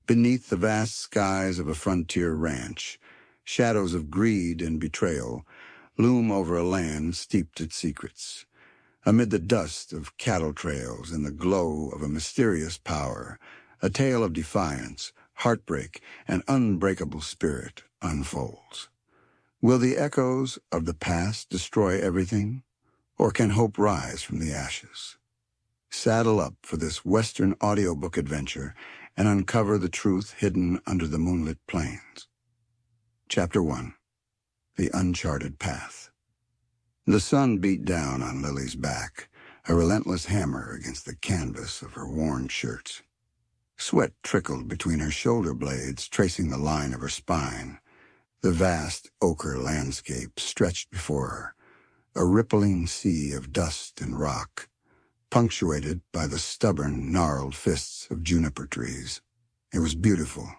Beneath the vast skies of a frontier ranch, shadows of greed and betrayal loom over a land steeped in secrets. Amid the dust of cattle trails and the glow of a mysterious power, a tale of defiance, heartbreak, and unbreakable spirit unfolds. Will the echoes of the past destroy everything, or can hope rise from the ashes? Saddle up for this Western audiobook adventure and uncover the truth hidden under the moonlit plains. Chapter 1. The Uncharted Path. The sun beat down on Lily's back, a relentless hammer against the canvas of her worn shirts. Sweat trickled between her shoulder blades, tracing the line of her spine. The vast ochre landscape stretched before her, a rippling sea of dust and rock, punctuated by the stubborn, gnarled fists of juniper trees. It was beautiful,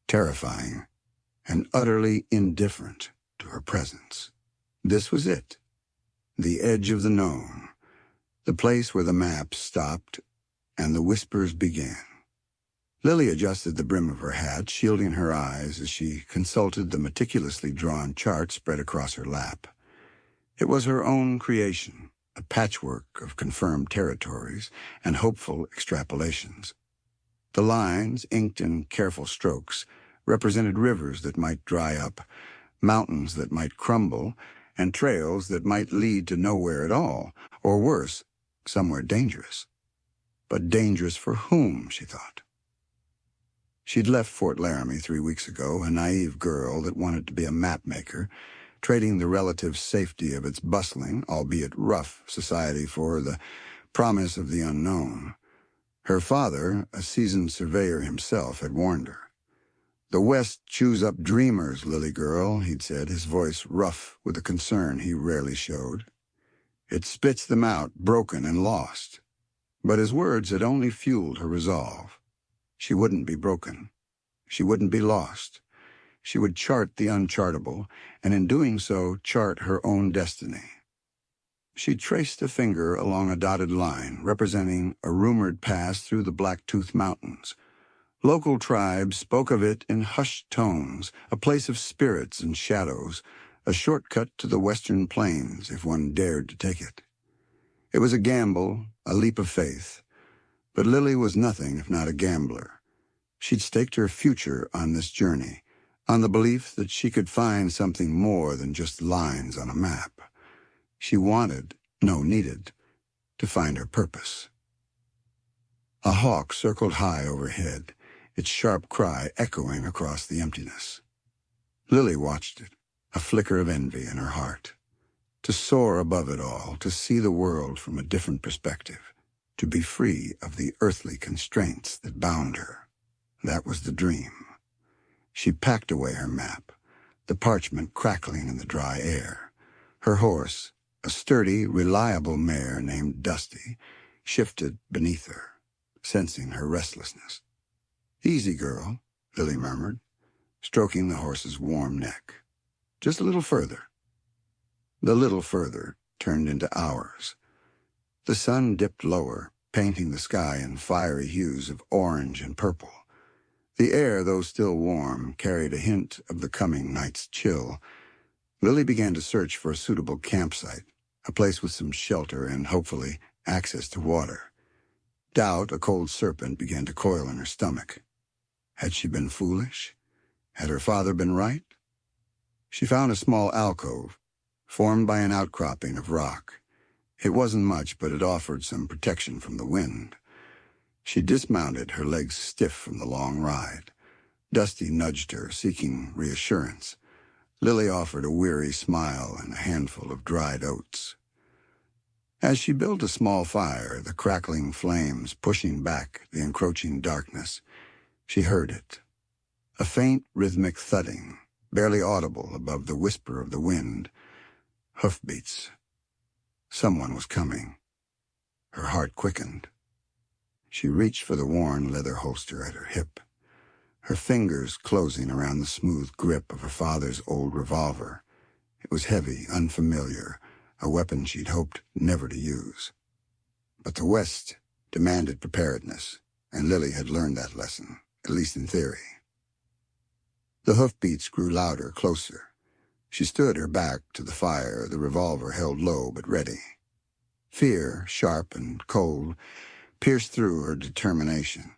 terrifying, and utterly indifferent to her presence. This was it, the edge of the known, the place where the maps stopped and the whispers began. Lily adjusted the brim of her hat, shielding her eyes as she consulted the meticulously drawn chart spread across her lap. It was her own creation, a patchwork of confirmed territories and hopeful extrapolations. The lines, inked in careful strokes, represented rivers that might dry up, mountains that might crumble, and trails that might lead to nowhere at all, or worse, somewhere dangerous. But dangerous for whom, she thought. She'd left Fort Laramie 3 weeks ago, a naive girl that wanted to be a mapmaker, trading the relative safety of its bustling, albeit rough, society for the promise of the unknown. Her father, a seasoned surveyor himself, had warned her. "The West chews up dreamers, Lily girl," he'd said, his voice rough with a concern he rarely showed. "It spits them out, broken and lost." But his words had only fueled her resolve. She wouldn't be broken. She wouldn't be lost. She would chart the unchartable, and in doing so, chart her own destiny. She traced a finger along a dotted line, representing a rumored pass through the Blacktooth Mountains. Local tribes spoke of it in hushed tones, a place of spirits and shadows, a shortcut to the western plains if one dared to take it. It was a gamble, a leap of faith, but Lily was nothing if not a gambler. She'd staked her future on this journey, on the belief that she could find something more than just lines on a map. She wanted, no, needed, to find her purpose. A hawk circled high overhead, its sharp cry echoing across the emptiness. Lily watched it, a flicker of envy in her heart. To soar above it all, to see the world from a different perspective, to be free of the earthly constraints that bound her. That was the dream. She packed away her map, the parchment crackling in the dry air. Her horse, a sturdy, reliable mare named Dusty, shifted beneath her, sensing her restlessness. "Easy, girl," Lily murmured, stroking the horse's warm neck. "Just a little further." The little further turned into hours. The sun dipped lower, painting the sky in fiery hues of orange and purple. The air, though still warm, carried a hint of the coming night's chill. Lily began to search for a suitable campsite, a place with some shelter and, hopefully, access to water. Doubt, a cold serpent, began to coil in her stomach. Had she been foolish? Had her father been right? She found a small alcove, formed by an outcropping of rock. It wasn't much, but it offered some protection from the wind. She dismounted, her legs stiff from the long ride. Dusty nudged her, seeking reassurance. Lily offered a weary smile and a handful of dried oats. As she built a small fire, the crackling flames pushing back the encroaching darkness, she heard it. A faint, rhythmic thudding, barely audible above the whisper of the wind. Hoofbeats. Someone was coming. Her heart quickened. She reached for the worn leather holster at her hip, her fingers closing around the smooth grip of her father's old revolver. It was heavy, unfamiliar, a weapon she'd hoped never to use. But the West demanded preparedness, and Lily had learned that lesson, at least in theory. The hoofbeats grew louder, closer. She stood her back to the fire, the revolver held low but ready. Fear, sharp and cold, pierced through her determination.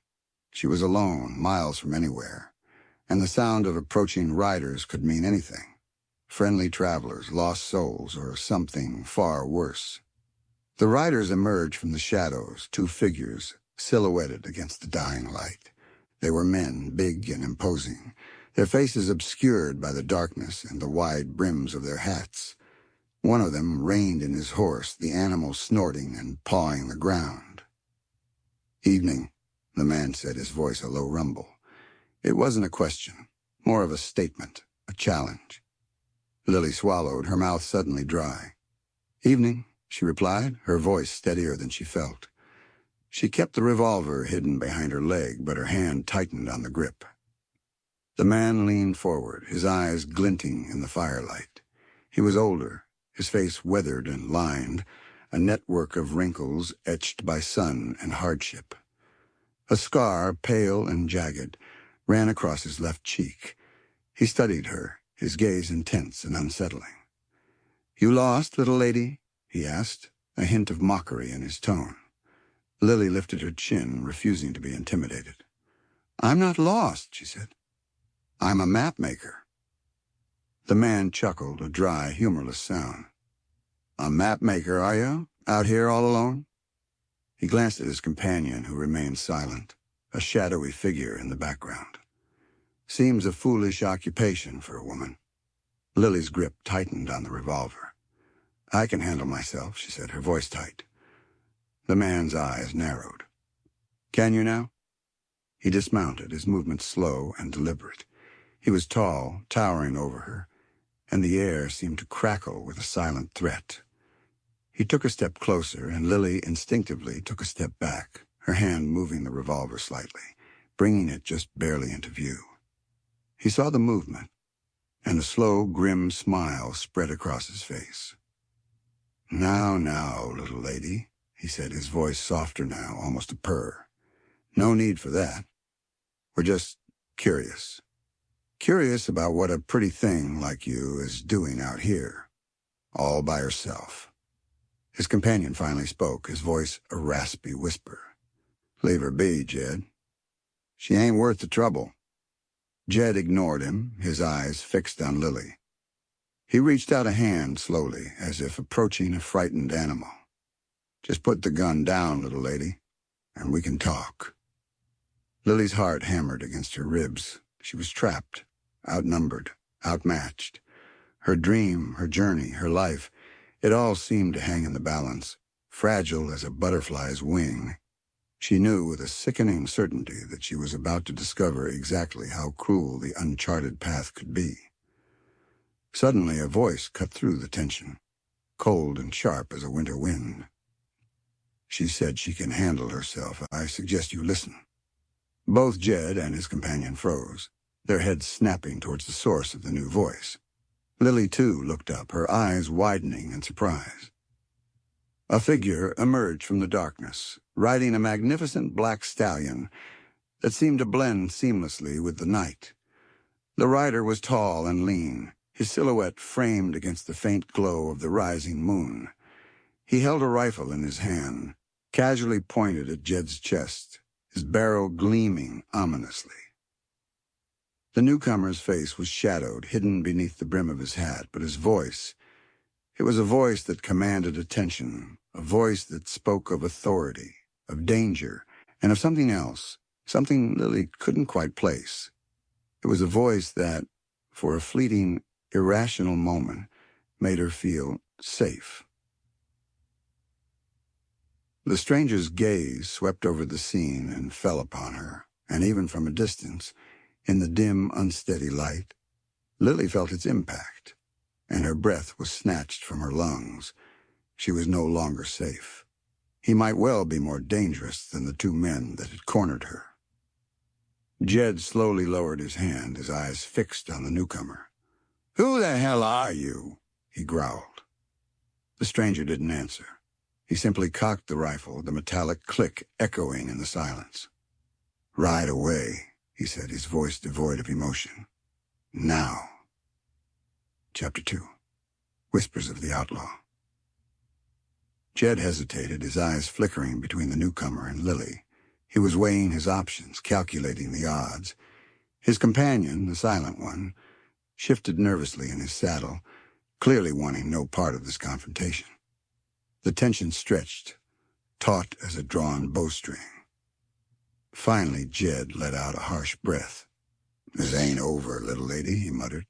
She was alone, miles from anywhere, and the sound of approaching riders could mean anything. Friendly travelers, lost souls, or something far worse. The riders emerged from the shadows, two figures silhouetted against the dying light. They were men, big and imposing, their faces obscured by the darkness and the wide brims of their hats. One of them reined in his horse, the animal snorting and pawing the ground. "Evening," the man said, his voice a low rumble. It wasn't a question, more of a statement, a challenge. Lily swallowed, her mouth suddenly dry. "Evening," she replied, her voice steadier than she felt. She kept the revolver hidden behind her leg, but her hand tightened on the grip. The man leaned forward, his eyes glinting in the firelight. He was older, his face weathered and lined, a network of wrinkles etched by sun and hardship. A scar, pale and jagged, ran across his left cheek. He studied her, his gaze intense and unsettling. "You lost, little lady?" he asked, a hint of mockery in his tone. Lily lifted her chin, refusing to be intimidated. "I'm not lost," she said. "I'm a map maker." The man chuckled, a dry, humorless sound. "A map maker, are you? Out here all alone?" He glanced at his companion, who remained silent, a shadowy figure in the background. "Seems a foolish occupation for a woman." Lily's grip tightened on the revolver. "I can handle myself," she said, her voice tight. The man's eyes narrowed. "Can you now?" He dismounted, his movements slow and deliberate. He was tall, towering over her, and the air seemed to crackle with a silent threat. He took a step closer, and Lily instinctively took a step back, her hand moving the revolver slightly, bringing it just barely into view. He saw the movement, and a slow, grim smile spread across his face. "Now, little lady," he said, his voice softer now, almost a purr. "No need for that. We're just curious. Curious about what a pretty thing like you is doing out here, all by herself." His companion finally spoke, his voice a raspy whisper. "Leave her be, Jed. She ain't worth the trouble." Jed ignored him, his eyes fixed on Lily. He reached out a hand slowly, as if approaching a frightened animal. "Just put the gun down, little lady, and we can talk." Lily's heart hammered against her ribs. She was trapped, outnumbered, outmatched. Her dream, her journey, her life, it all seemed to hang in the balance, fragile as a butterfly's wing. She knew with a sickening certainty that she was about to discover exactly how cruel the uncharted path could be. Suddenly a voice cut through the tension, cold and sharp as a winter wind. "She said she can handle herself. I suggest you listen." Both Jed and his companion froze, their heads snapping towards the source of the new voice. Lily, too, looked up, her eyes widening in surprise. A figure emerged from the darkness, riding a magnificent black stallion that seemed to blend seamlessly with the night. The rider was tall and lean, his silhouette framed against the faint glow of the rising moon. He held a rifle in his hand, casually pointed at Jed's chest, his barrel gleaming ominously. The newcomer's face was shadowed, hidden beneath the brim of his hat, but his voice, it was a voice that commanded attention, a voice that spoke of authority, of danger, and of something else, something Lily couldn't quite place. It was a voice that, for a fleeting, irrational moment, made her feel safe. The stranger's gaze swept over the scene and fell upon her, and even from a distance, in the dim, unsteady light, Lily felt its impact, and her breath was snatched from her lungs. She was no longer safe. He might well be more dangerous than the two men that had cornered her. Jed slowly lowered his hand, his eyes fixed on the newcomer. "Who the hell are you?" he growled. The stranger didn't answer. He simply cocked the rifle, the metallic click echoing in the silence. "Ride away," he he said, his voice devoid of emotion. Now. Chapter 2. Whispers of the Outlaw. Jed hesitated, his eyes flickering between the newcomer and Lily. He was weighing his options, calculating the odds. His companion, the silent one, shifted nervously in his saddle, clearly wanting no part of this confrontation. The tension stretched, taut as a drawn bowstring. Finally, Jed let out a harsh breath. "This ain't over, little lady," he muttered,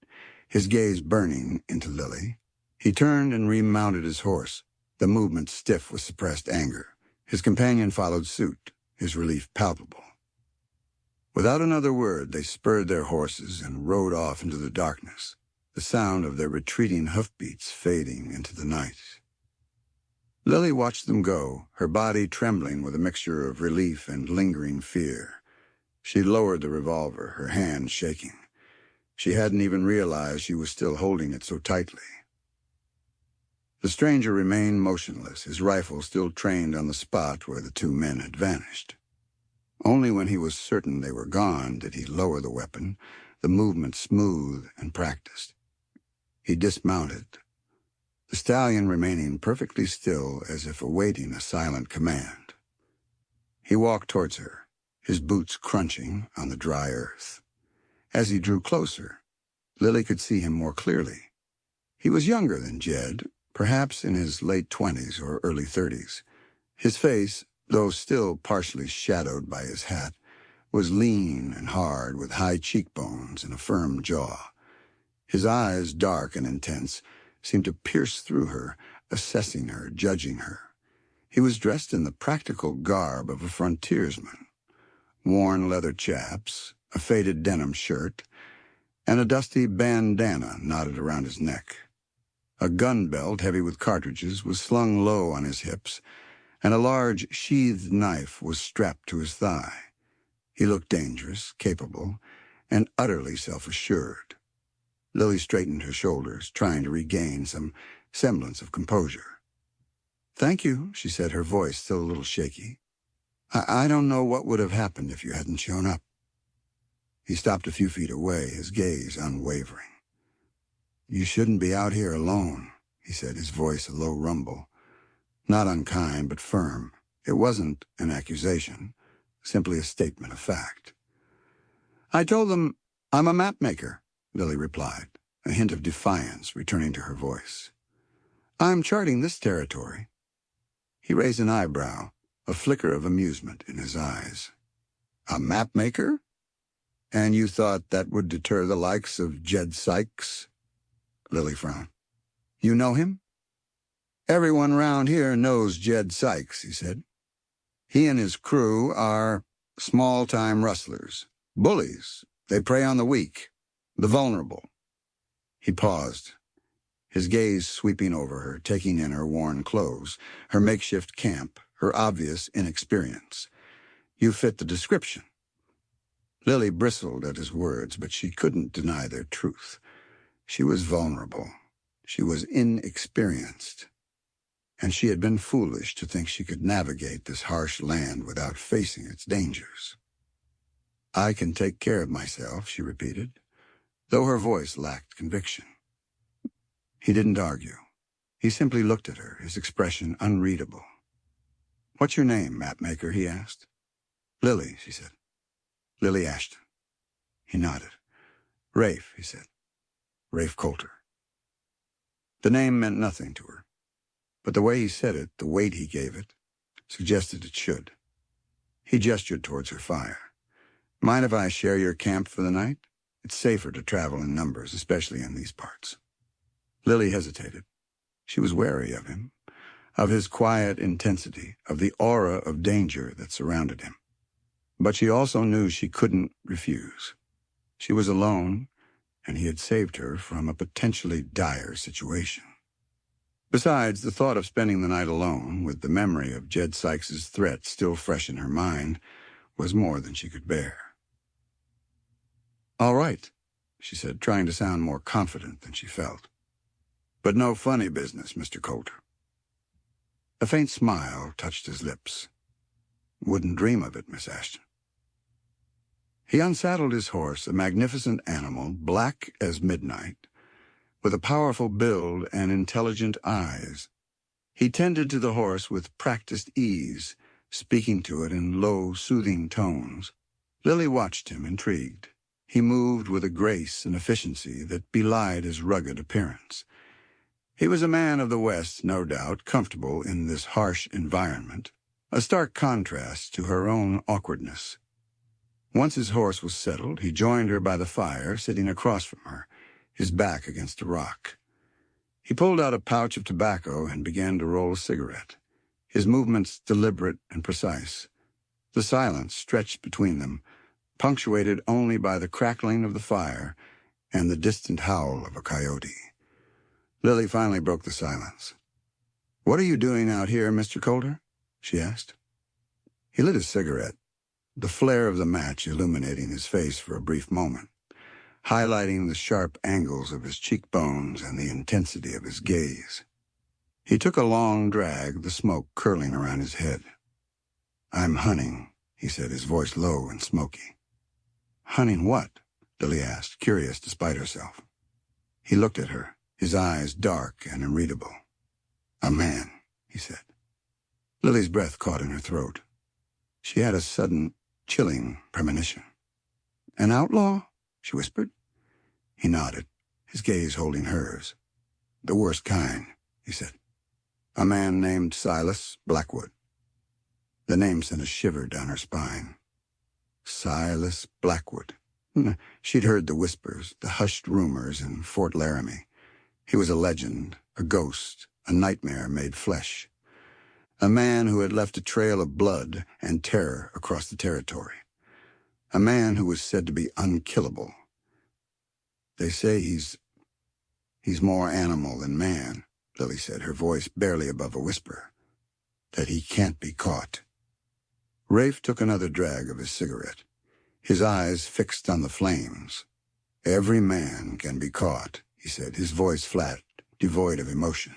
his gaze burning into Lily. He turned and remounted his horse, the movement stiff with suppressed anger. His companion followed suit, his relief palpable. Without another word, they spurred their horses and rode off into the darkness, the sound of their retreating hoofbeats fading into the night. Lily watched them go, her body trembling with a mixture of relief and lingering fear. She lowered the revolver, her hand shaking. She hadn't even realized she was still holding it so tightly. The stranger remained motionless, his rifle still trained on the spot where the two men had vanished. Only when he was certain they were gone did he lower the weapon, the movement smooth and practiced. He dismounted, the stallion remaining perfectly still as if awaiting a silent command. He walked towards her, his boots crunching on the dry earth. As he drew closer, Lily could see him more clearly. He was younger than Jed, perhaps in his late 20s or early 30s. His face, though still partially shadowed by his hat, was lean and hard, with high cheekbones and a firm jaw. His eyes, dark and intense, seemed to pierce through her, assessing her, judging her. He was dressed in the practical garb of a frontiersman: worn leather chaps, a faded denim shirt, and a dusty bandana knotted around his neck. A gun belt heavy with cartridges was slung low on his hips, and a large sheathed knife was strapped to his thigh. He looked dangerous, capable, and utterly self-assured. Lily straightened her shoulders, trying to regain some semblance of composure. "Thank you," she said, her voice still a little shaky. I don't know what would have happened if you hadn't shown up." He stopped a few feet away, his gaze unwavering. "You shouldn't be out here alone," he said, his voice a low rumble. Not unkind, but firm. It wasn't an accusation, simply a statement of fact. "I told them I'm a map maker," Lily replied, a hint of defiance returning to her voice. "I'm charting this territory." He raised an eyebrow, a flicker of amusement in his eyes. "A map maker? And you thought that would deter the likes of Jed Sykes?" Lily frowned. "You know him?" "Everyone round here knows Jed Sykes," he said. "He and his crew are small-time rustlers, bullies. They prey on the weak, the vulnerable." He paused, his gaze sweeping over her, taking in her worn clothes, her makeshift camp, her obvious inexperience. "You fit the description." Lily bristled at his words, but she couldn't deny their truth. She was vulnerable. She was inexperienced. And she had been foolish to think she could navigate this harsh land without facing its dangers. "I can take care of myself," she repeated, though her voice lacked conviction. He didn't argue. He simply looked at her, his expression unreadable. "What's your name, mapmaker?" he asked. "Lily," she said. "Lily Ashton." He nodded. "Rafe," he said. "Rafe Coulter." The name meant nothing to her, but the way he said it, the weight he gave it, suggested it should. He gestured towards her fire. "Mind if I share your camp for the night? It's safer to travel in numbers, especially in these parts." Lily hesitated. She was wary of him, of his quiet intensity, of the aura of danger that surrounded him. But she also knew she couldn't refuse. She was alone, and he had saved her from a potentially dire situation. Besides, the thought of spending the night alone, with the memory of Jed Sykes' threat still fresh in her mind, was more than she could bear. "All right," she said, trying to sound more confident than she felt. "But no funny business, Mr. Coulter." A faint smile touched his lips. "Wouldn't dream of it, Miss Ashton." He unsaddled his horse, a magnificent animal, black as midnight, with a powerful build and intelligent eyes. He tended to the horse with practiced ease, speaking to it in low, soothing tones. Lily watched him, intrigued. He moved with a grace and efficiency that belied his rugged appearance. He was a man of the West, no doubt, comfortable in this harsh environment, a stark contrast to her own awkwardness. Once his horse was settled, he joined her by the fire, sitting across from her, his back against a rock. He pulled out a pouch of tobacco and began to roll a cigarette, his movements deliberate and precise. The silence stretched between them, punctuated only by the crackling of the fire and the distant howl of a coyote. Lily finally broke the silence. "What are you doing out here, Mr. Coulter?" she asked. He lit his cigarette, the flare of the match illuminating his face for a brief moment, highlighting the sharp angles of his cheekbones and the intensity of his gaze. He took a long drag, the smoke curling around his head. "I'm hunting," he said, his voice low and smoky. "Hunting what?" Lily asked, curious despite herself. He looked at her, his eyes dark and unreadable. "A man," he said. Lily's breath caught in her throat. She had a sudden, chilling premonition. "An outlaw?" she whispered. He nodded, his gaze holding hers. "The worst kind," he said. "A man named Silas Blackwood." The name sent a shiver down her spine. Silas Blackwood. She'd heard the whispers, the hushed rumors in Fort Laramie. He was a legend, a ghost, a nightmare made flesh. A man who had left a trail of blood and terror across the territory. A man who was said to be unkillable. "They say he's more animal than man," Lily said, her voice barely above a whisper. "That he can't be caught." Rafe took another drag of his cigarette, his eyes fixed on the flames. "Every man can be caught," he said, his voice flat, devoid of emotion.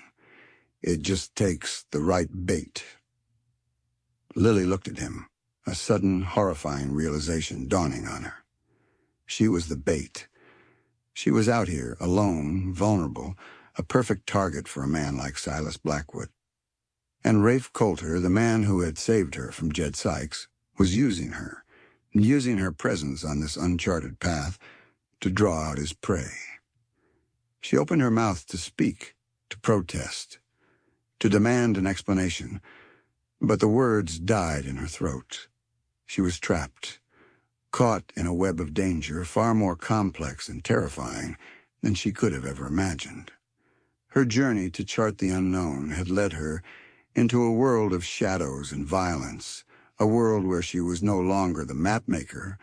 "It just takes the right bait." Lily looked at him, a sudden, horrifying realization dawning on her. She was the bait. She was out here, alone, vulnerable, a perfect target for a man like Silas Blackwood. And Rafe Coulter, the man who had saved her from Jed Sykes, was using her presence on this uncharted path to draw out his prey. She opened her mouth to speak, to protest, to demand an explanation, but the words died in her throat. She was trapped, caught in a web of danger far more complex and terrifying than she could have ever imagined. Her journey to chart the unknown had led her into a world of shadows and violence, a world where she was no longer the mapmaker,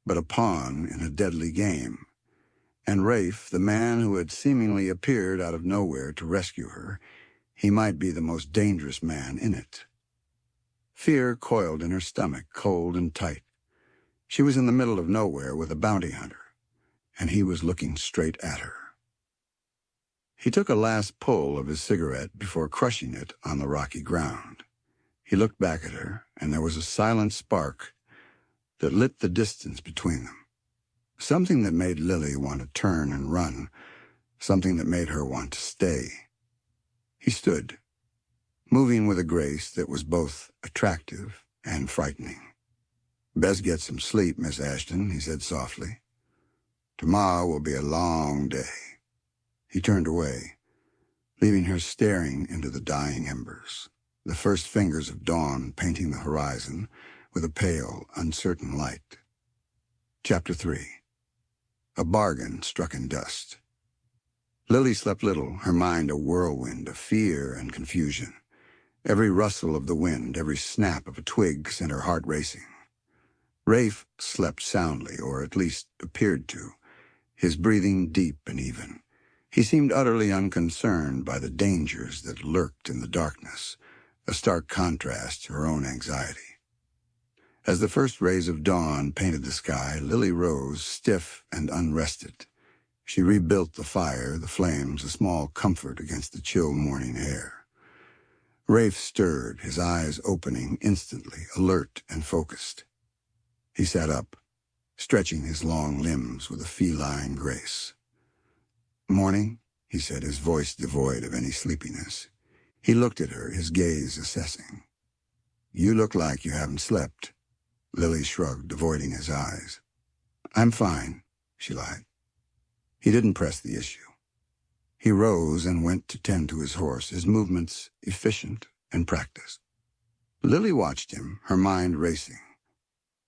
but a pawn in a deadly game. And Rafe, the man who had seemingly appeared out of nowhere to rescue her, he might be the most dangerous man in it. Fear coiled in her stomach, cold and tight. She was in the middle of nowhere with a bounty hunter, and he was looking straight at her. He took a last pull of his cigarette before crushing it on the rocky ground. He looked back at her, and there was a silent spark that lit the distance between them. Something that made Lily want to turn and run, something that made her want to stay. He stood, moving with a grace that was both attractive and frightening. "Best get some sleep, Miss Ashton," he said softly. "Tomorrow will be a long day." He turned away, leaving her staring into the dying embers, the first fingers of dawn painting the horizon with a pale, uncertain light. Chapter 3. A bargain struck in dust. Lily slept little, her mind a whirlwind of fear and confusion. Every rustle of the wind, every snap of a twig sent her heart racing. Rafe slept soundly, or at least appeared to, his breathing deep and even. He seemed utterly unconcerned by the dangers that lurked in the darkness, a stark contrast to her own anxiety. As the first rays of dawn painted the sky, Lily rose, stiff and unrested. She rebuilt the fire, the flames, a small comfort against the chill morning air. Rafe stirred, his eyes opening instantly, alert and focused. He sat up, stretching his long limbs with a feline grace. "Morning," he said, his voice devoid of any sleepiness. He looked at her, his gaze assessing. "You look like you haven't slept." Lily shrugged, avoiding his eyes. "I'm fine," she lied. He didn't press the issue. He rose and went to tend to his horse, his movements efficient and practiced. Lily watched him, her mind racing.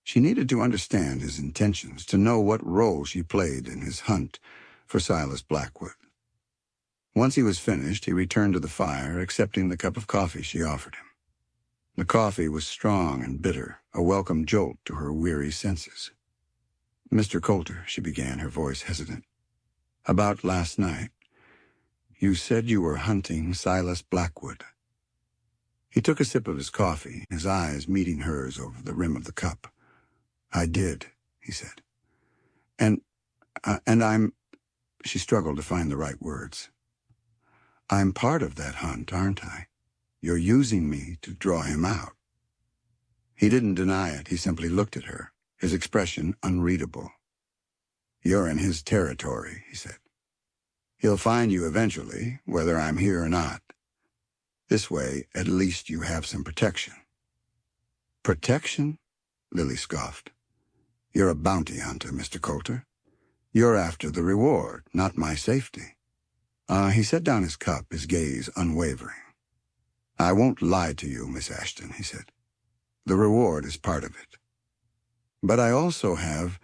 She needed to understand his intentions, to know what role she played in his hunt for Silas Blackwood. Once he was finished, he returned to the fire, accepting the cup of coffee she offered him. The coffee was strong and bitter, a welcome jolt to her weary senses. "Mr. Coulter," she began, her voice hesitant. "About last night. You said you were hunting Silas Blackwood." He took a sip of his coffee, his eyes meeting hers over the rim of the cup. "I did," he said. And I'm—" She struggled to find the right words. "I'm part of that hunt, aren't I? You're using me to draw him out." He didn't deny it. He simply looked at her, his expression unreadable. "You're in his territory," he said. "He'll find you eventually, whether I'm here or not. This way, at least you have some protection." "Protection?" Lily scoffed. "You're a bounty hunter, Mr. Coulter. You're after the reward, not my safety." He set down his cup, his gaze unwavering. "I won't lie to you, Miss Ashton," he said. "The reward is part of it. But I also have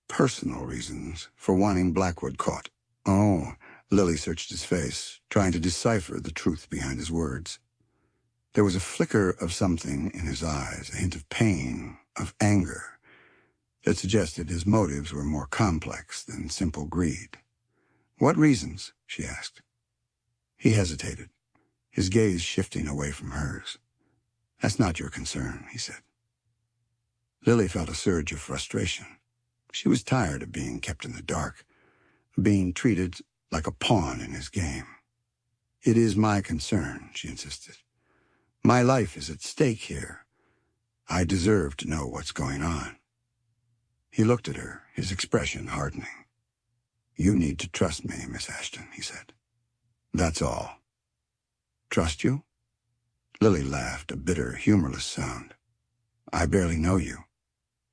personal reasons for wanting Blackwood caught." "Oh," Lily searched his face, trying to decipher the truth behind his words. There was a flicker of something in his eyes, a hint of pain, of anger, that suggested his motives were more complex than simple greed. "What reasons?" she asked. He hesitated, his gaze shifting away from hers. "That's not your concern," he said. Lily felt a surge of frustration. She was tired of being kept in the dark, being treated like a pawn in his game. "It is my concern," she insisted. "My life is at stake here. I deserve to know what's going on." He looked at her, his expression hardening. "You need to trust me, Miss Ashton," he said. "That's all." "Trust you?" Lily laughed, a bitter, humorless sound. "I barely know you.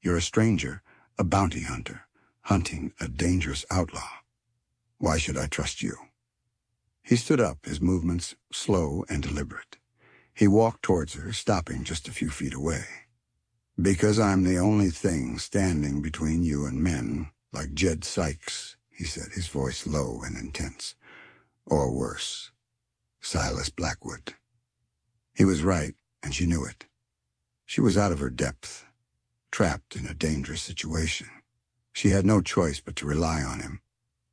You're a stranger, a bounty hunter, hunting a dangerous outlaw. Why should I trust you?" He stood up, his movements slow and deliberate. He walked towards her, stopping just a few feet away. "Because I'm the only thing standing between you and men, like Jed Sykes," he said, his voice low and intense. "Or worse, Silas Blackwood." He was right, and she knew it. She was out of her depth, trapped in a dangerous situation. She had no choice but to rely on him,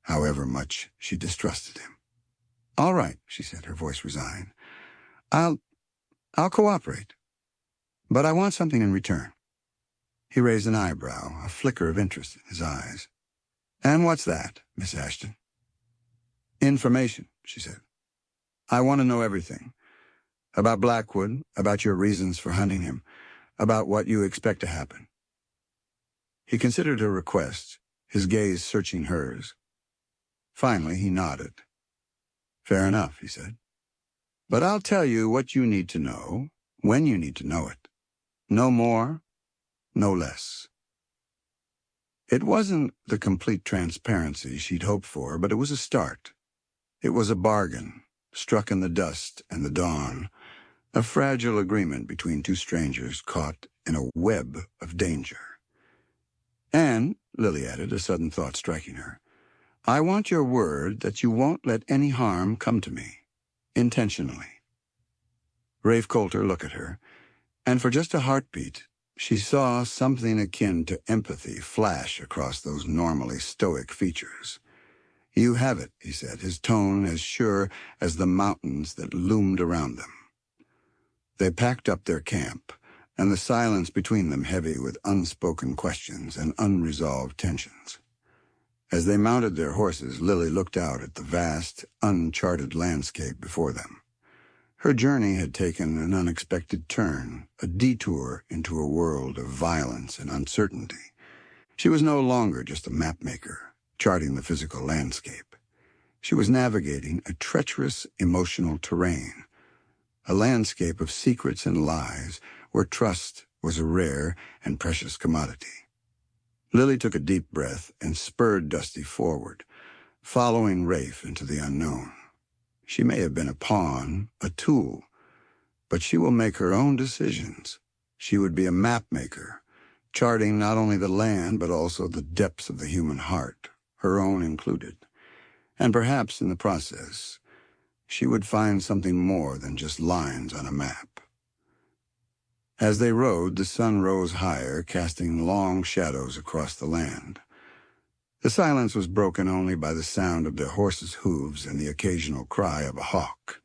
however much she distrusted him. "All right," she said, her voice resigned. I'll cooperate. But I want something in return." He raised an eyebrow, a flicker of interest in his eyes. "And what's that, Miss Ashton?" "Information," she said. "I want to know everything. About Blackwood, about your reasons for hunting him, about what you expect to happen." He considered her request, his gaze searching hers. Finally, he nodded. "Fair enough," he said. "But I'll tell you what you need to know, when you need to know it. No more, no less." It wasn't the complete transparency she'd hoped for, but it was a start. It was a bargain, struck in the dust and the dawn, a fragile agreement between two strangers caught in a web of danger. "And," Lily added, a sudden thought striking her, "I want your word that you won't let any harm come to me, intentionally." Rafe Coulter looked at her, and for just a heartbeat, she saw something akin to empathy flash across those normally stoic features. "You have it," he said, his tone as sure as the mountains that loomed around them. They packed up their camp, and the silence between them heavy with unspoken questions and unresolved tensions. As they mounted their horses, Lily looked out at the vast, uncharted landscape before them. Her journey had taken an unexpected turn, a detour into a world of violence and uncertainty. She was no longer just a mapmaker, charting the physical landscape. She was navigating a treacherous emotional terrain, a landscape of secrets and lies where trust was a rare and precious commodity. Lily took a deep breath and spurred Dusty forward, following Rafe into the unknown. She may have been a pawn, a tool, but she will make her own decisions. She would be a mapmaker, charting not only the land but also the depths of the human heart, her own included. And perhaps in the process, she would find something more than just lines on a map. As they rode, the sun rose higher, casting long shadows across the land. The silence was broken only by the sound of their horses' hooves and the occasional cry of a hawk.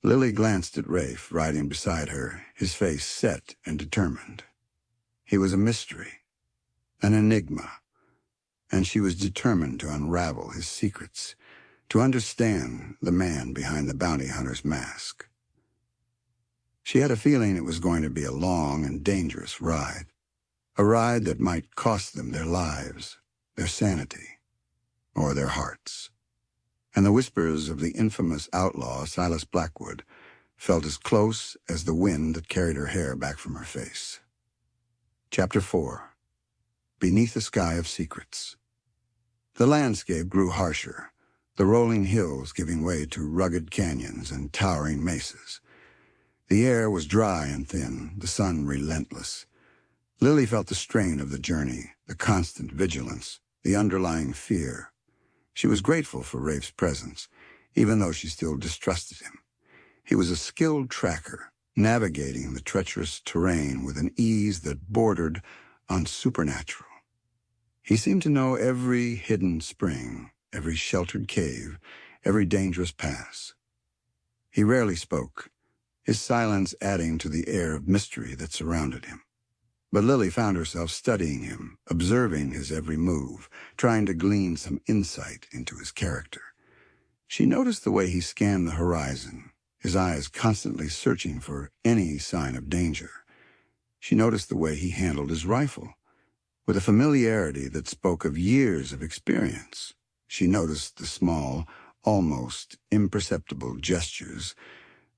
Lily glanced at Rafe, riding beside her, his face set and determined. He was a mystery, an enigma, and she was determined to unravel his secrets, to understand the man behind the bounty hunter's mask. She had a feeling it was going to be a long and dangerous ride, a ride that might cost them their lives, their sanity, or their hearts. And the whispers of the infamous outlaw Silas Blackwood felt as close as the wind that carried her hair back from her face. Chapter 4. Beneath a Sky of Secrets. The landscape grew harsher, the rolling hills giving way to rugged canyons and towering mesas. The air was dry and thin, the sun relentless. Lily felt the strain of the journey, the constant vigilance, the underlying fear. She was grateful for Rafe's presence, even though she still distrusted him. He was a skilled tracker, navigating the treacherous terrain with an ease that bordered on supernatural. He seemed to know every hidden spring, every sheltered cave, every dangerous pass. He rarely spoke, his silence adding to the air of mystery that surrounded him. But Lily found herself studying him, observing his every move, trying to glean some insight into his character. She noticed the way he scanned the horizon, his eyes constantly searching for any sign of danger. She noticed the way he handled his rifle, with a familiarity that spoke of years of experience. She noticed the small, almost imperceptible gestures,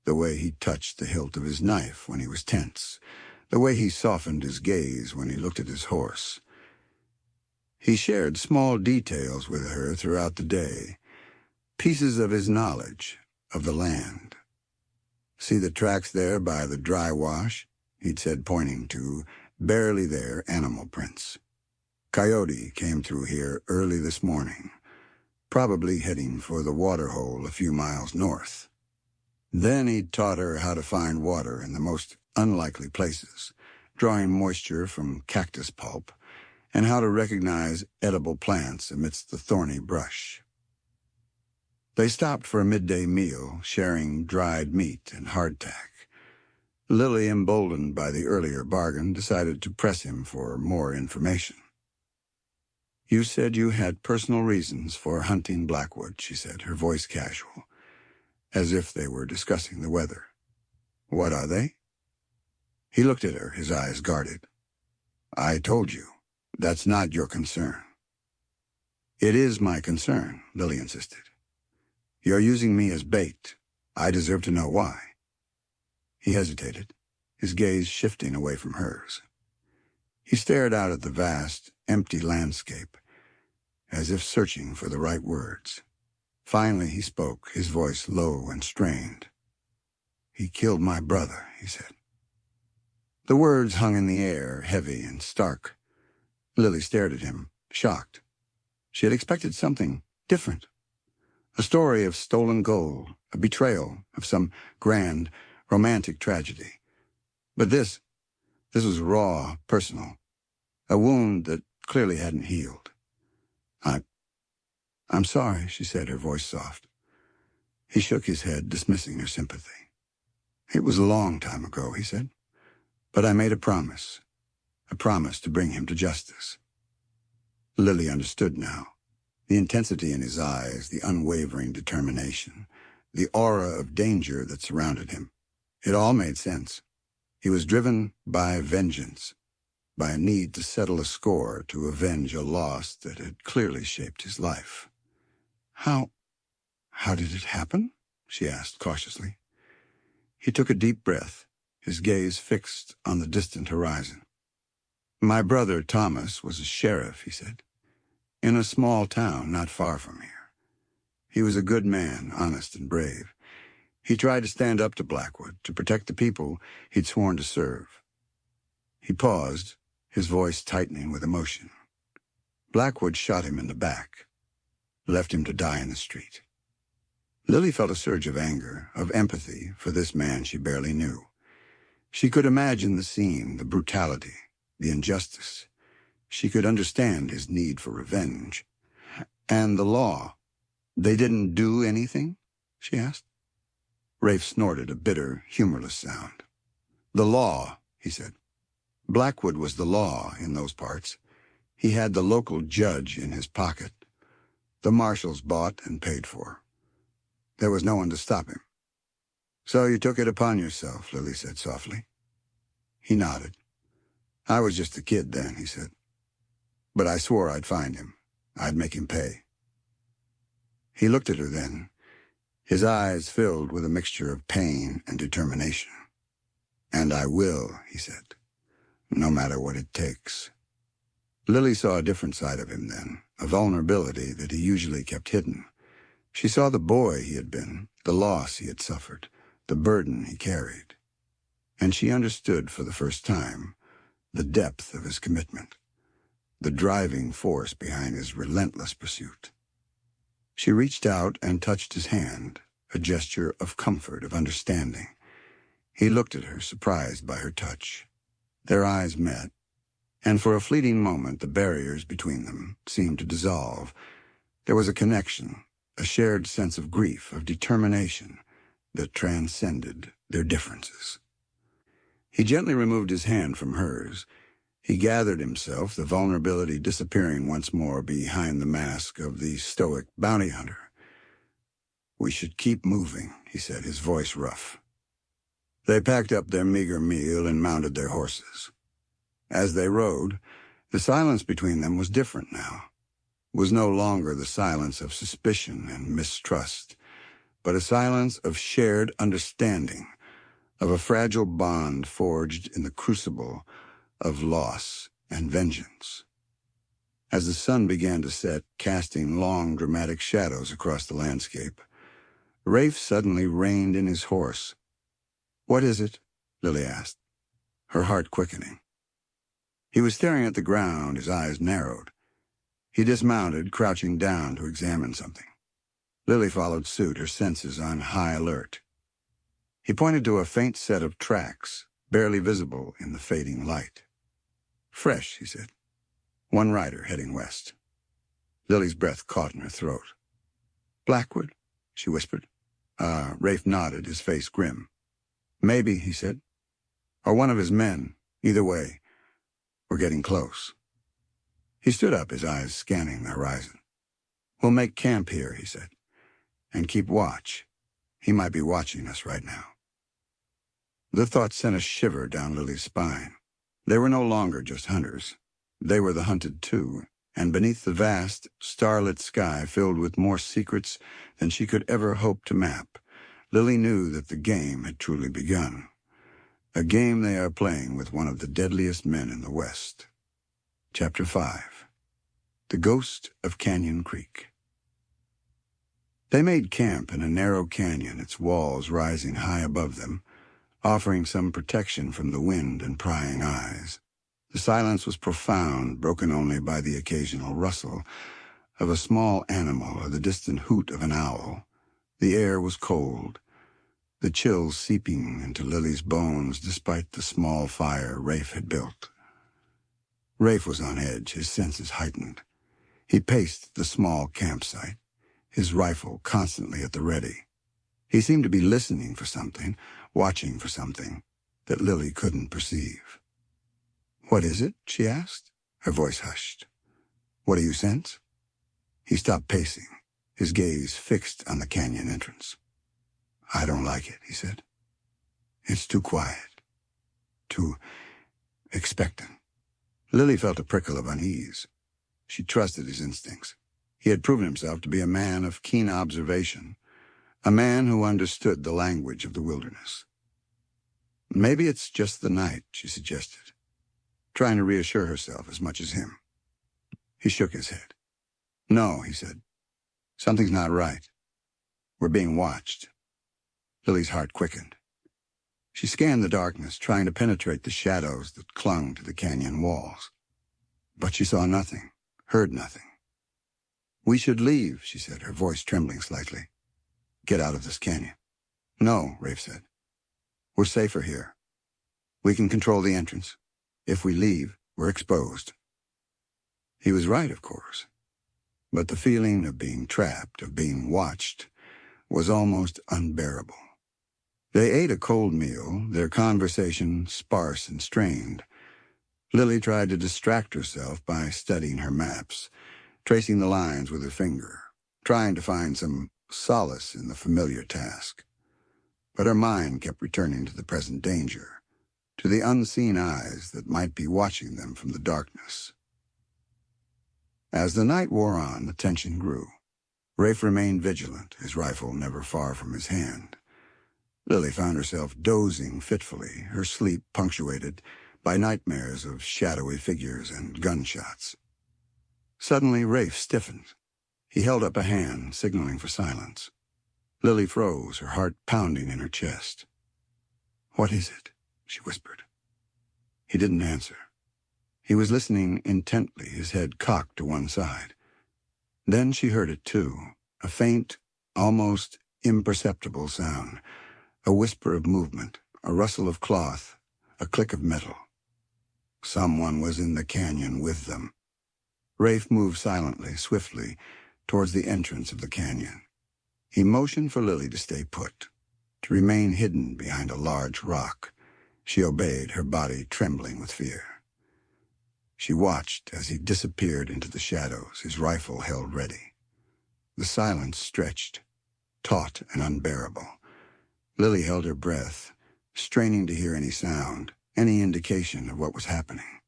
the way he touched the hilt of his knife when he was tense, the way he softened his gaze when he looked at his horse. He shared small details with her throughout the day, pieces of his knowledge of the land. "See the tracks there by the dry wash?" he'd said, pointing to barely there animal prints. "Coyote came through here early this morning, probably heading for the water hole a few miles north." Then he'd taught her how to find water in the most unlikely places, drawing moisture from cactus pulp, and how to recognize edible plants amidst the thorny brush. They stopped for a midday meal, sharing dried meat and hardtack. Lily, emboldened by the earlier bargain, decided to press him for more information. "You said you had personal reasons for hunting Blackwood," she said, her voice casual, as if they were discussing the weather. "What are they?" He looked at her, his eyes guarded. "I told you. That's not your concern." "It is my concern," Lily insisted. "You're using me as bait. I deserve to know why." He hesitated, his gaze shifting away from hers. He stared out at the vast, empty landscape, as if searching for the right words. Finally he spoke, his voice low and strained. "He killed my brother," he said. The words hung in the air, heavy and stark. Lily stared at him, shocked. She had expected something different. A story of stolen gold, a betrayal, of some grand, romantic tragedy. But this was raw, personal, a wound that clearly hadn't healed. I'm sorry," she said, her voice soft. He shook his head, dismissing her sympathy. "It was a long time ago," he said, "but I made a promise to bring him to justice." Lily understood now. The intensity in his eyes, the unwavering determination, the aura of danger that surrounded him. It all made sense. He was driven by vengeance. by a need to settle a score, to avenge a loss that had clearly shaped his life. How did it happen?" she asked cautiously. He took a deep breath, his gaze fixed on the distant horizon. "My brother Thomas was a sheriff," he said, "in a small town not far from here. He was a good man, honest and brave. He tried to stand up to Blackwood, to protect the people he'd sworn to serve." He paused, his voice tightening with emotion. "Blackwood shot him in the back, left him to die in the street." Lily felt a surge of anger, of empathy for this man she barely knew. She could imagine the scene, the brutality, the injustice. She could understand his need for revenge. "And the law? They didn't do anything?" she asked. Rafe snorted a bitter, humorless sound. "The law," he said. "Blackwood was the law in those parts. He had the local judge in his pocket. The marshals bought and paid for. There was no one to stop him." "So you took it upon yourself," Lily said softly. He nodded. "I was just a kid then," he said. "But I swore I'd find him. I'd make him pay." He looked at her then, his eyes filled with a mixture of pain and determination. "And I will," he said, "no matter what it takes." Lily saw a different side of him then, a vulnerability that he usually kept hidden. She saw the boy he had been, the loss he had suffered, the burden he carried. And she understood for the first time the depth of his commitment, the driving force behind his relentless pursuit. She reached out and touched his hand, a gesture of comfort, of understanding. He looked at her, surprised by her touch. Their eyes met, and for a fleeting moment the barriers between them seemed to dissolve. There was a connection, a shared sense of grief, of determination, that transcended their differences. He gently removed his hand from hers. He gathered himself, the vulnerability disappearing once more behind the mask of the stoic bounty hunter. "We should keep moving," he said, his voice rough. They packed up their meager meal and mounted their horses. As they rode, the silence between them was different now. It was no longer the silence of suspicion and mistrust, but a silence of shared understanding, of a fragile bond forged in the crucible of loss and vengeance. As the sun began to set, casting long, dramatic shadows across the landscape, Rafe suddenly reined in his horse. "What is it?" Lily asked, her heart quickening. He was staring at the ground, his eyes narrowed. He dismounted, crouching down to examine something. Lily followed suit, her senses on high alert. He pointed to a faint set of tracks, barely visible in the fading light. "Fresh," he said. "One rider heading west." Lily's breath caught in her throat. "Blackwood?" she whispered. Rafe nodded, his face grim. "Maybe," he said. "Or one of his men. Either way, we're getting close." He stood up, his eyes scanning the horizon. "We'll make camp here," he said, "and keep watch. He might be watching us right now." The thought sent a shiver down Lily's spine. They were no longer just hunters. They were the hunted too, and beneath the vast, starlit sky filled with more secrets than she could ever hope to map, Lily knew that the game had truly begun. A game they are playing with one of the deadliest men in the West. Chapter 5. The Ghost of Canyon Creek. They made camp in a narrow canyon, its walls rising high above them, offering some protection from the wind and prying eyes. The silence was profound, broken only by the occasional rustle of a small animal or the distant hoot of an owl. The air was cold, the chills seeping into Lily's bones despite the small fire Rafe had built. Rafe was on edge, his senses heightened. He paced the small campsite, his rifle constantly at the ready. He seemed to be listening for something, watching for something that Lily couldn't perceive. "What is it?" she asked, her voice hushed. "What do you sense?" He stopped pacing, his gaze fixed on the canyon entrance. "I don't like it," he said. "It's too quiet, too expectant." Lily felt a prickle of unease. She trusted his instincts. He had proven himself to be a man of keen observation, a man who understood the language of the wilderness. "Maybe it's just the night," she suggested, trying to reassure herself as much as him. He shook his head. "No," he said. "Something's not right. We're being watched." Lily's heart quickened. She scanned the darkness, trying to penetrate the shadows that clung to the canyon walls. But she saw nothing, heard nothing. "We should leave," she said, her voice trembling slightly. "Get out of this canyon." "No," Rafe said. "We're safer here. We can control the entrance. If we leave, we're exposed." He was right, of course. But the feeling of being trapped, of being watched, was almost unbearable. They ate a cold meal, their conversation sparse and strained. Lily tried to distract herself by studying her maps, tracing the lines with her finger, trying to find some solace in the familiar task. But her mind kept returning to the present danger, to the unseen eyes that might be watching them from the darkness. As the night wore on, the tension grew. Rafe remained vigilant, his rifle never far from his hand. Lily found herself dozing fitfully, her sleep punctuated by nightmares of shadowy figures and gunshots. Suddenly, Rafe stiffened. He held up a hand, signaling for silence. Lily froze, her heart pounding in her chest. "What is it?" she whispered. He didn't answer. He was listening intently, his head cocked to one side. Then she heard it too, a faint, almost imperceptible sound, a whisper of movement, a rustle of cloth, a click of metal. Someone was in the canyon with them. Rafe moved silently, swiftly, towards the entrance of the canyon. He motioned for Lily to stay put, to remain hidden behind a large rock. She obeyed, her body trembling with fear. She watched as he disappeared into the shadows, his rifle held ready. The silence stretched, taut and unbearable. Lily held her breath, straining to hear any sound, any indication of what was happening.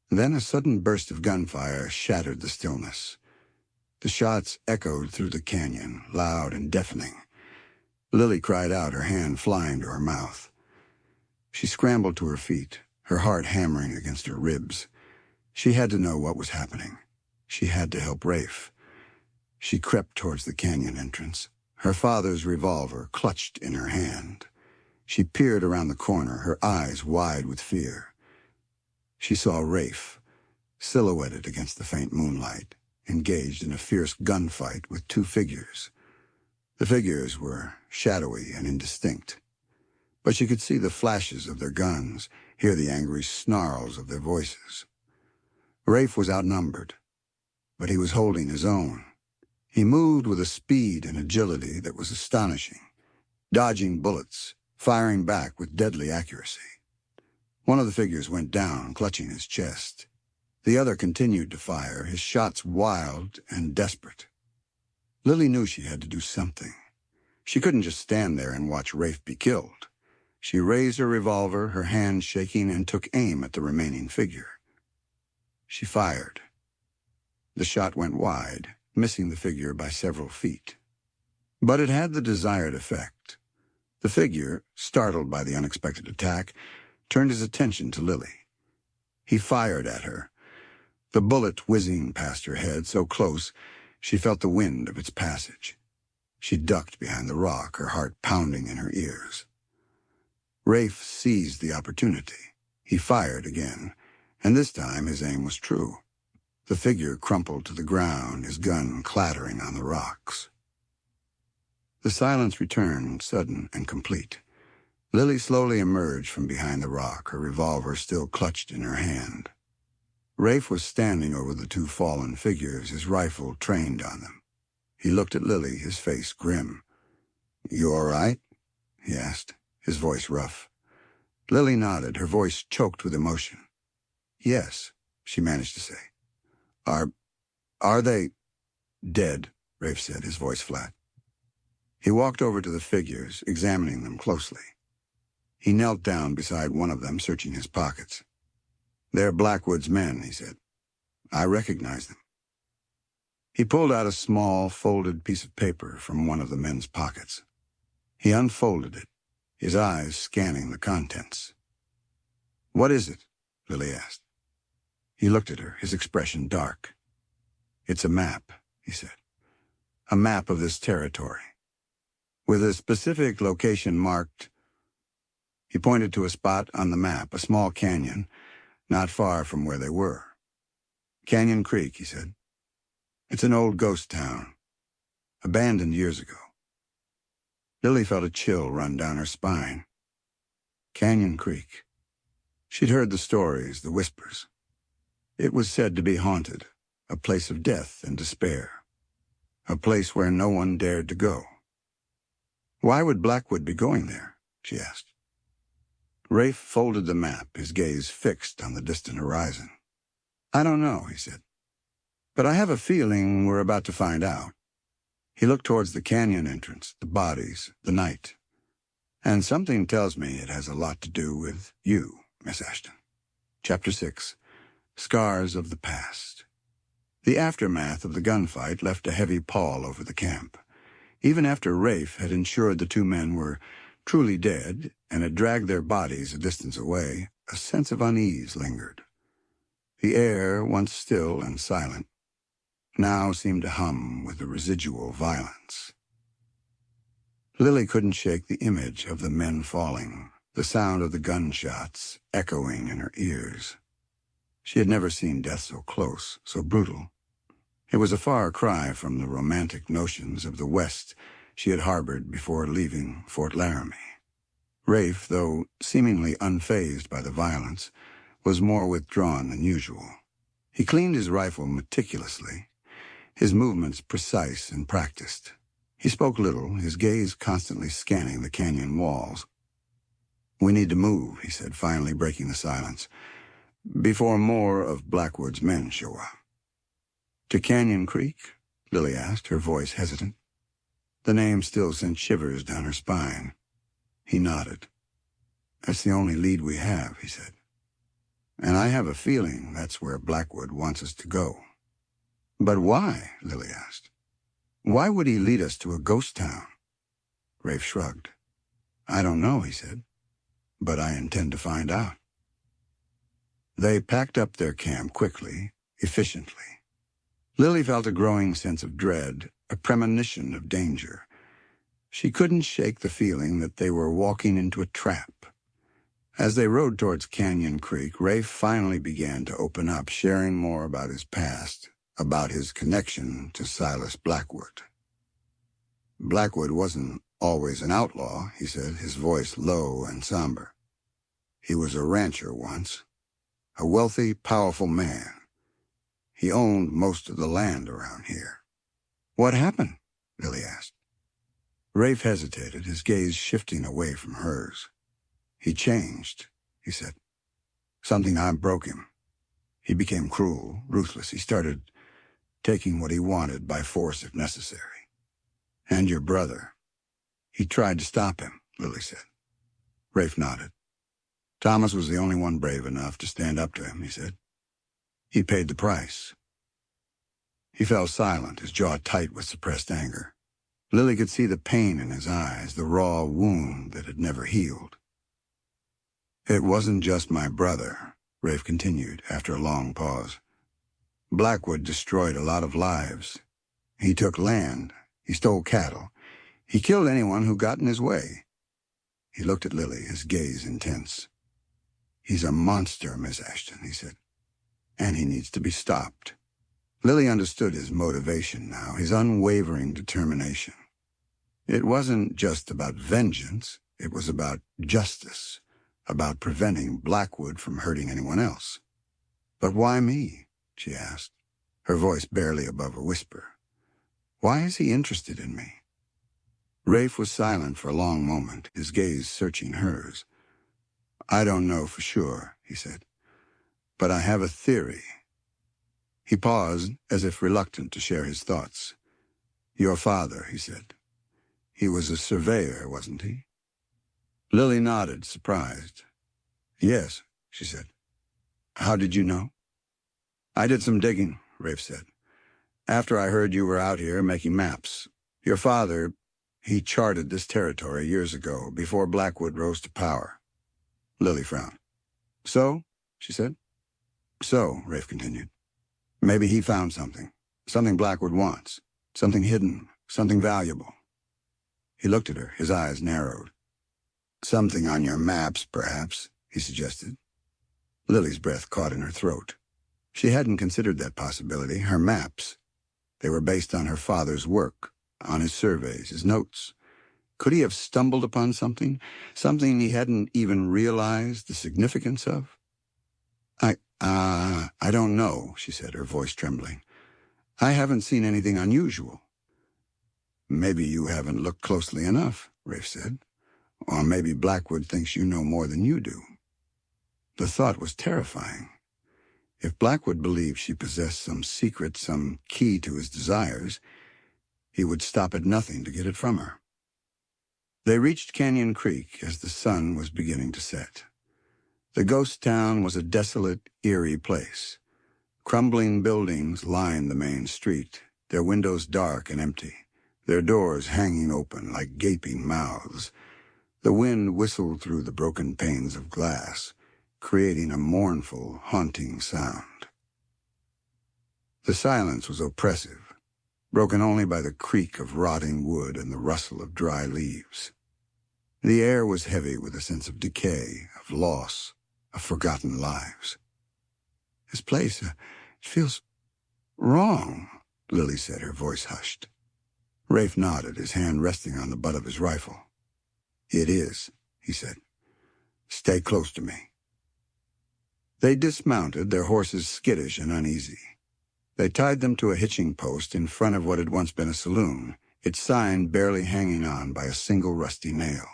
Then a sudden burst of gunfire shattered the stillness. The shots echoed through the canyon, loud and deafening. Lily cried out, her hand flying to her mouth. She scrambled to her feet, her heart hammering against her ribs. She had to know what was happening. She had to help Rafe. She crept towards the canyon entrance, her father's revolver clutched in her hand. She peered around the corner, her eyes wide with fear. She saw Rafe, silhouetted against the faint moonlight, engaged in a fierce gunfight with two figures. The figures were shadowy and indistinct, but she could see the flashes of their guns, hear the angry snarls of their voices. Rafe was outnumbered, but he was holding his own. He moved with a speed and agility that was astonishing, dodging bullets, firing back with deadly accuracy. One of the figures went down, clutching his chest. The other continued to fire, his shots wild and desperate. Lily knew she had to do something. She couldn't just stand there and watch Rafe be killed. She raised her revolver, her hand shaking, and took aim at the remaining figure. She fired. The shot went wide, missing the figure by several feet. But it had the desired effect. The figure, startled by the unexpected attack, turned his attention to Lily. He fired at her, the bullet whizzing past her head so close she felt the wind of its passage. She ducked behind the rock, her heart pounding in her ears. Rafe seized the opportunity. He fired again, and this time his aim was true. The figure crumpled to the ground, his gun clattering on the rocks. The silence returned, sudden and complete. Lily slowly emerged from behind the rock, her revolver still clutched in her hand. Rafe was standing over the two fallen figures, his rifle trained on them. He looked at Lily, his face grim. "You all right?" he asked, his voice rough. Lily nodded, her voice choked with emotion. "Yes," she managed to say. Are they dead?" Rafe said, his voice flat. He walked over to the figures, examining them closely. He knelt down beside one of them, searching his pockets. "They're Blackwood's men," he said. "I recognize them." He pulled out a small, folded piece of paper from one of the men's pockets. He unfolded it, his eyes scanning the contents. "What is it?" Lily asked. He looked at her, his expression dark. "It's a map," he said. "A map of this territory, with a specific location marked." He pointed to a spot on the map, a small canyon, not far from where they were. "Canyon Creek," he said. "It's an old ghost town, abandoned years ago." Lily felt a chill run down her spine. Canyon Creek. She'd heard the stories, the whispers. It was said to be haunted, a place of death and despair, a place where no one dared to go. "Why would Blackwood be going there?" she asked. Rafe folded the map, his gaze fixed on the distant horizon. "I don't know," he said. "But I have a feeling we're about to find out." He looked towards the canyon entrance, the bodies, the night. "And something tells me it has a lot to do with you, Miss Ashton." Chapter 6. Scars of the Past. The aftermath of the gunfight left a heavy pall over the camp. Even after Rafe had ensured the two men were truly dead and had dragged their bodies a distance away, a sense of unease lingered. The air, once still and silent, now seemed to hum with the residual violence. Lily couldn't shake the image of the men falling, the sound of the gunshots echoing in her ears. She had never seen death so close, so brutal. It was a far cry from the romantic notions of the West she had harbored before leaving Fort Laramie. Rafe, though seemingly unfazed by the violence, was more withdrawn than usual. He cleaned his rifle meticulously, his movements precise and practiced. He spoke little, his gaze constantly scanning the canyon walls. "We need to move," he said, finally breaking the silence, "before more of Blackwood's men show up." "To Canyon Creek?" Lily asked, her voice hesitant. The name still sent shivers down her spine. He nodded. "That's the only lead we have," he said. "And I have a feeling that's where Blackwood wants us to go." "But why?" Lily asked. "Why would he lead us to a ghost town?" Rafe shrugged. "I don't know," he said, "but I intend to find out." They packed up their camp quickly, efficiently. Lily felt a growing sense of dread, a premonition of danger. She couldn't shake the feeling that they were walking into a trap. As they rode towards Canyon Creek, Rafe finally began to open up, sharing more about his past, about his connection to Silas Blackwood. "Blackwood wasn't always an outlaw," he said, his voice low and somber. "He was a rancher once, a wealthy, powerful man. He owned most of the land around here." "What happened?" Lily asked. Rafe hesitated, his gaze shifting away from hers. "He changed," he said. "I broke him. He became cruel, ruthless. He started taking what he wanted by force if necessary. And your brother. He tried to stop him," Lily said. Rafe nodded. "Thomas was the only one brave enough to stand up to him," he said. "He paid the price." He fell silent, his jaw tight with suppressed anger. Lily could see the pain in his eyes, the raw wound that had never healed. "It wasn't just my brother," Rafe continued after a long pause. "Blackwood destroyed a lot of lives. He took land. He stole cattle. He killed anyone who got in his way." He looked at Lily, his gaze intense. "He's a monster, Miss Ashton," he said, "and he needs to be stopped." Lily understood his motivation now, his unwavering determination. It wasn't just about vengeance, it was about justice, about preventing Blackwood from hurting anyone else. "But why me?" she asked, her voice barely above a whisper. "Why is he interested in me?" Rafe was silent for a long moment, his gaze searching hers. "I don't know for sure," he said, "but I have a theory." He paused, as if reluctant to share his thoughts. "Your father," he said. "He was a surveyor, wasn't he?" Lily nodded, surprised. "Yes," she said. How did you know? I did some digging, Rafe said. After I heard you were out here making maps. Your father, he charted this territory years ago, before Blackwood rose to power. Lily frowned. So? She said. So, Rafe continued. Maybe he found something. Something Blackwood wants. Something hidden. Something valuable. He looked at her, his eyes narrowed. Something on your maps, perhaps, he suggested. Lily's breath caught in her throat. She hadn't considered that possibility. Her maps. They were based on her father's work, on his surveys, his notes. Could he have stumbled upon something? Something he hadn't even realized the significance of? I don't know, she said, her voice trembling. I haven't seen anything unusual. Maybe you haven't looked closely enough, Rafe said. Or maybe Blackwood thinks you know more than you do. The thought was terrifying. If Blackwood believed she possessed some secret, some key to his desires, he would stop at nothing to get it from her. They reached Canyon Creek as the sun was beginning to set. The ghost town was a desolate, eerie place. Crumbling buildings lined the main street, their windows dark and empty, their doors hanging open like gaping mouths. The wind whistled through the broken panes of glass, creating a mournful, haunting sound. The silence was oppressive, broken only by the creak of rotting wood and the rustle of dry leaves. The air was heavy with a sense of decay, of loss, of forgotten lives. This place, it feels wrong, Lily said, her voice hushed. Rafe nodded, his hand resting on the butt of his rifle. It is, he said. Stay close to me. They dismounted, their horses skittish and uneasy. They tied them to a hitching post in front of what had once been a saloon, its sign barely hanging on by a single rusty nail.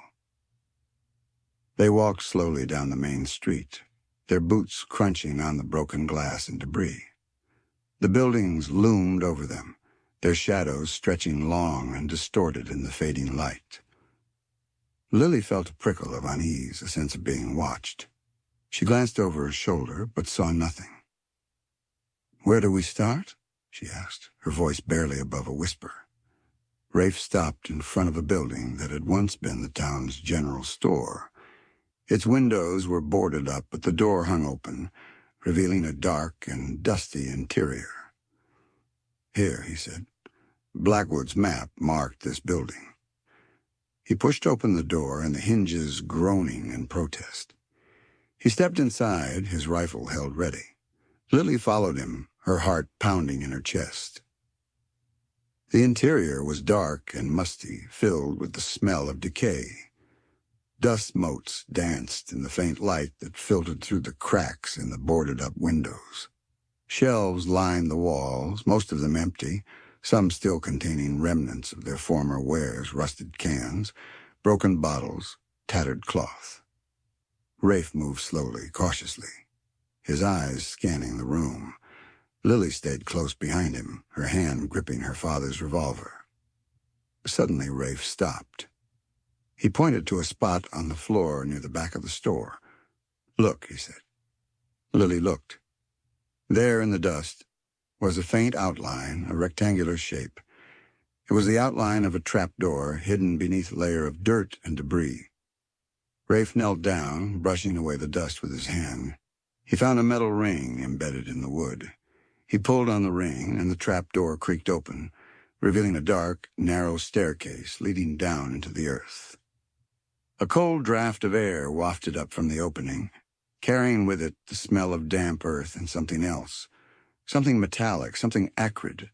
They walked slowly down the main street, their boots crunching on the broken glass and debris. The buildings loomed over them, their shadows stretching long and distorted in the fading light. Lily felt a prickle of unease, a sense of being watched. She glanced over her shoulder, but saw nothing. Where do we start? She asked, her voice barely above a whisper. Rafe stopped in front of a building that had once been the town's general store. Its windows were boarded up, but the door hung open, revealing a dark and dusty interior. Here, he said. Blackwood's map marked this building. He pushed open the door, and the hinges groaning in protest. He stepped inside, his rifle held ready. Lily followed him, her heart pounding in her chest. The interior was dark and musty, filled with the smell of decay. Dust motes danced in the faint light that filtered through the cracks in the boarded-up windows. Shelves lined the walls, most of them empty, some still containing remnants of their former wares, rusted cans, broken bottles, tattered cloth. Rafe moved slowly, cautiously, his eyes scanning the room. Lily stayed close behind him, her hand gripping her father's revolver. Suddenly Rafe stopped. He pointed to a spot on the floor near the back of the store. Look, he said. Lily looked. There in the dust was a faint outline, a rectangular shape. It was the outline of a trapdoor hidden beneath a layer of dirt and debris. Rafe knelt down, brushing away the dust with his hand. He found a metal ring embedded in the wood. He pulled on the ring, and the trapdoor creaked open, revealing a dark, narrow staircase leading down into the earth. A cold draft of air wafted up from the opening, carrying with it the smell of damp earth and something else, something metallic, something acrid.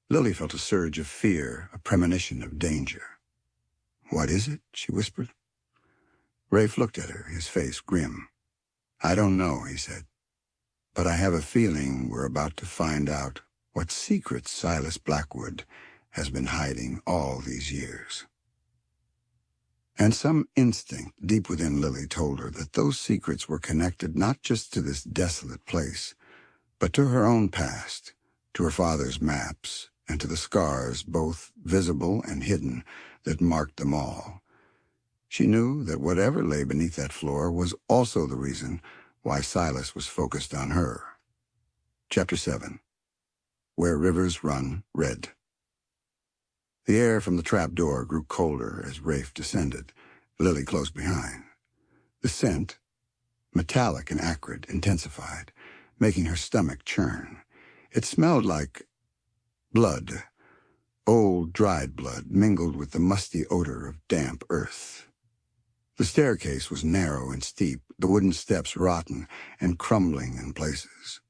Lily felt a surge of fear, a premonition of danger. What is it? She whispered. Rafe looked at her, his face grim. I don't know, he said, but I have a feeling we're about to find out what secrets Silas Blackwood has been hiding all these years. And some instinct deep within Lily told her that those secrets were connected not just to this desolate place, but to her own past, to her father's maps, and to the scars, both visible and hidden, that marked them all. She knew that whatever lay beneath that floor was also the reason why Silas was focused on her. Chapter 7. Where Rivers Run Red. The air from the trapdoor grew colder as Rafe descended, Lily close behind. The scent, metallic and acrid, intensified, making her stomach churn. It smelled like blood, old dried blood mingled with the musty odor of damp earth. The staircase was narrow and steep, the wooden steps rotten and crumbling in places.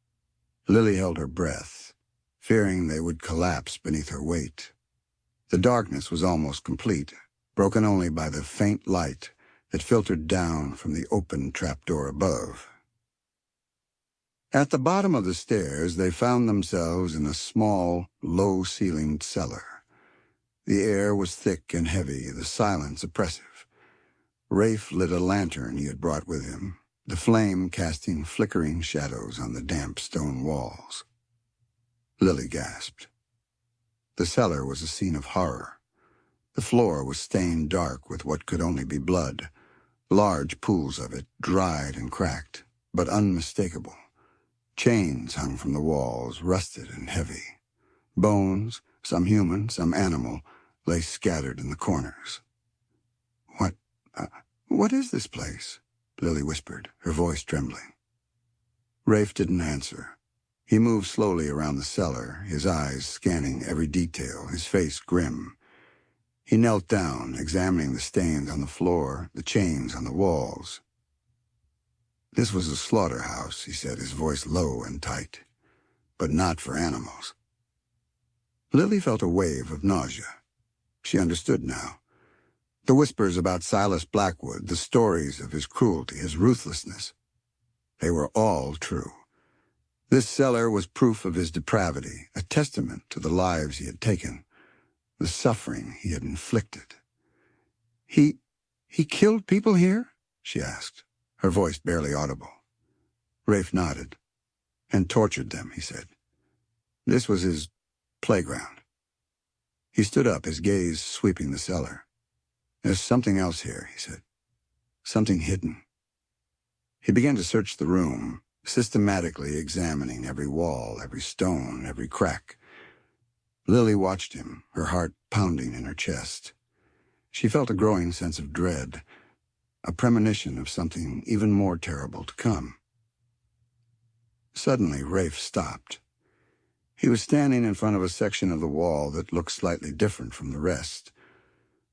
Lily held her breath, fearing they would collapse beneath her weight. The darkness was almost complete, broken only by the faint light that filtered down from the open trapdoor above. At the bottom of the stairs, they found themselves in a small, low-ceilinged cellar. The air was thick and heavy, the silence oppressive. Rafe lit a lantern he had brought with him, the flame casting flickering shadows on the damp stone walls. Lily gasped. The cellar was a scene of horror. The floor was stained dark with what could only be blood, large pools of it, dried and cracked, but unmistakable. Chains hung from the walls, rusted and heavy. Bones, some human, some animal, lay scattered in the corners. What is this place?" Lily whispered, her voice trembling. Rafe didn't answer. He moved slowly around the cellar, his eyes scanning every detail, his face grim. He knelt down, examining the stains on the floor, the chains on the walls. "This was a slaughterhouse," he said, his voice low and tight. "But not for animals." Lily felt a wave of nausea. She understood now. The whispers about Silas Blackwood, the stories of his cruelty, his ruthlessness, they were all true. This cellar was proof of his depravity, a testament to the lives he had taken, the suffering he had inflicted. He killed people here?" she asked, her voice barely audible. Rafe nodded. "And tortured them," he said. "This was his playground." He stood up, his gaze sweeping the cellar. "There's something else here," he said. "Something hidden." He began to search the room, systematically examining every wall, every stone, every crack. Lily watched him, her heart pounding in her chest. She felt a growing sense of dread, a premonition of something even more terrible to come. Suddenly, Rafe stopped. He was standing in front of a section of the wall that looked slightly different from the rest.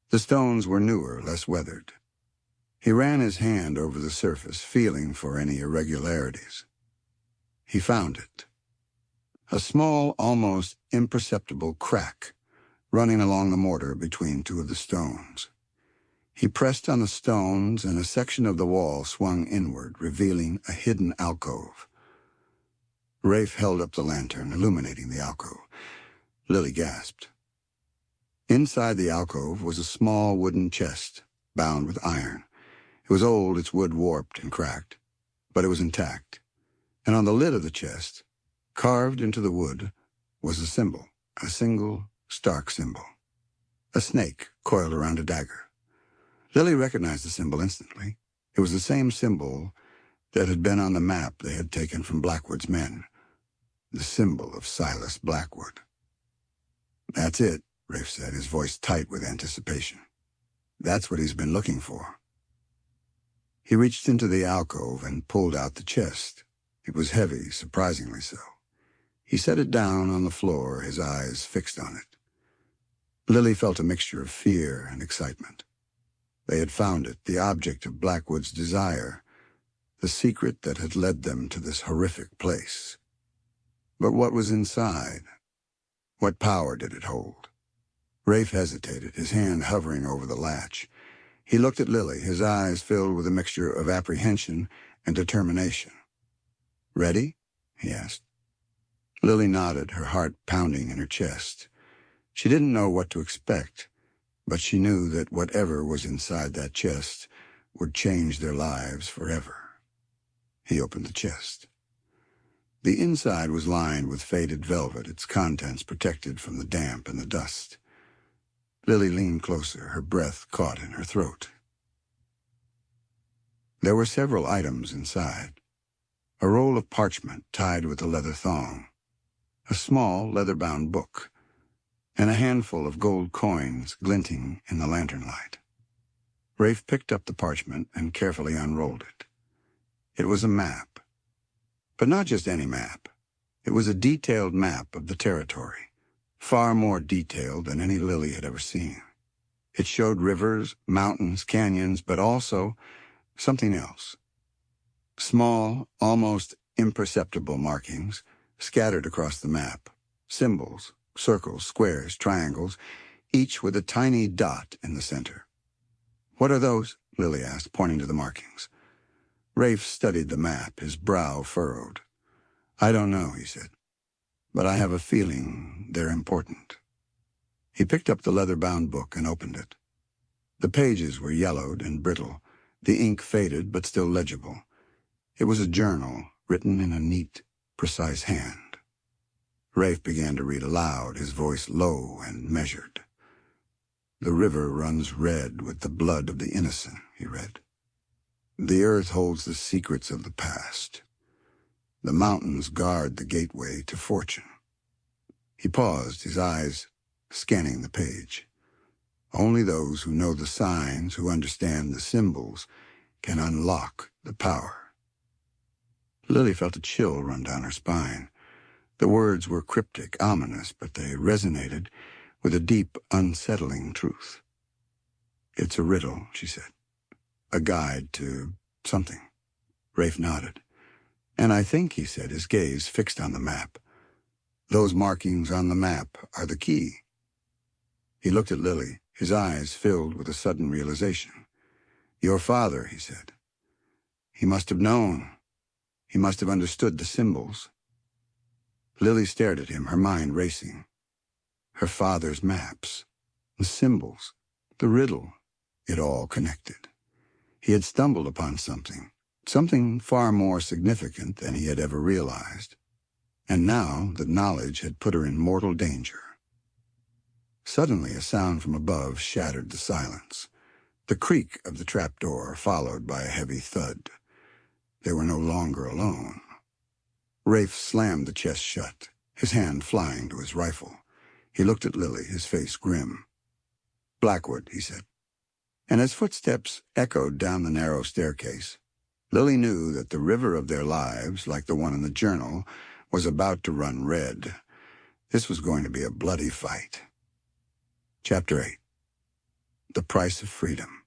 The stones were newer, less weathered. He ran his hand over the surface, feeling for any irregularities. He found it. A small, almost imperceptible crack running along the mortar between two of the stones. He pressed on the stones, and a section of the wall swung inward, revealing a hidden alcove. Rafe held up the lantern, illuminating the alcove. Lily gasped. Inside the alcove was a small wooden chest, bound with iron. It was old, its wood warped and cracked, but it was intact. And on the lid of the chest, carved into the wood, was a symbol, a single, stark symbol. A snake coiled around a dagger. Lily recognized the symbol instantly. It was the same symbol that had been on the map they had taken from Blackwood's men. The symbol of Silas Blackwood. "That's it," Rafe said, his voice tight with anticipation. "That's what he's been looking for." He reached into the alcove and pulled out the chest. It was heavy, surprisingly so. He set it down on the floor, his eyes fixed on it. Lily felt a mixture of fear and excitement. They had found it, the object of Blackwood's desire, the secret that had led them to this horrific place. But what was inside? What power did it hold? Rafe hesitated, his hand hovering over the latch. He looked at Lily, his eyes filled with a mixture of apprehension and determination. "Ready?" he asked. Lily nodded, her heart pounding in her chest. She didn't know what to expect, but she knew that whatever was inside that chest would change their lives forever. He opened the chest. The inside was lined with faded velvet, its contents protected from the damp and the dust. Lily leaned closer, her breath caught in her throat. There were several items inside. a roll of parchment tied with a leather thong, a small leather-bound book, and a handful of gold coins glinting in the lantern light. Rafe picked up the parchment and carefully unrolled it. It was a map. But not just any map. It was a detailed map of the territory, far more detailed than any Lily had ever seen. It showed rivers, mountains, canyons, but also something else. Small, almost imperceptible markings scattered across the map. Symbols, circles, squares, triangles, each with a tiny dot in the center. "What are those?" Lily asked, pointing to the markings. Rafe studied the map, his brow furrowed. "I don't know," he said, "but I have a feeling they're important." He picked up the leather-bound book and opened it. The pages were yellowed and brittle, the ink faded but still legible. It was a journal written in a neat, precise hand. Rafe began to read aloud, his voice low and measured. "The river runs red with the blood of the innocent," he read. "The earth holds the secrets of the past. The mountains guard the gateway to fortune." He paused, his eyes scanning the page. "Only those who know the signs, who understand the symbols, can unlock the power." Lily felt a chill run down her spine. The words were cryptic, ominous, but they resonated with a deep, unsettling truth. "It's a riddle," she said. "A guide to something." Rafe nodded. "And I think," he said, his gaze fixed on the map, "those markings on the map are the key." He looked at Lily, his eyes filled with a sudden realization. "Your father," he said. "He must have known. He must have understood the symbols." Lily stared at him, her mind racing. Her father's maps, the symbols, the riddle, it all connected. He had stumbled upon something far more significant than he had ever realized. And now the knowledge had put her in mortal danger. Suddenly a sound from above shattered the silence. The creak of the trapdoor, followed by a heavy thud. They were no longer alone. Rafe slammed the chest shut, his hand flying to his rifle. He looked at Lily, his face grim. "Blackwood," he said. And as footsteps echoed down the narrow staircase, Lily knew that the river of their lives, like the one in the journal, was about to run red. This was going to be a bloody fight. Chapter 8. The Price of Freedom.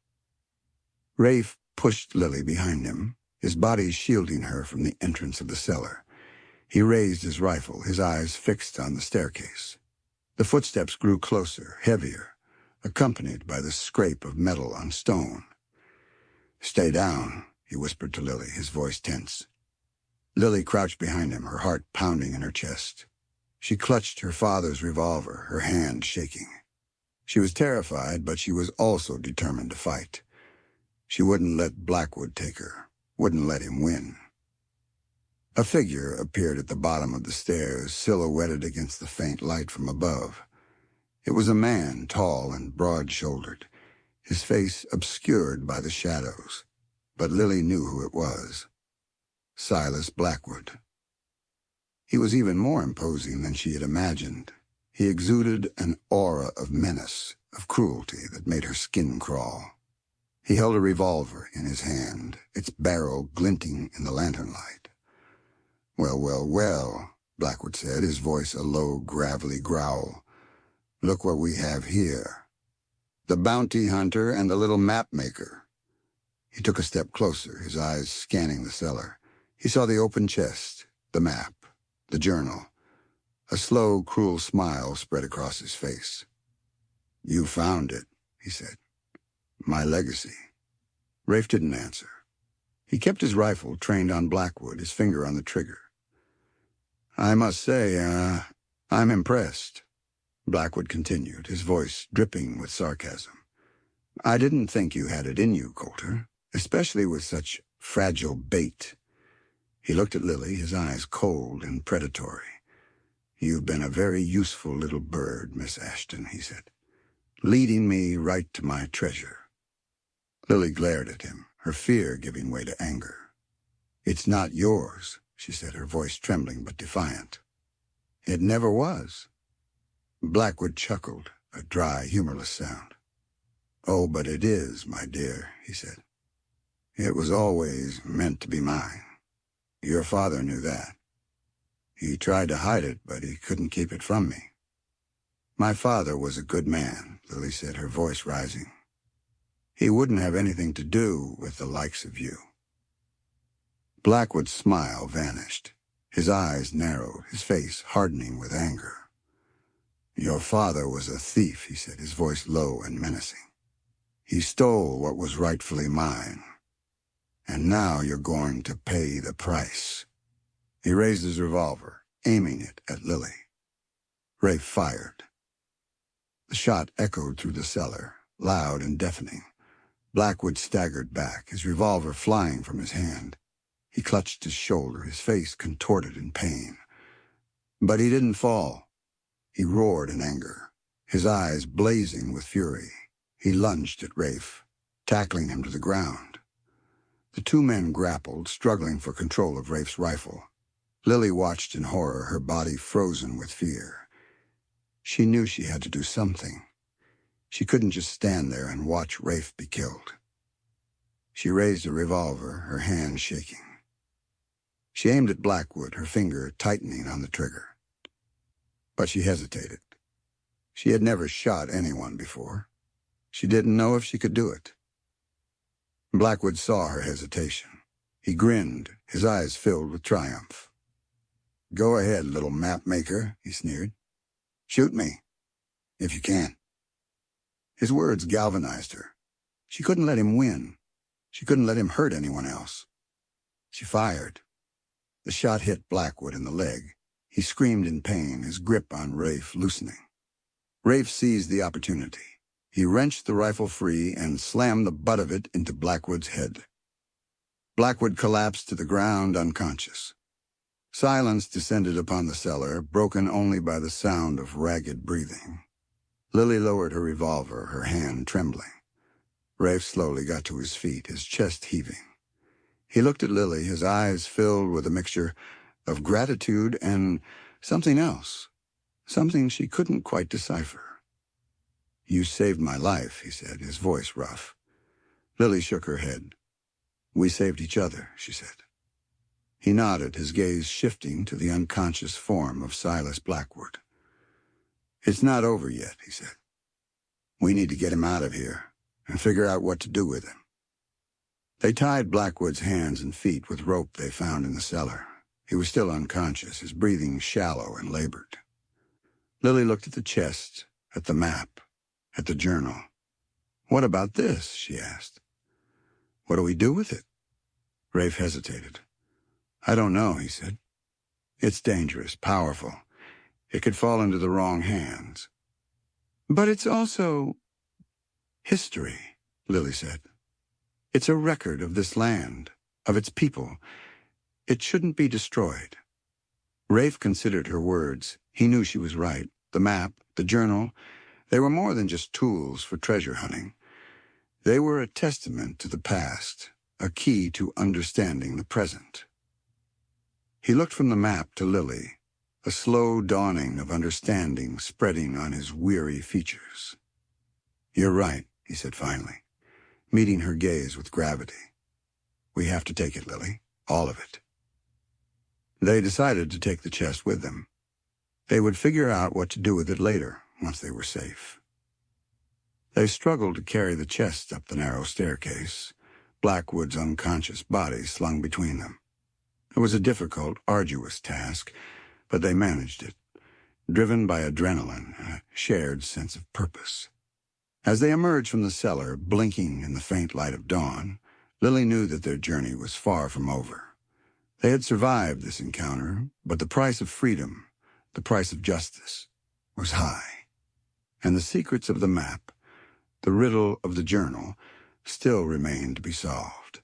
Rafe pushed Lily behind him, his body shielding her from the entrance of the cellar. He raised his rifle, his eyes fixed on the staircase. The footsteps grew closer, heavier, accompanied by the scrape of metal on stone. "Stay down," he whispered to Lily, his voice tense. Lily crouched behind him, her heart pounding in her chest. She clutched her father's revolver, her hand shaking. She was terrified, but she was also determined to fight. She wouldn't let Blackwood take her, wouldn't let him win. A figure appeared at the bottom of the stairs, silhouetted against the faint light from above. It was a man, tall and broad-shouldered, his face obscured by the shadows, but Lily knew who it was. Silas Blackwood. He was even more imposing than she had imagined. He exuded an aura of menace, of cruelty that made her skin crawl. He held a revolver in his hand, its barrel glinting in the lantern light. "Well, well, well," Blackwood said, his voice a low, gravelly growl. "Look what we have here. The bounty hunter and the little map maker." He took a step closer, his eyes scanning the cellar. He saw the open chest, the map, the journal. A slow, cruel smile spread across his face. "You found it," he said. "My legacy." Rafe didn't answer. He kept his rifle trained on Blackwood, his finger on the trigger. "I must say, I'm impressed," Blackwood continued, his voice dripping with sarcasm. "I didn't think you had it in you, Coulter, especially with such fragile bait." He looked at Lily, his eyes cold and predatory. "You've been a very useful little bird, Miss Ashton," he said, "leading me right to my treasure." Lily glared at him, her fear giving way to anger. "It's not yours," she said, her voice trembling but defiant. It never was. Blackwood chuckled, a dry, humorless sound. Oh, but it is, my dear, he said. It was always meant to be mine. Your father knew that. He tried to hide it, but he couldn't keep it from me. My father was a good man, Lily said, her voice rising. He wouldn't have anything to do with the likes of you. Blackwood's smile vanished. His eyes narrowed, his face hardening with anger. Your father was a thief, he said, his voice low and menacing. He stole what was rightfully mine. And now you're going to pay the price. He raised his revolver, aiming it at Lily. Rafe fired. The shot echoed through the cellar, loud and deafening. Blackwood staggered back, his revolver flying from his hand. He clutched his shoulder, his face contorted in pain. But he didn't fall. He roared in anger, his eyes blazing with fury. He lunged at Rafe, tackling him to the ground. The two men grappled, struggling for control of Rafe's rifle. Lily watched in horror, her body frozen with fear. She knew she had to do something. She couldn't just stand there and watch Rafe be killed. She raised a revolver, her hand shaking. She aimed at Blackwood, her finger tightening on the trigger. But she hesitated. She had never shot anyone before. She didn't know if she could do it. Blackwood saw her hesitation. He grinned, his eyes filled with triumph. Go ahead, little map maker, he sneered. Shoot me, if you can. His words galvanized her. She couldn't let him win. She couldn't let him hurt anyone else. She fired. The shot hit Blackwood in the leg. He screamed in pain, his grip on Rafe loosening. Rafe seized the opportunity. He wrenched the rifle free and slammed the butt of it into Blackwood's head. Blackwood collapsed to the ground unconscious. Silence descended upon the cellar, broken only by the sound of ragged breathing. Lily lowered her revolver, her hand trembling. Rafe slowly got to his feet, his chest heaving. He looked at Lily, his eyes filled with a mixture of gratitude and something else, something she couldn't quite decipher. You saved my life, he said, his voice rough. Lily shook her head. We saved each other, she said. He nodded, his gaze shifting to the unconscious form of Silas Blackwood. It's not over yet, he said. We need to get him out of here and figure out what to do with him. They tied Blackwood's hands and feet with rope they found in the cellar. He was still unconscious, his breathing shallow and labored. Lily looked at the chest, at the map, at the journal. What about this? She asked. What do we do with it? Rafe hesitated. I don't know, he said. It's dangerous, powerful. It could fall into the wrong hands. But it's also history, Lily said. It's a record of this land, of its people. It shouldn't be destroyed. Rafe considered her words. He knew she was right. The map, the journal, they were more than just tools for treasure hunting. They were a testament to the past, a key to understanding the present. He looked from the map to Lily, a slow dawning of understanding spreading on his weary features. You're right, he said finally, meeting her gaze with gravity. We have to take it, Lily, all of it. They decided to take the chest with them. They would figure out what to do with it later, once they were safe. They struggled to carry the chest up the narrow staircase, Blackwood's unconscious body slung between them. It was a difficult, arduous task, but they managed it, driven by adrenaline and a shared sense of purpose. As they emerged from the cellar, blinking in the faint light of dawn, Lily knew that their journey was far from over. They had survived this encounter, but the price of freedom, the price of justice, was high. And the secrets of the map, the riddle of the journal, still remained to be solved.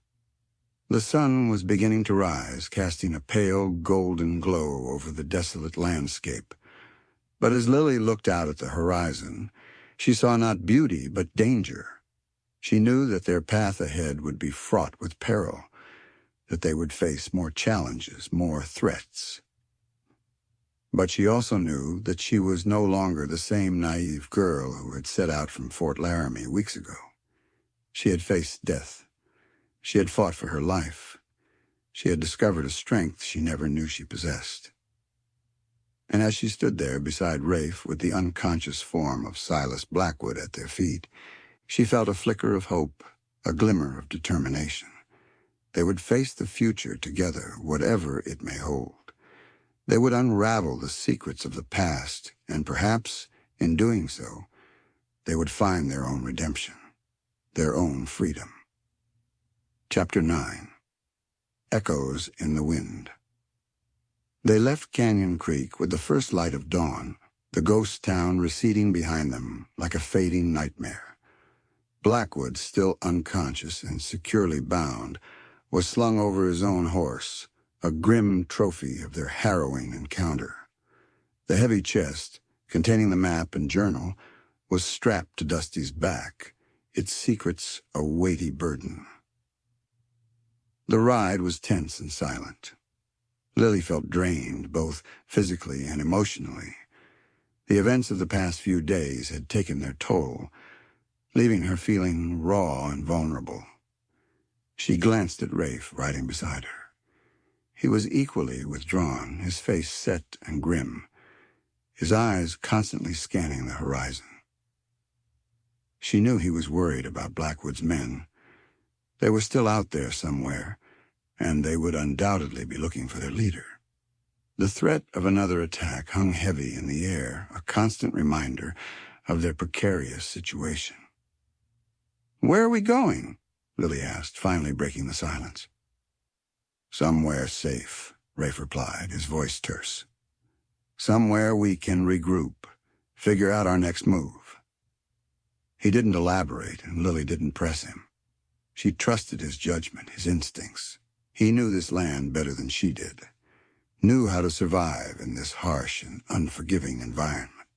The sun was beginning to rise, casting a pale golden glow over the desolate landscape. But as Lily looked out at the horizon, she saw not beauty but danger. She knew that their path ahead would be fraught with peril. that they would face more challenges, more threats. But she also knew that she was no longer the same naive girl who had set out from Fort Laramie weeks ago. She had faced death. She had fought for her life. She had discovered a strength she never knew she possessed. And as she stood there beside Rafe with the unconscious form of Silas Blackwood at their feet, she felt a flicker of hope, a glimmer of determination. They would face the future together, whatever it may hold. They would unravel the secrets of the past, and perhaps, in doing so, they would find their own redemption, their own freedom. Chapter 9. Echoes in the Wind. They left Canyon Creek with the first light of dawn, the ghost town receding behind them like a fading nightmare. Blackwood, still unconscious and securely bound, was slung over his own horse, a grim trophy of their harrowing encounter. The heavy chest, containing the map and journal, was strapped to Dusty's back, its secrets a weighty burden. The ride was tense and silent. Lily felt drained, both physically and emotionally. The events of the past few days had taken their toll, leaving her feeling raw and vulnerable. She glanced at Rafe riding beside her. He was equally withdrawn, his face set and grim, his eyes constantly scanning the horizon. She knew he was worried about Blackwood's men. They were still out there somewhere, and they would undoubtedly be looking for their leader. The threat of another attack hung heavy in the air, a constant reminder of their precarious situation. "Where are we going?" Lily asked, finally breaking the silence. "Somewhere safe," Rafe replied, his voice terse. "Somewhere we can regroup, figure out our next move." He didn't elaborate, and Lily didn't press him. She trusted his judgment, his instincts. He knew this land better than she did, knew how to survive in this harsh and unforgiving environment.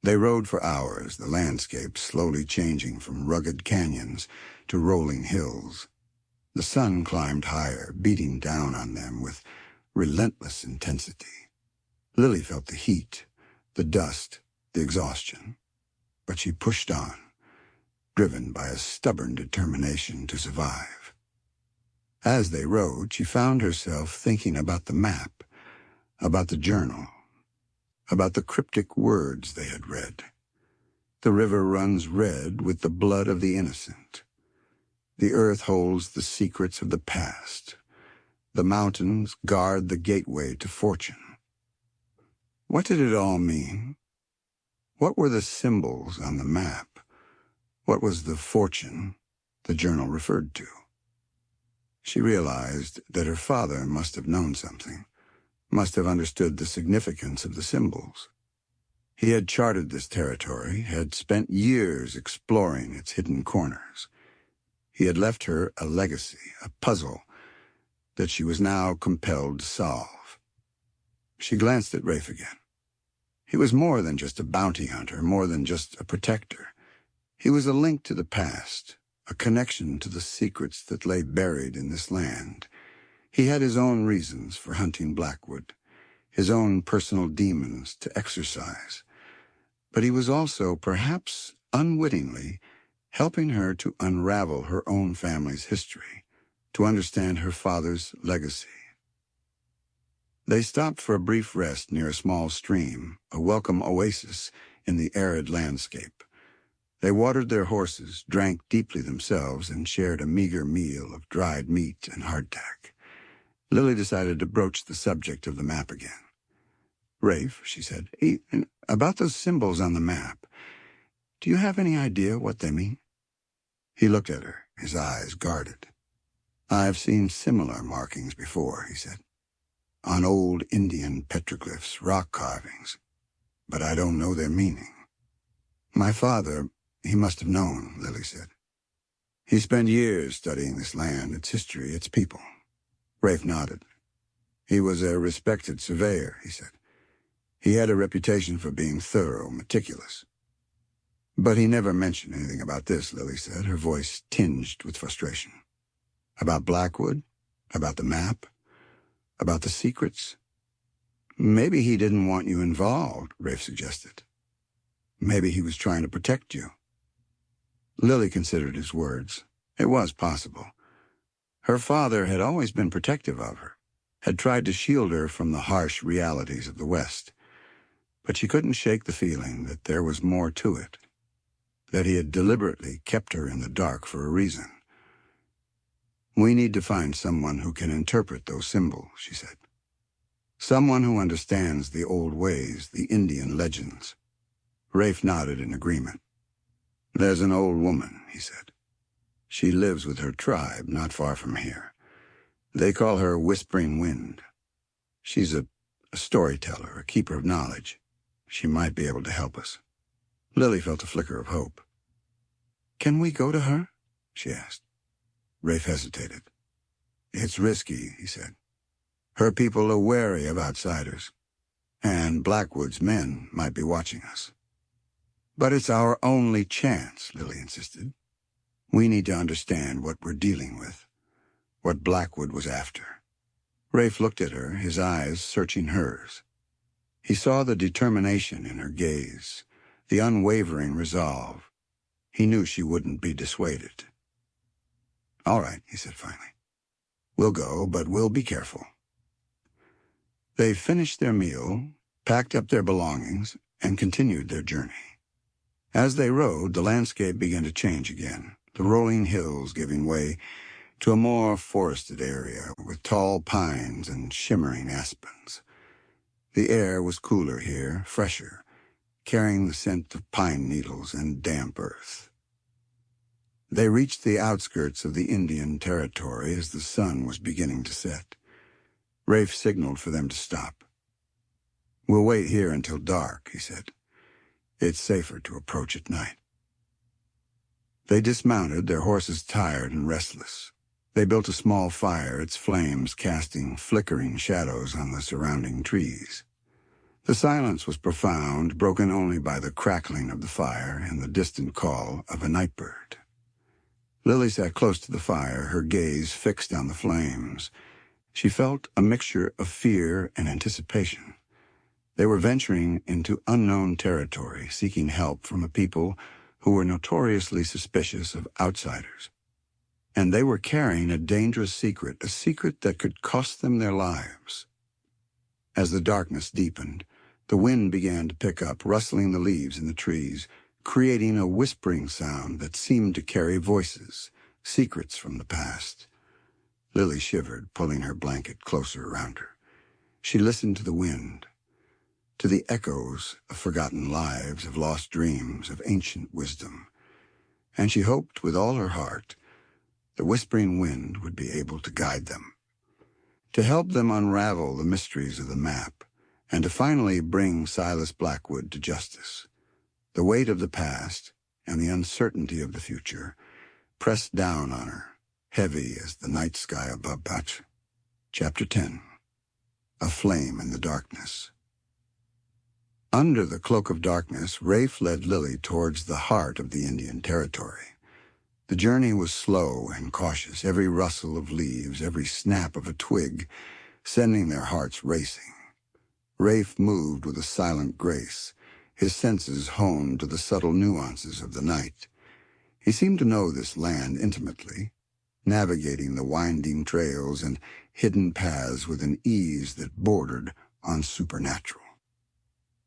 They rode for hours, the landscape slowly changing from rugged canyons to rolling hills. The sun climbed higher, beating down on them with relentless intensity. Lily felt the heat, the dust, the exhaustion. But she pushed on, driven by a stubborn determination to survive. As they rode, she found herself thinking about the map, about the journal, about the cryptic words they had read. The river runs red with the blood of the innocent. The earth holds the secrets of the past. The mountains guard the gateway to fortune. What did it all mean? What were the symbols on the map? What was the fortune the journal referred to? She realized that her father must have known something, must have understood the significance of the symbols. He had charted this territory, had spent years exploring its hidden corners. He had left her a legacy, a puzzle, that she was now compelled to solve. She glanced at Rafe again. He was more than just a bounty hunter, more than just a protector. He was a link to the past, a connection to the secrets that lay buried in this land. He had his own reasons for hunting Blackwood, his own personal demons to exorcise. But he was also, perhaps unwittingly, helping her to unravel her own family's history, to understand her father's legacy. They stopped for a brief rest near a small stream, a welcome oasis in the arid landscape. They watered their horses, drank deeply themselves, and shared a meager meal of dried meat and hardtack. Lily decided to broach the subject of the map again. "Rafe," she said, "about those symbols on the map, do you have any idea what they mean?" He looked at her, his eyes guarded. "I've seen similar markings before," he said, "on old Indian petroglyphs, rock carvings, but I don't know their meaning." "My father, he must have known," Lily said. "He spent years studying this land, its history, its people." Rafe nodded. "He was a respected surveyor," he said. "He had a reputation for being thorough, meticulous." "But he never mentioned anything about this," Lily said, her voice tinged with frustration. About Blackwood? About the map? About the secrets? Maybe he didn't want you involved, Rafe suggested. Maybe he was trying to protect you. Lily considered his words. It was possible. Her father had always been protective of her, had tried to shield her from the harsh realities of the West. But she couldn't shake the feeling that there was more to it, that he had deliberately kept her in the dark for a reason. We need to find someone who can interpret those symbols, she said. Someone who understands the old ways, the Indian legends. Rafe nodded in agreement. There's an old woman, he said. She lives with her tribe not far from here. They call her Whispering Wind. She's a storyteller, a keeper of knowledge. She might be able to help us. Lily felt a flicker of hope. Can we go to her? She asked. Rafe hesitated. It's risky, he said. Her people are wary of outsiders, and Blackwood's men might be watching us. But it's our only chance, Lily insisted. We need to understand what we're dealing with, what Blackwood was after. Rafe looked at her, his eyes searching hers. He saw the determination in her gaze, the unwavering resolve. He knew she wouldn't be dissuaded. All right, he said finally. We'll go, but we'll be careful. They finished their meal, packed up their belongings, and continued their journey. As they rode, the landscape began to change again, the rolling hills giving way to a more forested area with tall pines and shimmering aspens. The air was cooler here, fresher, carrying the scent of pine needles and damp earth. They reached the outskirts of the Indian territory as the sun was beginning to set. Rafe signaled for them to stop. We'll wait here until dark, he said. It's safer to approach at night. They dismounted, their horses tired and restless. They built a small fire, its flames casting flickering shadows on the surrounding trees. The silence was profound, broken only by the crackling of the fire and the distant call of a night bird. Lily sat close to the fire, her gaze fixed on the flames. She felt a mixture of fear and anticipation. They were venturing into unknown territory, seeking help from a people who were notoriously suspicious of outsiders. And they were carrying a dangerous secret, a secret that could cost them their lives. As the darkness deepened, the wind began to pick up, rustling the leaves in the trees, creating a whispering sound that seemed to carry voices, secrets from the past. Lily shivered, pulling her blanket closer around her. She listened to the wind, to the echoes of forgotten lives, of lost dreams, of ancient wisdom. And she hoped with all her heart the whispering wind would be able to guide them, to help them unravel the mysteries of the map, and to finally bring Silas Blackwood to justice. The weight of the past and the uncertainty of the future pressed down on her, heavy as the night sky above Batch. Chapter 10. A Flame in the Darkness. Under the cloak of darkness, Rafe led Lily towards the heart of the Indian territory. The journey was slow and cautious, every rustle of leaves, every snap of a twig, sending their hearts racing. Rafe moved with a silent grace, his senses honed to the subtle nuances of the night. He seemed to know this land intimately, navigating the winding trails and hidden paths with an ease that bordered on supernatural.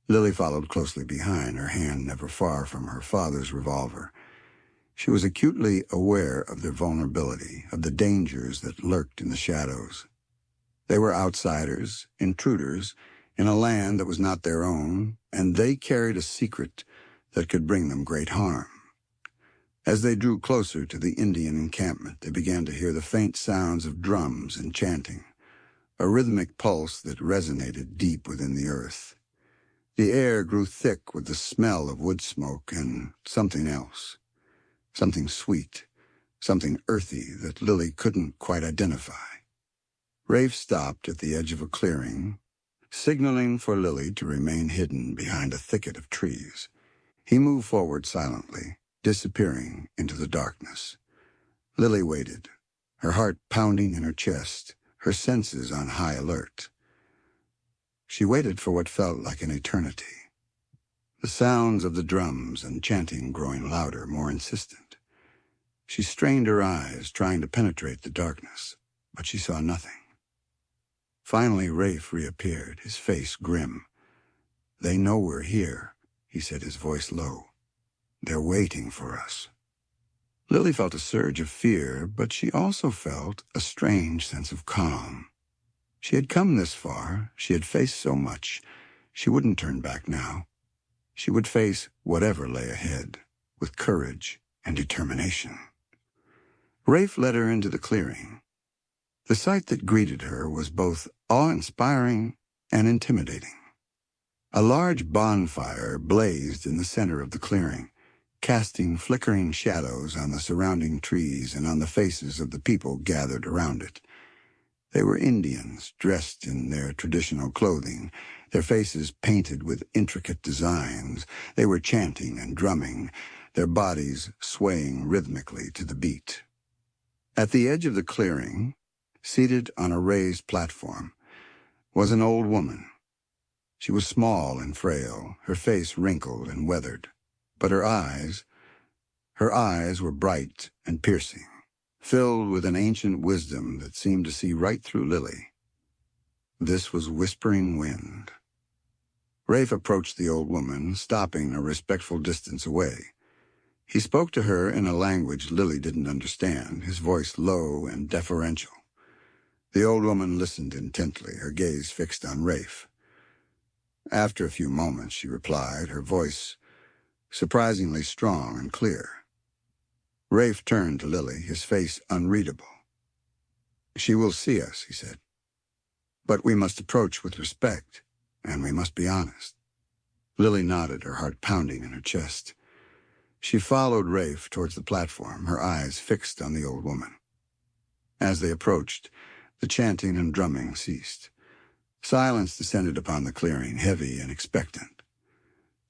Lily followed closely behind, her hand never far from her father's revolver. She was acutely aware of their vulnerability, of the dangers that lurked in the shadows. They were outsiders, intruders, in a land that was not their own, and they carried a secret that could bring them great harm. As they drew closer to the Indian encampment, they began to hear the faint sounds of drums and chanting, a rhythmic pulse that resonated deep within the earth. The air grew thick with the smell of wood smoke and something else, something sweet, something earthy that Lily couldn't quite identify. Rafe stopped at the edge of a clearing, signaling for Lily to remain hidden behind a thicket of trees. He moved forward silently, disappearing into the darkness. Lily waited, her heart pounding in her chest, her senses on high alert. She waited for what felt like an eternity, the sounds of the drums and chanting growing louder, more insistent. She strained her eyes, trying to penetrate the darkness, but she saw nothing. Finally, Rafe reappeared, his face grim. "They know we're here," he said, his voice low. "They're waiting for us." Lily felt a surge of fear, but she also felt a strange sense of calm. She had come this far, she had faced so much. She wouldn't turn back now. She would face whatever lay ahead, with courage and determination. Rafe led her into the clearing. The sight that greeted her was both awe-inspiring and intimidating. A large bonfire blazed in the center of the clearing, casting flickering shadows on the surrounding trees and on the faces of the people gathered around it. They were Indians, dressed in their traditional clothing, their faces painted with intricate designs. They were chanting and drumming, their bodies swaying rhythmically to the beat. At the edge of the clearing, seated on a raised platform, was an old woman. She was small and frail, her face wrinkled and weathered, but her eyes were bright and piercing, filled with an ancient wisdom that seemed to see right through Lily. This was Whispering Wind. Rafe approached the old woman, stopping a respectful distance away. He spoke to her in a language Lily didn't understand, his voice low and deferential. The old woman listened intently, her gaze fixed on Rafe. After a few moments, she replied, her voice surprisingly strong and clear. Rafe turned to Lily, his face unreadable. "She will see us," he said. "But we must approach with respect, and we must be honest." Lily nodded, her heart pounding in her chest. She followed Rafe towards the platform, her eyes fixed on the old woman. As they approached, the chanting and drumming ceased. Silence descended upon the clearing, heavy and expectant.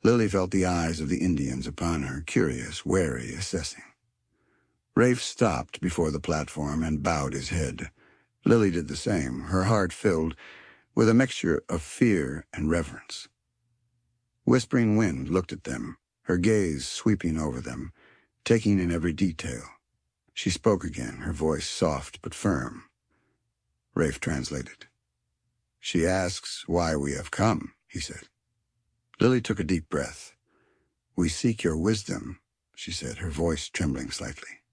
Lily felt the eyes of the Indians upon her, curious, wary, assessing. Rafe stopped before the platform and bowed his head. Lily did the same, her heart filled with a mixture of fear and reverence. Whispering Wind looked at them, her gaze sweeping over them, taking in every detail. She spoke again, her voice soft but firm. Rafe translated. "She asks why we have come," he said. Lily took a deep breath. "We seek your wisdom," she said, her voice trembling slightly.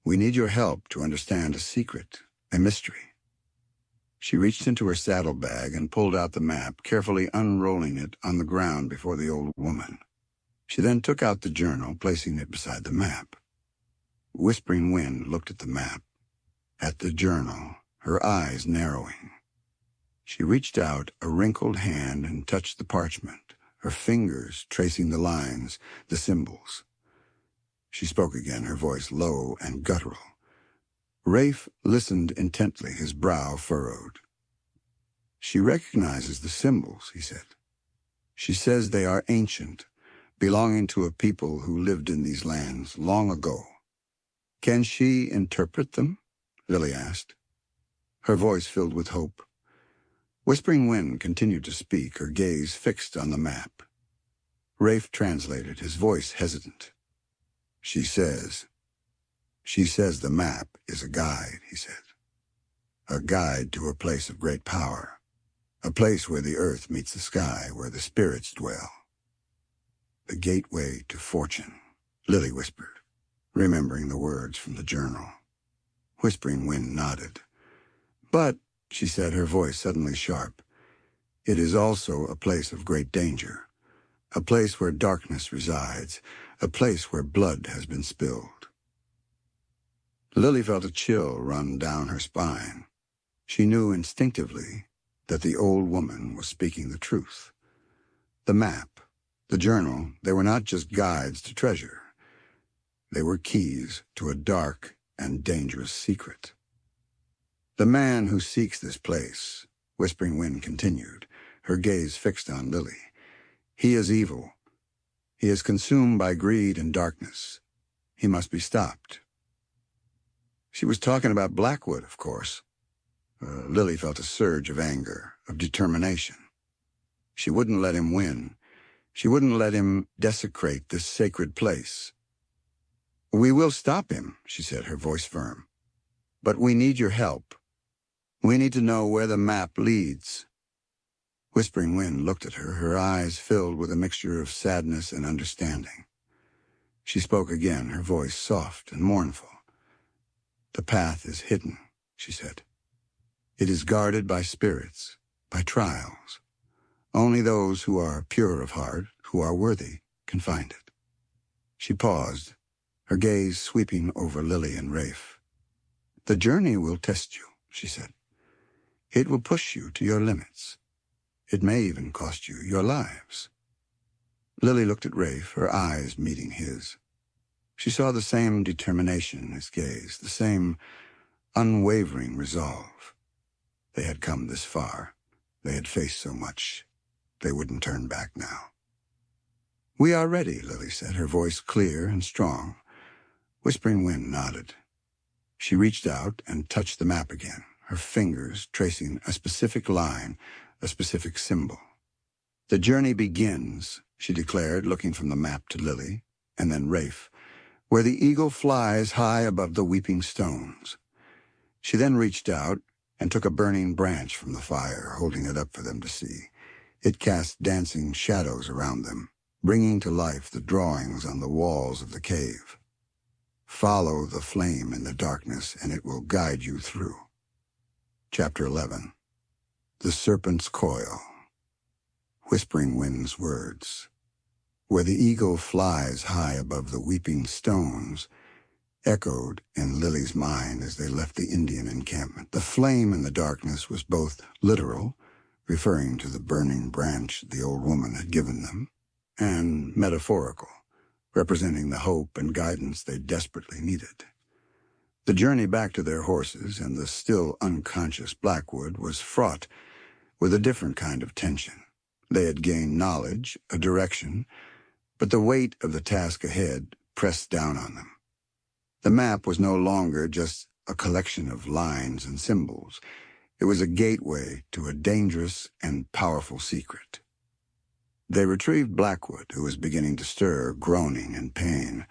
"We need your help to understand a secret, a mystery." She reached into her saddlebag and pulled out the map, carefully unrolling it on the ground before the old woman. She then took out the journal, placing it beside the map. Whispering Wind looked at the map, at the journal, her eyes narrowing. She reached out a wrinkled hand and touched the parchment, her fingers tracing the lines, the symbols. She spoke again, her voice low and guttural. Rafe listened intently, his brow furrowed. "She recognizes the symbols," he said. "She says they are ancient, belonging to a people who lived in these lands long ago." "Can she interpret them?" Lily asked. Her voice filled with hope. Whispering Wind continued to speak, her gaze fixed on the map. Rafe translated, his voice hesitant. She says the map is a guide," he said. "A guide to a place of great power, a place where the earth meets the sky, where the spirits dwell. The gateway to fortune," Lily whispered, remembering the words from the journal. Whispering Wind nodded. "But," she said, her voice suddenly sharp, "it is also a place of great danger, a place where darkness resides, a place where blood has been spilled." Lily felt a chill run down her spine. She knew instinctively that the old woman was speaking the truth. The map, the journal, they were not just guides to treasure. They were keys to a dark and dangerous secret. "The man who seeks this place," Whispering Wind continued, her gaze fixed on Lily, "he is evil. He is consumed by greed and darkness. He must be stopped." She was talking about Blackwood, of course. Lily felt a surge of anger, of determination. She wouldn't let him win. She wouldn't let him desecrate this sacred place. "We will stop him," she said, her voice firm. "But we need your help. We need to know where the map leads." Whispering Wind looked at her, her eyes filled with a mixture of sadness and understanding. She spoke again, her voice soft and mournful. "The path is hidden," she said. "It is guarded by spirits, by trials. Only those who are pure of heart, who are worthy, can find it." She paused, her gaze sweeping over Lily and Rafe. "The journey will test you," she said. "It will push you to your limits. It may even cost you your lives." Lily looked at Rafe, her eyes meeting his. She saw the same determination in his gaze, the same unwavering resolve. They had come this far. They had faced so much. They wouldn't turn back now. "We are ready," Lily said, her voice clear and strong. Whispering Wind nodded. She reached out and touched the map again, her fingers tracing a specific line, a specific symbol. "The journey begins," she declared, looking from the map to Lily, and then Rafe, "where the eagle flies high above the weeping stones." She then reached out and took a burning branch from the fire, holding it up for them to see. It cast dancing shadows around them, bringing to life the drawings on the walls of the cave. "Follow the flame in the darkness, and it will guide you through." Chapter 11. The Serpent's Coil. Whispering Wind's words. "Where the eagle flies high above the weeping stones," echoed in Lily's mind as they left the Indian encampment. The flame in the darkness was both literal, referring to the burning branch the old woman had given them, and metaphorical, representing the hope and guidance they desperately needed. The journey back to their horses and the still unconscious Blackwood was fraught with a different kind of tension. They had gained knowledge, a direction, but the weight of the task ahead pressed down on them. The map was no longer just a collection of lines and symbols. It was a gateway to a dangerous and powerful secret. They retrieved Blackwood, who was beginning to stir, groaning in pain.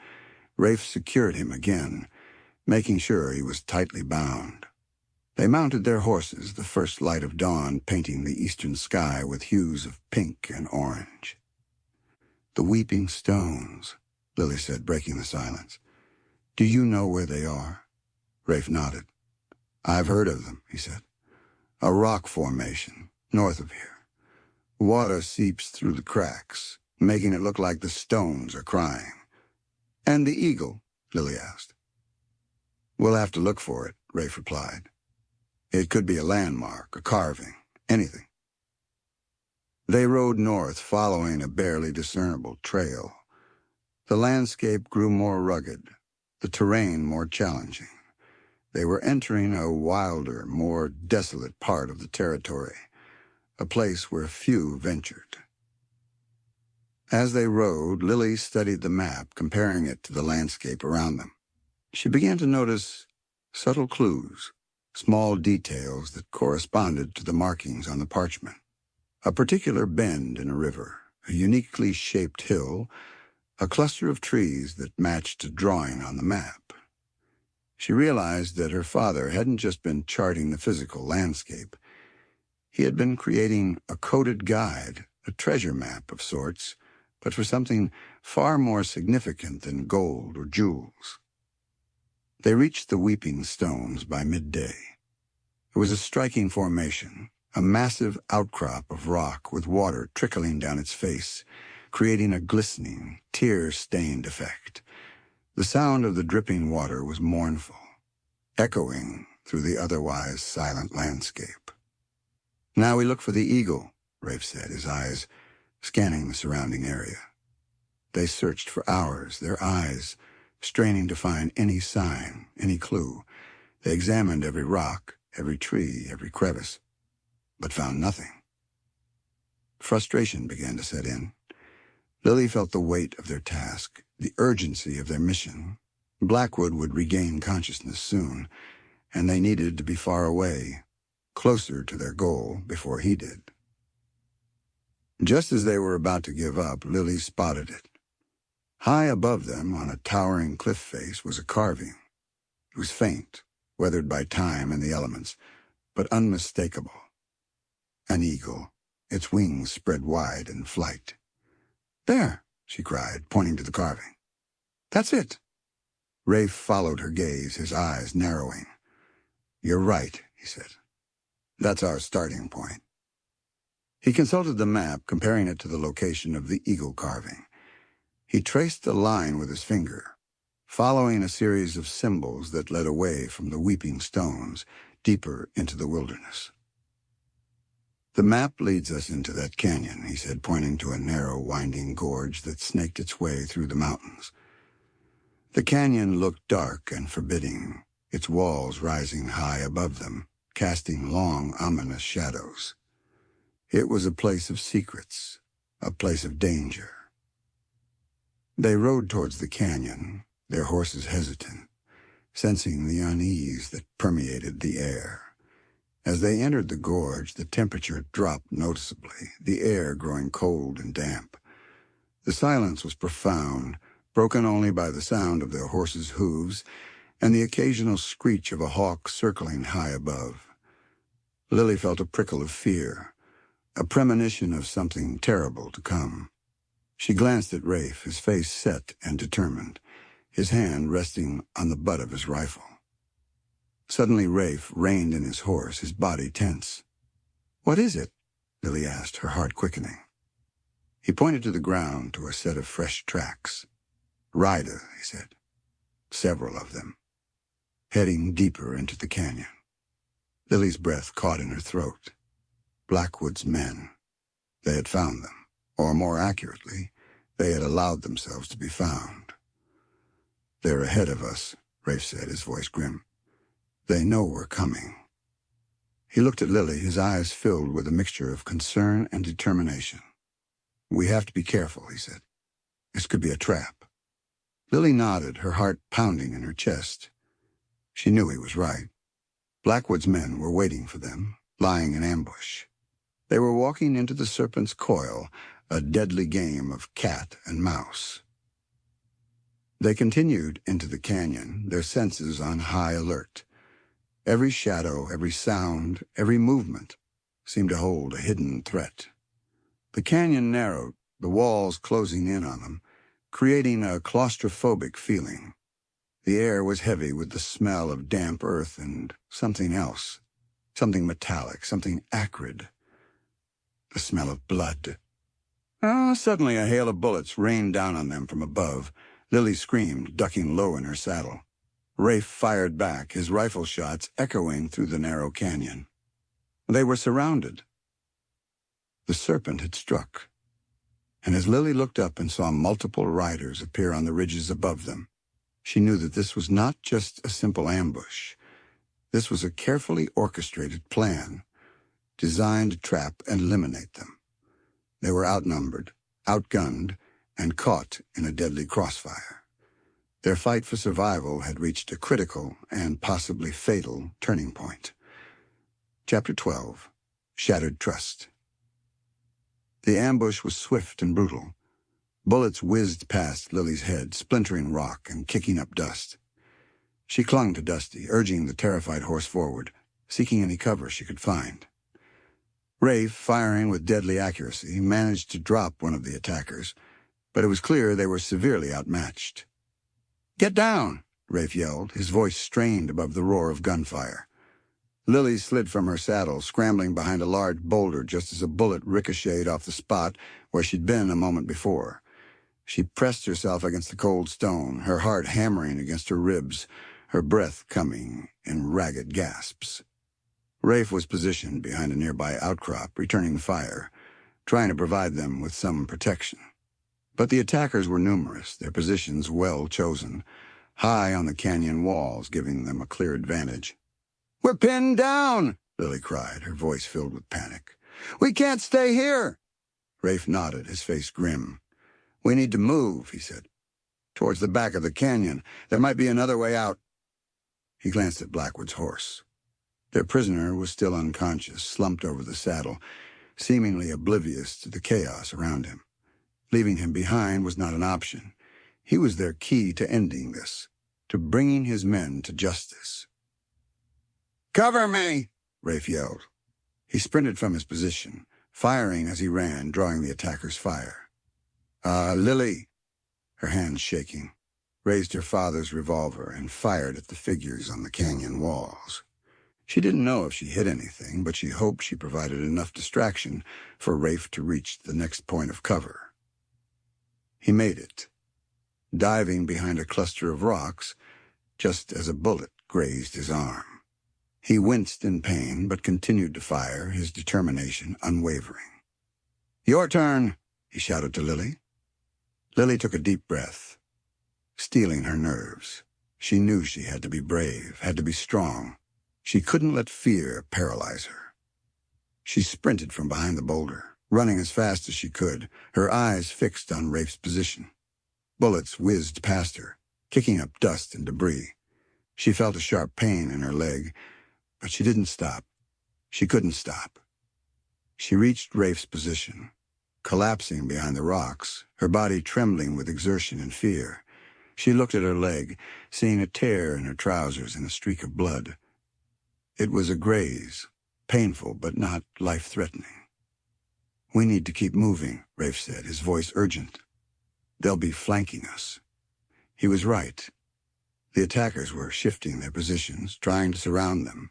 Rafe secured him again, making sure he was tightly bound. They mounted their horses, the first light of dawn painting the eastern sky with hues of pink and orange. "The weeping stones," Lily said, breaking the silence. "Do you know where they are?" Rafe nodded. "I've heard of them," he said. "A rock formation, north of here. Water seeps through the cracks, making it look like the stones are crying." "And the eagle?" Lily asked. "We'll have to look for it," Rafe replied. "It could be a landmark, a carving, anything." They rode north, following a barely discernible trail. The landscape grew more rugged, the terrain more challenging. They were entering a wilder, more desolate part of the territory, a place where few ventured. As they rode, Lily studied the map, comparing it to the landscape around them. She began to notice subtle clues, small details that corresponded to the markings on the parchment. A particular bend in a river, a uniquely shaped hill, a cluster of trees that matched a drawing on the map. She realized that her father hadn't just been charting the physical landscape. He had been creating a coded guide, a treasure map of sorts, but for something far more significant than gold or jewels. They reached the Weeping Stones by midday. It was a striking formation, a massive outcrop of rock with water trickling down its face, creating a glistening, tear-stained effect. The sound of the dripping water was mournful, echoing through the otherwise silent landscape. "Now we look for the eagle," Rafe said, his eyes scanning the surrounding area. They searched for hours, their eyes straining to find any sign, any clue. They examined every rock, every tree, every crevice, but found nothing. Frustration began to set in. Lily felt the weight of their task, the urgency of their mission, Blackwood would regain consciousness soon, and they needed to be far away, closer to their goal before he did. Just as they were about to give up, Lily spotted it. High above them, on a towering cliff face, was a carving. It was faint, weathered by time and the elements, but unmistakable. An eagle, its wings spread wide in flight. "There," she cried, pointing to the carving. "That's it." Rafe followed her gaze, his eyes narrowing. "You're right," he said. "That's our starting point." He consulted the map, comparing it to the location of the eagle carving. He traced a line with his finger, following a series of symbols that led away from the weeping stones, deeper into the wilderness. "The map leads us into that canyon," he said, pointing to a narrow, winding gorge that snaked its way through the mountains. The canyon looked dark and forbidding, its walls rising high above them, casting long, ominous shadows. It was a place of secrets, a place of danger. They rode towards the canyon, their horses hesitant, sensing the unease that permeated the air. As they entered the gorge, the temperature dropped noticeably, the air growing cold and damp. The silence was profound, broken only by the sound of their horses' hooves and the occasional screech of a hawk circling high above. Lily felt a prickle of fear, a premonition of something terrible to come. She glanced at Rafe, his face set and determined, his hand resting on the butt of his rifle. Suddenly Rafe reined in his horse, his body tense. "What is it?" Lily asked, her heart quickening. He pointed to the ground, to a set of fresh tracks. "Rider," he said. "Several of them. Heading deeper into the canyon." Lily's breath caught in her throat. Blackwood's men. They had found them, or more accurately, they had allowed themselves to be found. "They're ahead of us," Rafe said, his voice grim. "They know we're coming." He looked at Lily, his eyes filled with a mixture of concern and determination. "We have to be careful," he said. "This could be a trap." Lily nodded, her heart pounding in her chest. She knew he was right. Blackwood's men were waiting for them, lying in ambush. They were walking into the serpent's coil, a deadly game of cat and mouse. They continued into the canyon, their senses on high alert. Every shadow, every sound, every movement seemed to hold a hidden threat. The canyon narrowed, the walls closing in on them, creating a claustrophobic feeling. The air was heavy with the smell of damp earth and something else, something metallic, something acrid. The smell of blood. Suddenly a hail of bullets rained down on them from above. Lily screamed, ducking low in her saddle. Rafe fired back, his rifle shots echoing through the narrow canyon. They were surrounded. The serpent had struck, and as Lily looked up and saw multiple riders appear on the ridges above them, she knew that this was not just a simple ambush. This was a carefully orchestrated plan, designed to trap and eliminate them. They were outnumbered, outgunned, and caught in a deadly crossfire. Their fight for survival had reached a critical and possibly fatal turning point. Chapter 12. Shattered Trust. The ambush was swift and brutal. Bullets whizzed past Lily's head, splintering rock and kicking up dust. She clung to Dusty, urging the terrified horse forward, seeking any cover she could find. Rafe, firing with deadly accuracy, managed to drop one of the attackers, but it was clear they were severely outmatched. "Get down!" Rafe yelled, his voice strained above the roar of gunfire. Lily slid from her saddle, scrambling behind a large boulder just as a bullet ricocheted off the spot where she'd been a moment before. She pressed herself against the cold stone, her heart hammering against her ribs, her breath coming in ragged gasps. Rafe was positioned behind a nearby outcrop, returning fire, trying to provide them with some protection. But the attackers were numerous, their positions well chosen, high on the canyon walls, giving them a clear advantage. "We're pinned down!" Lily cried, her voice filled with panic. "We can't stay here!" Rafe nodded, his face grim. "We need to move," he said. Towards the back of the canyon. There might be another way out. He glanced at Blackwood's horse. Their prisoner was still unconscious, slumped over the saddle, seemingly oblivious to the chaos around him. Leaving him behind was not an option. He was their key to ending this, to bringing his men to justice. "Cover me!" Rafe yelled. He sprinted from his position, firing as he ran, drawing the attacker's fire. Lily, her hands shaking, raised her father's revolver and fired at the figures on the canyon walls. She didn't know if she hit anything, but she hoped she provided enough distraction for Rafe to reach the next point of cover. He made it, diving behind a cluster of rocks just as a bullet grazed his arm. He winced in pain, but continued to fire, his determination unwavering. "Your turn," he shouted to Lily. Lily took a deep breath, steeling her nerves. She knew she had to be brave, had to be strong. She couldn't let fear paralyze her. She sprinted from behind the boulder, running as fast as she could, her eyes fixed on Rafe's position. Bullets whizzed past her, kicking up dust and debris. She felt a sharp pain in her leg, but she didn't stop. She couldn't stop. She reached Rafe's position, collapsing behind the rocks, her body trembling with exertion and fear. She looked at her leg, seeing a tear in her trousers and a streak of blood. It was a graze, painful but not life-threatening. "We need to keep moving," Rafe said, his voice urgent. "They'll be flanking us." He was right. The attackers were shifting their positions, trying to surround them,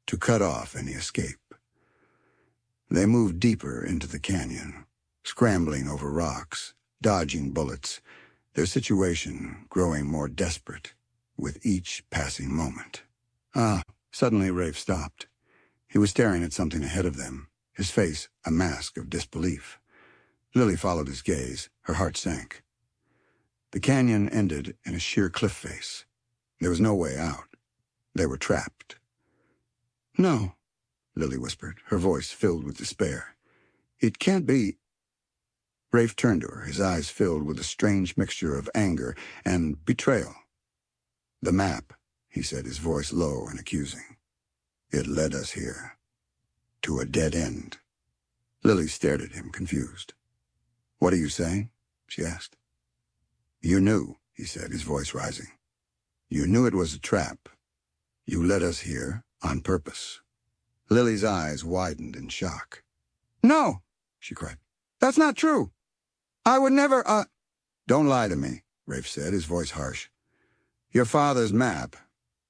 to cut off any escape. They moved deeper into the canyon, scrambling over rocks, dodging bullets, their situation growing more desperate with each passing moment. Suddenly Rafe stopped. He was staring at something ahead of them, his face a mask of disbelief. Lily followed his gaze. Her heart sank. The canyon ended in a sheer cliff face. There was no way out. They were trapped. "No," Lily whispered, her voice filled with despair. "It can't be." Rafe turned to her, his eyes filled with a strange mixture of anger and betrayal. "The map," he said, his voice low and accusing. "It led us here. To a dead end." Lily stared at him, confused. "What are you saying?" she asked. "You knew," he said, his voice rising. "You knew it was a trap. You led us here on purpose." Lily's eyes widened in shock. "No," she cried. "That's not true. I would never, Don't lie to me," Rafe said, his voice harsh. "Your father's map.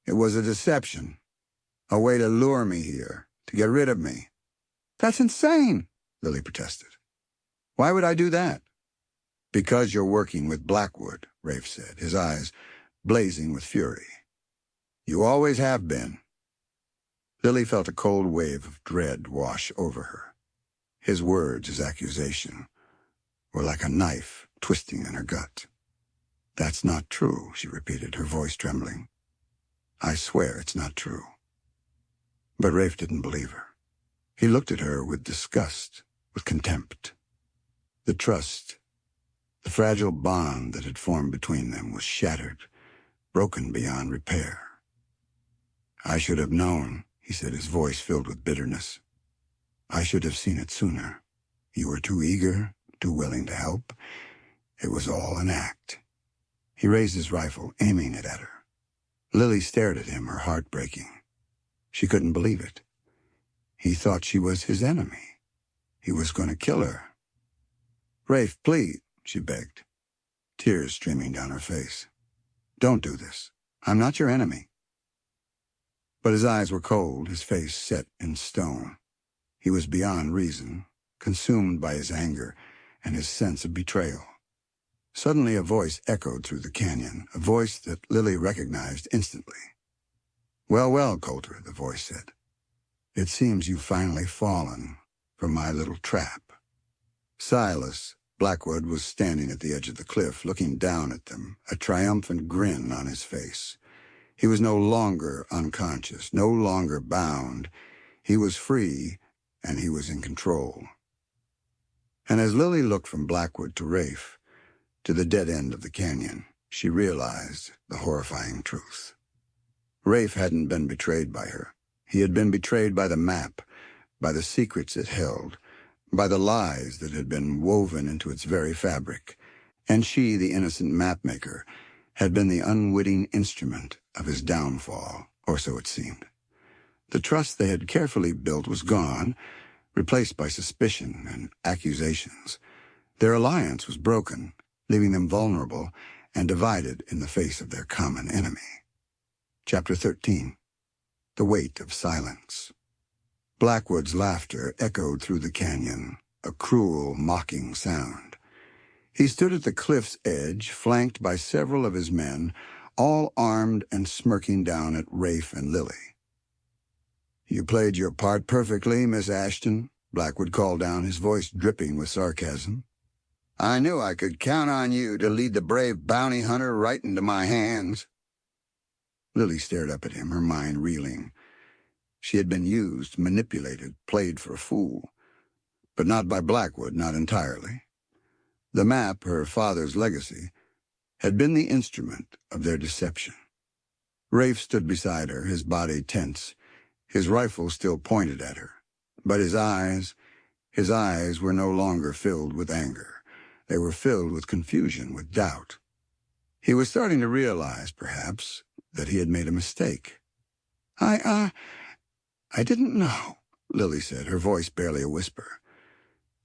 It was a deception. A way to lure me here, to get rid of me." "That's insane," Lily protested. "Why would I do that?" "Because you're working with Blackwood," Rafe said, his eyes blazing with fury. "You always have been." Lily felt a cold wave of dread wash over her. His words, his accusation, were like a knife twisting in her gut. "That's not true," she repeated, her voice trembling. "I swear it's not true." But Rafe didn't believe her. He looked at her with disgust, with contempt. The trust, the fragile bond that had formed between them was shattered, broken beyond repair. "I should have known," he said, his voice filled with bitterness. "I should have seen it sooner. You were too eager, too willing to help. It was all an act." He raised his rifle, aiming it at her. Lily stared at him, her heart breaking. She couldn't believe it. He thought she was his enemy. He was going to kill her. "Rafe, please," she begged, tears streaming down her face. "Don't do this. I'm not your enemy." But his eyes were cold, his face set in stone. He was beyond reason, consumed by his anger and his sense of betrayal. Suddenly a voice echoed through the canyon, a voice that Lily recognized instantly. "Well, well, Coulter," the voice said. "It seems you've finally fallen for my little trap." Silas Blackwood was standing at the edge of the cliff, looking down at them, a triumphant grin on his face. He was no longer unconscious, no longer bound. He was free, and he was in control. And as Lily looked from Blackwood to Rafe, to the dead end of the canyon, she realized the horrifying truth. Rafe hadn't been betrayed by her. He had been betrayed by the map, by the secrets it held, by the lies that had been woven into its very fabric. And she, the innocent mapmaker, had been the unwitting instrument of his downfall, or so it seemed. The trust they had carefully built was gone, replaced by suspicion and accusations. Their alliance was broken, leaving them vulnerable and divided in the face of their common enemy. Chapter 13. The Weight of Silence. Blackwood's laughter echoed through the canyon, a cruel, mocking sound. He stood at the cliff's edge, flanked by several of his men, all armed and smirking down at Rafe and Lily. "You played your part perfectly, Miss Ashton," Blackwood called down, his voice dripping with sarcasm. "I knew I could count on you to lead the brave bounty hunter right into my hands." Lily stared up at him, her mind reeling. She had been used, manipulated, played for a fool. But not by Blackwood, not entirely. The map, her father's legacy, had been the instrument of their deception. Rafe stood beside her, his body tense, his rifle still pointed at her. But his eyes were no longer filled with anger. They were filled with confusion, with doubt. He was starting to realize, perhaps, that he had made a mistake. I didn't know," Lily said, her voice barely a whisper.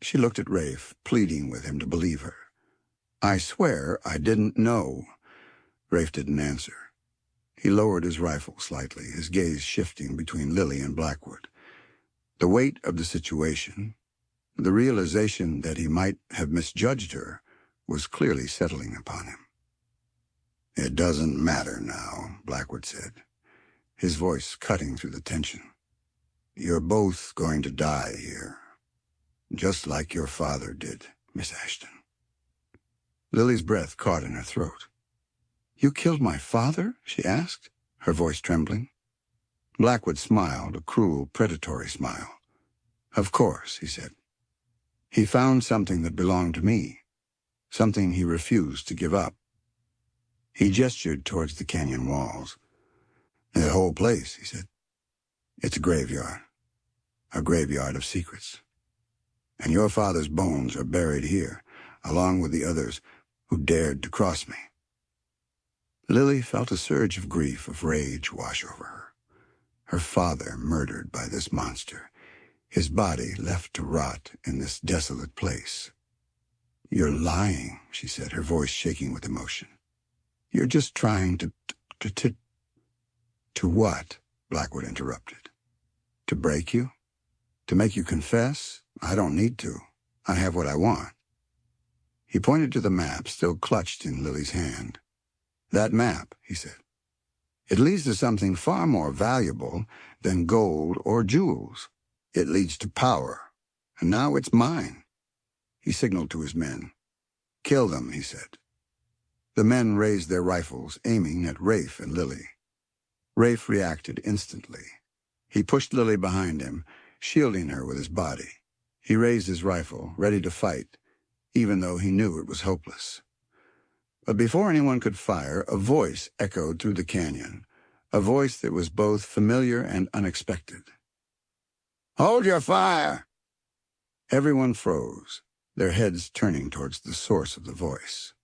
She looked at Rafe, pleading with him to believe her. "I swear I didn't know." Rafe didn't answer. He lowered his rifle slightly, his gaze shifting between Lily and Blackwood. The weight of the situation, the realization that he might have misjudged her, was clearly settling upon him. "It doesn't matter now," Blackwood said, his voice cutting through the tension. "You're both going to die here, just like your father did, Miss Ashton." Lily's breath caught in her throat. "You killed my father?" she asked, her voice trembling. Blackwood smiled, a cruel, predatory smile. "Of course," he said. "He found something that belonged to me, something he refused to give up." He gestured towards the canyon walls. "The whole place," he said. "It's a graveyard of secrets. And your father's bones are buried here, along with the others who dared to cross me." Lily felt a surge of grief, of rage wash over her. Her father murdered by this monster, his body left to rot in this desolate place. "You're lying," she said, her voice shaking with emotion. "You're just trying to what?" Blackwood interrupted. "To break you? To make you confess? I don't need to. I have what I want." He pointed to the map still clutched in Lily's hand. "That map," he said. "It leads to something far more valuable than gold or jewels. It leads to power. And now it's mine." He signaled to his men. "Kill them," he said. The men raised their rifles, aiming at Rafe and Lily. Rafe reacted instantly. He pushed Lily behind him, shielding her with his body. He raised his rifle, ready to fight, even though he knew it was hopeless. But before anyone could fire, a voice echoed through the canyon, a voice that was both familiar and unexpected. "Hold your fire!" Everyone froze, their heads turning towards the source of the voice.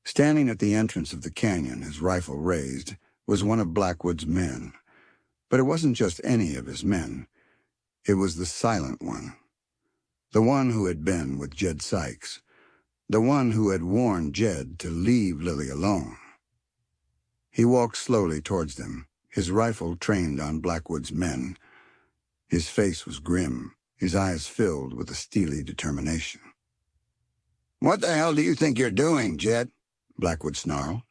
Standing at the entrance of the canyon, his rifle raised, was one of Blackwood's men. But it wasn't just any of his men. It was the silent one. The one who had been with Jed Sykes. The one who had warned Jed to leave Lily alone. He walked slowly towards them, his rifle trained on Blackwood's men. His face was grim, his eyes filled with a steely determination. "What the hell do you think you're doing, Jed?" Blackwood snarled.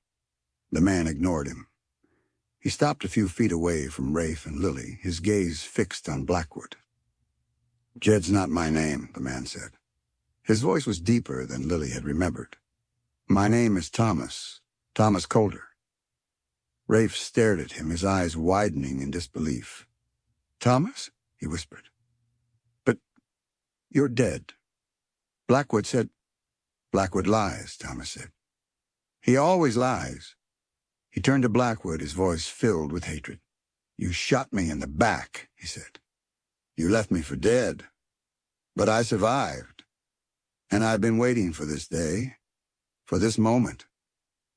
The man ignored him. He stopped a few feet away from Rafe and Lily, his gaze fixed on Blackwood. "Jed's not my name," the man said. His voice was deeper than Lily had remembered. "My name is Thomas Coulter." Rafe stared at him, his eyes widening in disbelief. "Thomas?" he whispered. "But you're dead." Blackwood lies, Thomas said. He always lies. He turned to Blackwood, his voice filled with hatred. You shot me in the back, he said. You left me for dead. But I survived. And I've been waiting for this day, for this moment,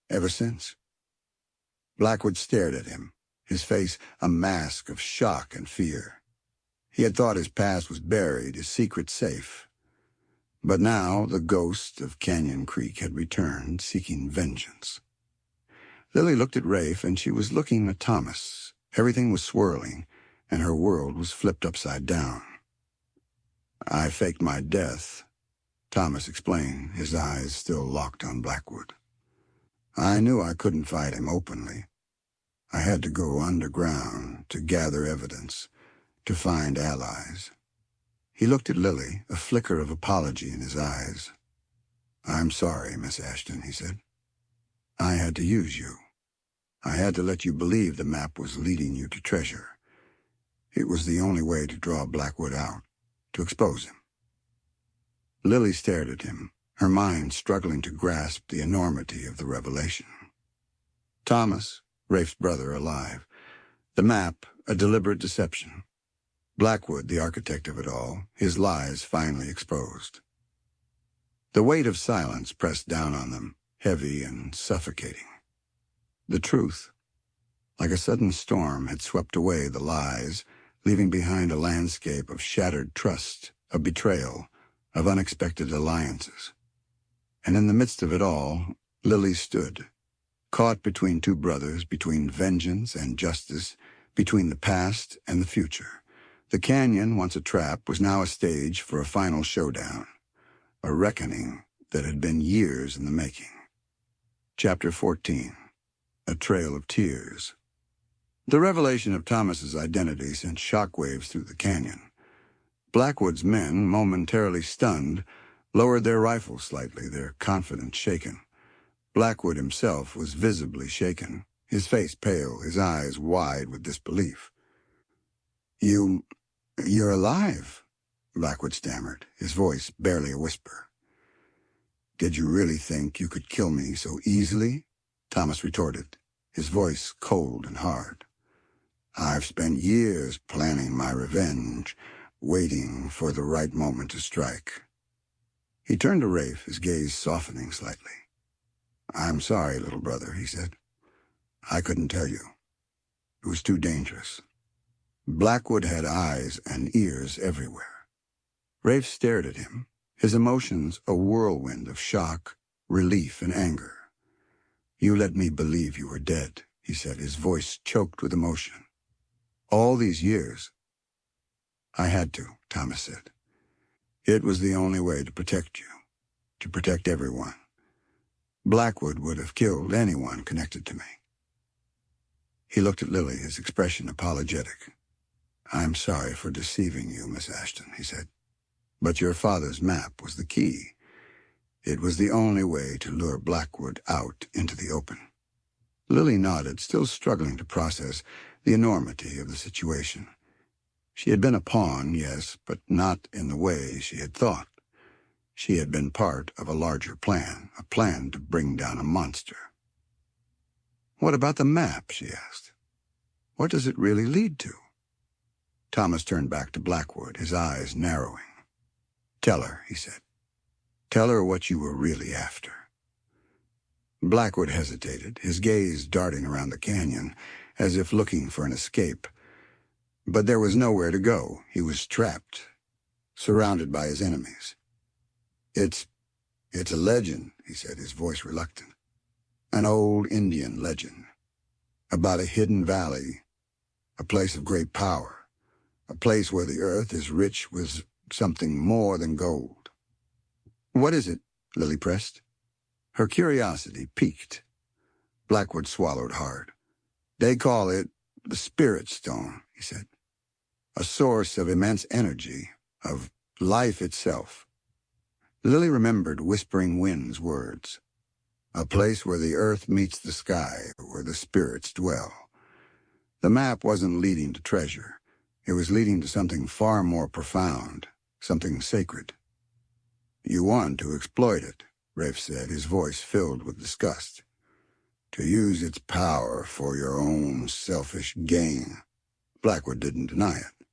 ever since. Blackwood stared at him, his face a mask of shock and fear. He had thought his past was buried, his secret safe. But now the ghost of Canyon Creek had returned, seeking vengeance. Lily looked at Rafe, and she was looking at Thomas. Everything was swirling, and her world was flipped upside down. I faked my death, Thomas explained, his eyes still locked on Blackwood. I knew I couldn't fight him openly. I had to go underground to gather evidence, to find allies. He looked at Lily, a flicker of apology in his eyes. I'm sorry, Miss Ashton, he said. I had to use you. I had to let you believe the map was leading you to treasure. It was the only way to draw Blackwood out, to expose him. Lily stared at him, her mind struggling to grasp the enormity of the revelation. Thomas, Rafe's brother, alive. The map, a deliberate deception. Blackwood, the architect of it all, his lies finally exposed. The weight of silence pressed down on them, heavy and suffocating. The truth, like a sudden storm, had swept away the lies, leaving behind a landscape of shattered trust, of betrayal, of unexpected alliances. And in the midst of it all, Lily stood, caught between two brothers, between vengeance and justice, between the past and the future. The canyon, once a trap, was now a stage for a final showdown, a reckoning that had been years in the making. Chapter 14. A Trail of Tears. The revelation of Thomas's identity sent shockwaves through the canyon. Blackwood's men, momentarily stunned, lowered their rifles slightly, their confidence shaken. Blackwood himself was visibly shaken, his face pale, his eyes wide with disbelief. You're alive, Blackwood stammered, his voice barely a whisper. Did you really think you could kill me so easily? Thomas retorted, his voice cold and hard. I've spent years planning my revenge, waiting for the right moment to strike. He turned to Rafe, his gaze softening slightly. I'm sorry, little brother, he said. I couldn't tell you. It was too dangerous. Blackwood had eyes and ears everywhere. Rafe stared at him, his emotions a whirlwind of shock, relief, and anger. You let me believe you were dead, he said, his voice choked with emotion. All these years. I had to, Thomas said. It was the only way to protect you, to protect everyone. Blackwood would have killed anyone connected to me. He looked at Lily, his expression apologetic. I'm sorry for deceiving you, Miss Ashton, he said. But your father's map was the key. It was the only way to lure Blackwood out into the open. Lily nodded, still struggling to process the enormity of the situation. She had been a pawn, yes, but not in the way she had thought. She had been part of a larger plan, a plan to bring down a monster. What about the map, she asked. What does it really lead to? Thomas turned back to Blackwood, his eyes narrowing. Tell her, he said. Tell her what you were really after. Blackwood hesitated, his gaze darting around the canyon, as if looking for an escape. But there was nowhere to go. He was trapped, surrounded by his enemies. It's a legend, he said, his voice reluctant. An old Indian legend. About a hidden valley, a place of great power, a place where the earth is rich with something more than gold. What is it? Lily pressed. Her curiosity piqued. Blackwood swallowed hard. They call it the Spirit Stone, he said. A source of immense energy, of life itself. Lily remembered Whispering Wind's words. A place where the earth meets the sky, where the spirits dwell. The map wasn't leading to treasure. It was leading to something far more profound, something sacred. You want to exploit it, Rafe said, his voice filled with disgust. To use its power for your own selfish gain. Blackwood didn't deny it.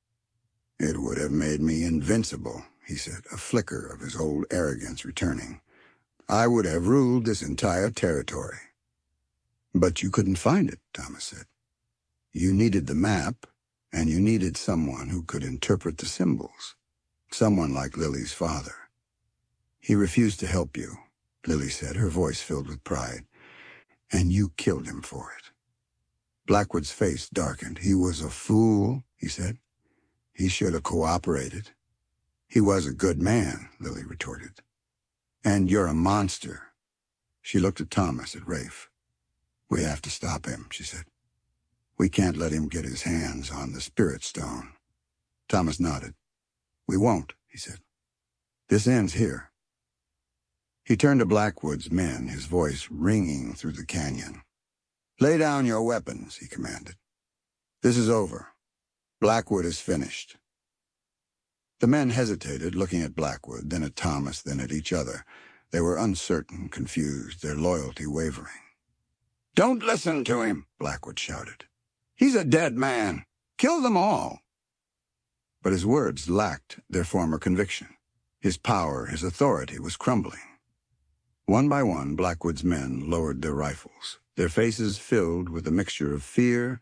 It would have made me invincible, he said, a flicker of his old arrogance returning. I would have ruled this entire territory. But you couldn't find it, Thomas said. You needed the map, and you needed someone who could interpret the symbols. Someone like Lily's father. He refused to help you, Lily said, her voice filled with pride. And you killed him for it. Blackwood's face darkened. He was a fool, he said. He should have cooperated. He was a good man, Lily retorted. And you're a monster. She looked at Thomas, at Rafe. We have to stop him, she said. We can't let him get his hands on the spirit stone. Thomas nodded. We won't, he said. This ends here. He turned to Blackwood's men, his voice ringing through the canyon. Lay down your weapons, he commanded. This is over. Blackwood is finished. The men hesitated, looking at Blackwood, then at Thomas, then at each other. They were uncertain, confused, their loyalty wavering. Don't listen to him, Blackwood shouted. He's a dead man. Kill them all. But his words lacked their former conviction. His power, his authority was crumbling. One by one, Blackwood's men lowered their rifles, their faces filled with a mixture of fear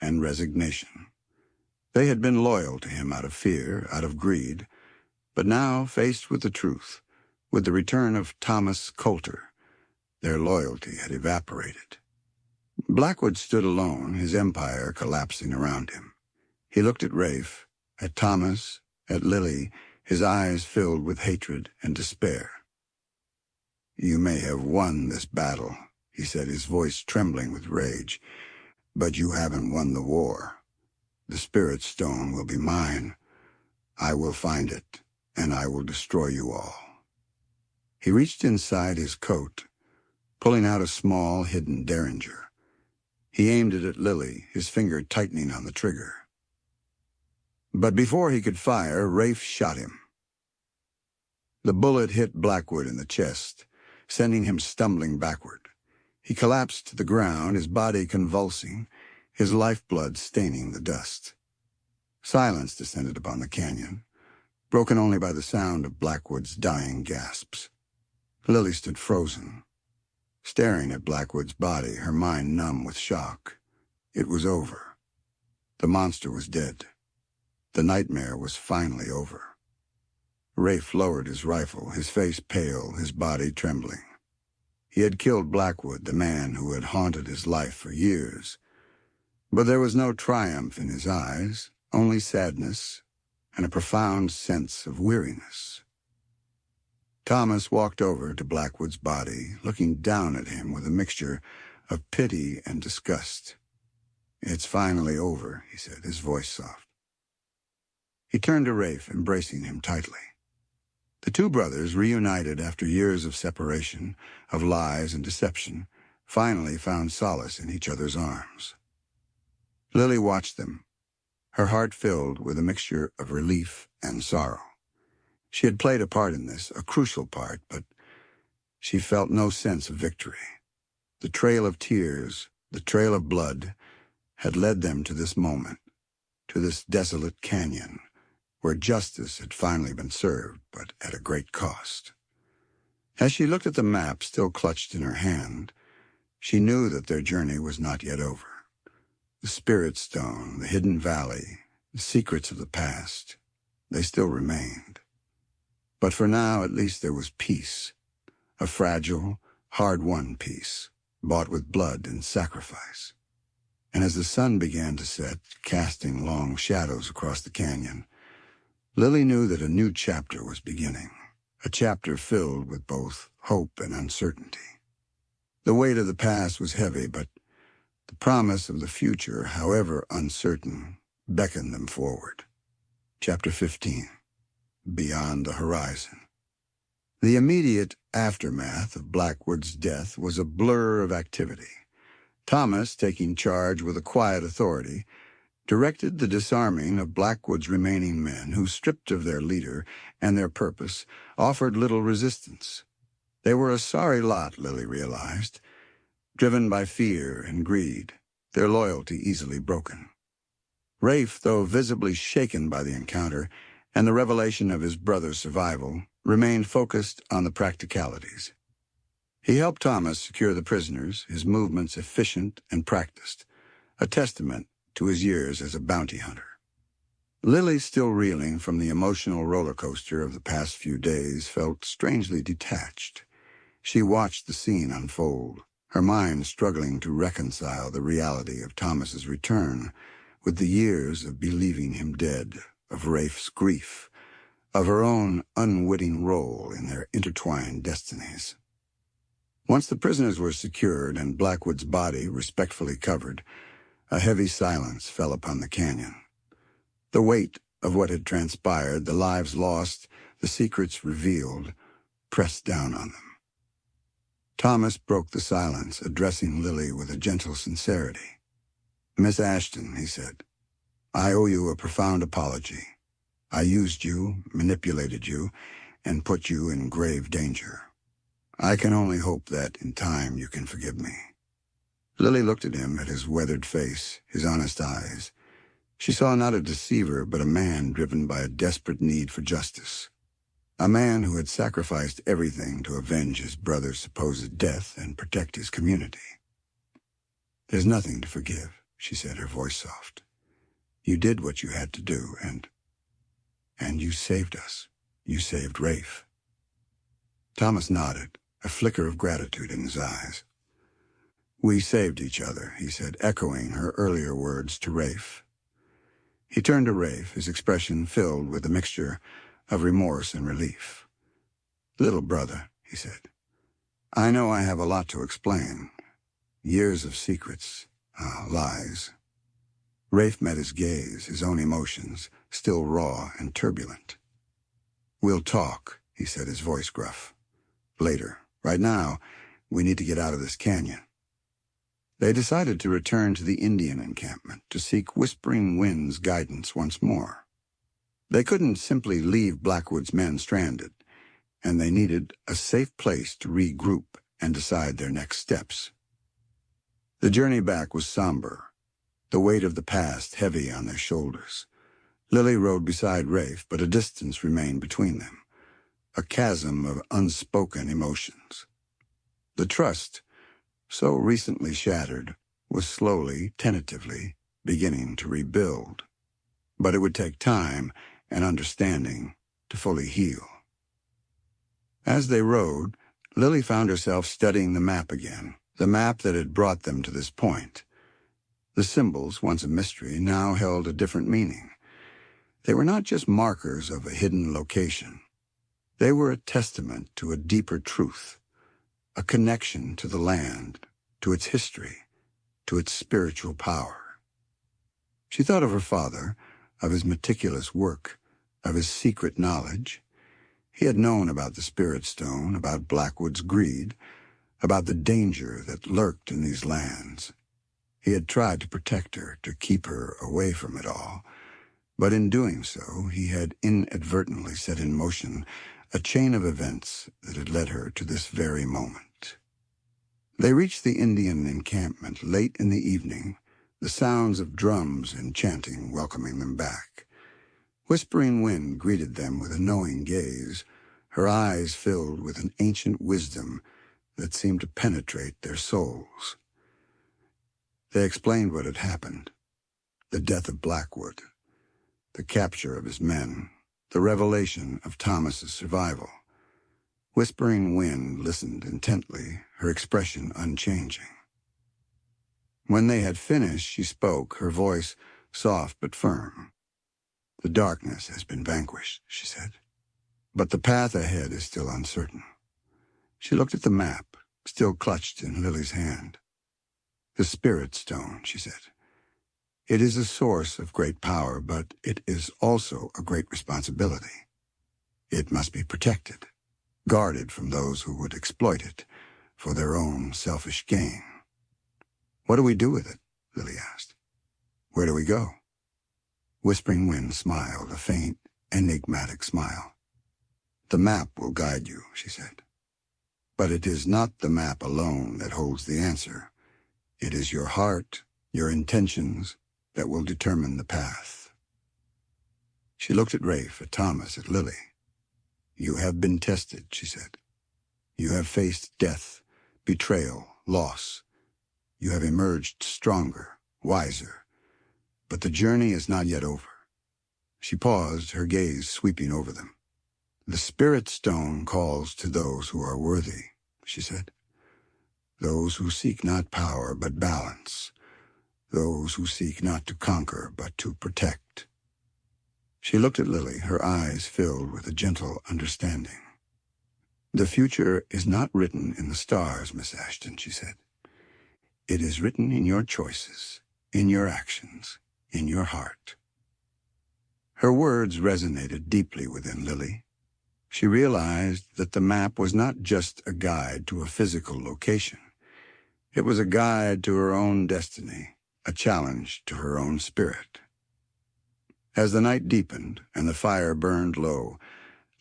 and resignation. They had been loyal to him out of fear, out of greed, but now, faced with the truth, with the return of Thomas Coulter, their loyalty had evaporated. Blackwood stood alone, his empire collapsing around him. He looked at Rafe, at Thomas, at Lily, his eyes filled with hatred and despair. You may have won this battle, he said, his voice trembling with rage, but you haven't won the war. The spirit stone will be mine. I will find it, and I will destroy you all. He reached inside his coat, pulling out a small, hidden derringer. He aimed it at Lily, his finger tightening on the trigger. But before he could fire, Rafe shot him. The bullet hit Blackwood in the chest, sending him stumbling backward. He collapsed to the ground, his body convulsing, his lifeblood staining the dust. Silence descended upon the canyon, broken only by the sound of Blackwood's dying gasps. Lily stood frozen, staring at Blackwood's body, her mind numb with shock. It was over. The monster was dead. The nightmare was finally over. Rafe lowered his rifle, his face pale, his body trembling. He had killed Blackwood, the man who had haunted his life for years. But there was no triumph in his eyes, only sadness and a profound sense of weariness. Thomas walked over to Blackwood's body, looking down at him with a mixture of pity and disgust. It's finally over, he said, his voice soft. He turned to Rafe, embracing him tightly. The two brothers, reunited after years of separation, of lies and deception, finally found solace in each other's arms. Lily watched them, her heart filled with a mixture of relief and sorrow. She had played a part in this, a crucial part, but she felt no sense of victory. The trail of tears, the trail of blood, had led them to this moment, to this desolate canyon, where justice had finally been served, but at a great cost. As she looked at the map still clutched in her hand, she knew that their journey was not yet over. The spirit stone, the hidden valley, the secrets of the past, they still remained. But for now, at least there was peace, a fragile, hard-won peace, bought with blood and sacrifice. And as the sun began to set, casting long shadows across the canyon, Lily knew that a new chapter was beginning, a chapter filled with both hope and uncertainty. The weight of the past was heavy, but the promise of the future, however uncertain, beckoned them forward. Chapter 15. Beyond the Horizon. The immediate aftermath of Blackwood's death was a blur of activity. Thomas, taking charge with a quiet authority, directed the disarming of Blackwood's remaining men who, stripped of their leader and their purpose, offered little resistance. They were a sorry lot, Lily realized. driven by fear and greed, their loyalty easily broken. Rafe, though visibly shaken by the encounter and the revelation of his brother's survival, remained focused on the practicalities. He helped Thomas secure the prisoners, his movements efficient and practiced, a testament to his years as a bounty hunter. Lily, still reeling from the emotional roller coaster of the past few days, felt strangely detached. She watched the scene unfold, her mind struggling to reconcile the reality of Thomas's return with the years of believing him dead, of Rafe's grief, of her own unwitting role in their intertwined destinies. Once the prisoners were secured and Blackwood's body respectfully covered, a heavy silence fell upon the canyon. The weight of what had transpired, the lives lost, the secrets revealed, pressed down on them. Thomas broke the silence, addressing Lily with a gentle sincerity. "Miss Ashton," he said, "I owe you a profound apology. I used you, manipulated you, and put you in grave danger. I can only hope that, in time, you can forgive me." Lily looked at him, at his weathered face, his honest eyes. She saw not a deceiver, but a man driven by a desperate need for justice. A man who had sacrificed everything to avenge his brother's supposed death and protect his community. "There's nothing to forgive," she said, her voice soft. "You did what you had to do, and you saved us. You saved Rafe." Thomas nodded, a flicker of gratitude in his eyes. "We saved each other," he said, echoing her earlier words to Rafe. He turned to Rafe, his expression filled with a mixture of remorse and relief. "Little brother," he said, "I know I have a lot to explain. Years of secrets, lies." Rafe met his gaze, his own emotions, still raw and turbulent. "We'll talk," he said, his voice gruff. "Later. Right now, we need to get out of this canyon." They decided to return to the Indian encampment to seek Whispering Wind's guidance once more. They couldn't simply leave Blackwood's men stranded, and they needed a safe place to regroup and decide their next steps. The journey back was somber, the weight of the past heavy on their shoulders. Lily rode beside Rafe, but a distance remained between them, a chasm of unspoken emotions. The trust, so recently shattered, was slowly, tentatively, beginning to rebuild. But it would take time and understanding to fully heal. As they rode, Lily found herself studying the map again, the map that had brought them to this point. The symbols, once a mystery, now held a different meaning. They were not just markers of a hidden location. They were a testament to a deeper truth, a connection to the land, to its history, to its spiritual power. She thought of her father, of his meticulous work, of his secret knowledge. He had known about the Spirit Stone, about Blackwood's greed, about the danger that lurked in these lands. He had tried to protect her, to keep her away from it all, but in doing so, he had inadvertently set in motion a chain of events that had led her to this very moment. They reached the Indian encampment late in the evening, the sounds of drums and chanting welcoming them back. Whispering Wind greeted them with a knowing gaze, her eyes filled with an ancient wisdom that seemed to penetrate their souls. They explained what had happened: the death of Blackwood, the capture of his men, the revelation of Thomas's survival. Whispering Wind listened intently, her expression unchanging. When they had finished, she spoke, her voice soft but firm. "The darkness has been vanquished," she said, "but the path ahead is still uncertain." She looked at the map, still clutched in Lily's hand. "The Spirit Stone," she said. "It is a source of great power, but it is also a great responsibility. It must be protected, guarded from those who would exploit it for their own selfish gain." "What do we do with it?" Lily asked. "Where do we go?" Whispering Wind smiled, a faint, enigmatic smile. "The map will guide you," she said. But it is not the map alone that holds the answer. It is your heart, your intentions, that will determine the path. She looked at Rafe, at Thomas, at Lily. You have been tested, she said. You have faced death, betrayal, loss. You have emerged stronger, wiser. But the journey is not yet over. She paused, her gaze sweeping over them. The Spirit Stone calls to those who are worthy, she said. Those who seek not power but balance. Those who seek not to conquer but to protect. She looked at Lily, her eyes filled with a gentle understanding. The future is not written in the stars, Miss Ashton, she said. It is written in your choices, in your actions, in your heart. Her words resonated deeply within Lily. She realized that the map was not just a guide to a physical location. It was a guide to her own destiny, a challenge to her own spirit. As the night deepened and the fire burned low,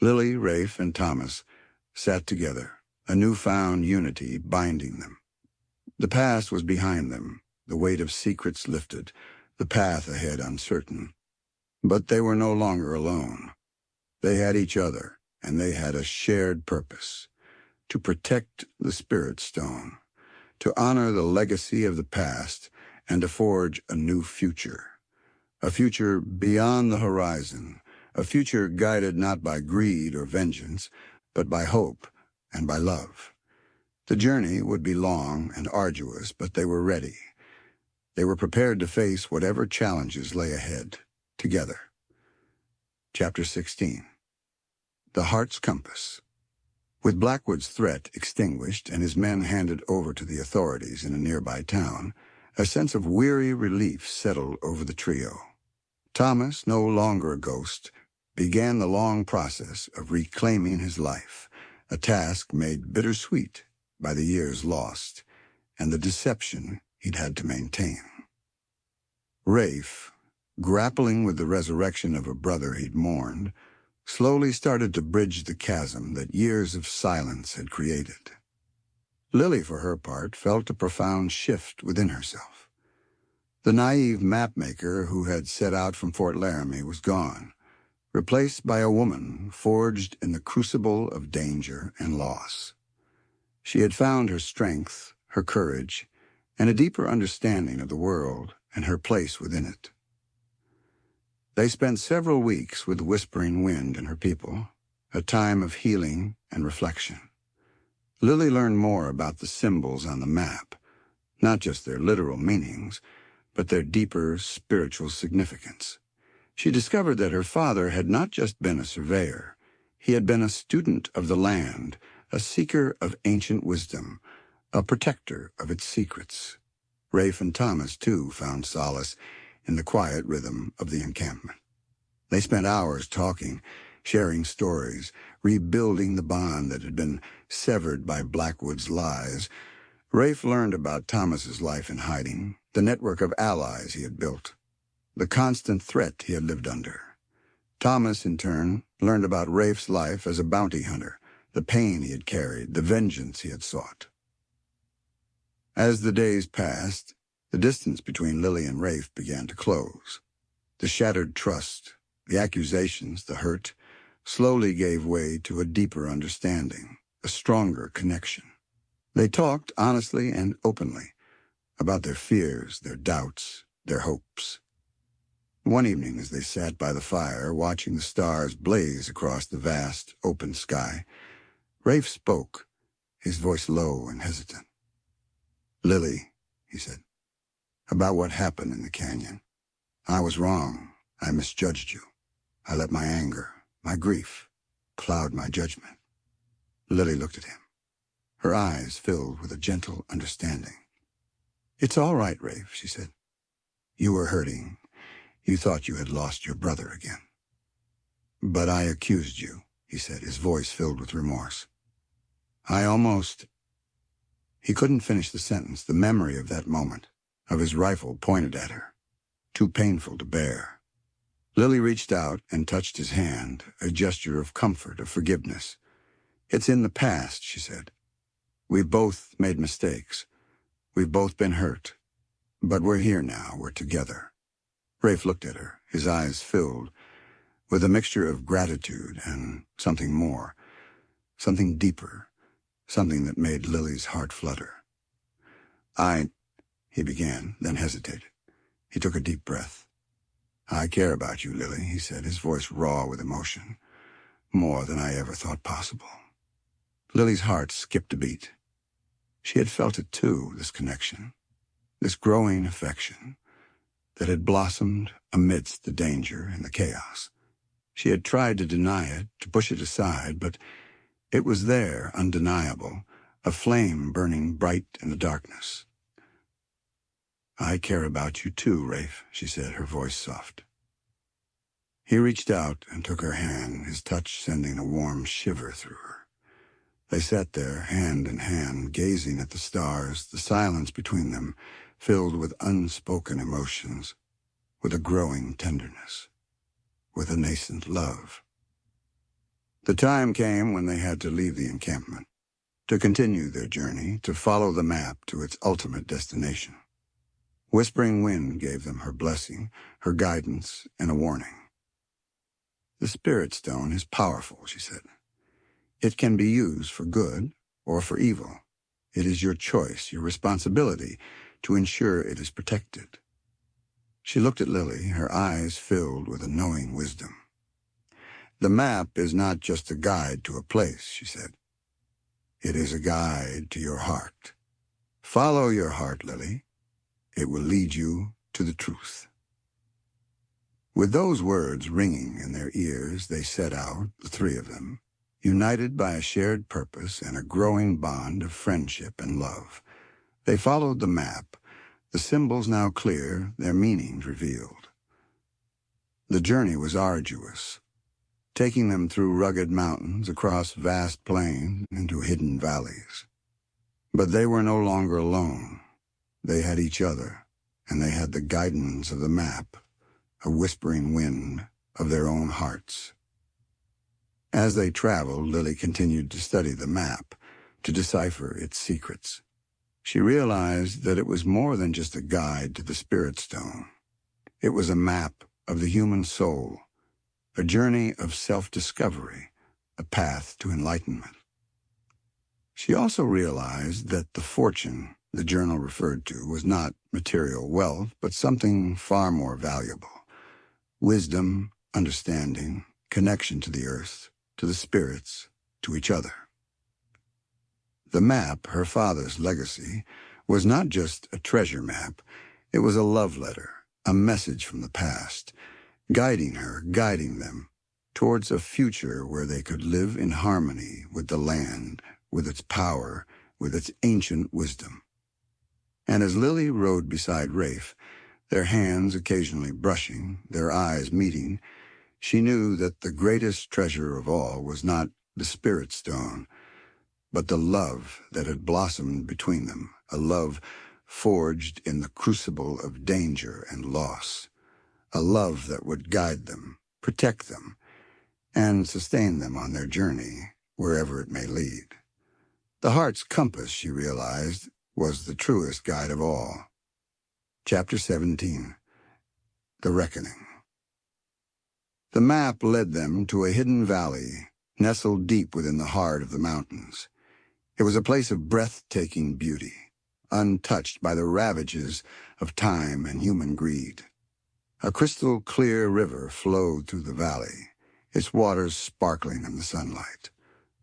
Lily, Rafe, and Thomas sat together, a newfound unity binding them. The past was behind them, the weight of secrets lifted, the path ahead uncertain. But they were no longer alone. They had each other, and they had a shared purpose: to protect the Spirit Stone, to honor the legacy of the past, and to forge a new future. A future beyond the horizon, a future guided not by greed or vengeance, but by hope and by love. The journey would be long and arduous, but they were ready. They were prepared to face whatever challenges lay ahead, together. Chapter 16. The Heart's Compass. With Blackwood's threat extinguished and his men handed over to the authorities in a nearby town, a sense of weary relief settled over the trio. Thomas, no longer a ghost, began the long process of reclaiming his life, a task made bittersweet by the years lost and the deception he'd had to maintain. Rafe, grappling with the resurrection of a brother he'd mourned, slowly started to bridge the chasm that years of silence had created. Lily, for her part, felt a profound shift within herself. The naive mapmaker who had set out from Fort Laramie was gone, replaced by a woman forged in the crucible of danger and loss. She had found her strength, her courage, and a deeper understanding of the world and her place within it. They spent several weeks with the Whispering Wind and her people, a time of healing and reflection. Lily learned more about the symbols on the map, not just their literal meanings, but their deeper spiritual significance. She discovered that her father had not just been a surveyor. He had been a student of the land, a seeker of ancient wisdom, a protector of its secrets. Rafe and Thomas, too, found solace in the quiet rhythm of the encampment. They spent hours talking, sharing stories, rebuilding the bond that had been severed by Blackwood's lies. Rafe learned about Thomas's life in hiding, the network of allies he had built, the constant threat he had lived under. Thomas, in turn, learned about Rafe's life as a bounty hunter, the pain he had carried, the vengeance he had sought. As the days passed, the distance between Lily and Rafe began to close. The shattered trust, the accusations, the hurt, slowly gave way to a deeper understanding, a stronger connection. They talked honestly and openly about their fears, their doubts, their hopes. One evening, as they sat by the fire, watching the stars blaze across the vast, open sky, Rafe spoke, his voice low and hesitant. "Lily," he said, "about what happened in the canyon. I was wrong. I misjudged you. I let my anger, my grief, cloud my judgment." Lily looked at him, her eyes filled with a gentle understanding. "It's all right, Rafe," she said. "You were hurting. You thought you had lost your brother again." "But I accused you," he said, his voice filled with remorse. "I almost—" He couldn't finish the sentence, the memory of that moment, of his rifle pointed at her, too painful to bear. Lily reached out and touched his hand, a gesture of comfort, of forgiveness. "It's in the past," she said. We've both made mistakes. We've both been hurt. But we're here now. We're together." Rafe looked at her, his eyes filled with a mixture of gratitude and something more, something deeper, something that made Lily's heart flutter. He began, then hesitated. He took a deep breath. "I care about you, Lily," he said, his voice raw with emotion. "More than I ever thought possible." Lily's heart skipped a beat. She had felt it too, this connection, this growing affection that had blossomed amidst the danger and the chaos. She had tried to deny it, to push it aside, but it was there, undeniable, a flame burning bright in the darkness. "I care about you too, Rafe," she said, her voice soft. He reached out and took her hand, his touch sending a warm shiver through her. They sat there, hand in hand, gazing at the stars, the silence between them filled with unspoken emotions, with a growing tenderness, with a nascent love. The time came when they had to leave the encampment, to continue their journey, to follow the map to its ultimate destination. Whispering Wind gave them her blessing, her guidance, and a warning. "The Spirit Stone is powerful," she said. "It can be used for good or for evil. It is your choice, your responsibility, to ensure it is protected." She looked at Lily, her eyes filled with a knowing wisdom. "The map is not just a guide to a place," she said. "It is a guide to your heart. Follow your heart, Lily. It will lead you to the truth." With those words ringing in their ears, they set out, the three of them, united by a shared purpose and a growing bond of friendship and love. They followed the map, the symbols now clear, their meanings revealed. The journey was arduous, taking them through rugged mountains, across vast plains, into hidden valleys. But they were no longer alone. They had each other, and they had the guidance of the map, a whispering wind of their own hearts. As they traveled, Lily continued to study the map, to decipher its secrets. She realized that it was more than just a guide to the Spirit Stone. It was a map of the human soul, a journey of self-discovery, a path to enlightenment. She also realized that the fortune the journal referred to was not material wealth, but something far more valuable. Wisdom, understanding, connection to the earth, to the spirits, to each other. The map, her father's legacy, was not just a treasure map. It was a love letter, a message from the past, guiding them, towards a future where they could live in harmony with the land, with its power, with its ancient wisdom. And as Lily rode beside Rafe, their hands occasionally brushing, their eyes meeting, she knew that the greatest treasure of all was not the Spirit Stone, but the love that had blossomed between them, a love forged in the crucible of danger and loss, a love that would guide them, protect them, and sustain them on their journey, wherever it may lead. The heart's compass, she realized, was the truest guide of all. Chapter 17. The Reckoning. The map led them to a hidden valley, nestled deep within the heart of the mountains. It was a place of breathtaking beauty, untouched by the ravages of time and human greed. A crystal-clear river flowed through the valley, its waters sparkling in the sunlight.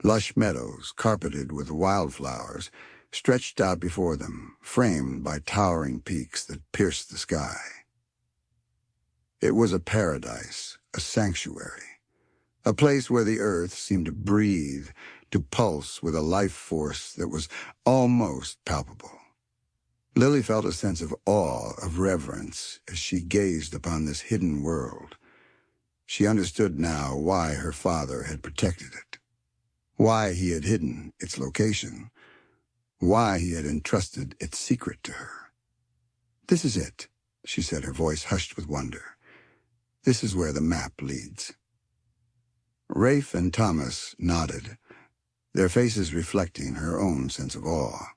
Lush meadows, carpeted with wildflowers, stretched out before them, framed by towering peaks that pierced the sky. It was a paradise, a sanctuary, a place where the earth seemed to breathe, to pulse with a life force that was almost palpable. Lily felt a sense of awe, of reverence, as she gazed upon this hidden world. She understood now why her father had protected it, why he had hidden its location, why he had entrusted its secret to her. "This is it," she said, her voice hushed with wonder. "This is where the map leads." Rafe and Thomas nodded. their faces reflecting her own sense of awe.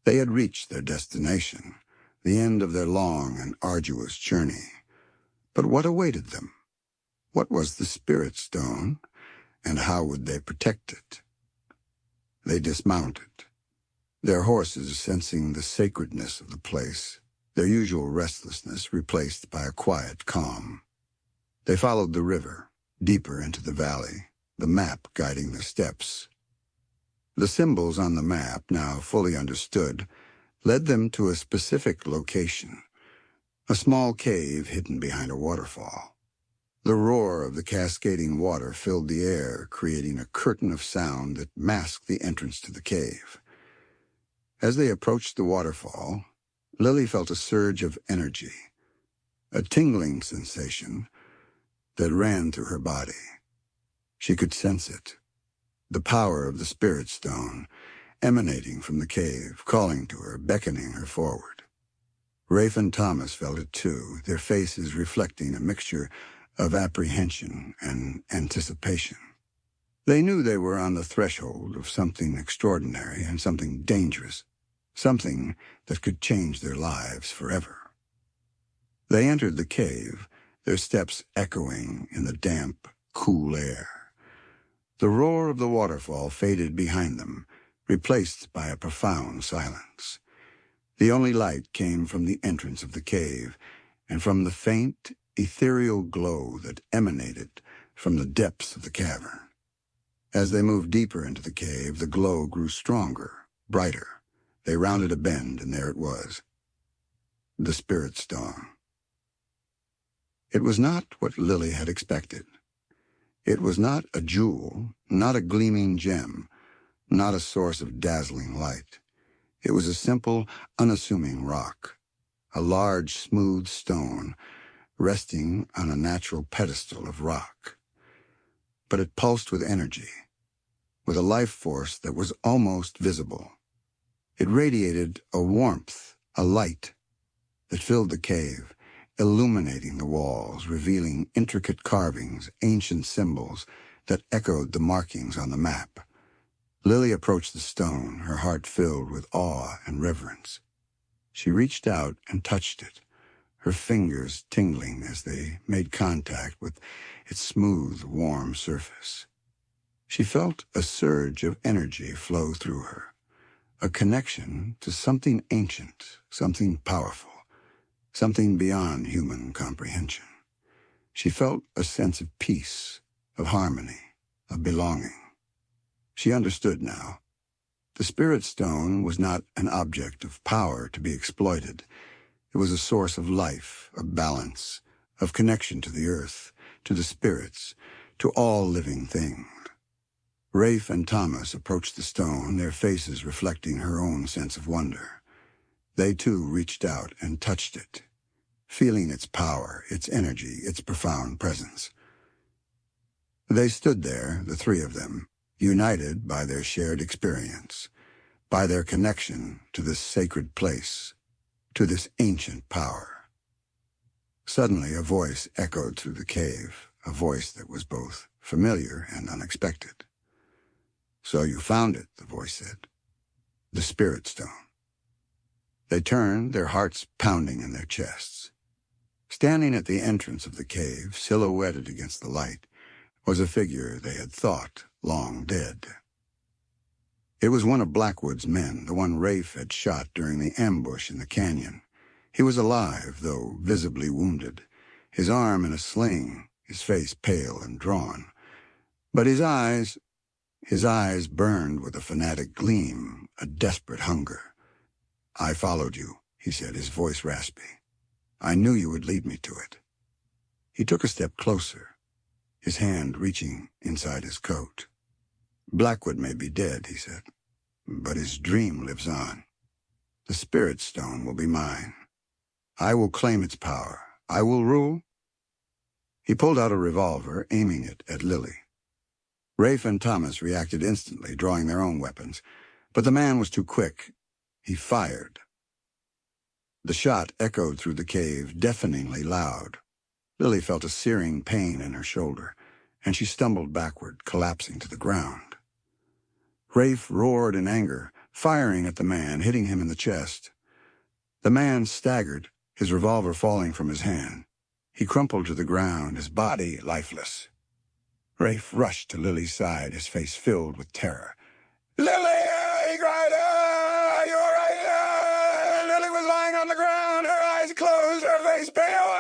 They had reached their destination, the end of their long and arduous journey. But what awaited them? What was the Spirit Stone, and how would they protect it? They dismounted, their horses sensing the sacredness of the place, their usual restlessness replaced by a quiet calm. They followed the river, deeper into the valley, the map guiding their steps. The symbols on the map, now fully understood, led them to a specific location, a small cave hidden behind a waterfall. The roar of the cascading water filled the air, creating a curtain of sound that masked the entrance to the cave. As they approached the waterfall, Lily felt a surge of energy, a tingling sensation that ran through her body. She could sense it, the power of the Spirit Stone emanating from the cave, calling to her, beckoning her forward. Rafe and Thomas felt it too, their faces reflecting a mixture of apprehension and anticipation. They knew they were on the threshold of something extraordinary and something dangerous, something that could change their lives forever. They entered the cave, their steps echoing in the damp, cool air. The roar of the waterfall faded behind them, replaced by a profound silence. The only light came from the entrance of the cave, and from the faint, ethereal glow that emanated from the depths of the cavern. As they moved deeper into the cave, the glow grew stronger, brighter. They rounded a bend, and there it was, the Spirit Stone. It was not what Lily had expected. It was not a jewel, not a gleaming gem, not a source of dazzling light. It was a simple, unassuming rock, a large, smooth stone resting on a natural pedestal of rock. But it pulsed with energy, with a life force that was almost visible. It radiated a warmth, a light that filled the cave, illuminating the walls, revealing intricate carvings, ancient symbols that echoed the markings on the map. Lily approached the stone, her heart filled with awe and reverence. She reached out and touched it, her fingers tingling as they made contact with its smooth, warm surface. She felt a surge of energy flow through her, a connection to something ancient, something powerful, something beyond human comprehension. She felt a sense of peace, of harmony, of belonging. She understood now. The Spirit Stone was not an object of power to be exploited. It was a source of life, of balance, of connection to the earth, to the spirits, to all living things. Rafe and Thomas approached the stone, their faces reflecting her own sense of wonder. They too reached out and touched it, feeling its power, its energy, its profound presence. They stood there, the three of them, united by their shared experience, by their connection to this sacred place, to this ancient power. Suddenly a voice echoed through the cave, a voice that was both familiar and unexpected. "So you found it," the voice said. "The Spirit Stone." They turned, their hearts pounding in their chests. Standing at the entrance of the cave, silhouetted against the light, was a figure they had thought long dead. It was one of Blackwood's men, the one Rafe had shot during the ambush in the canyon. He was alive, though visibly wounded, his arm in a sling, his face pale and drawn. But his eyes burned with a fanatic gleam, a desperate hunger. "I followed you," he said, his voice raspy. "I knew you would lead me to it." He took a step closer, his hand reaching inside his coat. "Blackwood may be dead," he said, "but his dream lives on. The Spirit Stone will be mine. I will claim its power. I will rule." He pulled out a revolver, aiming it at Lily. Rafe and Thomas reacted instantly, drawing their own weapons, but the man was too quick. He fired. The shot echoed through the cave, deafeningly loud. Lily felt a searing pain in her shoulder, and she stumbled backward, collapsing to the ground. Rafe roared in anger, firing at the man, hitting him in the chest. The man staggered, his revolver falling from his hand. He crumpled to the ground, his body lifeless. Rafe rushed to Lily's side, his face filled with terror. "Lily!" he cried. "You all right?" Lily was lying on the ground, her eyes closed, her face pale.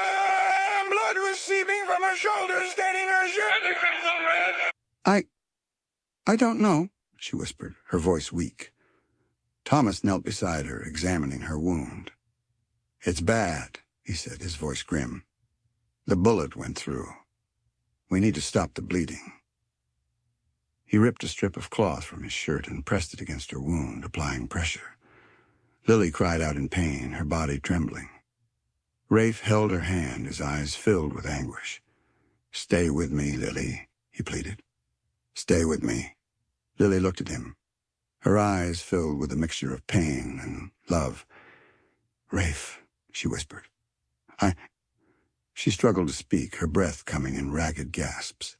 Blood was seeping from her shoulders, staining her shirt. I don't know," she whispered, her voice weak. Thomas knelt beside her, examining her wound. "It's bad," he said, his voice grim. "The bullet went through. We need to stop the bleeding." He ripped a strip of cloth from his shirt and pressed it against her wound, applying pressure. Lily cried out in pain, her body trembling. Rafe held her hand, his eyes filled with anguish. "Stay with me, Lily," he pleaded. "Stay with me." Lily looked at him, her eyes filled with a mixture of pain and love. "Rafe," she whispered. She struggled to speak, her breath coming in ragged gasps.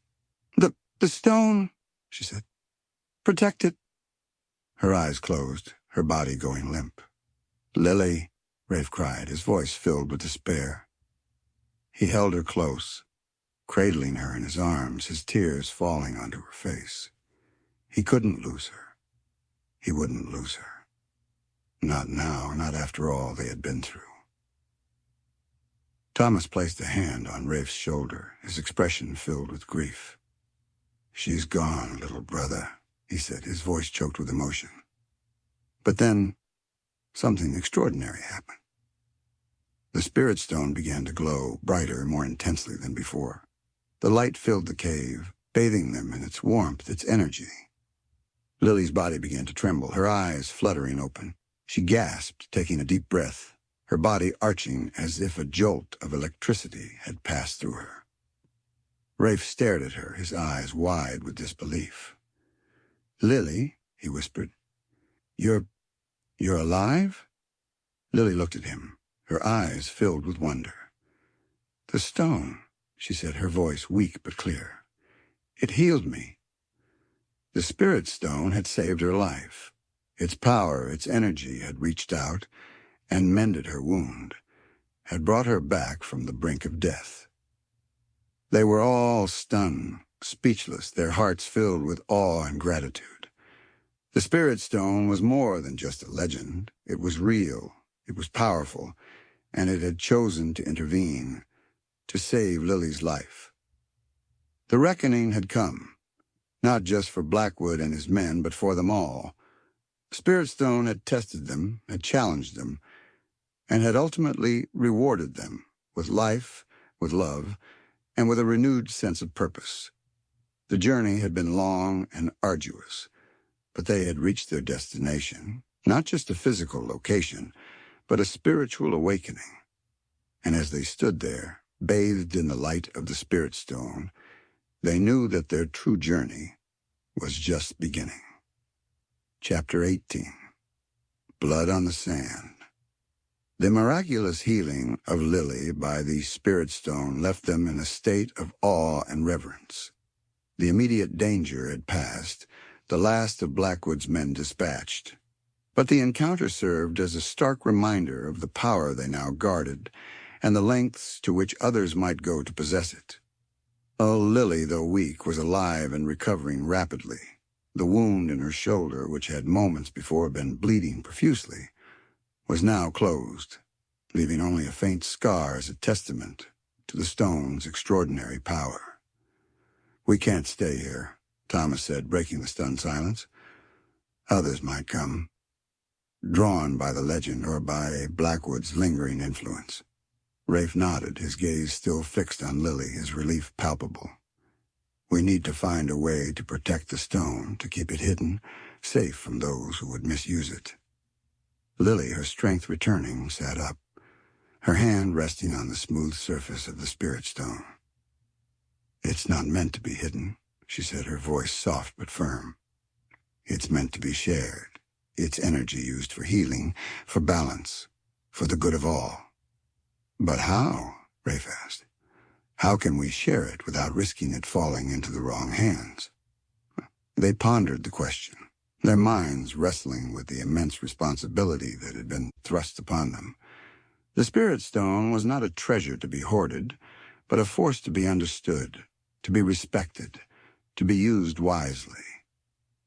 The stone," she said. "Protect it." Her eyes closed, her body going limp. "Lily," Rafe cried, his voice filled with despair. He held her close, cradling her in his arms, his tears falling onto her face. He couldn't lose her. He wouldn't lose her. Not now, not after all they had been through. Thomas placed a hand on Rafe's shoulder, his expression filled with grief. "She's gone, little brother," he said, his voice choked with emotion. But then, something extraordinary happened. The spirit stone began to glow, brighter, more intensely than before. The light filled the cave, bathing them in its warmth, its energy. Lily's body began to tremble, her eyes fluttering open. She gasped, taking a deep breath, her body arching as if a jolt of electricity had passed through her. Rafe stared at her, his eyes wide with disbelief. "Lily," he whispered, You're alive?" Lily looked at him, her eyes filled with wonder. "The stone," she said, her voice weak but clear. "It healed me." The spirit stone had saved her life. Its power, its energy had reached out and mended her wound, had brought her back from the brink of death. They were all stunned, speechless, their hearts filled with awe and gratitude. The Spirit Stone was more than just a legend. It was real, it was powerful, and it had chosen to intervene, to save Lily's life. The reckoning had come, not just for Blackwood and his men, but for them all. Spirit Stone had tested them, had challenged them, and had ultimately rewarded them with life, with love, and with a renewed sense of purpose. The journey had been long and arduous, but they had reached their destination, not just a physical location, but a spiritual awakening. And as they stood there, bathed in the light of the Spirit Stone, they knew that their true journey was just beginning. Chapter 18. Blood on the Sand. The miraculous healing of Lily by the Spirit Stone left them in a state of awe and reverence. The immediate danger had passed, the last of Blackwood's men dispatched. But the encounter served as a stark reminder of the power they now guarded, and the lengths to which others might go to possess it. Oh, Lily, though weak, was alive and recovering rapidly. The wound in her shoulder, which had moments before been bleeding profusely, was now closed, leaving only a faint scar as a testament to the stone's extraordinary power. "We can't stay here," Thomas said, breaking the stunned silence. "Others might come, drawn by the legend or by Blackwood's lingering influence." Rafe nodded, his gaze still fixed on Lily, his relief palpable. "We need to find a way to protect the stone, to keep it hidden, safe from those who would misuse it." Lily, her strength returning, sat up, her hand resting on the smooth surface of the Spirit Stone. "It's not meant to be hidden," she said, her voice soft but firm. "It's meant to be shared, its energy used for healing, for balance, for the good of all." "But how?" Rafe asked. "How can we share it without risking it falling into the wrong hands?" They pondered the question, their minds wrestling with the immense responsibility that had been thrust upon them. The Spirit Stone was not a treasure to be hoarded, but a force to be understood, to be respected, to be used wisely.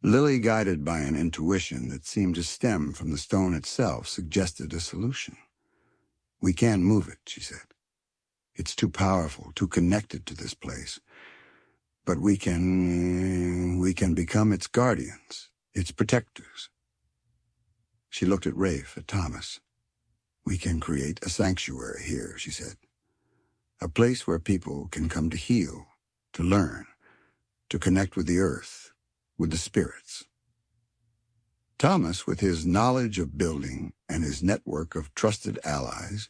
Lily, guided by an intuition that seemed to stem from the stone itself, suggested a solution. "We can't move it," she said. "It's too powerful, too connected to this place. But we can become its guardians, its protectors." She looked at Rafe, at Thomas. "We can create a sanctuary here," she said. "A place where people can come to heal, to learn, to connect with the earth, with the spirits." Thomas, with his knowledge of building and his network of trusted allies,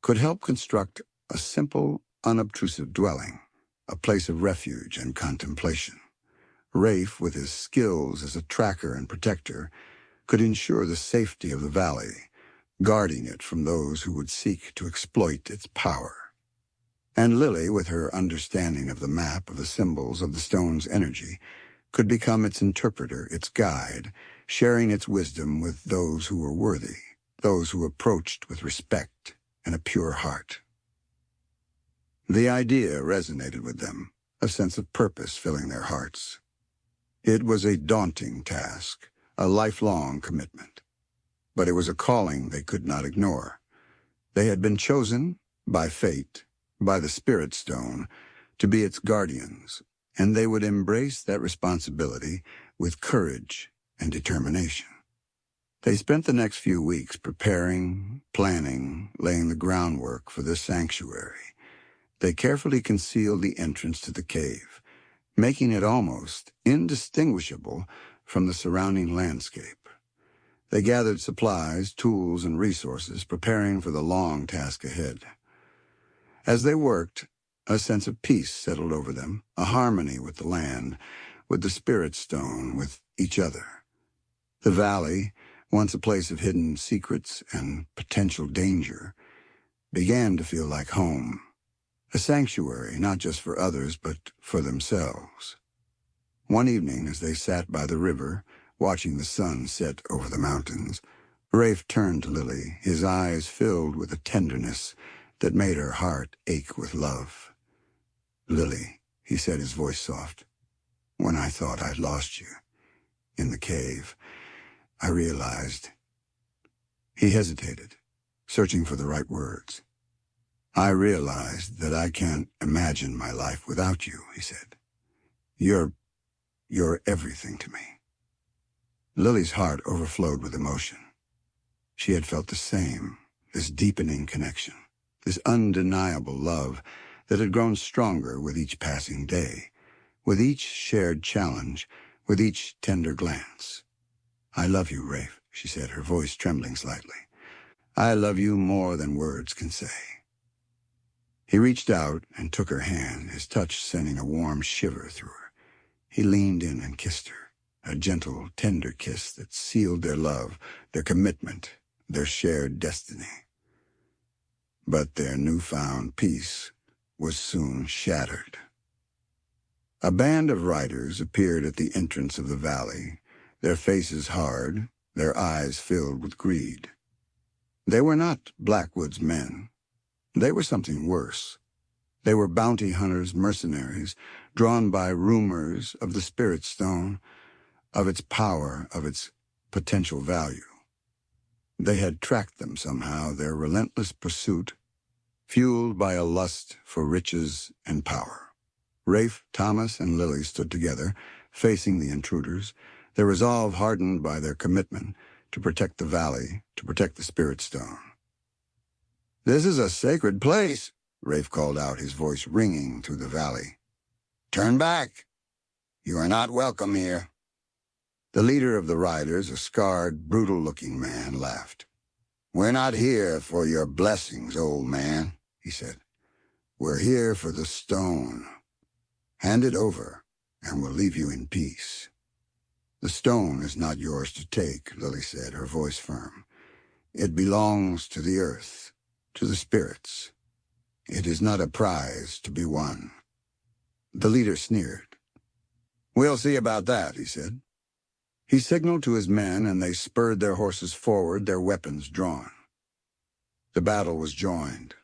could help construct a simple, unobtrusive dwelling, a place of refuge and contemplation. Rafe, with his skills as a tracker and protector, could ensure the safety of the valley, guarding it from those who would seek to exploit its power. And Lily, with her understanding of the map, of the symbols, of the stone's energy, could become its interpreter, its guide, sharing its wisdom with those who were worthy, those who approached with respect and a pure heart. The idea resonated with them, a sense of purpose filling their hearts. It was a daunting task, a lifelong commitment, but it was a calling they could not ignore. They had been chosen by fate, by the Spirit Stone, to be its guardians, and they would embrace that responsibility with courage and determination. They spent the next few weeks preparing, planning, laying the groundwork for this sanctuary. They carefully concealed the entrance to the cave, making it almost indistinguishable from the surrounding landscape. They gathered supplies, tools, and resources, preparing for the long task ahead. As they worked, a sense of peace settled over them, a harmony with the land, with the Spirit Stone, with each other. The valley, once a place of hidden secrets and potential danger, began to feel like home. A sanctuary, not just for others, but for themselves. One evening, as they sat by the river, watching the sun set over the mountains, Rafe turned to Lily, his eyes filled with a tenderness that made her heart ache with love. "Lily," he said, his voice soft, "when I thought I'd lost you in the cave, I realized—" He hesitated, searching for the right words. "I realized that I can't imagine my life without you," he said. You're everything to me." Lily's heart overflowed with emotion. She had felt the same, this deepening connection, this undeniable love that had grown stronger with each passing day, with each shared challenge, with each tender glance. "I love you, Rafe," she said, her voice trembling slightly. "I love you more than words can say." He reached out and took her hand, his touch sending a warm shiver through her. He leaned in and kissed her, a gentle, tender kiss that sealed their love, their commitment, their shared destiny. But their newfound peace was soon shattered. A band of riders appeared at the entrance of the valley, their faces hard, their eyes filled with greed. They were not Blackwood's men. They were something worse. They were bounty hunters, mercenaries, drawn by rumors of the Spirit Stone, of its power, of its potential value. They had tracked them somehow, their relentless pursuit, fueled by a lust for riches and power. Rafe, Thomas, and Lily stood together, facing the intruders, their resolve hardened by their commitment to protect the valley, to protect the Spirit Stone. "This is a sacred place," Rafe called out, his voice ringing through the valley. "Turn back. You are not welcome here." The leader of the riders, a scarred, brutal-looking man, laughed. "We're not here for your blessings, old man," he said. "We're here for the stone. Hand it over, and we'll leave you in peace." "The stone is not yours to take," Lily said, her voice firm. "It belongs to the earth, to the spirits. It is not a prize to be won." The leader sneered. "We'll see about that," he said. He signaled to his men, and they spurred their horses forward, their weapons drawn. The battle was joined.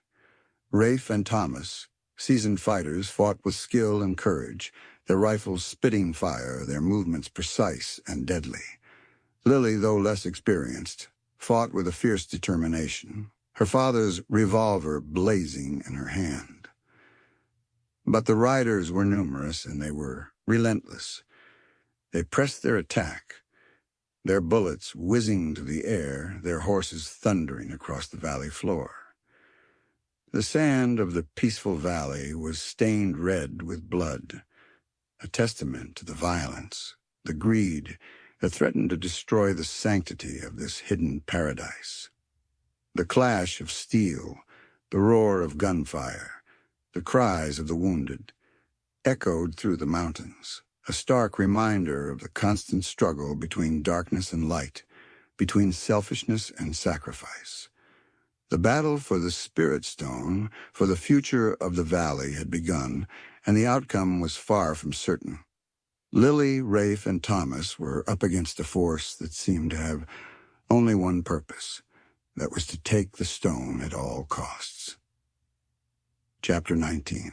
Rafe and Thomas, seasoned fighters, fought with skill and courage, their rifles spitting fire, their movements precise and deadly. Lily, though less experienced, fought with a fierce determination, her father's revolver blazing in her hand. But the riders were numerous, and they were relentless. They pressed their attack, their bullets whizzing to the air, their horses thundering across the valley floor. The sand of the peaceful valley was stained red with blood, a testament to the violence, the greed that threatened to destroy the sanctity of this hidden paradise. The clash of steel, the roar of gunfire, the cries of the wounded, echoed through the mountains, a stark reminder of the constant struggle between darkness and light, between selfishness and sacrifice. The battle for the Spirit Stone, for the future of the valley, had begun, and the outcome was far from certain. Lily, Rafe, and Thomas were up against a force that seemed to have only one purpose, that was to take the stone at all costs. Chapter 19.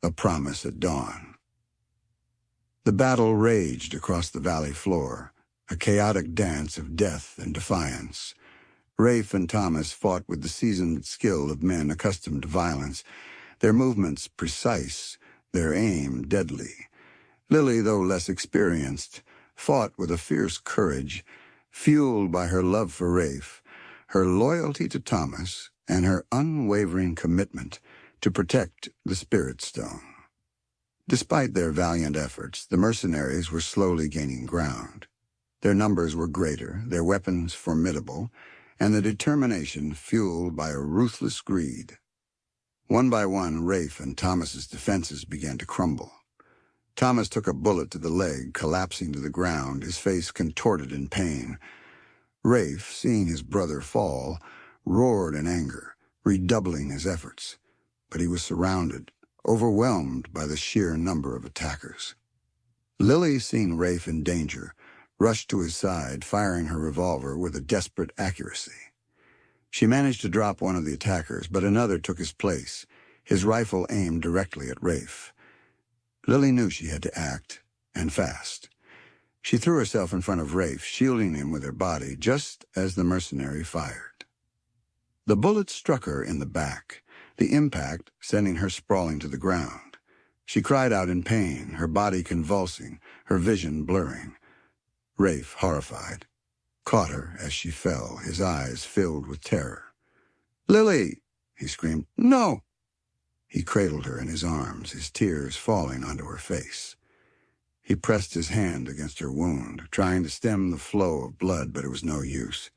A Promise at Dawn. The battle raged across the valley floor, a chaotic dance of death and defiance. Rafe and Thomas fought with the seasoned skill of men accustomed to violence, their movements precise, their aim deadly. Lily, though less experienced, fought with a fierce courage, fueled by her love for Rafe, her loyalty to Thomas, and her unwavering commitment to protect the Spirit Stone. Despite their valiant efforts, the mercenaries were slowly gaining ground. Their numbers were greater, their weapons formidable, and the determination fueled by a ruthless greed. One by one, Rafe and Thomas's defenses began to crumble. Thomas took a bullet to the leg, collapsing to the ground, his face contorted in pain. Rafe, seeing his brother fall, roared in anger, redoubling his efforts. But he was surrounded, overwhelmed by the sheer number of attackers. Lily, seeing Rafe in danger, rushed to his side, firing her revolver with a desperate accuracy. She managed to drop one of the attackers, but another took his place, his rifle aimed directly at Rafe. Lily knew she had to act, and fast. She threw herself in front of Rafe, shielding him with her body, just as the mercenary fired. The bullet struck her in the back, the impact sending her sprawling to the ground. She cried out in pain, her body convulsing, her vision blurring. Rafe, horrified, caught her as she fell, his eyes filled with terror. "Lily!" he screamed. "No!" He cradled her in his arms, his tears falling onto her face. He pressed his hand against her wound, trying to stem the flow of blood, but it was no use.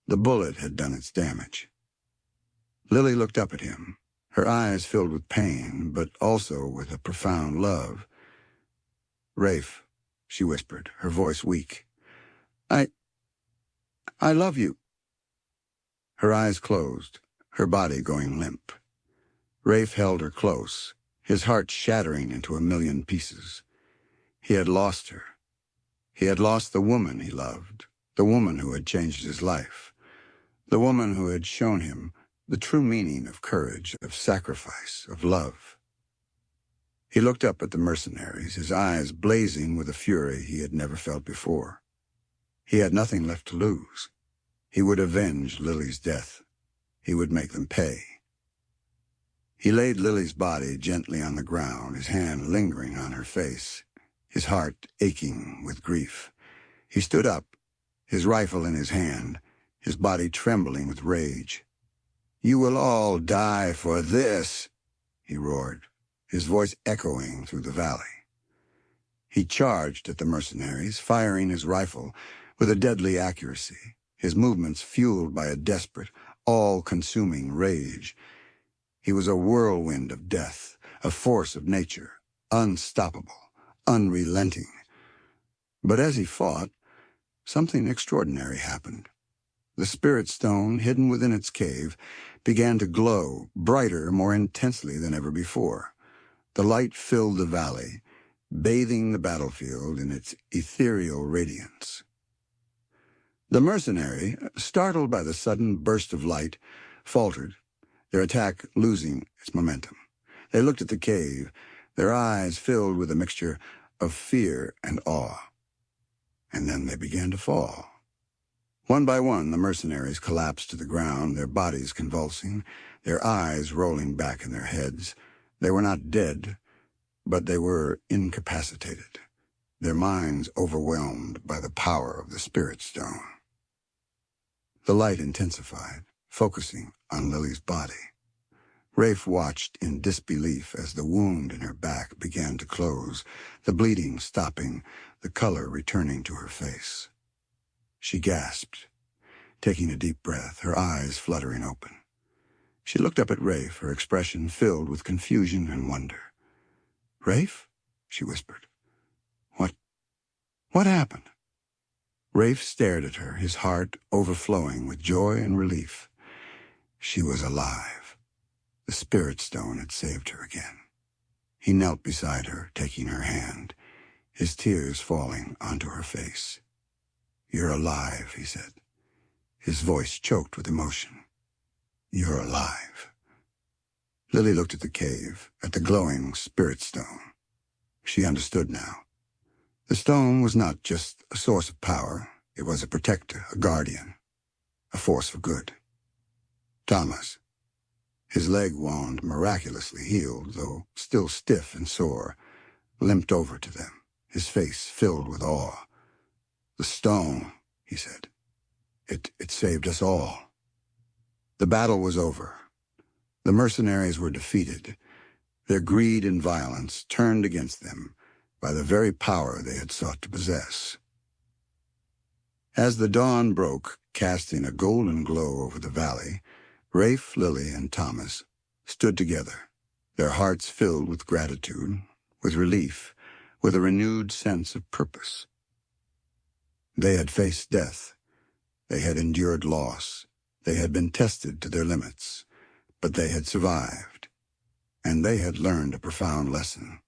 The bullet had done its damage. Lily looked up at him, her eyes filled with pain, but also with a profound love. "Rafe," she whispered, her voice weak. I love you." Her eyes closed, her body going limp. Rafe held her close, his heart shattering into a million pieces. He had lost her. He had lost the woman he loved, the woman who had changed his life, the woman who had shown him the true meaning of courage, of sacrifice, of love. He looked up at the mercenaries, his eyes blazing with a fury he had never felt before. He had nothing left to lose. He would avenge Lily's death. He would make them pay. He laid Lily's body gently on the ground, his hand lingering on her face, his heart aching with grief. He stood up, his rifle in his hand, his body trembling with rage. "You will all die for this," he roared, his voice echoing through the valley. He charged at the mercenaries, firing his rifle with a deadly accuracy, his movements fueled by a desperate, all-consuming rage. He was a whirlwind of death, a force of nature, unstoppable, unrelenting. But as he fought, something extraordinary happened. The Spirit Stone, hidden within its cave, began to glow, brighter, more intensely than ever before. The light filled the valley, bathing the battlefield in its ethereal radiance. The mercenary, startled by the sudden burst of light, faltered, their attack losing its momentum. They looked at the cave, their eyes filled with a mixture of fear and awe. And then they began to fall. One by one, the mercenaries collapsed to the ground, their bodies convulsing, their eyes rolling back in their heads. They were not dead, but they were incapacitated, their minds overwhelmed by the power of the Spirit Stone. The light intensified, focusing on Lily's body. Rafe watched in disbelief as the wound in her back began to close, the bleeding stopping, the color returning to her face. She gasped, taking a deep breath, her eyes fluttering open. She looked up at Rafe, her expression filled with confusion and wonder. "Rafe?" she whispered. What happened?" Rafe stared at her, his heart overflowing with joy and relief. She was alive. The Spirit Stone had saved her again. He knelt beside her, taking her hand, his tears falling onto her face. "You're alive," he said, his voice choked with emotion. "You're alive." Lily looked at the cave, at the glowing Spirit Stone. She understood now. The stone was not just a source of power. It was a protector, a guardian, a force for good. Thomas, his leg wound miraculously healed, though still stiff and sore, limped over to them, his face filled with awe. "The stone," he said. It saved us all." The battle was over. The mercenaries were defeated, their greed and violence turned against them by the very power they had sought to possess. As the dawn broke, casting a golden glow over the valley, Rafe, Lily, and Thomas stood together, their hearts filled with gratitude, with relief, with a renewed sense of purpose. They had faced death. They had endured loss. They had been tested to their limits, but they had survived. And they had learned a profound lesson,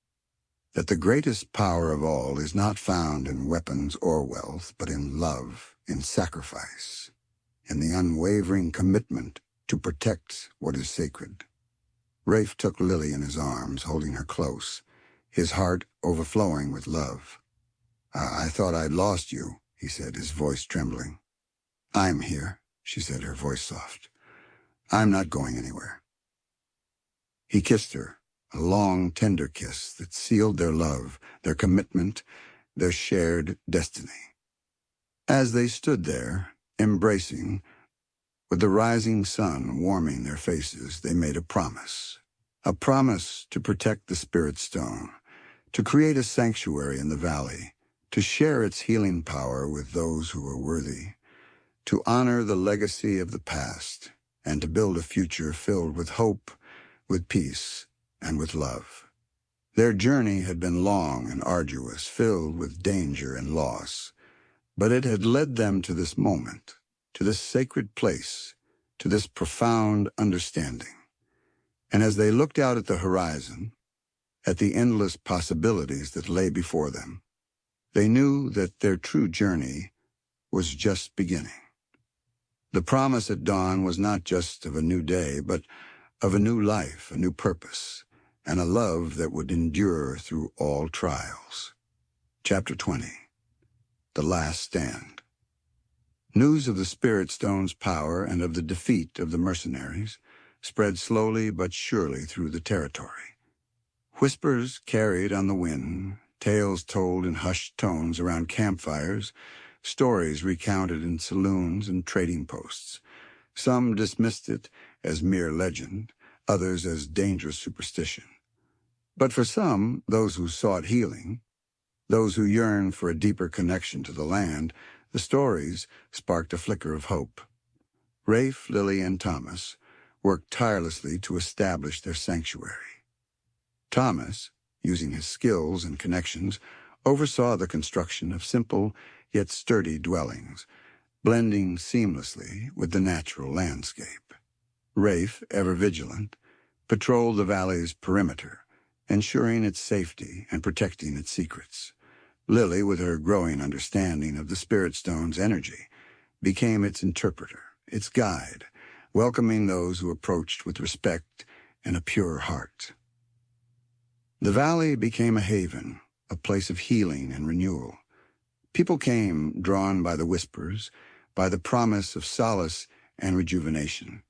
that the greatest power of all is not found in weapons or wealth, but in love, in sacrifice, in the unwavering commitment to protect what is sacred. Rafe took Lily in his arms, holding her close, his heart overflowing with love. I thought I'd lost you," he said, his voice trembling. "I'm here," she said, her voice soft. "I'm not going anywhere." He kissed her, a long, tender kiss that sealed their love, their commitment, their shared destiny. As they stood there, embracing, with the rising sun warming their faces, they made a promise to protect the Spirit Stone, to create a sanctuary in the valley, to share its healing power with those who were worthy, to honor the legacy of the past, and to build a future filled with hope, with peace, and with love. Their journey had been long and arduous, filled with danger and loss, but it had led them to this moment, to this sacred place, to this profound understanding. And as they looked out at the horizon, at the endless possibilities that lay before them, they knew that their true journey was just beginning. The promise at dawn was not just of a new day, but of a new life, a new purpose, and a love that would endure through all trials. Chapter 20. The Last Stand. News of the Spirit Stone's power and of the defeat of the mercenaries spread slowly but surely through the territory. Whispers carried on the wind, tales told in hushed tones around campfires, stories recounted in saloons and trading posts. Some dismissed it as mere legend, others as dangerous superstition. But for some, those who sought healing, those who yearned for a deeper connection to the land, the stories sparked a flicker of hope. Rafe, Lily, and Thomas worked tirelessly to establish their sanctuary. Thomas, using his skills and connections, oversaw the construction of simple yet sturdy dwellings, blending seamlessly with the natural landscape. Rafe, ever vigilant, patrolled the valley's perimeter, ensuring its safety and protecting its secrets. Lily, with her growing understanding of the Spirit Stone's energy, became its interpreter, its guide, welcoming those who approached with respect and a pure heart. The valley became a haven, a place of healing and renewal. People came, drawn by the whispers, by the promise of solace and rejuvenation.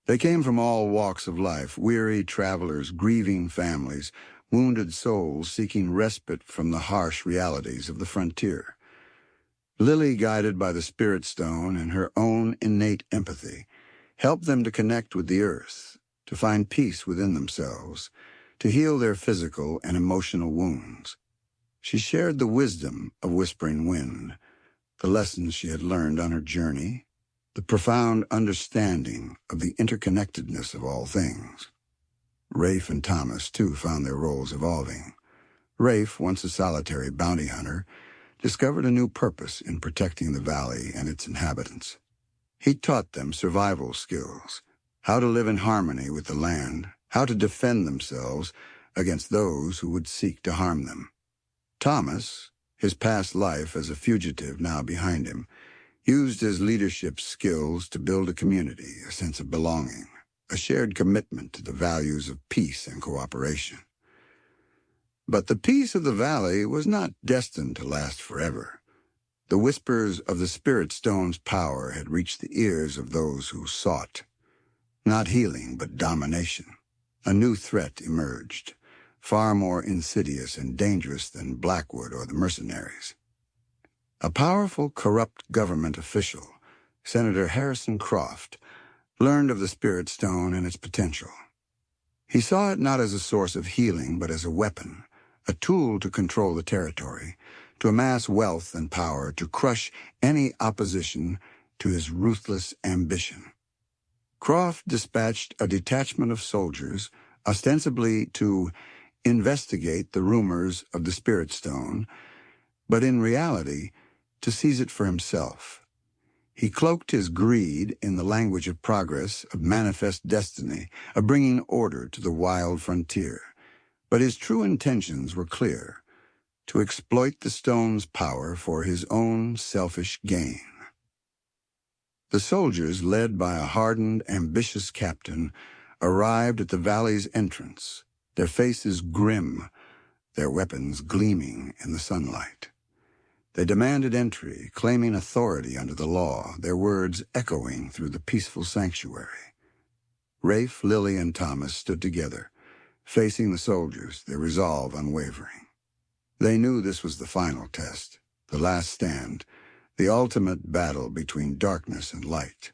They came from all walks of life, weary travelers, grieving families, wounded souls seeking respite from the harsh realities of the frontier. Lily, guided by the Spirit Stone and her own innate empathy, helped them to connect with the earth, to find peace within themselves, to heal their physical and emotional wounds. She shared the wisdom of Whispering Wind, the lessons she had learned on her journey, the profound understanding of the interconnectedness of all things. Rafe and Thomas, too, found their roles evolving. Rafe, once a solitary bounty hunter, discovered a new purpose in protecting the valley and its inhabitants. He taught them survival skills, how to live in harmony with the land, how to defend themselves against those who would seek to harm them. Thomas, his past life as a fugitive now behind him, used his leadership skills to build a community, a sense of belonging, a shared commitment to the values of peace and cooperation. But the peace of the valley was not destined to last forever. The whispers of the Spirit Stone's power had reached the ears of those who sought, not healing but domination. A new threat emerged, far more insidious and dangerous than Blackwood or the mercenaries. A powerful, corrupt government official, Senator Harrison Croft, learned of the Spirit Stone and its potential. He saw it not as a source of healing, but as a weapon, a tool to control the territory, to amass wealth and power, to crush any opposition to his ruthless ambition. Croft dispatched a detachment of soldiers, ostensibly to investigate the rumors of the Spirit Stone, but in reality, to seize it for himself. He cloaked his greed in the language of progress, of manifest destiny, of bringing order to the wild frontier. But his true intentions were clear: to exploit the stone's power for his own selfish gain. The soldiers, led by a hardened, ambitious captain, arrived at the valley's entrance, their faces grim, their weapons gleaming in the sunlight. They demanded entry, claiming authority under the law, their words echoing through the peaceful sanctuary. Rafe, Lily, and Thomas stood together, facing the soldiers, their resolve unwavering. They knew this was the final test, the last stand, the ultimate battle between darkness and light.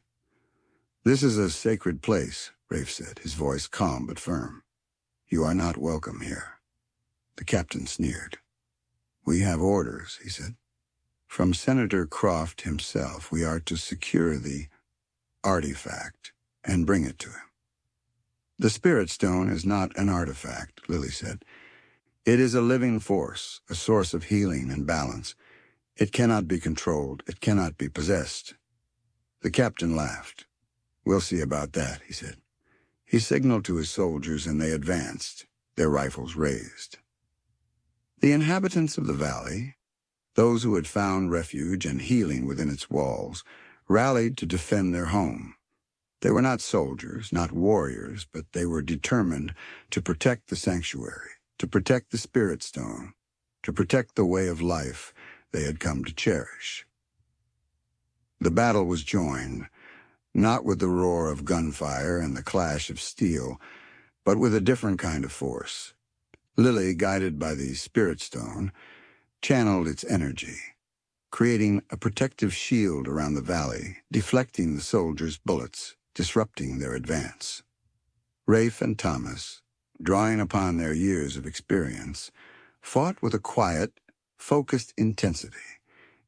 "This is a sacred place," Rafe said, his voice calm but firm. "You are not welcome here." The captain sneered. "We have orders," he said. "From Senator Croft himself. We are to secure the artifact and bring it to him." "The Spirit Stone is not an artifact," Lily said. "It is a living force, a source of healing and balance. It cannot be controlled. It cannot be possessed." The captain laughed. "We'll see about that," he said. He signaled to his soldiers, and they advanced, their rifles raised. The inhabitants of the valley, those who had found refuge and healing within its walls, rallied to defend their home. They were not soldiers, not warriors, but they were determined to protect the sanctuary, to protect the Spirit Stone, to protect the way of life they had come to cherish. The battle was joined, not with the roar of gunfire and the clash of steel, but with a different kind of force. Lily, guided by the Spirit Stone, channeled its energy, creating a protective shield around the valley, deflecting the soldiers' bullets, disrupting their advance. Rafe and Thomas, drawing upon their years of experience, fought with a quiet, focused intensity,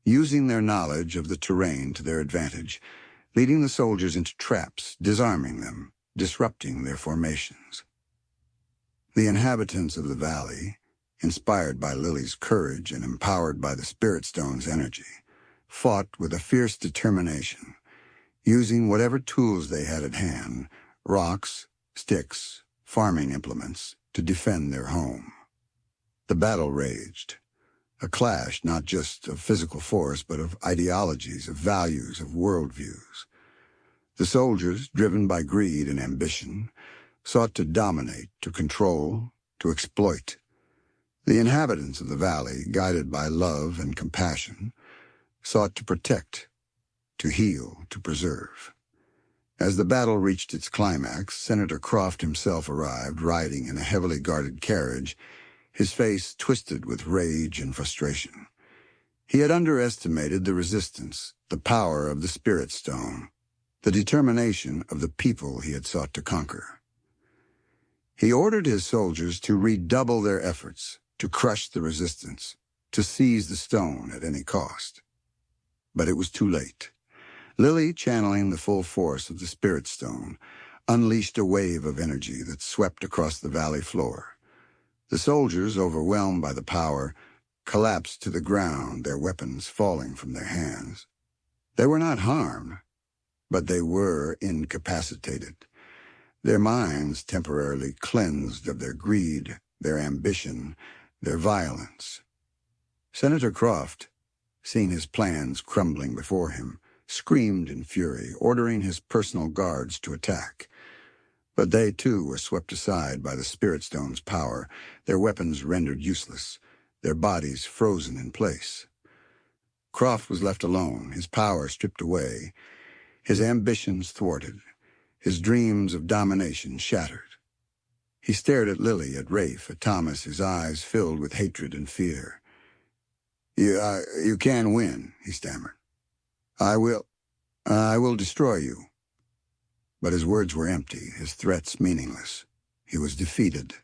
using their knowledge of the terrain to their advantage, leading the soldiers into traps, disarming them, disrupting their formations. The inhabitants of the valley, inspired by Lily's courage and empowered by the Spirit Stone's energy, fought with a fierce determination, using whatever tools they had at hand, rocks, sticks, farming implements, to defend their home. The battle raged, a clash not just of physical force, but of ideologies, of values, of worldviews. The soldiers, driven by greed and ambition, sought to dominate, to control, to exploit. The inhabitants of the valley, guided by love and compassion, sought to protect, to heal, to preserve. As the battle reached its climax, Senator Croft himself arrived, riding in a heavily guarded carriage, his face twisted with rage and frustration. He had underestimated the resistance, the power of the Spirit Stone, the determination of the people he had sought to conquer. He ordered his soldiers to redouble their efforts, to crush the resistance, to seize the stone at any cost. But it was too late. Lily, channeling the full force of the Spirit Stone, unleashed a wave of energy that swept across the valley floor. The soldiers, overwhelmed by the power, collapsed to the ground, their weapons falling from their hands. They were not harmed, but they were incapacitated. Their minds temporarily cleansed of their greed, their ambition, their violence. Senator Croft, seeing his plans crumbling before him, screamed in fury, ordering his personal guards to attack. But they, too, were swept aside by the Spirit Stone's power, their weapons rendered useless, their bodies frozen in place. Croft was left alone, his power stripped away, his ambitions thwarted, his dreams of domination shattered. He stared at Lily, at Rafe, at Thomas, his eyes filled with hatred and fear. You can win," he stammered. I will destroy you." But his words were empty, his threats meaningless. He was defeated,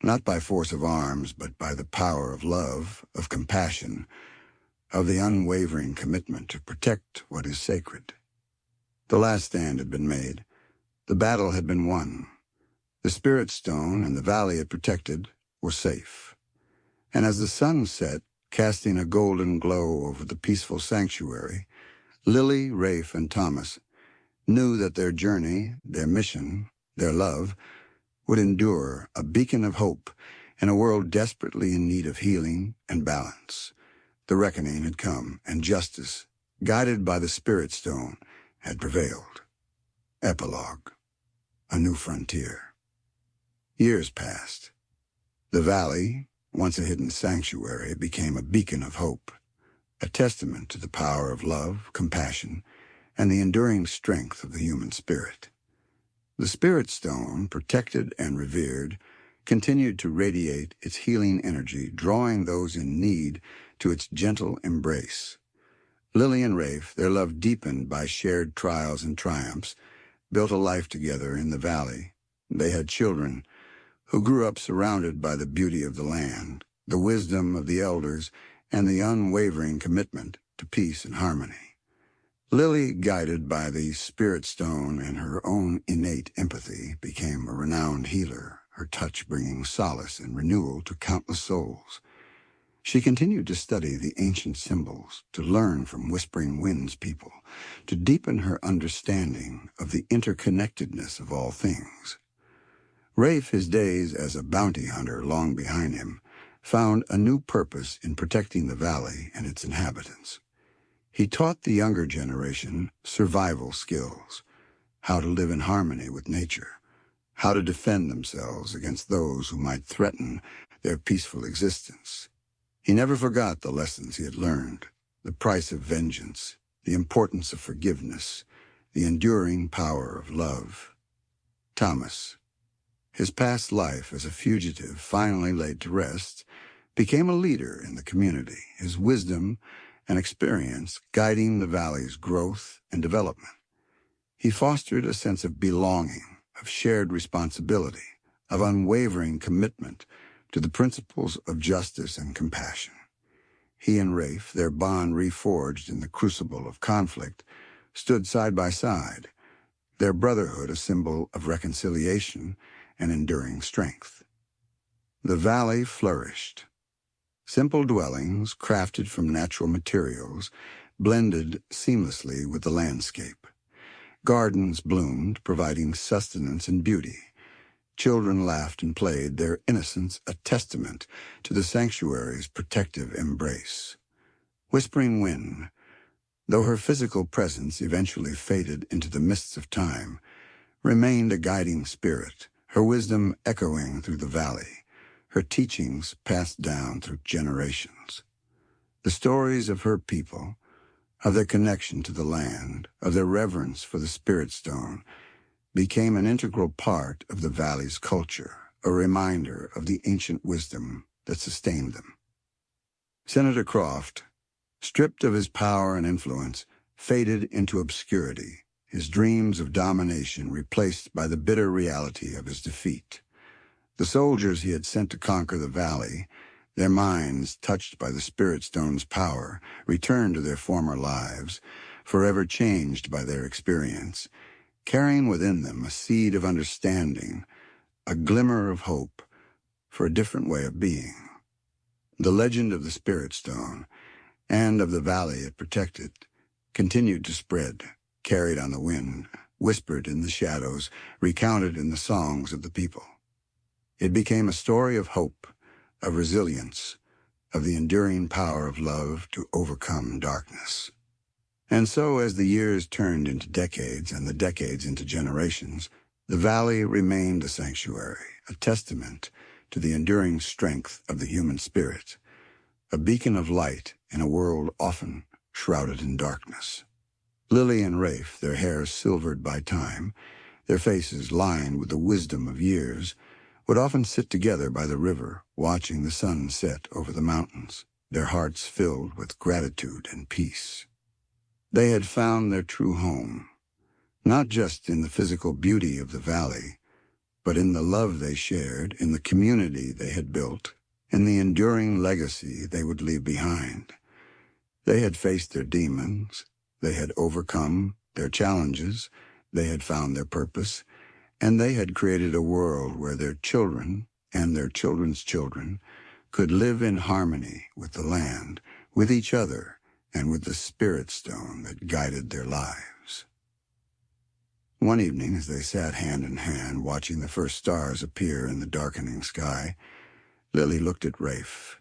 not by force of arms, but by the power of love, of compassion, of the unwavering commitment to protect what is sacred. The last stand had been made. The battle had been won. The Spirit Stone and the valley it protected were safe. And as the sun set, casting a golden glow over the peaceful sanctuary, Lily, Rafe, and Thomas knew that their journey, their mission, their love, would endure, a beacon of hope in a world desperately in need of healing and balance. The reckoning had come, and justice, guided by the Spirit Stone, had prevailed. Epilogue. A new frontier. Years passed. The valley, once a hidden sanctuary, became a beacon of hope, a testament to the power of love, compassion, and the enduring strength of the human spirit. The Spirit Stone, protected and revered, continued to radiate its healing energy, drawing those in need to its gentle embrace. Lily and Rafe, their love deepened by shared trials and triumphs, built a life together in the valley. They had children who grew up surrounded by the beauty of the land, the wisdom of the elders, and the unwavering commitment to peace and harmony. Lily, guided by the Spirit Stone and her own innate empathy, became a renowned healer, her touch bringing solace and renewal to countless souls. She continued to study the ancient symbols, to learn from Whispering Winds people, to deepen her understanding of the interconnectedness of all things. Rafe, his days as a bounty hunter long behind him, found a new purpose in protecting the valley and its inhabitants. He taught the younger generation survival skills, how to live in harmony with nature, how to defend themselves against those who might threaten their peaceful existence. He never forgot the lessons he had learned, the price of vengeance, the importance of forgiveness, the enduring power of love. Thomas, his past life as a fugitive finally laid to rest, became a leader in the community, his wisdom and experience guiding the valley's growth and development. He fostered a sense of belonging, of shared responsibility, of unwavering commitment to the principles of justice and compassion. He and Rafe, their bond reforged in the crucible of conflict, stood side by side, their brotherhood a symbol of reconciliation and enduring strength. The valley flourished. Simple dwellings, crafted from natural materials, blended seamlessly with the landscape. Gardens bloomed, providing sustenance and beauty. Children laughed and played, their innocence a testament to the sanctuary's protective embrace. Whispering Wind, though her physical presence eventually faded into the mists of time, remained a guiding spirit, her wisdom echoing through the valley, her teachings passed down through generations. The stories of her people, of their connection to the land, of their reverence for the Spirit Stone, became an integral part of the valley's culture, a reminder of the ancient wisdom that sustained them. Senator Croft, stripped of his power and influence, faded into obscurity, his dreams of domination replaced by the bitter reality of his defeat. The soldiers he had sent to conquer the valley, their minds touched by the Spirit Stone's power, returned to their former lives, forever changed by their experience, carrying within them a seed of understanding, a glimmer of hope for a different way of being. The legend of the Spirit Stone, and of the valley it protected, continued to spread, carried on the wind, whispered in the shadows, recounted in the songs of the people. It became a story of hope, of resilience, of the enduring power of love to overcome darkness. And so, as the years turned into decades and the decades into generations, the valley remained a sanctuary, a testament to the enduring strength of the human spirit, a beacon of light in a world often shrouded in darkness. Lily and Rafe, their hair silvered by time, their faces lined with the wisdom of years, would often sit together by the river, watching the sun set over the mountains, their hearts filled with gratitude and peace. They had found their true home, not just in the physical beauty of the valley, but in the love they shared, in the community they had built, in the enduring legacy they would leave behind. They had faced their demons, they had overcome their challenges, they had found their purpose, and they had created a world where their children and their children's children could live in harmony with the land, with each other, and with the Spirit Stone that guided their lives. One evening, as they sat hand in hand, watching the first stars appear in the darkening sky, Lily looked at Rafe,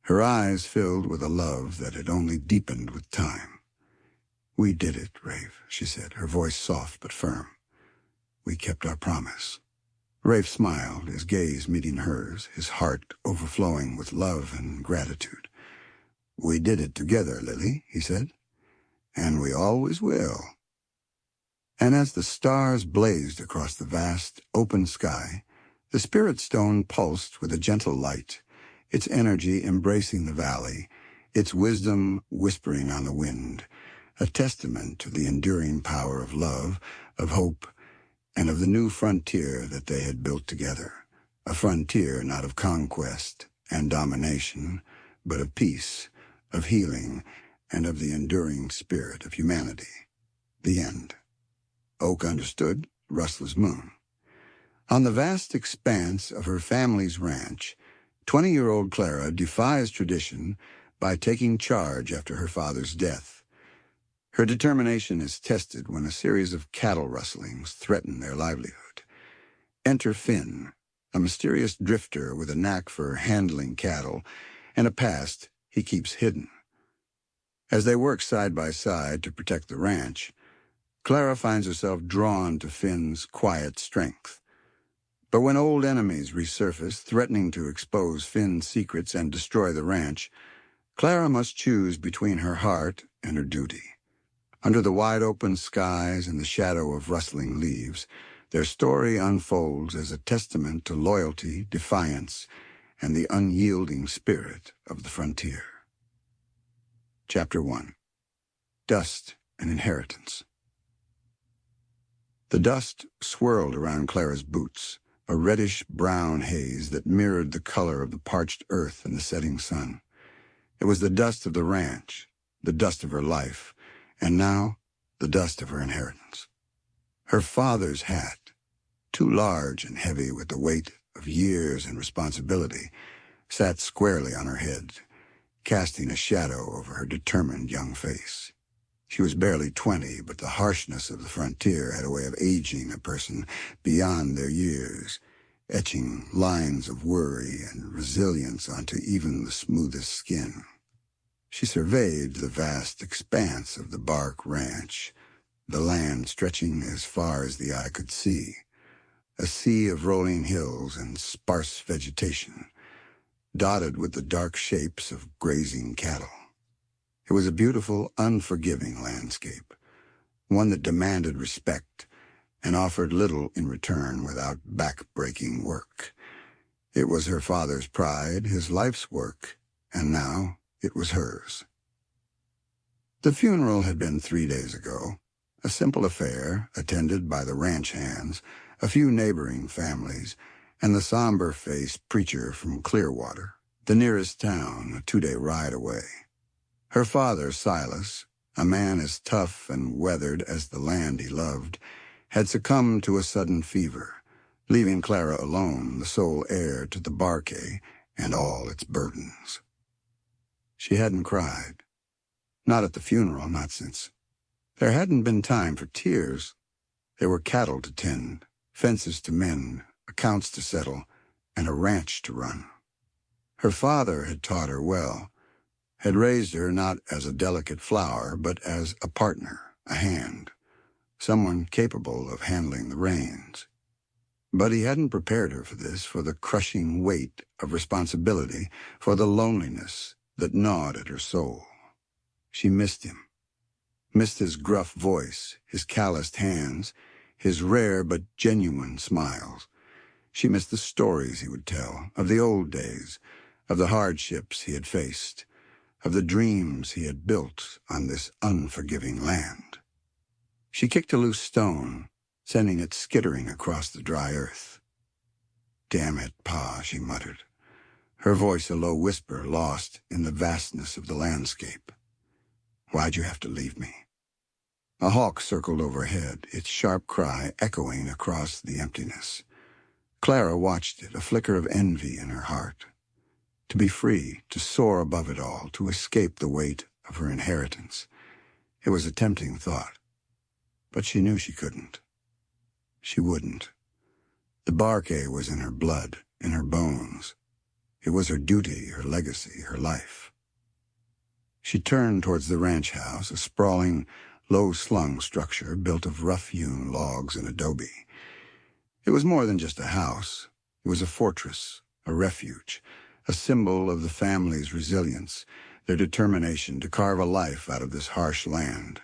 her eyes filled with a love that had only deepened with time. "We did it, Rafe," she said, her voice soft but firm. "We kept our promise." Rafe smiled, his gaze meeting hers, his heart overflowing with love and gratitude. "We did it together, Lily," he said, "and we always will." And as the stars blazed across the vast, open sky, the Spirit Stone pulsed with a gentle light, its energy embracing the valley, its wisdom whispering on the wind, a testament to the enduring power of love, of hope, and of the new frontier that they had built together, a frontier not of conquest and domination, but of peace, of healing, and of the enduring spirit of humanity. The end. Oak understood Rustler's moon. On the vast expanse of her family's ranch, 20-year-old Clara defies tradition by taking charge after her father's death. Her determination is tested when a series of cattle rustlings threaten their livelihood. Enter Finn, a mysterious drifter with a knack for handling cattle and a past he keeps hidden. As they work side by side to protect the ranch, Clara finds herself drawn to Finn's quiet strength. But when old enemies resurface, threatening to expose Finn's secrets and destroy the ranch, Clara must choose between her heart and her duty. Under the wide-open skies and the shadow of rustling leaves, their story unfolds as a testament to loyalty, defiance, and the unyielding spirit of the frontier. Chapter 1. Dust and Inheritance. The dust swirled around Clara's boots, a reddish-brown haze that mirrored the color of the parched earth in the setting sun. It was the dust of the ranch, the dust of her life, and now the dust of her inheritance. Her father's hat, too large and heavy with the weight of years and responsibility, sat squarely on her head, casting a shadow over her determined young face. She was barely 20, but the harshness of the frontier had a way of aging a person beyond their years, etching lines of worry and resilience onto even the smoothest skin. She surveyed the vast expanse of the bark ranch, the land stretching as far as the eye could see, a sea of rolling hills and sparse vegetation, dotted with the dark shapes of grazing cattle. It was a beautiful, unforgiving landscape, one that demanded respect and offered little in return without back-breaking work. It was her father's pride, his life's work, and now it was hers. The funeral had been 3 days ago, a simple affair attended by the ranch hands, a few neighboring families, and the somber-faced preacher from Clearwater, the nearest town, a 2-day ride away. Her father, Silas, a man as tough and weathered as the land he loved, had succumbed to a sudden fever, leaving Clara alone, the sole heir to the barquet and all its burdens. She hadn't cried. Not at the funeral, not since. There hadn't been time for tears. There were cattle to tend, fences to mend, accounts to settle, and a ranch to run. Her father had taught her well, had raised her not as a delicate flower, but as a partner, a hand, someone capable of handling the reins. But he hadn't prepared her for this, for the crushing weight of responsibility, for the loneliness that gnawed at her soul. She missed him, missed his gruff voice, his calloused hands, his rare but genuine smiles. She missed the stories he would tell, of the old days, of the hardships he had faced, of the dreams he had built on this unforgiving land. She kicked a loose stone, sending it skittering across the dry earth. "Damn it, Pa," she muttered, her voice a low whisper lost in the vastness of the landscape. "Why'd you have to leave me?" A hawk circled overhead, its sharp cry echoing across the emptiness. Clara watched it, a flicker of envy in her heart. To be free, to soar above it all, to escape the weight of her inheritance. It was a tempting thought, but she knew she couldn't. She wouldn't. The barquet was in her blood, in her bones. It was her duty, her legacy, her life. She turned towards the ranch house, a sprawling, low-slung structure built of rough-hewn logs and adobe. It was more than just a house. It was a fortress, a refuge, a symbol of the family's resilience, their determination to carve a life out of this harsh land.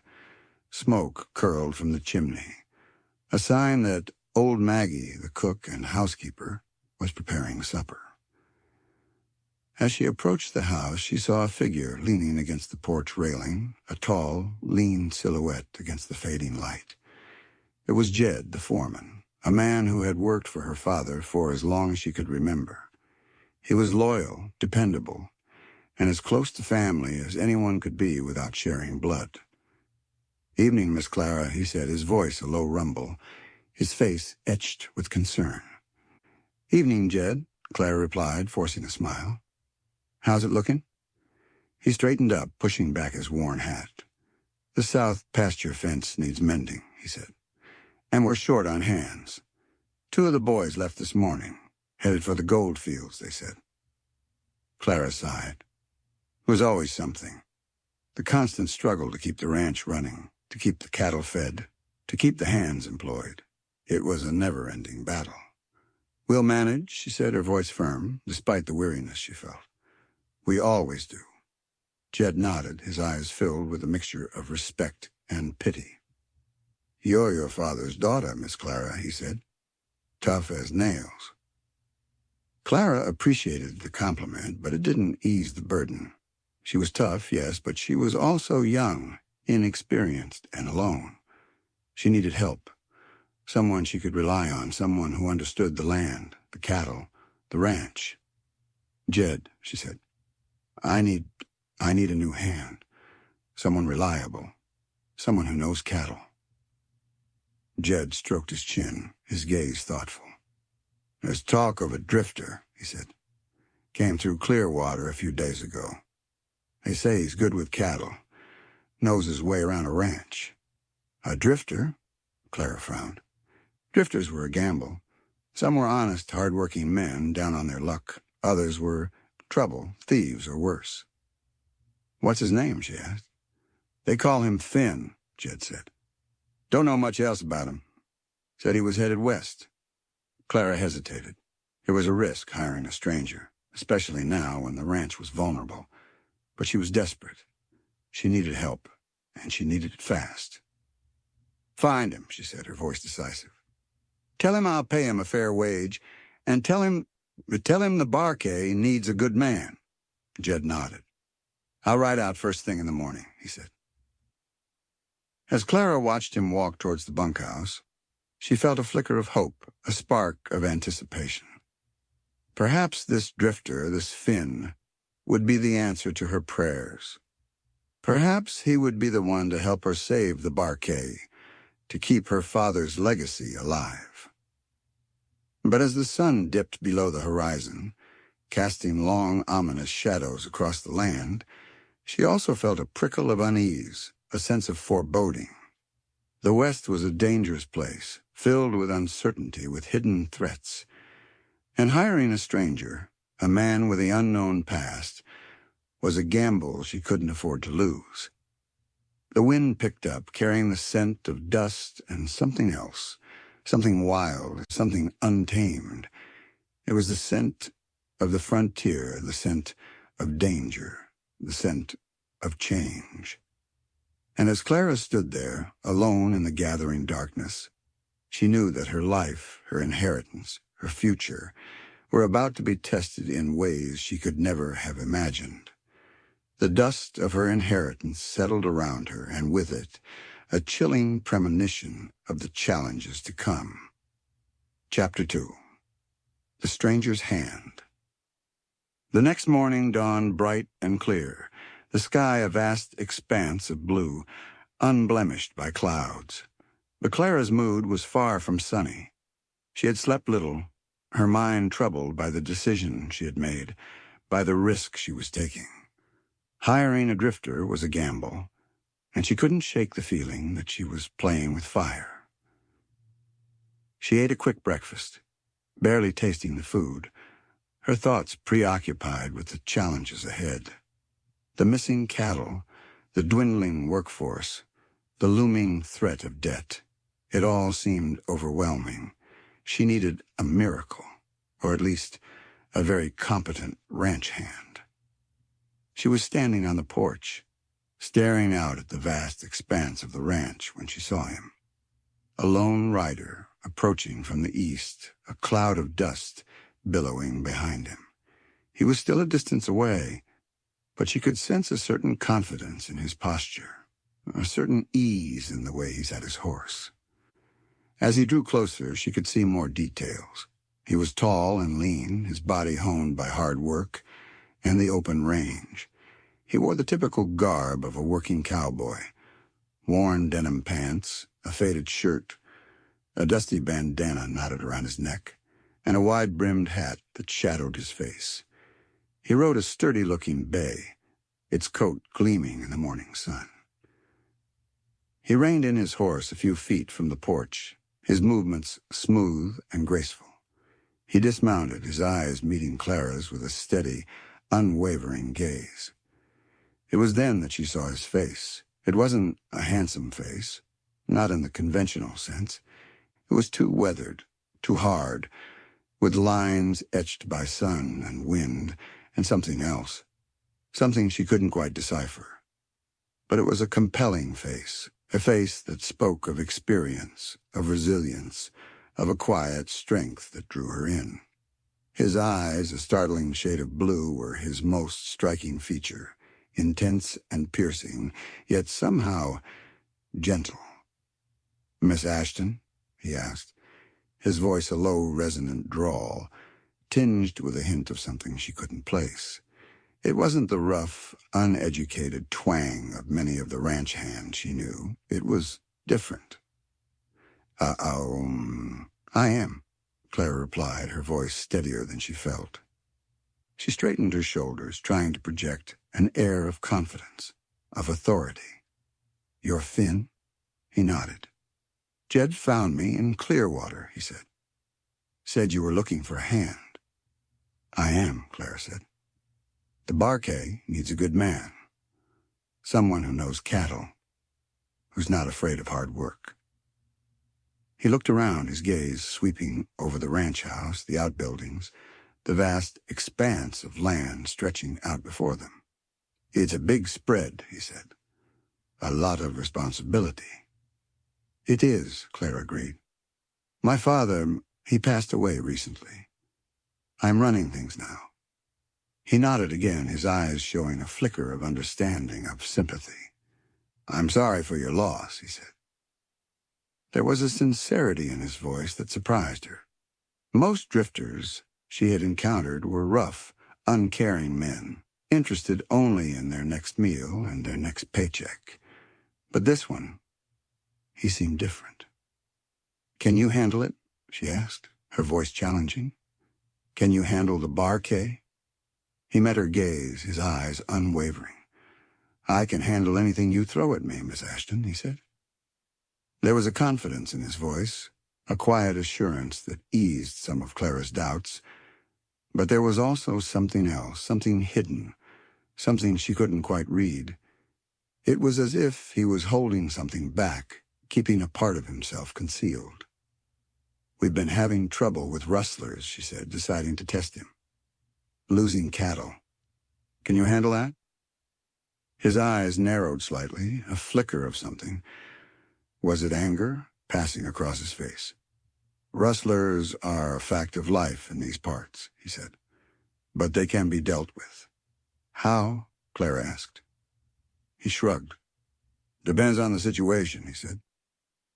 Smoke curled from the chimney, a sign that old Maggie, the cook and housekeeper, was preparing supper. As she approached the house, she saw a figure leaning against the porch railing, a tall, lean silhouette against the fading light. It was Jed, the foreman, a man who had worked for her father for as long as she could remember. He was loyal, dependable, and as close to family as anyone could be without sharing blood. "Evening, Miss Clara," he said, his voice a low rumble, his face etched with concern. "Evening, Jed," Clara replied, forcing a smile. "How's it looking?" He straightened up, pushing back his worn hat. "The south pasture fence needs mending," he said, "and we're short on hands. 2 of the boys left this morning, headed for the gold fields, they said." Clara sighed. It was always something. The constant struggle to keep the ranch running, to keep the cattle fed, to keep the hands employed. It was a never-ending battle. "We'll manage," she said, her voice firm, despite the weariness she felt. "We always do." Jed nodded, his eyes filled with a mixture of respect and pity. "You're your father's daughter, Miss Clara," he said. "Tough as nails." Clara appreciated the compliment, but it didn't ease the burden. She was tough, yes, but she was also young, inexperienced, and alone. She needed help. Someone she could rely on, someone who understood the land, the cattle, the ranch. "Jed," she said, I need a new hand. Someone reliable. Someone who knows cattle." Jed stroked his chin, his gaze thoughtful. "There's talk of a drifter," he said. "Came through Clearwater a few days ago. They say he's good with cattle. Knows his way around a ranch." "A drifter?" Clara frowned. "Drifters were a gamble. Some were honest, hard-working men down on their luck. Others were trouble, thieves, or worse. "What's his name?" she asked. "They call him Finn," Jed said. "Don't know much else about him. Said he was headed west." Clara hesitated. It was a risk hiring a stranger, especially now when the ranch was vulnerable. But she was desperate. She needed help, and she needed it fast. "Find him," she said, her voice decisive. "Tell him I'll pay him a fair wage, and tell him the Barkay needs a good man." Jed nodded. "I'll ride out first thing in the morning," he said. As Clara watched him walk towards the bunkhouse, she felt a flicker of hope, a spark of anticipation. Perhaps this drifter, this Finn, would be the answer to her prayers. Perhaps he would be the one to help her save the Barkay, to keep her father's legacy alive. But as the sun dipped below the horizon, casting long, ominous shadows across the land, she also felt a prickle of unease, a sense of foreboding. The West was a dangerous place, filled with uncertainty, with hidden threats. And hiring a stranger, a man with the unknown past, was a gamble she couldn't afford to lose. The wind picked up, carrying the scent of dust and something else, something wild, something untamed. It was the scent of the frontier, the scent of danger, the scent of change. And as Clara stood there, alone in the gathering darkness, she knew that her life, her inheritance, her future, were about to be tested in ways she could never have imagined. The dust of her inheritance settled around her, and with it, a chilling premonition of the challenges to come. Chapter 2. The Stranger's Hand. The next morning dawned bright and clear, the sky a vast expanse of blue, unblemished by clouds. But Clara's mood was far from sunny. She had slept little, her mind troubled by the decision she had made, by the risk she was taking. Hiring a drifter was a gamble, and she couldn't shake the feeling that she was playing with fire. She ate a quick breakfast, barely tasting the food, her thoughts preoccupied with the challenges ahead. The missing cattle, the dwindling workforce, the looming threat of debt. It all seemed overwhelming. She needed a miracle, or at least a very competent ranch hand. She was standing on the porch, staring out at the vast expanse of the ranch when she saw him. A lone rider approaching from the east, a cloud of dust billowing behind him. He was still a distance away, but she could sense a certain confidence in his posture, a certain ease in the way he sat his horse. As he drew closer, she could see more details. He was tall and lean, his body honed by hard work and the open range. He wore the typical garb of a working cowboy: worn denim pants, a faded shirt, a dusty bandana knotted around his neck, and a wide-brimmed hat that shadowed his face. He rode a sturdy-looking bay, its coat gleaming in the morning sun. He reined in his horse a few feet from the porch, his movements smooth and graceful. He dismounted, his eyes meeting Clara's with a steady, unwavering gaze. It was then that she saw his face. It wasn't a handsome face, not in the conventional sense. It was too weathered, too hard, with lines etched by sun and wind, and something else, something she couldn't quite decipher. But it was a compelling face, a face that spoke of experience, of resilience, of a quiet strength that drew her in. His eyes, a startling shade of blue, were his most striking feature, intense and piercing, yet somehow gentle. "Miss Ashton?" he asked, his voice a low, resonant drawl, tinged with a hint of something she couldn't place. It wasn't the rough, uneducated twang of many of the ranch hands she knew. It was different. I am," Clara replied, her voice steadier than she felt. She straightened her shoulders, trying to project an air of confidence, of authority. "You're Finn?" He nodded. "Jed found me in Clearwater," he said. Said you were looking for a hand. I am, Clara said. The Barkay needs a good man. Someone who knows cattle, who's not afraid of hard work. He looked around, his gaze sweeping over the ranch house, the outbuildings, the vast expanse of land stretching out before them. It's a big spread, he said. A lot of responsibility. It is, Clara agreed. My father, he passed away recently. I'm running things now. He nodded again, his eyes showing a flicker of understanding, of sympathy. I'm sorry for your loss, he said. There was a sincerity in his voice that surprised her. Most drifters she had encountered were rough, uncaring men, interested only in their next meal and their next paycheck. But this one, he seemed different. Can you handle it? She asked, her voice challenging. Can you handle the Barkay? He met her gaze, his eyes unwavering. I can handle anything you throw at me, Miss Ashton, he said. There was a confidence in his voice, a quiet assurance that eased some of Clara's doubts. But there was also something else, something hidden, something she couldn't quite read. It was as if he was holding something back, keeping a part of himself concealed. We've been having trouble with rustlers, she said, deciding to test him. Losing cattle. Can you handle that? His eyes narrowed slightly, a flicker of something. Was it anger passing across his face? Rustlers are a fact of life in these parts, he said, but they can be dealt with. How? Clara asked. He shrugged. Depends on the situation, he said.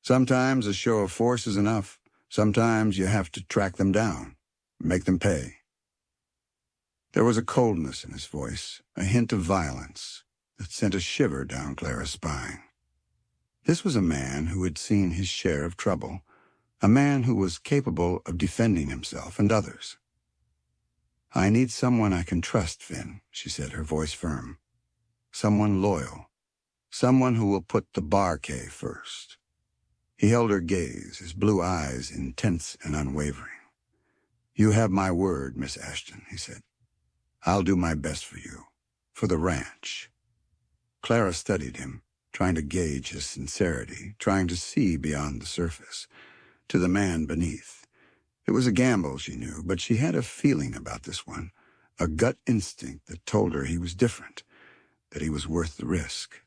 Sometimes a show of force is enough. Sometimes you have to track them down, make them pay. There was a coldness in his voice, a hint of violence that sent a shiver down Clara's spine. This was a man who had seen his share of trouble, a man who was capable of defending himself and others. I need someone I can trust, Finn, she said, her voice firm. Someone loyal. Someone who will put the Barkay first. He held her gaze, his blue eyes intense and unwavering. You have my word, Miss Ashton, he said. I'll do my best for you, for the ranch. Clara studied him, trying to gauge his sincerity, trying to see beyond the surface, to the man beneath. It was a gamble, she knew, but she had a feeling about this one, a gut instinct that told her he was different, that he was worth the risk.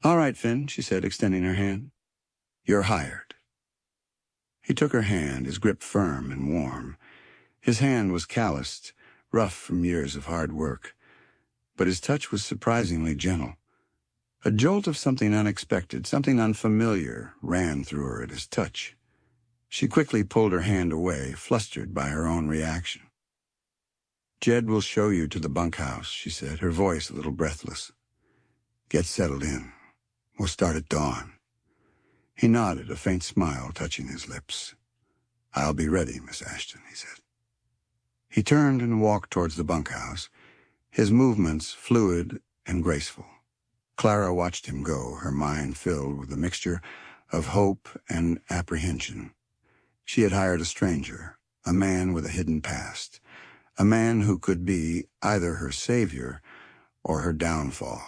All right, Finn, she said, extending her hand. You're hired. He took her hand, his grip firm and warm. His hand was calloused, rough from years of hard work, but his touch was surprisingly gentle. A jolt of something unexpected, something unfamiliar, ran through her at his touch. She quickly pulled her hand away, flustered by her own reaction. Jed will show you to the bunkhouse, she said, her voice a little breathless. Get settled in. We'll start at dawn. He nodded, a faint smile touching his lips. I'll be ready, Miss Ashton, he said. He turned and walked towards the bunkhouse, his movements fluid and graceful. Clara watched him go, her mind filled with a mixture of hope and apprehension. She had hired a stranger, a man with a hidden past, a man who could be either her savior or her downfall.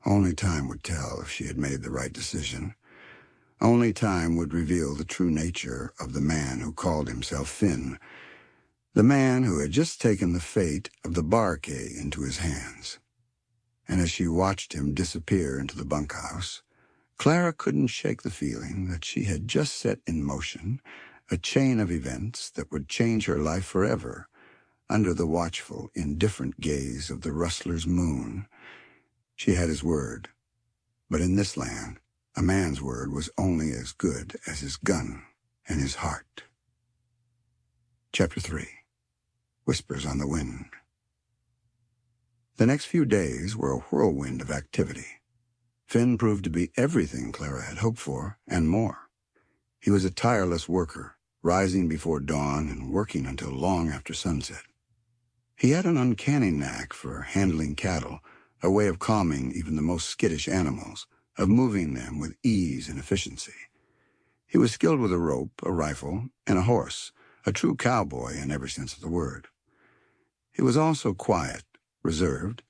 Only time would tell if she had made the right decision. Only time would reveal the true nature of the man who called himself Finn, the man who had just taken the fate of the Barkay into his hands. And as she watched him disappear into the bunkhouse, Clara couldn't shake the feeling that she had just set in motion a chain of events that would change her life forever under the watchful, indifferent gaze of the Rustler's moon. She had his word, but in this land, a man's word was only as good as his gun and his heart. Chapter 3. Whispers on the Wind. The next few days were a whirlwind of activity. Finn proved to be everything Clara had hoped for, and more. He was a tireless worker, rising before dawn and working until long after sunset. He had an uncanny knack for handling cattle, a way of calming even the most skittish animals, of moving them with ease and efficiency. He was skilled with a rope, a rifle, and a horse, a true cowboy in every sense of the word. He was also quiet, reserved,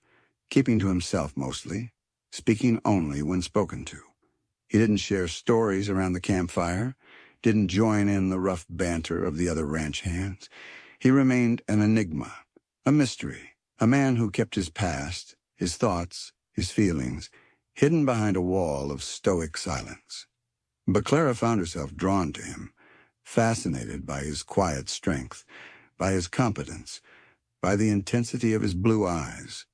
keeping to himself mostly, speaking only when spoken to. He didn't share stories around the campfire, didn't join in the rough banter of the other ranch hands. He remained an enigma, a mystery, a man who kept his past, his thoughts, his feelings, hidden behind a wall of stoic silence. But Clara found herself drawn to him, fascinated by his quiet strength, by his competence, by the intensity of his blue eyes.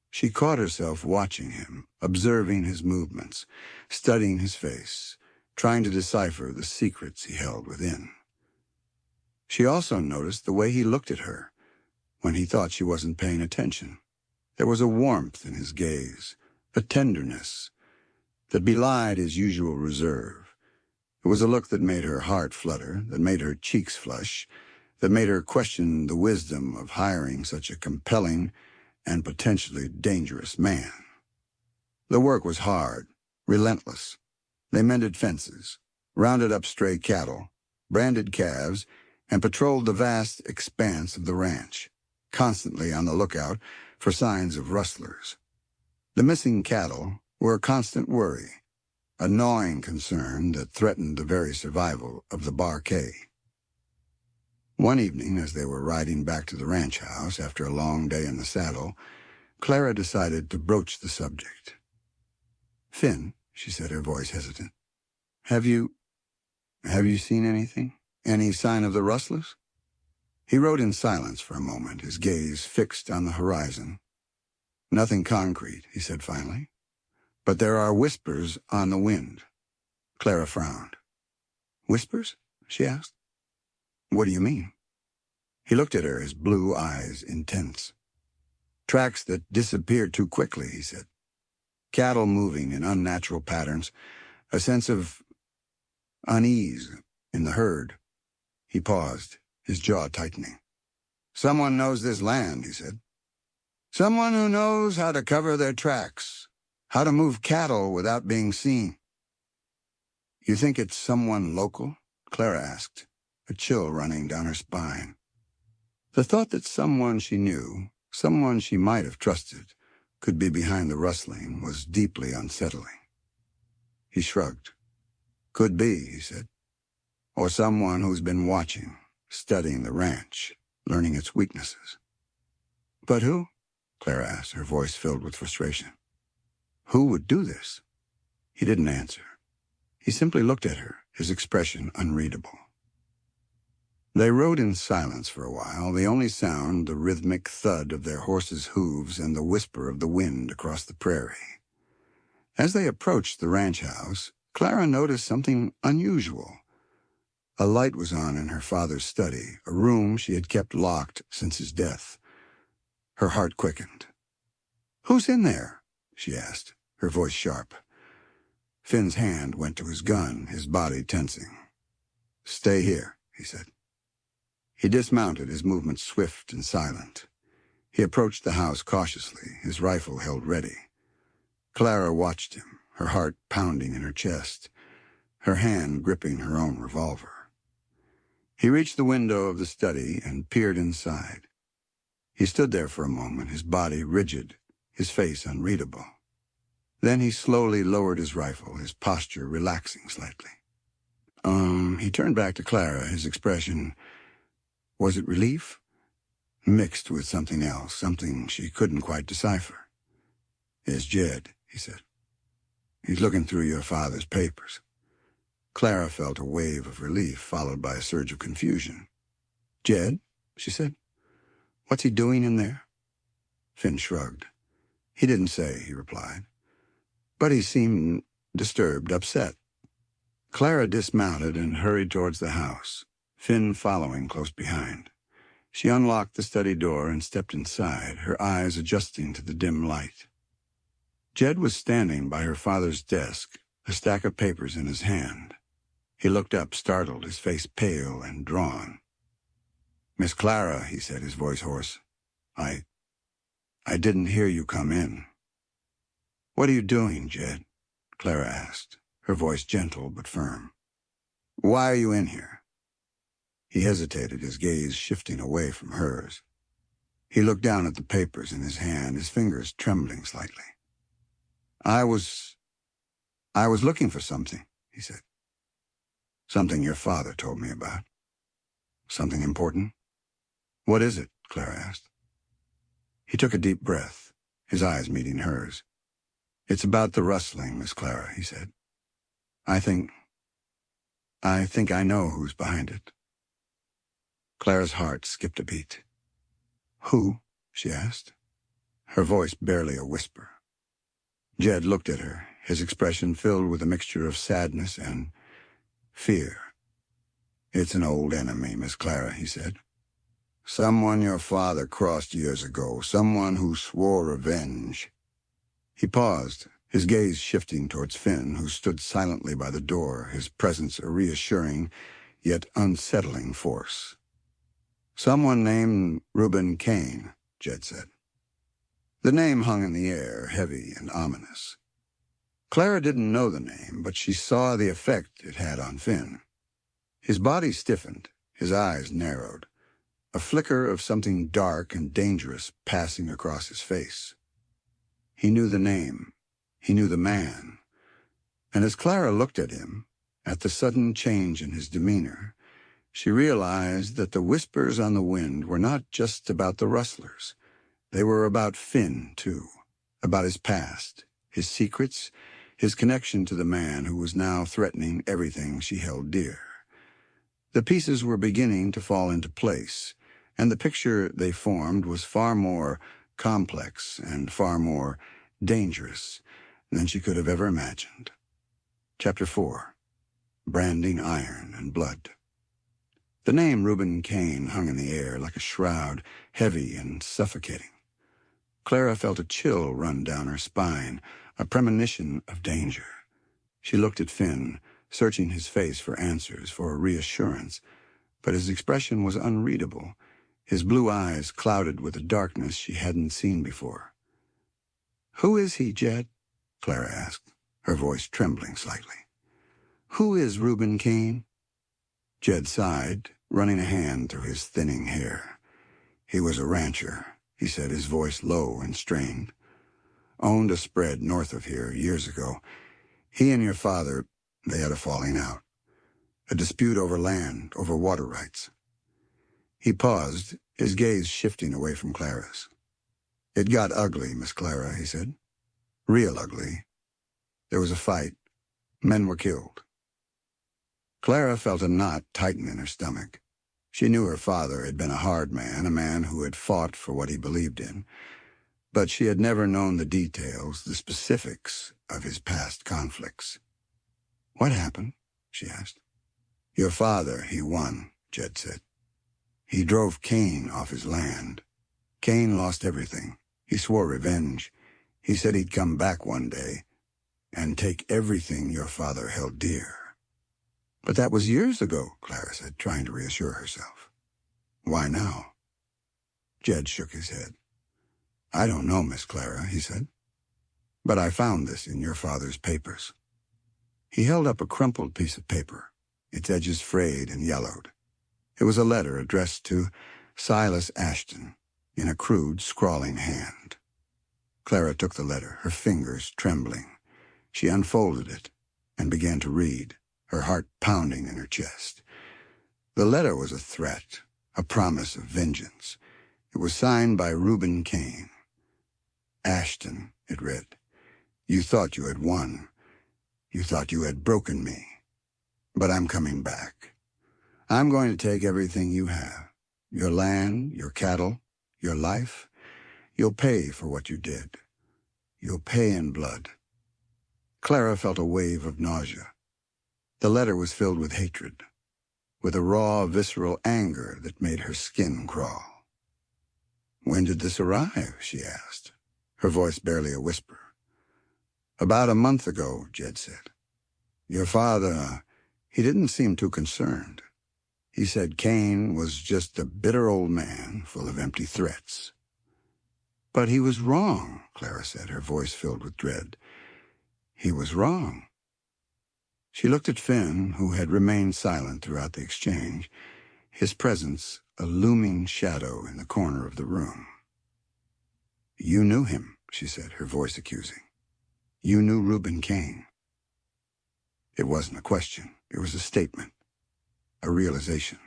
She caught herself watching him, observing his movements, studying his face, trying to decipher the secrets he held within. She also noticed the way he looked at her when he thought she wasn't paying attention. There was a warmth in his gaze, a tenderness that belied his usual reserve. It was a look that made her heart flutter, that made her cheeks flush, that made her question the wisdom of hiring such a compelling and potentially dangerous man. The work was hard, relentless. They mended fences, rounded up stray cattle, branded calves, and patrolled the vast expanse of the ranch, constantly on the lookout for signs of rustlers. The missing cattle were a constant worry, a gnawing concern that threatened the very survival of the Barquet. One evening, as they were riding back to the ranch house after a long day in the saddle, Clara decided to broach the subject. "Finn," she said, her voice hesitant, have you seen anything? Any sign of the rustlers?" He rode in silence for a moment, his gaze fixed on the horizon. "Nothing concrete," he said finally. "But there are whispers on the wind." Clara frowned. "Whispers?" she asked. "What do you mean?" He looked at her, his blue eyes intense. "Tracks that disappeared too quickly," he said. "Cattle moving in unnatural patterns, a sense of unease in the herd." He paused, his jaw tightening. "Someone knows this land," he said. "Someone who knows how to cover their tracks, how to move cattle without being seen." "You think it's someone local?" Clara asked, a chill running down her spine. The thought that someone she knew, someone she might have trusted, could be behind the rustling was deeply unsettling. He shrugged. "Could be," he said. "Or someone who's been watching, studying the ranch, learning its weaknesses." "But who?" Clara asked, her voice filled with frustration. "Who would do this?" He didn't answer. He simply looked at her, his expression unreadable. They rode in silence for a while, the only sound the rhythmic thud of their horses' hooves and the whisper of the wind across the prairie. As they approached the ranch house, Clara noticed something unusual. A light was on in her father's study, a room she had kept locked since his death. Her heart quickened. "Who's in there?" she asked, her voice sharp. Finn's hand went to his gun, his body tensing. "Stay here," he said. He dismounted, his movements swift and silent. He approached the house cautiously, his rifle held ready. Clara watched him, her heart pounding in her chest, her hand gripping her own revolver. He reached the window of the study and peered inside. He stood there for a moment, his body rigid, his face unreadable. Then he slowly lowered his rifle, his posture relaxing slightly. He turned back to Clara, his expression, was it relief? Mixed with something else, something she couldn't quite decipher. "It's Jed," he said. "He's looking through your father's papers." Clara felt a wave of relief, followed by a surge of confusion. "Jed?" she said. "What's he doing in there?" Finn shrugged. "He didn't say," he replied. "But he seemed disturbed, upset." Clara dismounted and hurried towards the house, Finn following close behind. She unlocked the study door and stepped inside, her eyes adjusting to the dim light. Jed was standing by her father's desk, a stack of papers in his hand. He looked up, startled, his face pale and drawn. "Miss Clara," he said, his voice hoarse, I didn't hear you come in." "What are you doing, Jed?" Clara asked, her voice gentle but firm. Why are you in here?" He hesitated, his gaze shifting away from hers. He looked down at the papers in his hand, his fingers trembling slightly. I was looking for something," he said. "Something your father told me about." "Something important?" "What is it?" Clara asked. He took a deep breath, his eyes meeting hers. "It's about the rustling, Miss Clara," he said. I think I know who's behind it." Clara's heart skipped a beat. "Who?" she asked, her voice barely a whisper. Jed looked at her, his expression filled with a mixture of sadness and fear. "It's an old enemy, Miss Clara," he said. "Someone your father crossed years ago, someone who swore revenge." He paused, his gaze shifting towards Finn, who stood silently by the door, his presence a reassuring yet unsettling force. "Someone named Reuben Kane," Jed said. The name hung in the air, heavy and ominous. Clara didn't know the name, but she saw the effect it had on Finn. His body stiffened, his eyes narrowed, a flicker of something dark and dangerous passing across his face. He knew the name. He knew the man. And as Clara looked at him, at the sudden change in his demeanor, she realized that the whispers on the wind were not just about the rustlers. They were about Finn, too, about his past, his secrets, his connection to the man who was now threatening everything she held dear. The pieces were beginning to fall into place, and the picture they formed was far more complex and far more dangerous than she could have ever imagined. Chapter 4. Branding Iron and Blood. The name Reuben Kane hung in the air like a shroud, heavy and suffocating. Clara felt a chill run down her spine, a premonition of danger. She looked at Finn, searching his face for answers, for reassurance, but his expression was unreadable, his blue eyes clouded with a darkness she hadn't seen before. "Who is he, Jed?" Clara asked, her voice trembling slightly. "Who is Reuben Kane?" Jed sighed, running a hand through his thinning hair. "He was a rancher," he said, his voice low and strained. "Owned a spread north of here years ago. He and your father, they had a falling out. A dispute over land, over water rights." He paused, his gaze shifting away from Clara's. "It got ugly, Miss Clara," he said. "Real ugly. There was a fight. Men were killed." Clara felt a knot tighten in her stomach. She knew her father had been a hard man, a man who had fought for what he believed in, but she had never known the details, the specifics of his past conflicts. "What happened?" she asked. "Your father, he won," Jed said. "He drove Kane off his land. Kane lost everything. He swore revenge. He said he'd come back one day and take everything your father held dear." "But that was years ago," Clara said, trying to reassure herself. "Why now?" Jed shook his head. "I don't know, Miss Clara," he said. "But I found this in your father's papers." He held up a crumpled piece of paper, its edges frayed and yellowed. It was a letter addressed to Silas Ashton, in a crude, scrawling hand. Clara took the letter, her fingers trembling. She unfolded it and began to read, her heart pounding in her chest. The letter was a threat, a promise of vengeance. It was signed by Reuben Kane. "Ashton," it read, "you thought you had won. You thought you had broken me. But I'm coming back. I'm going to take everything you have, your land, your cattle, your life. You'll pay for what you did. You'll pay in blood." Clara felt a wave of nausea. The letter was filled with hatred, with a raw, visceral anger that made her skin crawl. "When did this arrive?" she asked, her voice barely a whisper. "About a month ago," Jed said. "Your father, he didn't seem too concerned. He said Kane was just a bitter old man full of empty threats." "But he was wrong," Clara said, her voice filled with dread. "He was wrong." She looked at Finn, who had remained silent throughout the exchange, his presence a looming shadow in the corner of the room. "You knew him," she said, her voice accusing. "You knew Reuben Kane." It wasn't a question. It was a statement, a realization.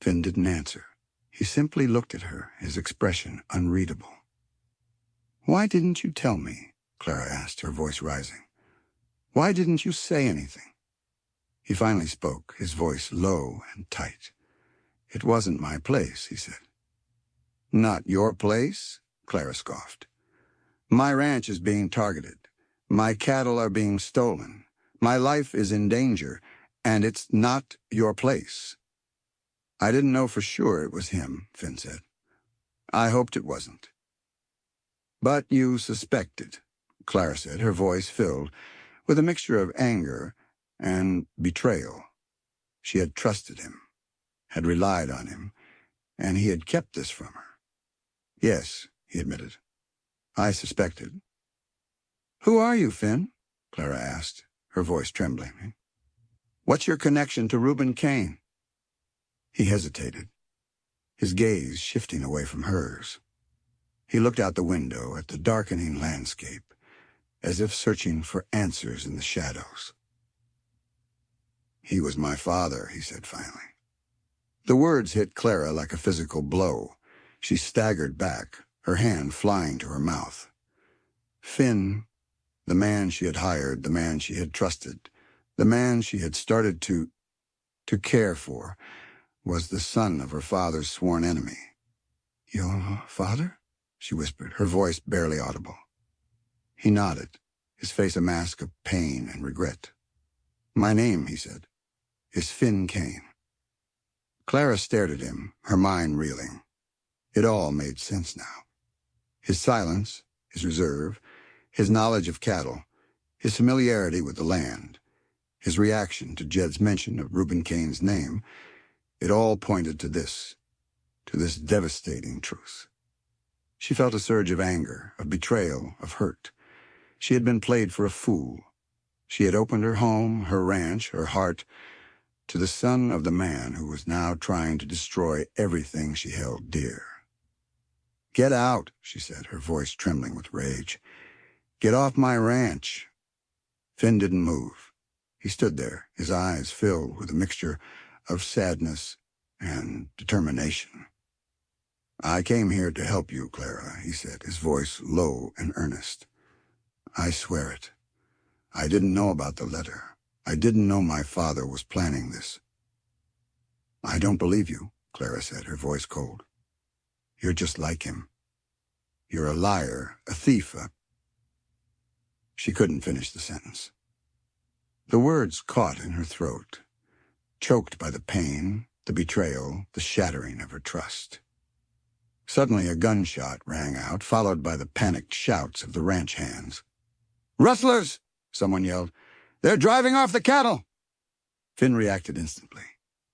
Finn didn't answer. He simply looked at her, his expression unreadable. "Why didn't you tell me?" Clara asked, her voice rising. "Why didn't you say anything?" He finally spoke, his voice low and tight. "It wasn't my place," he said. "Not your place?" Clara scoffed. "My ranch is being targeted. My cattle are being stolen. My life is in danger, and it's not your place." "I didn't know for sure it was him," Finn said. "I hoped it wasn't." "But you suspected," Clara said, her voice filled with a mixture of anger and betrayal. She had trusted him, had relied on him, and he had kept this from her. "Yes," he admitted. "I suspected." "Who are you, Finn?" Clara asked, her voice trembling. "What's your connection to Reuben Kane?" He hesitated, his gaze shifting away from hers. He looked out the window at the darkening landscape, as if searching for answers in the shadows. "He was my father," he said finally. The words hit Clara like a physical blow. She staggered back, her hand flying to her mouth. Finn, the man she had hired, the man she had trusted, the man she had started to care for, was the son of her father's sworn enemy. "Your father?" she whispered, her voice barely audible. He nodded, his face a mask of pain and regret. "My name," he said, "is Finn Kane." Clara stared at him, her mind reeling. It all made sense now. His silence, his reserve, his knowledge of cattle, his familiarity with the land, his reaction to Jed's mention of Reuben Kane's name, it all pointed to this devastating truth. She felt a surge of anger, of betrayal, of hurt. She had been played for a fool. She had opened her home, her ranch, her heart, to the son of the man who was now trying to destroy everything she held dear. "Get out," she said, her voice trembling with rage. "Get off my ranch." Finn didn't move. He stood there, his eyes filled with a mixture of sadness and determination. "I came here to help you, Clara," he said, his voice low and earnest. "I swear it. I didn't know about the letter. I didn't know my father was planning this." "I don't believe you," Clara said, her voice cold. "You're just like him. You're a liar, a thief, She couldn't finish the sentence. The words caught in her throat, choked by the pain, the betrayal, the shattering of her trust. Suddenly a gunshot rang out, followed by the panicked shouts of the ranch hands. "Rustlers!" someone yelled. "They're driving off the cattle!" Finn reacted instantly.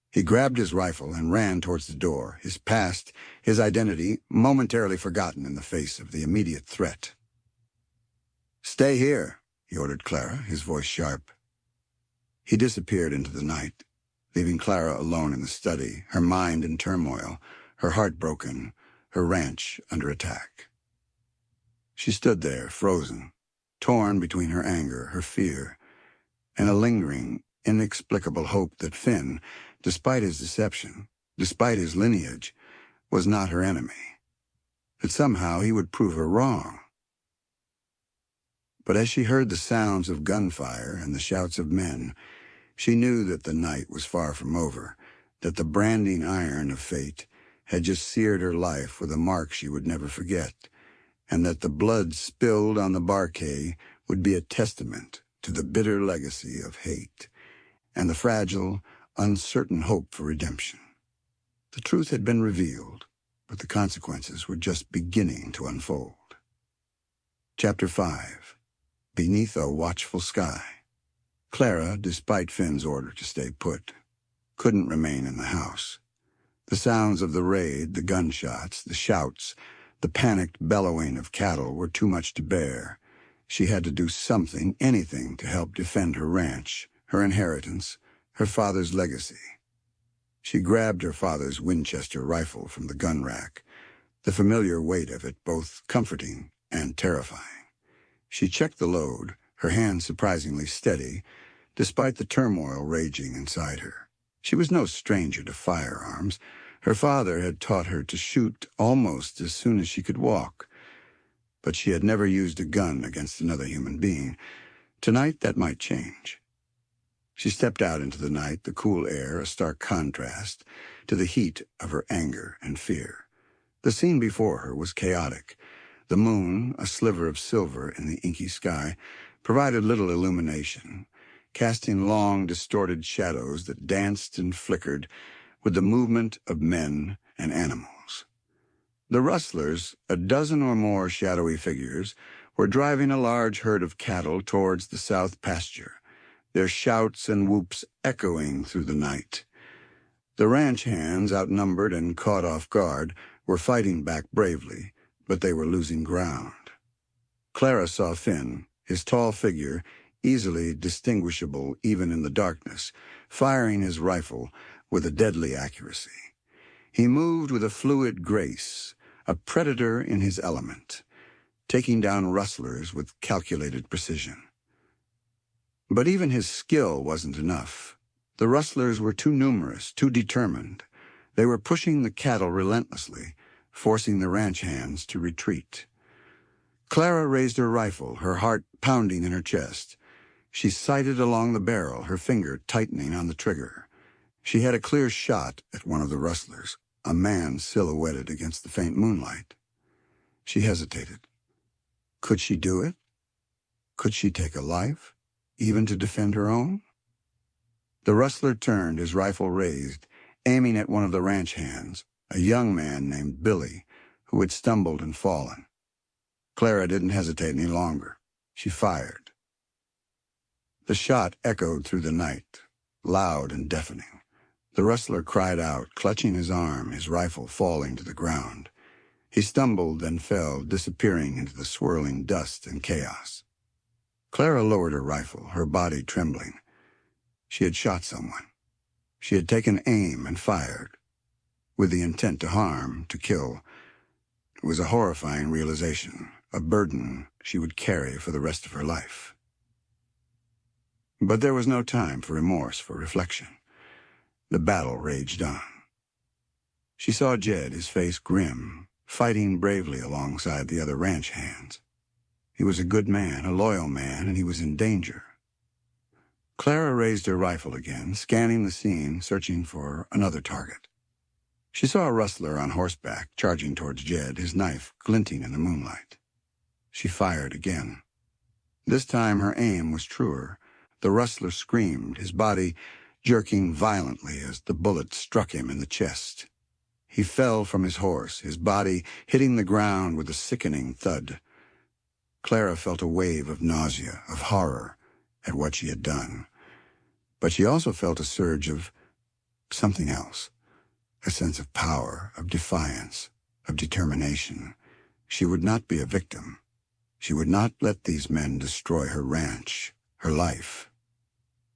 He grabbed his rifle and ran towards the door, his past, his identity, momentarily forgotten in the face of the immediate threat. "Stay here," he ordered Clara, his voice sharp. He disappeared into the night, leaving Clara alone in the study, her mind in turmoil, her heart broken, her ranch under attack. She stood there, frozen, torn between her anger, her fear, and a lingering, inexplicable hope that Finn, despite his deception, despite his lineage, was not her enemy, that somehow he would prove her wrong. But as she heard the sounds of gunfire and the shouts of men, she knew that the night was far from over, that the branding iron of fate had just seared her life with a mark she would never forget, and that the blood spilled on the parquet would be a testament to the bitter legacy of hate and the fragile, uncertain hope for redemption. The truth had been revealed, but the consequences were just beginning to unfold. Chapter 5. Beneath a Watchful Sky. Clara, despite Finn's order to stay put, couldn't remain in the house. The sounds of the raid, the gunshots, the shouts, the panicked bellowing of cattle were too much to bear. She had to do something, anything, to help defend her ranch, her inheritance, her father's legacy. She grabbed her father's Winchester rifle from the gun rack, the familiar weight of it both comforting and terrifying. She checked the load, her hand surprisingly steady, despite the turmoil raging inside her. She was no stranger to firearms. Her father had taught her to shoot almost as soon as she could walk, but she had never used a gun against another human being. Tonight, that might change. She stepped out into the night, the cool air a stark contrast to the heat of her anger and fear. The scene before her was chaotic. The moon, a sliver of silver in the inky sky, provided little illumination, casting long, distorted shadows that danced and flickered with the movement of men and animals. The rustlers, a dozen or more shadowy figures, were driving a large herd of cattle towards the south pasture, their shouts and whoops echoing through the night. The ranch hands, outnumbered and caught off guard, were fighting back bravely, but they were losing ground. Clara saw Finn, his tall figure, easily distinguishable even in the darkness, firing his rifle with a deadly accuracy. He moved with a fluid grace, a predator in his element, taking down rustlers with calculated precision. But even his skill wasn't enough. The rustlers were too numerous, too determined. They were pushing the cattle relentlessly, forcing the ranch hands to retreat. Clara raised her rifle, her heart pounding in her chest. She sighted along the barrel, her finger tightening on the trigger. She had a clear shot at one of the rustlers, a man silhouetted against the faint moonlight. She hesitated. Could she do it? Could she take a life, even to defend her own? The rustler turned, his rifle raised, aiming at one of the ranch hands, a young man named Billy, who had stumbled and fallen. Clara didn't hesitate any longer. She fired. The shot echoed through the night, loud and deafening. The rustler cried out, clutching his arm, his rifle falling to the ground. He stumbled and fell, disappearing into the swirling dust and chaos. Clara lowered her rifle, her body trembling. She had shot someone. She had taken aim and fired, with the intent to harm, to kill. It was a horrifying realization, a burden she would carry for the rest of her life. But there was no time for remorse, for reflection. The battle raged on. She saw Jed, his face grim, fighting bravely alongside the other ranch hands. He was a good man, a loyal man, and he was in danger. Clara raised her rifle again, scanning the scene, searching for another target. She saw a rustler on horseback charging towards Jed, his knife glinting in the moonlight. She fired again. This time her aim was truer. The rustler screamed, his body jerking violently as the bullet struck him in the chest. He fell from his horse, his body hitting the ground with a sickening thud. Clara felt a wave of nausea, of horror at what she had done. But she also felt a surge of something else, a sense of power, of defiance, of determination. She would not be a victim. She would not let these men destroy her ranch, her life.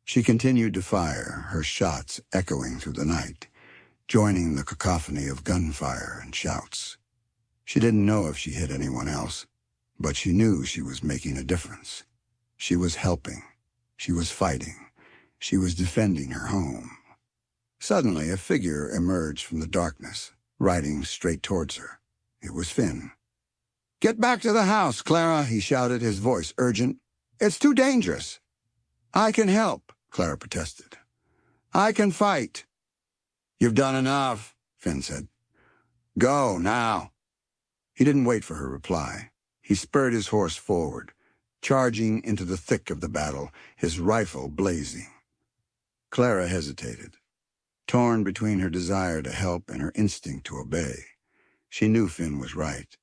She continued to fire, her shots echoing through the night, joining the cacophony of gunfire and shouts. She didn't know if she hit anyone else, but she knew she was making a difference. She was helping. She was fighting. She was defending her home. Suddenly, a figure emerged from the darkness, riding straight towards her. It was Finn. "Get back to the house, Clara," he shouted, his voice urgent. "It's too dangerous." "I can help," Clara protested. "I can fight." "You've done enough," Finn said. "Go, now." He didn't wait for her reply. He spurred his horse forward, charging into the thick of the battle, his rifle blazing. Clara hesitated, torn between her desire to help and her instinct to obey. She knew Finn was right.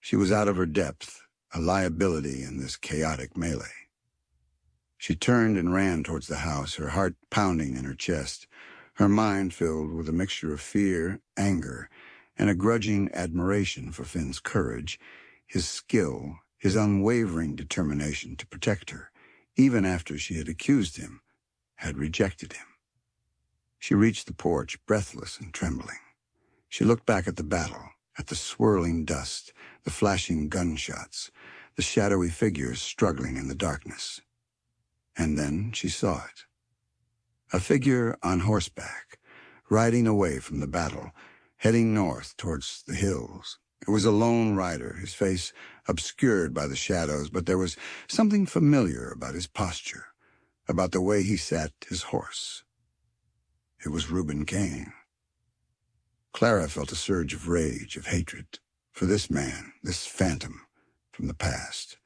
She was out of her depth, a liability in this chaotic melee. She turned and ran towards the house, her heart pounding in her chest, her mind filled with a mixture of fear, anger, and a grudging admiration for Finn's courage, his skill, his unwavering determination to protect her, even after she had accused him, had rejected him. She reached the porch, breathless and trembling. She looked back at the battle, at the swirling dust, the flashing gunshots, the shadowy figures struggling in the darkness. And then she saw it. A figure on horseback, riding away from the battle, heading north towards the hills. It was a lone rider, his face obscured by the shadows, but there was something familiar about his posture, about the way he sat his horse. It was Reuben Kane. Clara felt a surge of rage, of hatred, for this man, this phantom from the past,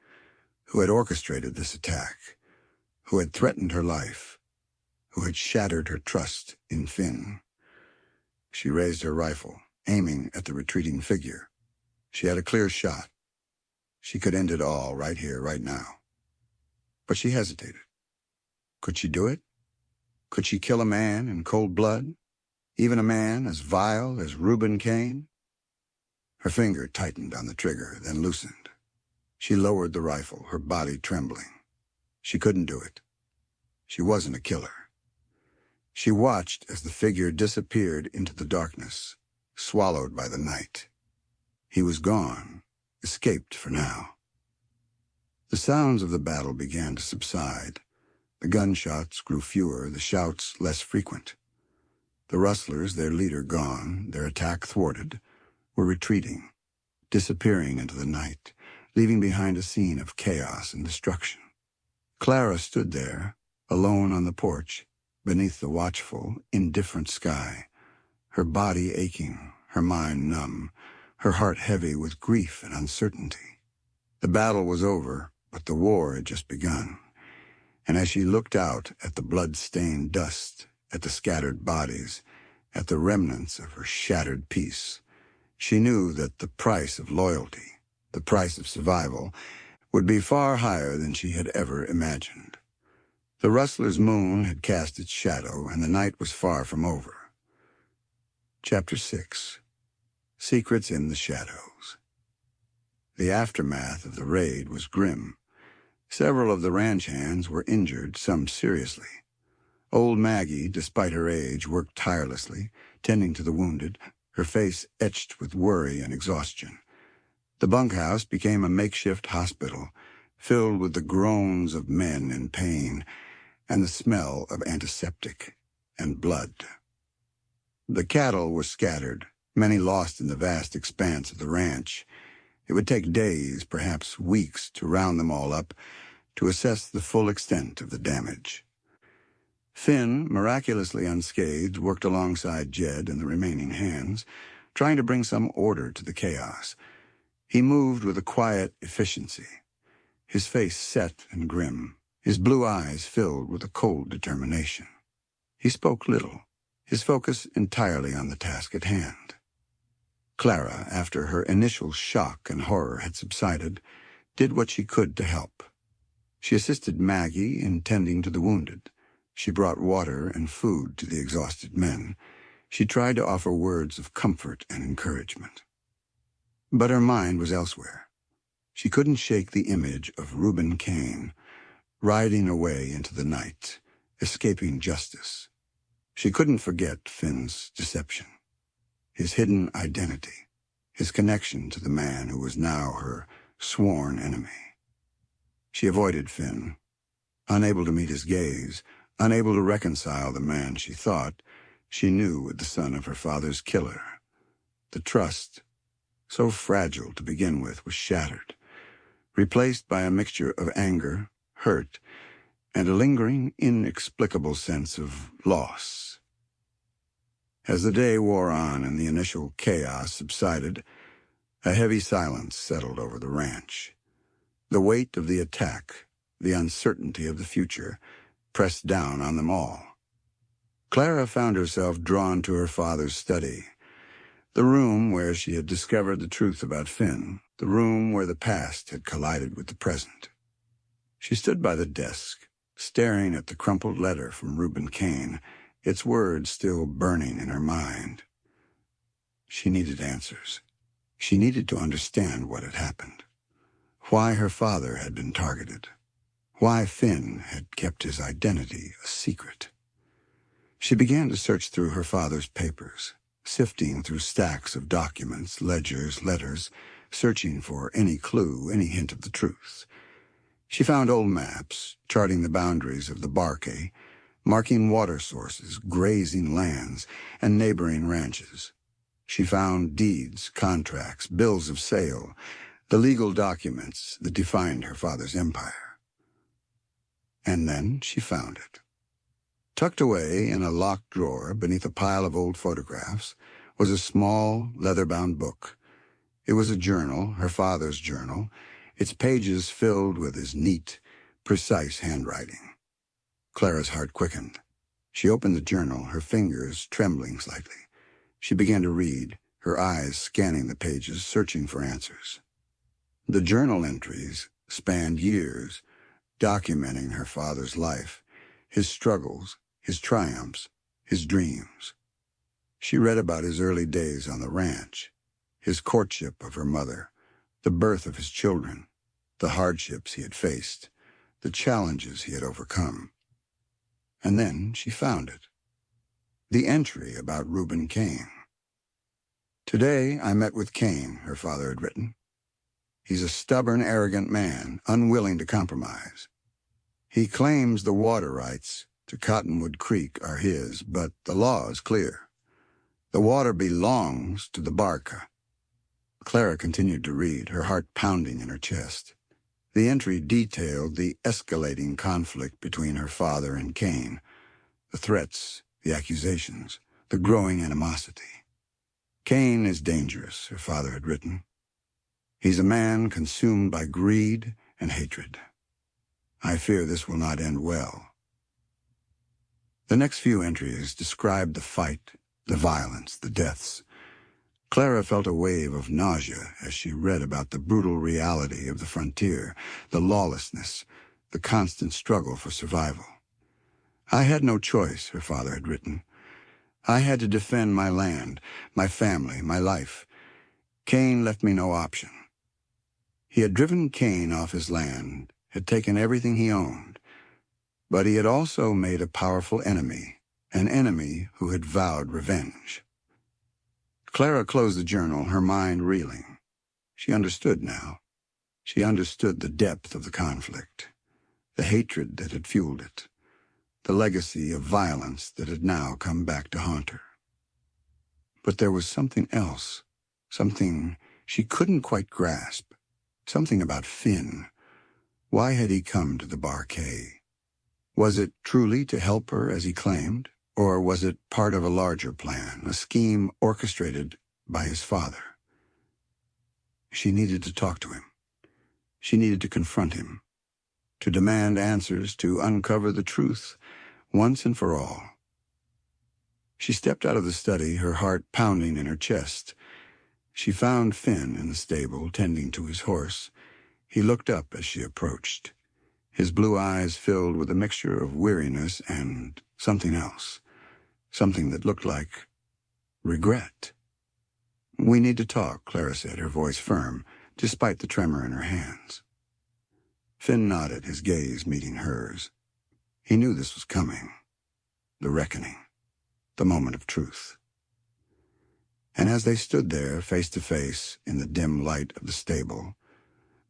who had orchestrated this attack, who had threatened her life, who had shattered her trust in Finn. She raised her rifle, aiming at the retreating figure. She had a clear shot. She could end it all right here, right now. But she hesitated. Could she do it? Could she kill a man in cold blood? Even a man as vile as Reuben Kane? Her finger tightened on the trigger, then loosened. She lowered the rifle, her body trembling. She couldn't do it. She wasn't a killer. She watched as the figure disappeared into the darkness, swallowed by the night. He was gone, escaped for now. The sounds of the battle began to subside. The gunshots grew fewer, the shouts less frequent. The Rustlers, their leader gone, their attack thwarted, were retreating, disappearing into the night, leaving behind a scene of chaos and destruction. Clara stood there, alone on the porch, beneath the watchful, indifferent sky, her body aching, her mind numb, her heart heavy with grief and uncertainty. The battle was over, but the war had just begun, and as she looked out at the blood-stained dust, at the scattered bodies, at the remnants of her shattered peace, she knew that the price of loyalty, the price of survival, would be far higher than she had ever imagined. The Rustler's moon had cast its shadow, and the night was far from over. Chapter 6. Secrets in the Shadows. The aftermath of the raid was grim. Several of the ranch hands were injured, some seriously. Old Maggie, despite her age, worked tirelessly, tending to the wounded, her face etched with worry and exhaustion. The bunkhouse became a makeshift hospital, filled with the groans of men in pain and the smell of antiseptic and blood. The cattle were scattered, many lost in the vast expanse of the ranch. It would take days, perhaps weeks, to round them all up, to assess the full extent of the damage. Finn, miraculously unscathed, worked alongside Jed and the remaining hands, trying to bring some order to the chaos. He moved with a quiet efficiency, his face set and grim, his blue eyes filled with a cold determination. He spoke little, his focus entirely on the task at hand. Clara, after her initial shock and horror had subsided, did what she could to help. She assisted Maggie in tending to the wounded. She brought water and food to the exhausted men. She tried to offer words of comfort and encouragement. But her mind was elsewhere. She couldn't shake the image of Reuben Kane, riding away into the night, escaping justice. She couldn't forget Finn's deception, his hidden identity, his connection to the man who was now her sworn enemy. She avoided Finn, unable to meet his gaze, unable to reconcile the man she thought she knew with the son of her father's killer. The trust, so fragile to begin with, was shattered, replaced by a mixture of anger, hurt, and a lingering, inexplicable sense of loss. As the day wore on and the initial chaos subsided, a heavy silence settled over the ranch. The weight of the attack, the uncertainty of the future, pressed down on them all. Clara found herself drawn to her father's study, the room where she had discovered the truth about Finn, the room where the past had collided with the present. She stood by the desk, staring at the crumpled letter from Reuben Kane, its words still burning in her mind. She needed answers. She needed to understand what had happened, why her father had been targeted, why Finn had kept his identity a secret. She began to search through her father's papers, sifting through stacks of documents, ledgers, letters, searching for any clue, any hint of the truth. She found old maps, charting the boundaries of the Barkay, marking water sources, grazing lands, and neighboring ranches. She found deeds, contracts, bills of sale, the legal documents that defined her father's empire. And then she found it. Tucked away in a locked drawer beneath a pile of old photographs was a small, leather-bound book. It was a journal, her father's journal, its pages filled with his neat, precise handwriting. Clara's heart quickened. She opened the journal, her fingers trembling slightly. She began to read, her eyes scanning the pages, searching for answers. The journal entries spanned years, documenting her father's life, his struggles, his triumphs, his dreams. She read about his early days on the ranch, his courtship of her mother, the birth of his children, the hardships he had faced, the challenges he had overcome. And then she found it. The entry about Reuben Kane. "Today I met with Kane," her father had written. "He's a stubborn, arrogant man, unwilling to compromise. He claims the water rights to Cottonwood Creek are his, but the law is clear. The water belongs to the Barca." Clara continued to read, her heart pounding in her chest. The entry detailed the escalating conflict between her father and Kane, the threats, the accusations, the growing animosity. "Kane is dangerous," her father had written. "He's a man consumed by greed and hatred. I fear this will not end well." The next few entries described the fight, the violence, the deaths. Clara felt a wave of nausea as she read about the brutal reality of the frontier, the lawlessness, the constant struggle for survival. "I had no choice," her father had written. "I had to defend my land, my family, my life. Kane left me no option." He had driven Kane off his land, had taken everything he owned, but he had also made a powerful enemy, an enemy who had vowed revenge. Clara closed the journal, her mind reeling. She understood now. She understood the depth of the conflict, the hatred that had fueled it, the legacy of violence that had now come back to haunt her. But there was something else, something she couldn't quite grasp, something about Finn. Why had he come to the Barkay? Was it truly to help her as he claimed, or was it part of a larger plan, a scheme orchestrated by his father? She needed to talk to him. She needed to confront him, to demand answers, to uncover the truth once and for all. She stepped out of the study, her heart pounding in her chest. She found Finn in the stable, tending to his horse. He looked up as she approached, his blue eyes filled with a mixture of weariness and something else, something that looked like regret. "We need to talk," Clara said, her voice firm, despite the tremor in her hands. Finn nodded, his gaze meeting hers. He knew this was coming, the reckoning, the moment of truth. And as they stood there, face to face, in the dim light of the stable,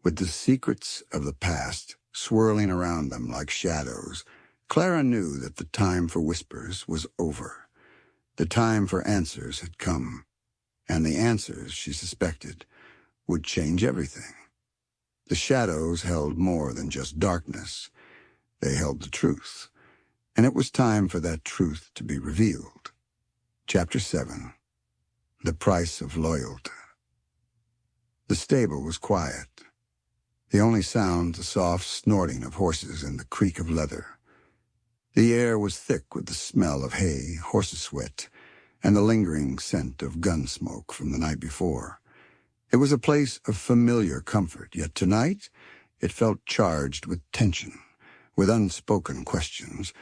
with the secrets of the past swirling around them like shadows, Clara knew that the time for whispers was over. The time for answers had come, and the answers, she suspected, would change everything. The shadows held more than just darkness. They held the truth, and it was time for that truth to be revealed. Chapter 7. The Price of Loyalty. The stable was quiet. The only sound, the soft snorting of horses and the creak of leather. The air was thick with the smell of hay, horses' sweat, and the lingering scent of gun smoke from the night before. It was a place of familiar comfort, yet tonight it felt charged with tension, with unspoken questions,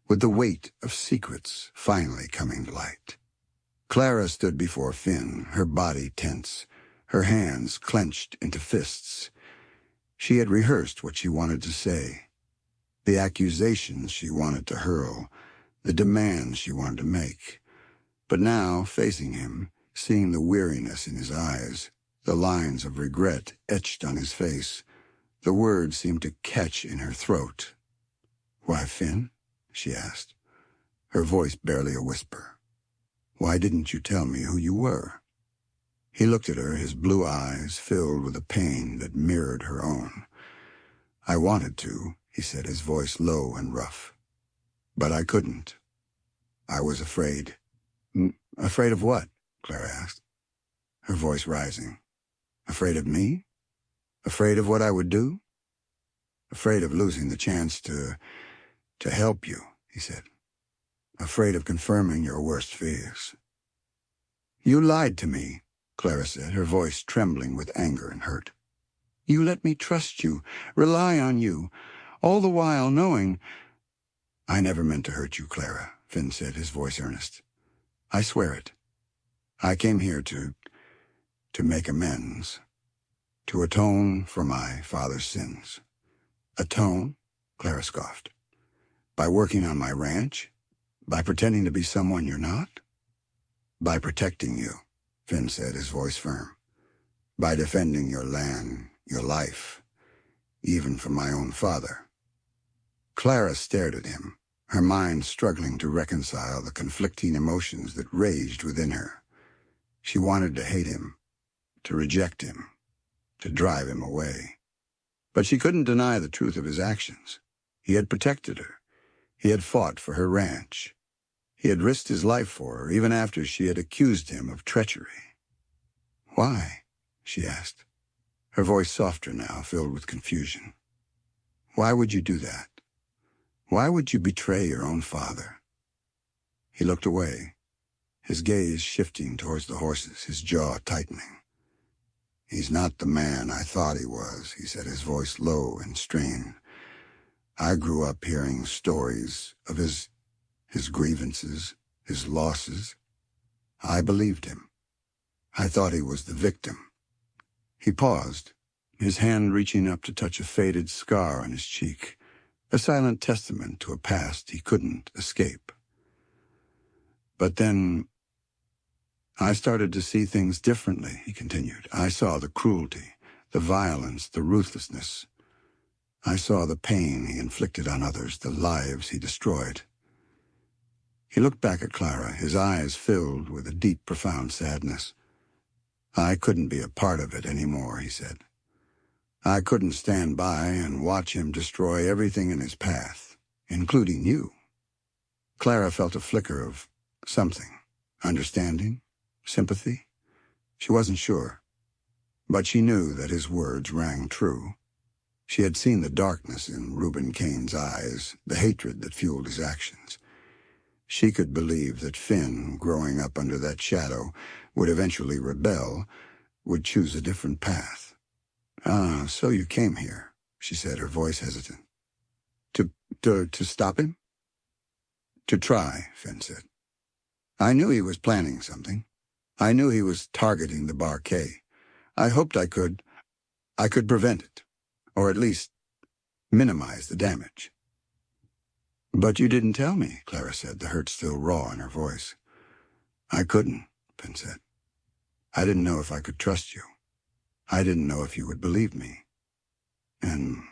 with the weight of secrets finally coming to light. Clara stood before Finn, her body tense, her hands clenched into fists. She had rehearsed what she wanted to say. the accusations she wanted to hurl, the demands she wanted to make. But now, facing him, seeing the weariness in his eyes, the lines of regret etched on his face, the words seemed to catch in her throat. "Why, Finn?" she asked, her voice barely a whisper. "Why didn't you tell me who you were?" He looked at her, his blue eyes filled with a pain that mirrored her own. "I wanted to," he said, his voice low and rough. "But I couldn't. I was afraid." "Afraid of what?" Clara asked, her voice rising. "Afraid of me? Afraid of what I would do?" "Afraid of losing the chance to help you," he said. "Afraid of confirming your worst fears." "You lied to me," Clara said, her voice trembling with anger and hurt. "You let me trust you, rely on you, all the while knowing—" "I never meant to hurt you, Clara," Finn said, his voice earnest. "I swear it. I came here to make amends, to atone for my father's sins." "Atone?" Clara scoffed. "By working on my ranch? By pretending to be someone you're not?" "By protecting you," Finn said, his voice firm. "By defending your land, your life, even from my own father." Clara stared at him, her mind struggling to reconcile the conflicting emotions that raged within her. She wanted to hate him, to reject him, to drive him away. But she couldn't deny the truth of his actions. He had protected her. He had fought for her ranch. He had risked his life for her, even after she had accused him of treachery. "Why?" she asked, her voice softer now, filled with confusion. "Why would you do that? Why would you betray your own father?" He looked away, his gaze shifting towards the horses, his jaw tightening. "He's not the man I thought he was," he said, his voice low and strained. "I grew up hearing stories of his grievances, his losses. I believed him. I thought he was the victim." He paused, his hand reaching up to touch a faded scar on his cheek, a silent testament to a past he couldn't escape. "But then I started to see things differently," he continued. "I saw the cruelty, the violence, the ruthlessness. I saw the pain he inflicted on others, the lives he destroyed." He looked back at Clara, his eyes filled with a deep, profound sadness. "I couldn't be a part of it anymore," he said. "I couldn't stand by and watch him destroy everything in his path, including you." Clara felt a flicker of something, understanding, sympathy. She wasn't sure, but she knew that his words rang true. She had seen the darkness in Reuben Kane's eyes, the hatred that fueled his actions. She could believe that Finn, growing up under that shadow, would eventually rebel, would choose a different path. "Ah, so you came here," she said, her voice hesitant. To stop him?" "To try," Finn said. "I knew he was planning something. I knew he was targeting the Barquet. I hoped I could prevent it, or at least minimize the damage." "But you didn't tell me," Clara said, the hurt still raw in her voice. "I couldn't," Finn said. "I didn't know if I could trust you. I didn't know if you would believe me. And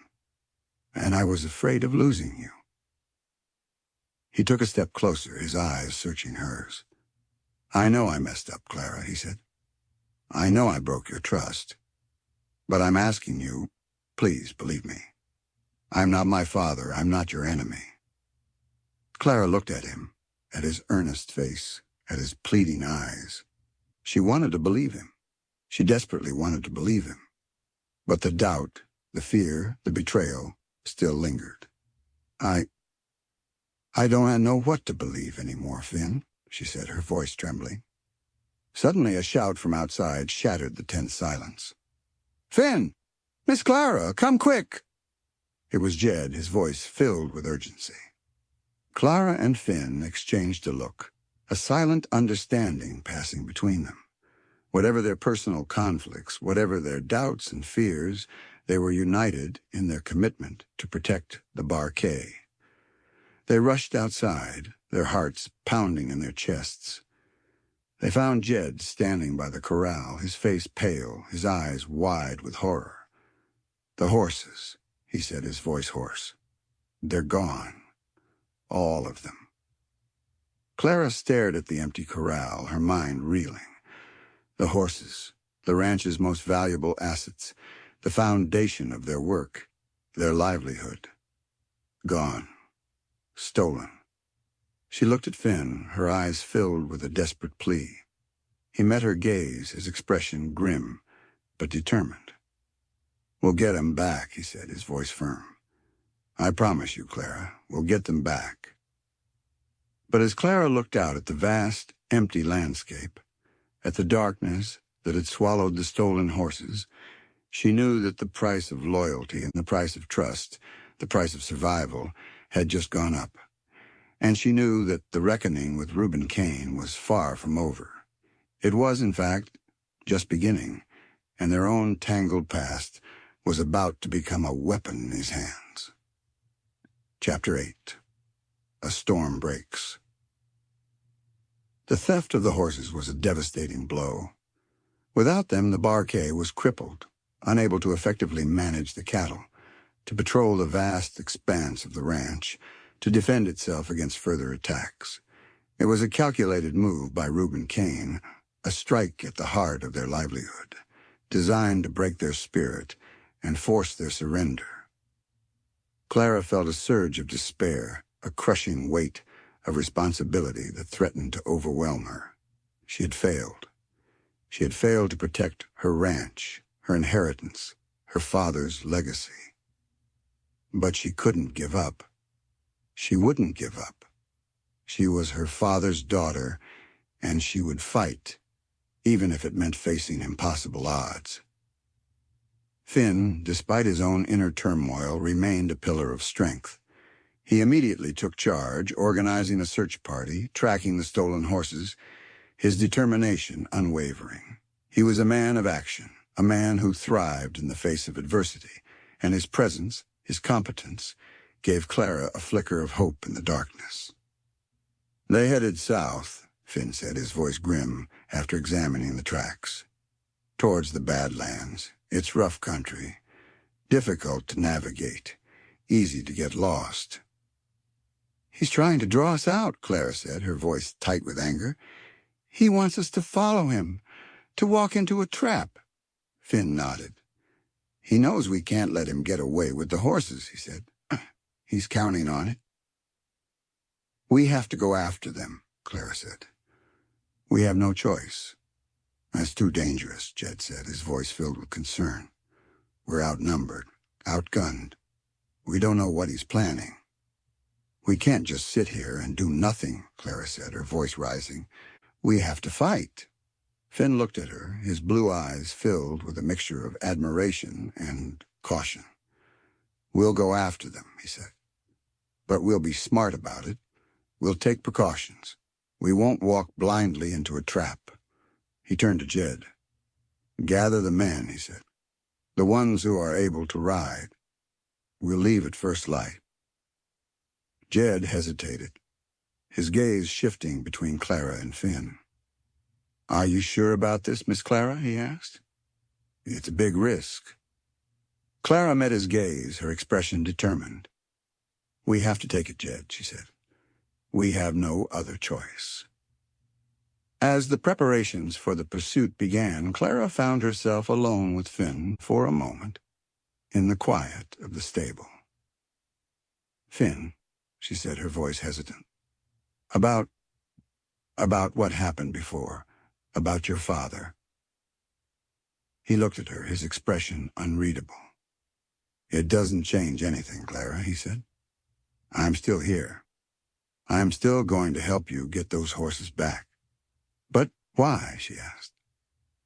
I was afraid of losing you." He took a step closer, his eyes searching hers. "I know I messed up, Clara," he said. "I know I broke your trust. But I'm asking you, please believe me. I'm not my father. I'm not your enemy." Clara looked at him, at his earnest face, at his pleading eyes. She wanted to believe him. She desperately wanted to believe him. But the doubt, the fear, the betrayal still lingered. I don't know what to believe anymore, Finn," she said, her voice trembling. Suddenly a shout from outside shattered the tense silence. "Finn! Miss Clara, come quick!" It was Jed, his voice filled with urgency. Clara and Finn exchanged a look, a silent understanding passing between them. Whatever their personal conflicts, whatever their doubts and fears, They were united in their commitment to protect the Barquet. They rushed outside, their hearts pounding in their chests. They found Jed standing by the corral, his face pale, his eyes wide with horror. "The horses," he said, his voice hoarse. "They're gone. All of them." Clara stared at the empty corral, her mind reeling. The horses, the ranch's most valuable assets, the foundation of their work, their livelihood. Gone. Stolen. She looked at Finn, her eyes filled with a desperate plea. He met her gaze, his expression grim, but determined. "We'll get 'em back," he said, his voice firm. "I promise you, Clara, we'll get them back." But as Clara looked out at the vast, empty landscape, at the darkness that had swallowed the stolen horses, she knew that the price of loyalty and the price of trust, the price of survival, had just gone up. And she knew that the reckoning with Reuben Kane was far from over. It was, in fact, just beginning, and their own tangled past was about to become a weapon in his hands. Chapter 8. A Storm Breaks. The theft of the horses was a devastating blow. Without them, the Barquet was crippled, unable to effectively manage the cattle, to patrol the vast expanse of the ranch, to defend itself against further attacks. It was a calculated move by Reuben Kane, a strike at the heart of their livelihood, designed to break their spirit and force their surrender. Clara felt a surge of despair, a crushing weight of responsibility that threatened to overwhelm her. She had failed. She had failed to protect her ranch, her inheritance, her father's legacy. But she couldn't give up. She wouldn't give up. She was her father's daughter, and she would fight, even if it meant facing impossible odds. Finn, despite his own inner turmoil, remained a pillar of strength. He immediately took charge, organizing a search party, tracking the stolen horses, his determination unwavering. He was a man of action, a man who thrived in the face of adversity, and his presence, his competence, gave Clara a flicker of hope in the darkness. They headed south, Finn said, his voice grim, after examining the tracks. Towards the Badlands. It's rough country, difficult to navigate, easy to get lost. "He's trying to draw us out," Clara said, her voice tight with anger. "He wants us to follow him, to walk into a trap." Finn nodded. "He knows we can't let him get away with the horses," he said. "He's counting on it." "We have to go after them," Clara said. "We have no choice." "That's too dangerous," Jed said, his voice filled with concern. "We're outnumbered, outgunned. We don't know what he's planning." "We can't just sit here and do nothing," Clara said, her voice rising. "We have to fight." Finn looked at her, his blue eyes filled with a mixture of admiration and caution. "We'll go after them," he said. "But we'll be smart about it. We'll take precautions. We won't walk blindly into a trap." He turned to Jed. "Gather the men," he said. "The ones who are able to ride. We'll leave at first light." Jed hesitated, his gaze shifting between Clara and Finn. "Are you sure about this, Miss Clara?" he asked. "It's a big risk." Clara met his gaze, her expression determined. "We have to take it, Jed," she said. "We have no other choice." As the preparations for the pursuit began, Clara found herself alone with Finn for a moment, in the quiet of the stable. "Finn," she said, her voice hesitant. About what happened before, about your father." He looked at her, his expression unreadable. "It doesn't change anything, Clara," he said. "I'm still here. I'm still going to help you get those horses back." "But why?" she asked.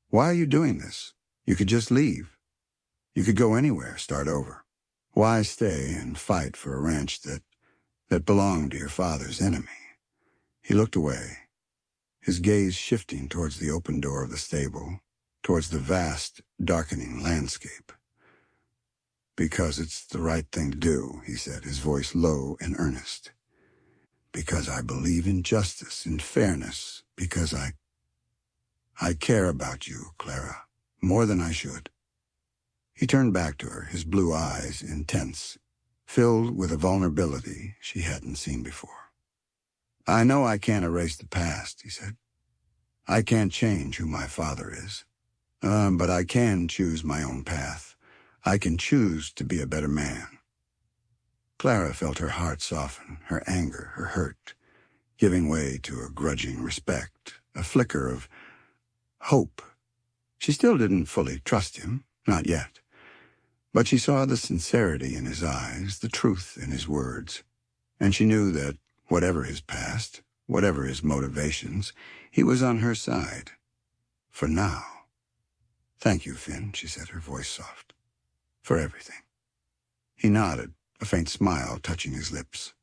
"Why are you doing this? You could just leave. You could go anywhere, start over. Why stay and fight for a ranch that belonged to your father's enemy?" He looked away, his gaze shifting towards the open door of the stable, towards the vast, darkening landscape. Because it's the right thing to do, he said, his voice low and earnest. Because I believe in justice, in fairness, because I care about you, Clara, more than I should. He turned back to her, his blue eyes intense, filled with a vulnerability she hadn't seen before. I know I can't erase the past, he said. I can't change who my father is. But I can choose my own path. I can choose to be a better man. Clara felt her heart soften, her anger, her hurt, giving way to a grudging respect, a flicker of hope. She still didn't fully trust him, not yet. But she saw the sincerity in his eyes, the truth in his words, and she knew that whatever his past, whatever his motivations, he was on her side. For now. Thank you, Finn, she said, her voice soft. For everything. He nodded, a faint smile touching his lips.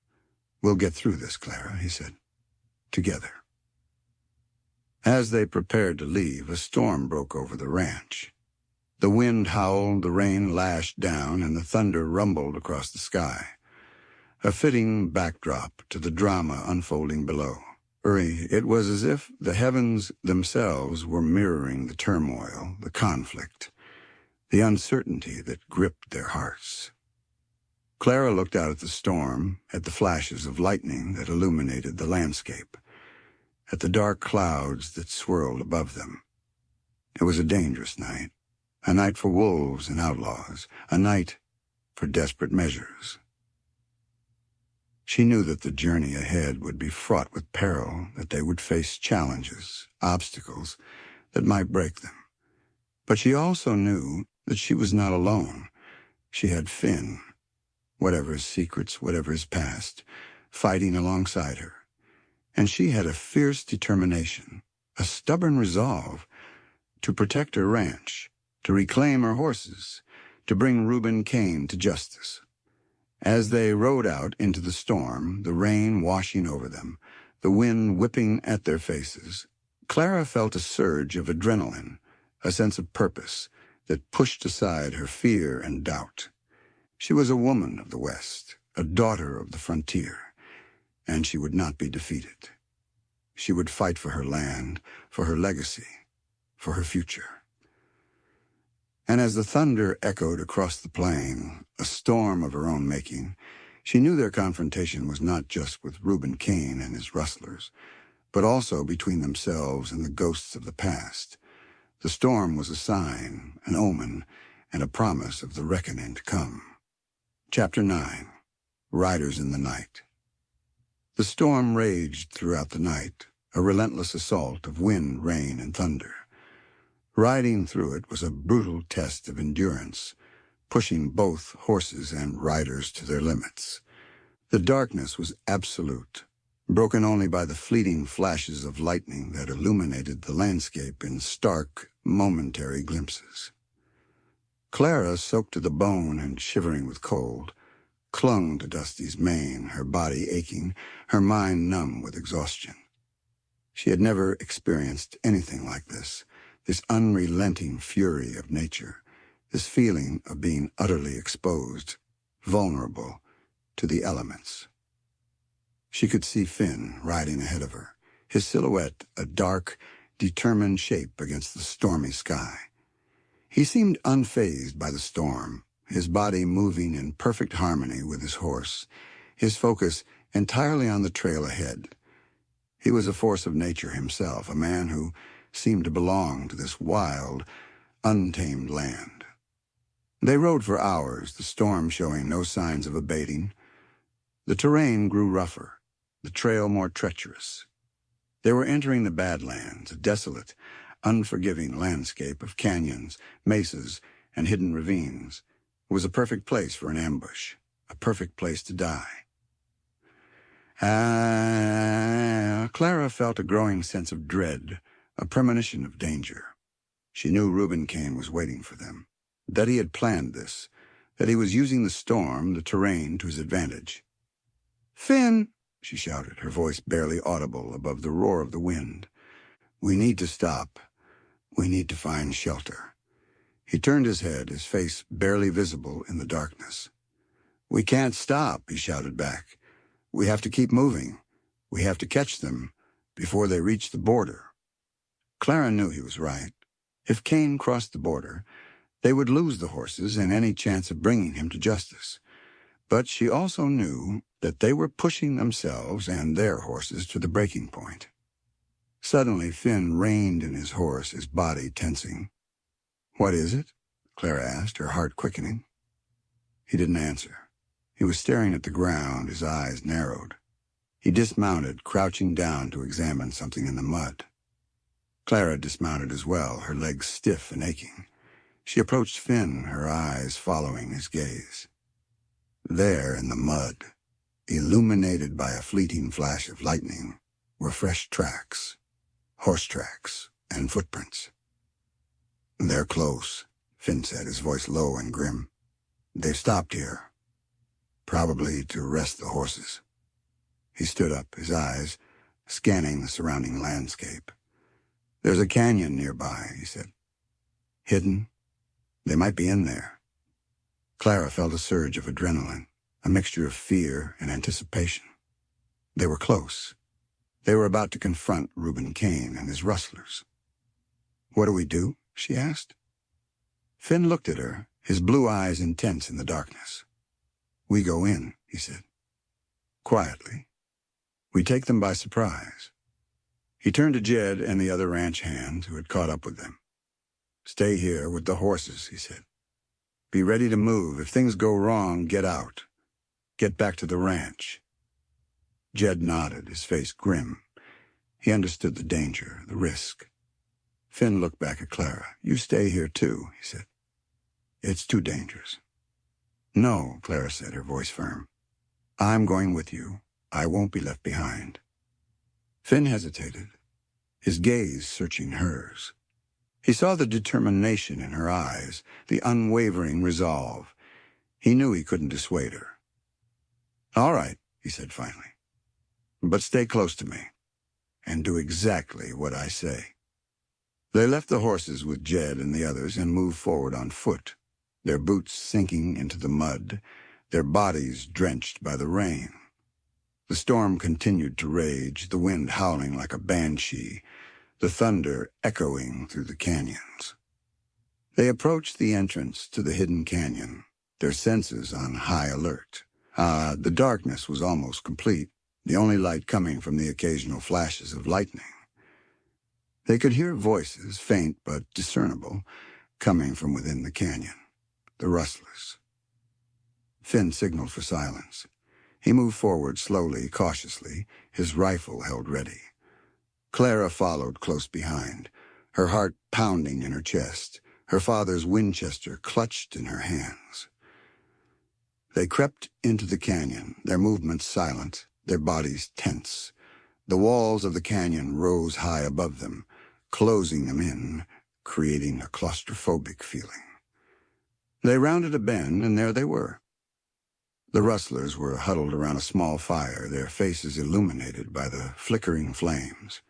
We'll get through this, Clara, he said. Together. As they prepared to leave, a storm broke over the ranch. The wind howled, the rain lashed down, and the thunder rumbled across the sky. A fitting backdrop to the drama unfolding below. It was as if the heavens themselves were mirroring the turmoil, the conflict, the uncertainty that gripped their hearts. Clara looked out at the storm, at the flashes of lightning that illuminated the landscape, at the dark clouds that swirled above them. It was a dangerous night, a night for wolves and outlaws, a night for desperate measures. She knew that the journey ahead would be fraught with peril, that they would face challenges, obstacles that might break them. But she also knew that she was not alone. She had Finn, whatever his secrets, whatever his past, fighting alongside her. And she had a fierce determination, a stubborn resolve to protect her ranch, to reclaim her horses, to bring Reuben Kane to justice. As they rode out into the storm, the rain washing over them, the wind whipping at their faces, Clara felt a surge of adrenaline, a sense of purpose that pushed aside her fear and doubt. She was a woman of the West, a daughter of the frontier, and she would not be defeated. She would fight for her land, for her legacy, for her future. And as the thunder echoed across the plain, a storm of her own making, she knew their confrontation was not just with Reuben Kane and his rustlers, but also between themselves and the ghosts of the past. The storm was a sign, an omen, and a promise of the reckoning to come. Chapter 9. Riders in the Night. The storm raged throughout the night, a relentless assault of wind, rain, and thunder. Riding through it was a brutal test of endurance, pushing both horses and riders to their limits. The darkness was absolute, broken only by the fleeting flashes of lightning that illuminated the landscape in stark, momentary glimpses. Clara, soaked to the bone and shivering with cold, clung to Dusty's mane, her body aching, her mind numb with exhaustion. She had never experienced anything like this unrelenting fury of nature, this feeling of being utterly exposed, vulnerable to the elements. She could see Finn riding ahead of her, his silhouette a dark, determined shape against the stormy sky. He seemed unfazed by the storm, his body moving in perfect harmony with his horse, his focus entirely on the trail ahead. He was a force of nature himself, a man who seemed to belong to this wild, untamed land. They rode for hours, the storm showing no signs of abating. The terrain grew rougher, the trail more treacherous. They were entering the Badlands, a desolate, unforgiving landscape of canyons, mesas, and hidden ravines. It was a perfect place for an ambush, a perfect place to die. Clara felt a growing sense of dread, a premonition of danger. She knew Reuben Kane was waiting for them, that he had planned this, that he was using the storm, the terrain, to his advantage. "Finn!" she shouted, her voice barely audible above the roar of the wind. "We need to stop. We need to find shelter." He turned his head, his face barely visible in the darkness. "We can't stop," he shouted back. "We have to keep moving. We have to catch them before they reach the border." Clara knew he was right. If Kane crossed the border, they would lose the horses and any chance of bringing him to justice. But she also knew that they were pushing themselves and their horses to the breaking point. Suddenly, Finn reined in his horse, his body tensing. "What is it?" Clara asked, her heart quickening. He didn't answer. He was staring at the ground, his eyes narrowed. He dismounted, crouching down to examine something in the mud. Clara dismounted as well, her legs stiff and aching. She approached Finn, her eyes following his gaze. There in the mud, illuminated by a fleeting flash of lightning, were fresh tracks, horse tracks, and footprints. "They're close," Finn said, his voice low and grim. "They've stopped here, probably to rest the horses." He stood up, his eyes scanning the surrounding landscape. "There's a canyon nearby," he said. "Hidden? They might be in there." Clara felt a surge of adrenaline, a mixture of fear and anticipation. They were close. They were about to confront Reuben Kane and his rustlers. "What do we do?" she asked. Finn looked at her, his blue eyes intense in the darkness. "We go in," he said. "Quietly. We take them by surprise." He turned to Jed and the other ranch hands who had caught up with them. "Stay here with the horses," he said. "Be ready to move. If things go wrong, get out. Get back to the ranch." Jed nodded, his face grim. He understood the danger, the risk. Finn looked back at Clara. "You stay here too," he said. "It's too dangerous." "No," Clara said, her voice firm. "I'm going with you. I won't be left behind." Finn hesitated, his gaze searching hers. He saw the determination in her eyes, the unwavering resolve. He knew he couldn't dissuade her. "All right," he said finally. "But stay close to me, and do exactly what I say." They left the horses with Jed and the others and moved forward on foot, their boots sinking into the mud, their bodies drenched by the rain. The storm continued to rage, the wind howling like a banshee, the thunder echoing through the canyons. They approached the entrance to the hidden canyon, their senses on high alert. The darkness was almost complete, the only light coming from the occasional flashes of lightning. They could hear voices, faint but discernible, coming from within the canyon, the rustlers. Finn signaled for silence. He moved forward slowly, cautiously, his rifle held ready. Clara followed close behind, her heart pounding in her chest, her father's Winchester clutched in her hands. They crept into the canyon, their movements silent, their bodies tense. The walls of the canyon rose high above them, closing them in, creating a claustrophobic feeling. They rounded a bend, and there they were. The rustlers were huddled around a small fire, their faces illuminated by the flickering flames.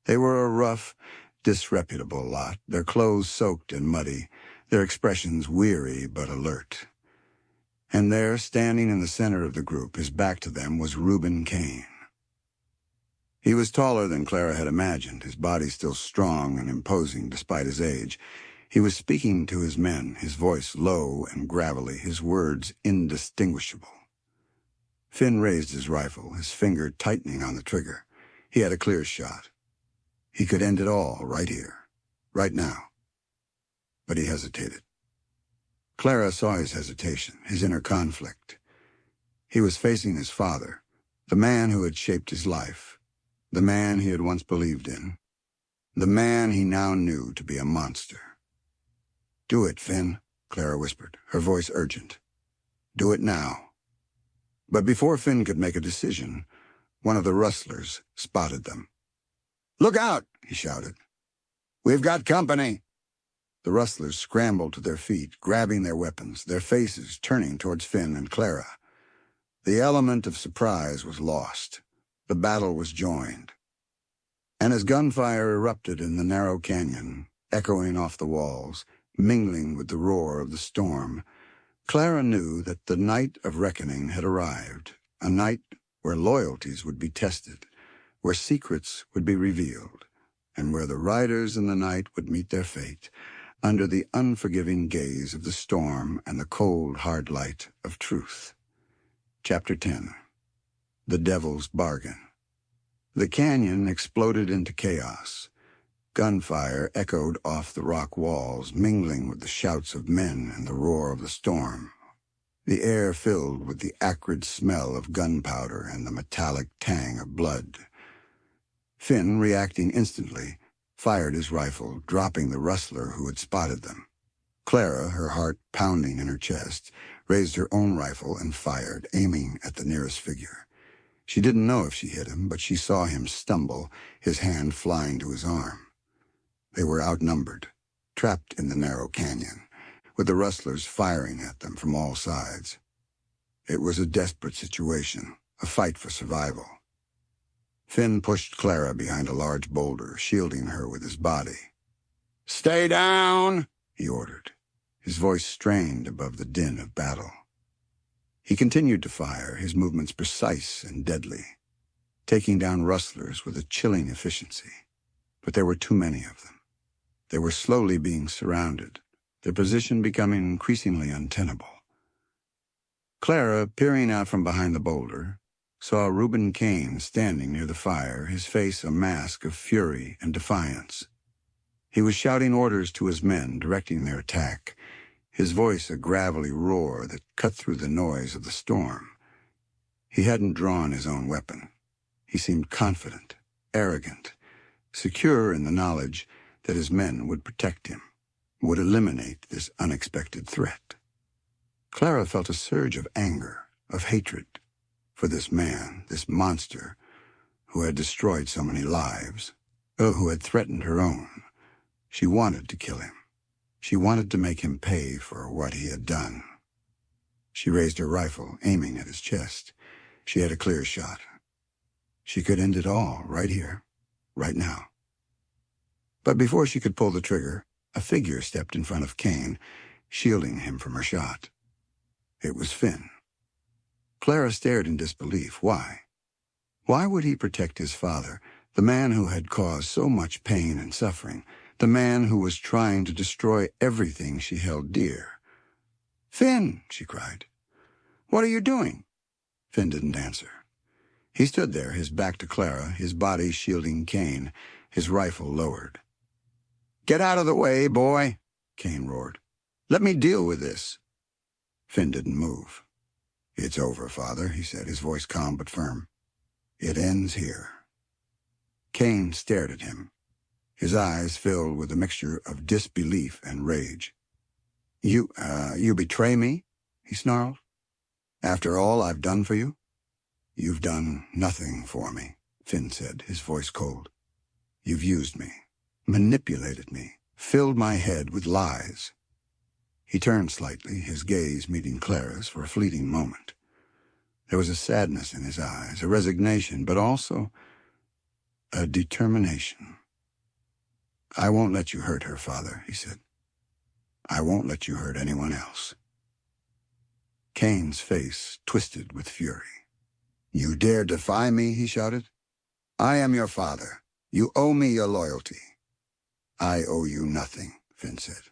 They were a rough, disreputable lot, their clothes soaked and muddy, their expressions weary but alert. And there, standing in the center of the group, his back to them, was Reuben Kane. He was taller than Clara had imagined, his body still strong and imposing despite his age. He was speaking to his men, his voice low and gravelly, his words indistinguishable. Finn raised his rifle, his finger tightening on the trigger. He had a clear shot. He could end it all right here, right now. But he hesitated. Clara saw his hesitation, his inner conflict. He was facing his father, the man who had shaped his life, the man he had once believed in, the man he now knew to be a monster. "Do it, Finn," Clara whispered, her voice urgent. "Do it now." But before Finn could make a decision, one of the rustlers spotted them. "Look out!" he shouted. "We've got company!" The rustlers scrambled to their feet, grabbing their weapons, their faces turning towards Finn and Clara. The element of surprise was lost. The battle was joined. And as gunfire erupted in the narrow canyon, echoing off the walls, mingling with the roar of the storm. Clara knew that the night of reckoning had arrived, a night where loyalties would be tested, where secrets would be revealed, and where the riders in the night would meet their fate under the unforgiving gaze of the storm and the cold, hard light of truth. Chapter 10. The Devil's Bargain. The canyon exploded into chaos. Gunfire echoed off the rock walls, mingling with the shouts of men and the roar of the storm. The air filled with the acrid smell of gunpowder and the metallic tang of blood. Finn, reacting instantly, fired his rifle, dropping the rustler who had spotted them. Clara, her heart pounding in her chest, raised her own rifle and fired, aiming at the nearest figure. She didn't know if she hit him, but she saw him stumble, his hand flying to his arm. They were outnumbered, trapped in the narrow canyon, with the rustlers firing at them from all sides. It was a desperate situation, a fight for survival. Finn pushed Clara behind a large boulder, shielding her with his body. "Stay down!" he ordered, his voice strained above the din of battle. He continued to fire, his movements precise and deadly, taking down rustlers with a chilling efficiency. But there were too many of them. They were slowly being surrounded, their position becoming increasingly untenable. Clara, peering out from behind the boulder, saw Reuben Kane standing near the fire, his face a mask of fury and defiance. He was shouting orders to his men, directing their attack, his voice a gravelly roar that cut through the noise of the storm. He hadn't drawn his own weapon. He seemed confident, arrogant, secure in the knowledge that his men would protect him, would eliminate this unexpected threat. Clara felt a surge of anger, of hatred, for this man, this monster, who had destroyed so many lives, who had threatened her own. She wanted to kill him. She wanted to make him pay for what he had done. She raised her rifle, aiming at his chest. She had a clear shot. She could end it all right here, right now. But before she could pull the trigger, a figure stepped in front of Kane, shielding him from her shot. It was Finn. Clara stared in disbelief. Why? Why would he protect his father, the man who had caused so much pain and suffering, the man who was trying to destroy everything she held dear? "Finn!" she cried. "What are you doing?" Finn didn't answer. He stood there, his back to Clara, his body shielding Kane, his rifle lowered. "Get out of the way, boy," Kane roared. "Let me deal with this." Finn didn't move. "It's over, Father," he said, his voice calm but firm. "It ends here." Kane stared at him, his eyes filled with a mixture of disbelief and rage. You betray me?" he snarled. "After all I've done for you?" "You've done nothing for me," Finn said, his voice cold. "You've used me, manipulated me, filled my head with lies." He turned slightly, his gaze meeting Clara's for a fleeting moment. There was a sadness in his eyes, a resignation, but also a determination. "I won't let you hurt her, Father," he said. "I won't let you hurt anyone else." Kane's face twisted with fury. "You dare defy me?" he shouted. "I am your father. You owe me your loyalty." "I owe you nothing," Finn said.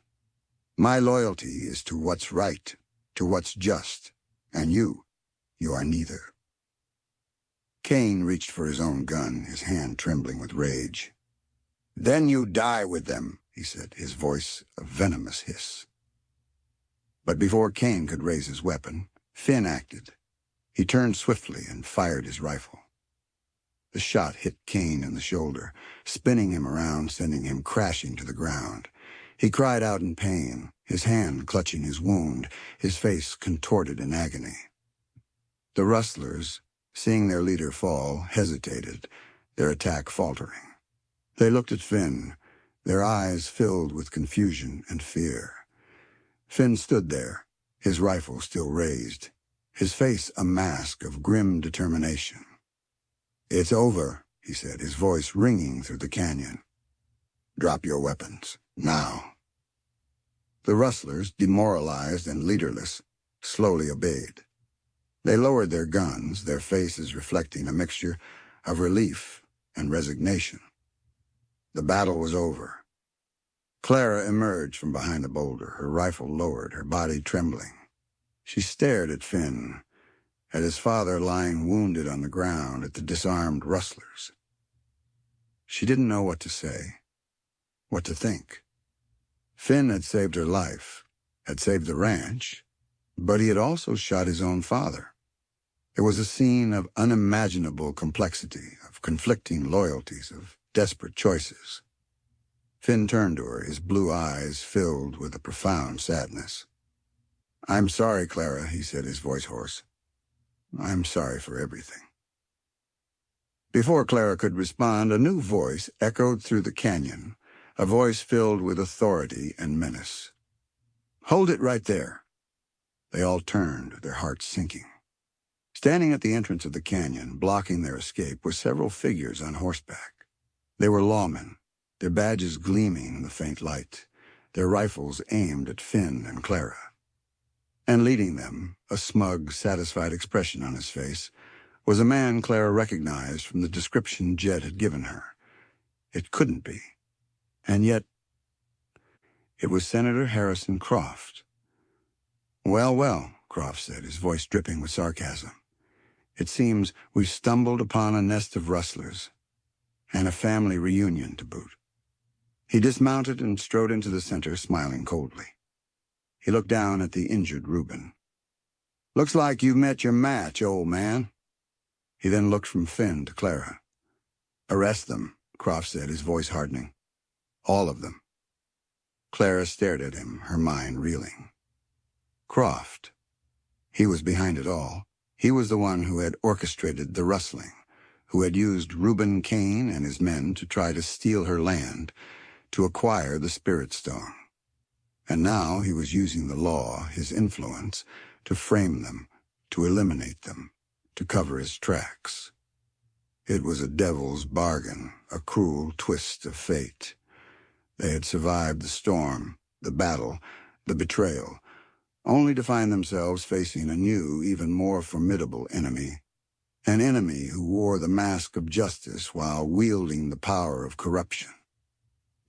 "My loyalty is to what's right, to what's just, and you are neither." Kane reached for his own gun, his hand trembling with rage. "Then you die with them," he said, his voice a venomous hiss. But before Kane could raise his weapon, Finn acted. He turned swiftly and fired his rifle. The shot hit Kane in the shoulder, spinning him around, sending him crashing to the ground. He cried out in pain, his hand clutching his wound, his face contorted in agony. The rustlers, seeing their leader fall, hesitated, their attack faltering. They looked at Finn, their eyes filled with confusion and fear. Finn stood there, his rifle still raised, his face a mask of grim determination. "It's over," he said, his voice ringing through the canyon. "Drop your weapons, now." The rustlers, demoralized and leaderless, slowly obeyed. They lowered their guns, their faces reflecting a mixture of relief and resignation. The battle was over. Clara emerged from behind the boulder, her rifle lowered, her body trembling. She stared at Finn, at his father lying wounded on the ground, at the disarmed rustlers. She didn't know what to say, what to think. Finn had saved her life, had saved the ranch, but he had also shot his own father. It was a scene of unimaginable complexity, of conflicting loyalties, of desperate choices. Finn turned to her, his blue eyes filled with a profound sadness. "I'm sorry, Clara," he said, his voice hoarse. "I'm sorry for everything." Before Clara could respond, a new voice echoed through the canyon, a voice filled with authority and menace. "Hold it right there." They all turned, their hearts sinking. Standing at the entrance of the canyon, blocking their escape, were several figures on horseback. They were lawmen, their badges gleaming in the faint light, their rifles aimed at Finn and Clara. And leading them, a smug, satisfied expression on his face, was a man Clara recognized from the description Jed had given her. It couldn't be. And yet, it was Senator Harrison Croft. "Well, well," Croft said, his voice dripping with sarcasm. "It seems we've stumbled upon a nest of rustlers, and a family reunion to boot." He dismounted and strode into the center, smiling coldly. He looked down at the injured Reuben. "Looks like you've met your match, old man." He then looked from Finn to Clara. "Arrest them," Croft said, his voice hardening. "All of them." Clara stared at him, her mind reeling. Croft. He was behind it all. He was the one who had orchestrated the rustling, who had used Reuben Kane and his men to try to steal her land, to acquire the Spirit Stone. And now he was using the law, his influence, to frame them, to eliminate them, to cover his tracks. It was a devil's bargain, a cruel twist of fate. They had survived the storm, the battle, the betrayal, only to find themselves facing a new, even more formidable enemy. An enemy who wore the mask of justice while wielding the power of corruption.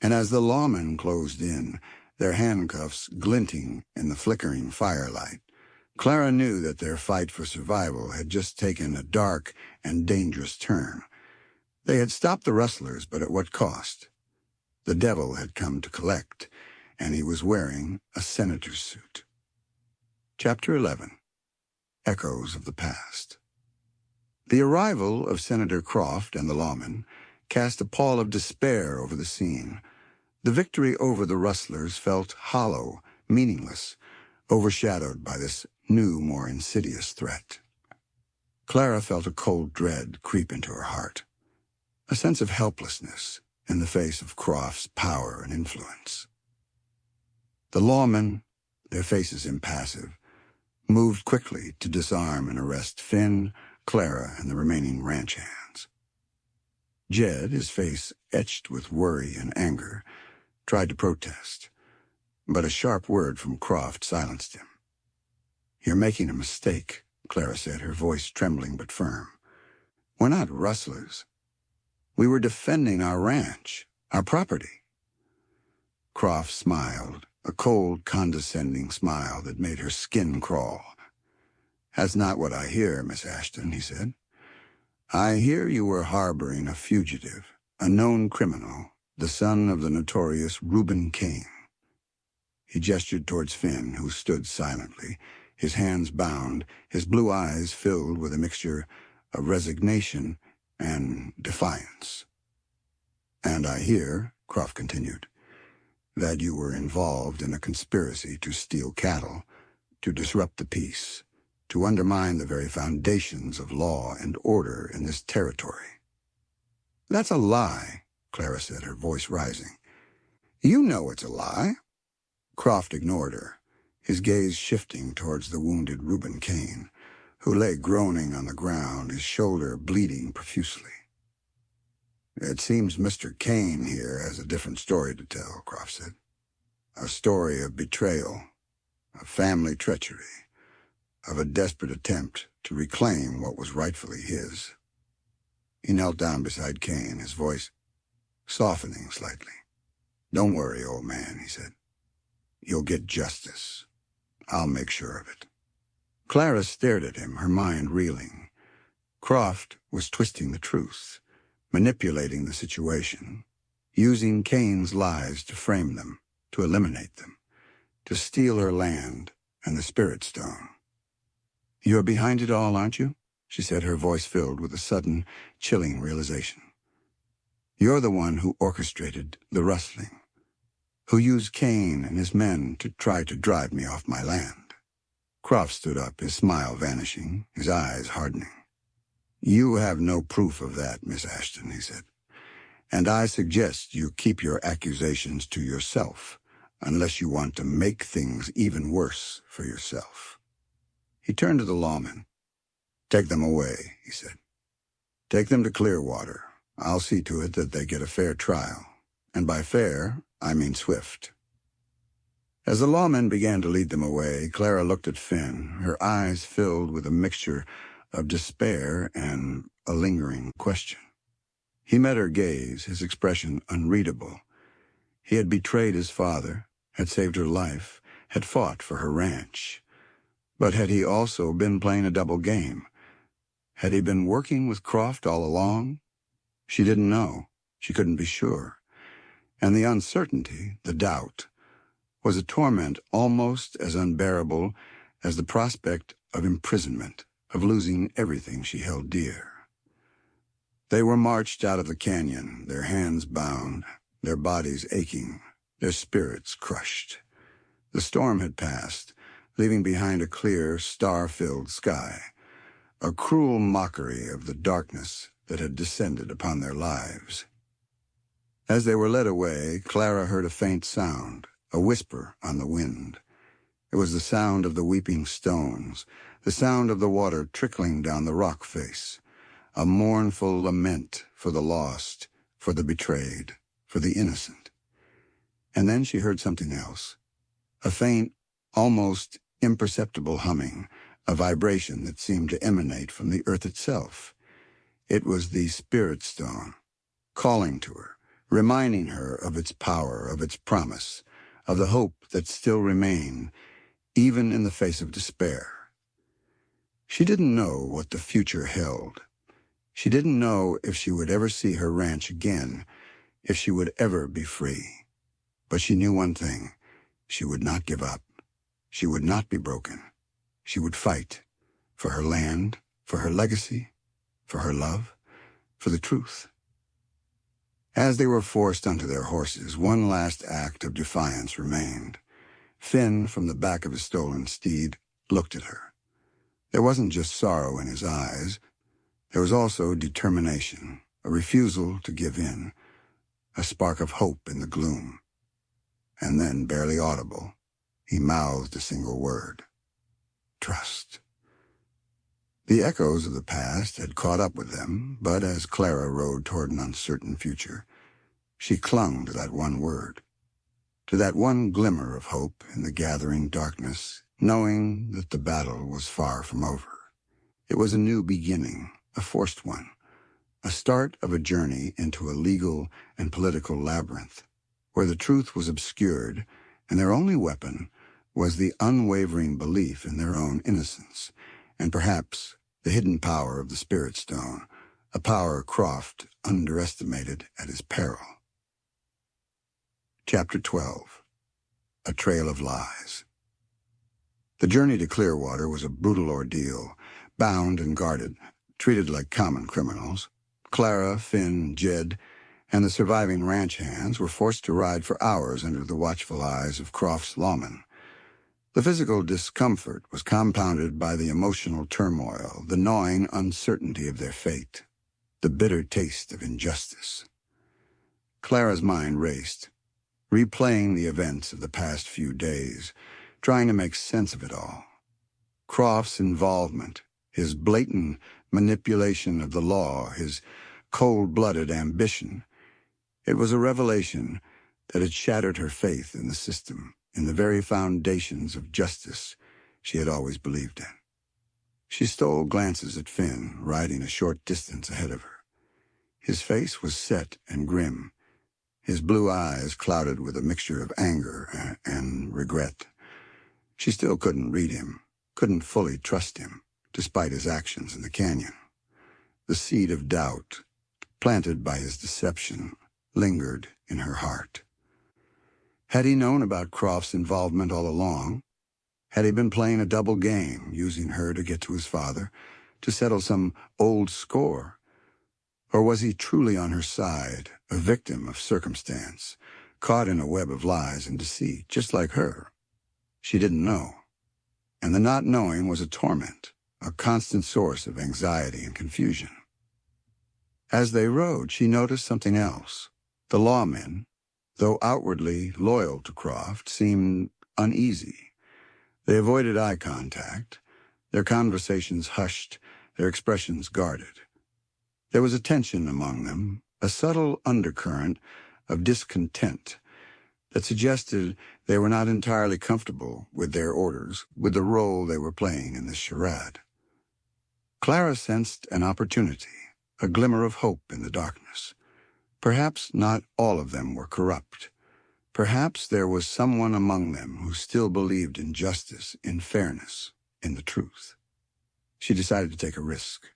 And as the lawmen closed in, their handcuffs glinting in the flickering firelight, Clara knew that their fight for survival had just taken a dark and dangerous turn. They had stopped the rustlers, but at what cost? The devil had come to collect, and he was wearing a senator's suit. Chapter 11. Echoes of the Past. The arrival of Senator Croft and the lawmen cast a pall of despair over the scene. The victory over the rustlers felt hollow, meaningless, overshadowed by this new, more insidious threat. Clara felt a cold dread creep into her heart, a sense of helplessness in the face of Croft's power and influence. The lawmen, their faces impassive, moved quickly to disarm and arrest Finn, Clara, and the remaining ranch hands. Jed, his face etched with worry and anger, tried to protest, but a sharp word from Croft silenced him. "You're making a mistake," Clara said, her voice trembling but firm. "We're not rustlers. We were defending our ranch, our property." Croft smiled, a cold, condescending smile that made her skin crawl. "That's not what I hear, Miss Ashton," he said. "I hear you were harboring a fugitive, a known criminal, the son of the notorious Reuben Kane." He gestured towards Finn, who stood silently, his hands bound, his blue eyes filled with a mixture of resignation and defiance. "And I hear," Croft continued, "that you were involved in a conspiracy to steal cattle, to disrupt the peace, to undermine the very foundations of law and order in this territory." "That's a lie," Clara said, her voice rising. "You know it's a lie." Croft ignored her, his gaze shifting towards the wounded Reuben Kane, who lay groaning on the ground, his shoulder bleeding profusely. "It seems Mr. Kane here has a different story to tell," Croft said. A story of betrayal, of family treachery, of a desperate attempt to reclaim what was rightfully his. He knelt down beside Kane, his voice softening slightly. "Don't worry, old man," he said. "You'll get justice. I'll make sure of it." Clara stared at him, her mind reeling. Croft was twisting the truth, manipulating the situation, using Kane's lies to frame them, to eliminate them, to steal her land and the Spirit Stone. "You're behind it all, aren't you?" she said, her voice filled with a sudden, chilling realization. "You're the one who orchestrated the rustling, who used Kane and his men to try to drive me off my land." Croft stood up, his smile vanishing, his eyes hardening. "You have no proof of that, Miss Ashton," he said. "And I suggest you keep your accusations to yourself, unless you want to make things even worse for yourself." He turned to the lawman. "Take them away," he said. "Take them to Clearwater. I'll see to it that they get a fair trial. And by fair, I mean swift." As the lawmen began to lead them away, Clara looked at Finn, her eyes filled with a mixture of despair and a lingering question. He met her gaze, his expression unreadable. He had betrayed his father, had saved her life, had fought for her ranch. But had he also been playing a double game? Had he been working with Croft all along? She didn't know. She couldn't be sure. And the uncertainty, the doubt, was a torment almost as unbearable as the prospect of imprisonment, of losing everything she held dear. They were marched out of the canyon, their hands bound, their bodies aching, their spirits crushed. The storm had passed, leaving behind a clear, star-filled sky, a cruel mockery of the darkness that had descended upon their lives. As they were led away, Clara heard a faint sound, a whisper on the wind. It was the sound of the weeping stones, the sound of the water trickling down the rock face, a mournful lament for the lost, for the betrayed, for the innocent. And then she heard something else, a faint, almost imperceptible humming, a vibration that seemed to emanate from the earth itself. It was the Spirit Stone, calling to her, reminding her of its power, of its promise, of the hope that still remained, even in the face of despair. She didn't know what the future held. She didn't know if she would ever see her ranch again, if she would ever be free. But she knew one thing: she would not give up. She would not be broken. She would fight for her land, for her legacy, for her love, for the truth. As they were forced onto their horses, one last act of defiance remained. Finn, from the back of his stolen steed, looked at her. There wasn't just sorrow in his eyes. There was also determination, a refusal to give in, a spark of hope in the gloom. And then, barely audible, he mouthed a single word: trust. The echoes of the past had caught up with them, but as Clara rode toward an uncertain future, she clung to that one word, to that one glimmer of hope in the gathering darkness, knowing that the battle was far from over. It was a new beginning, a forced one, a start of a journey into a legal and political labyrinth, where the truth was obscured, and their only weapon was the unwavering belief in their own innocence, and perhaps the hidden power of the Spirit Stone, a power Croft underestimated at his peril. Chapter 12. A Trail of Lies. The journey to Clearwater was a brutal ordeal, bound and guarded, treated like common criminals. Clara, Finn, Jed, and the surviving ranch hands were forced to ride for hours under the watchful eyes of Croft's lawmen. The physical discomfort was compounded by the emotional turmoil, the gnawing uncertainty of their fate, the bitter taste of injustice. Clara's mind raced, replaying the events of the past few days, trying to make sense of it all. Croft's involvement, his blatant manipulation of the law, his cold-blooded ambition. It was a revelation that had shattered her faith in the system, in the very foundations of justice she had always believed in. She stole glances at Finn, riding a short distance ahead of her. His face was set and grim, his blue eyes clouded with a mixture of anger and regret. She still couldn't read him, couldn't fully trust him, despite his actions in the canyon. The seed of doubt, planted by his deception, lingered in her heart. Had he known about Croft's involvement all along? Had he been playing a double game, using her to get to his father, to settle some old score? Or was he truly on her side, a victim of circumstance, caught in a web of lies and deceit, just like her? She didn't know. And the not knowing was a torment, a constant source of anxiety and confusion. As they rode, she noticed something else. The lawmen, though outwardly loyal to Croft, seemed uneasy. They avoided eye contact, their conversations hushed, their expressions guarded. There was a tension among them, a subtle undercurrent of discontent that suggested they were not entirely comfortable with their orders, with the role they were playing in this charade. Clara sensed an opportunity, a glimmer of hope in the darkness. Perhaps not all of them were corrupt. Perhaps there was someone among them who still believed in justice, in fairness, in the truth. She decided to take a risk.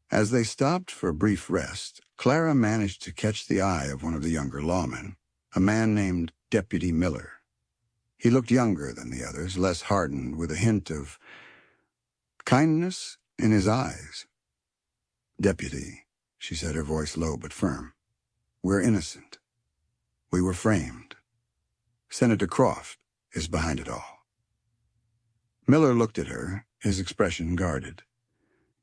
As they stopped for a brief rest, Clara managed to catch the eye of one of the younger lawmen, a man named Deputy Miller. He looked younger than the others, less hardened, with a hint of kindness in his eyes. "Deputy," she said, her voice low but firm, "we're innocent. We were framed. Senator Croft is behind it all." Miller looked at her, his expression guarded.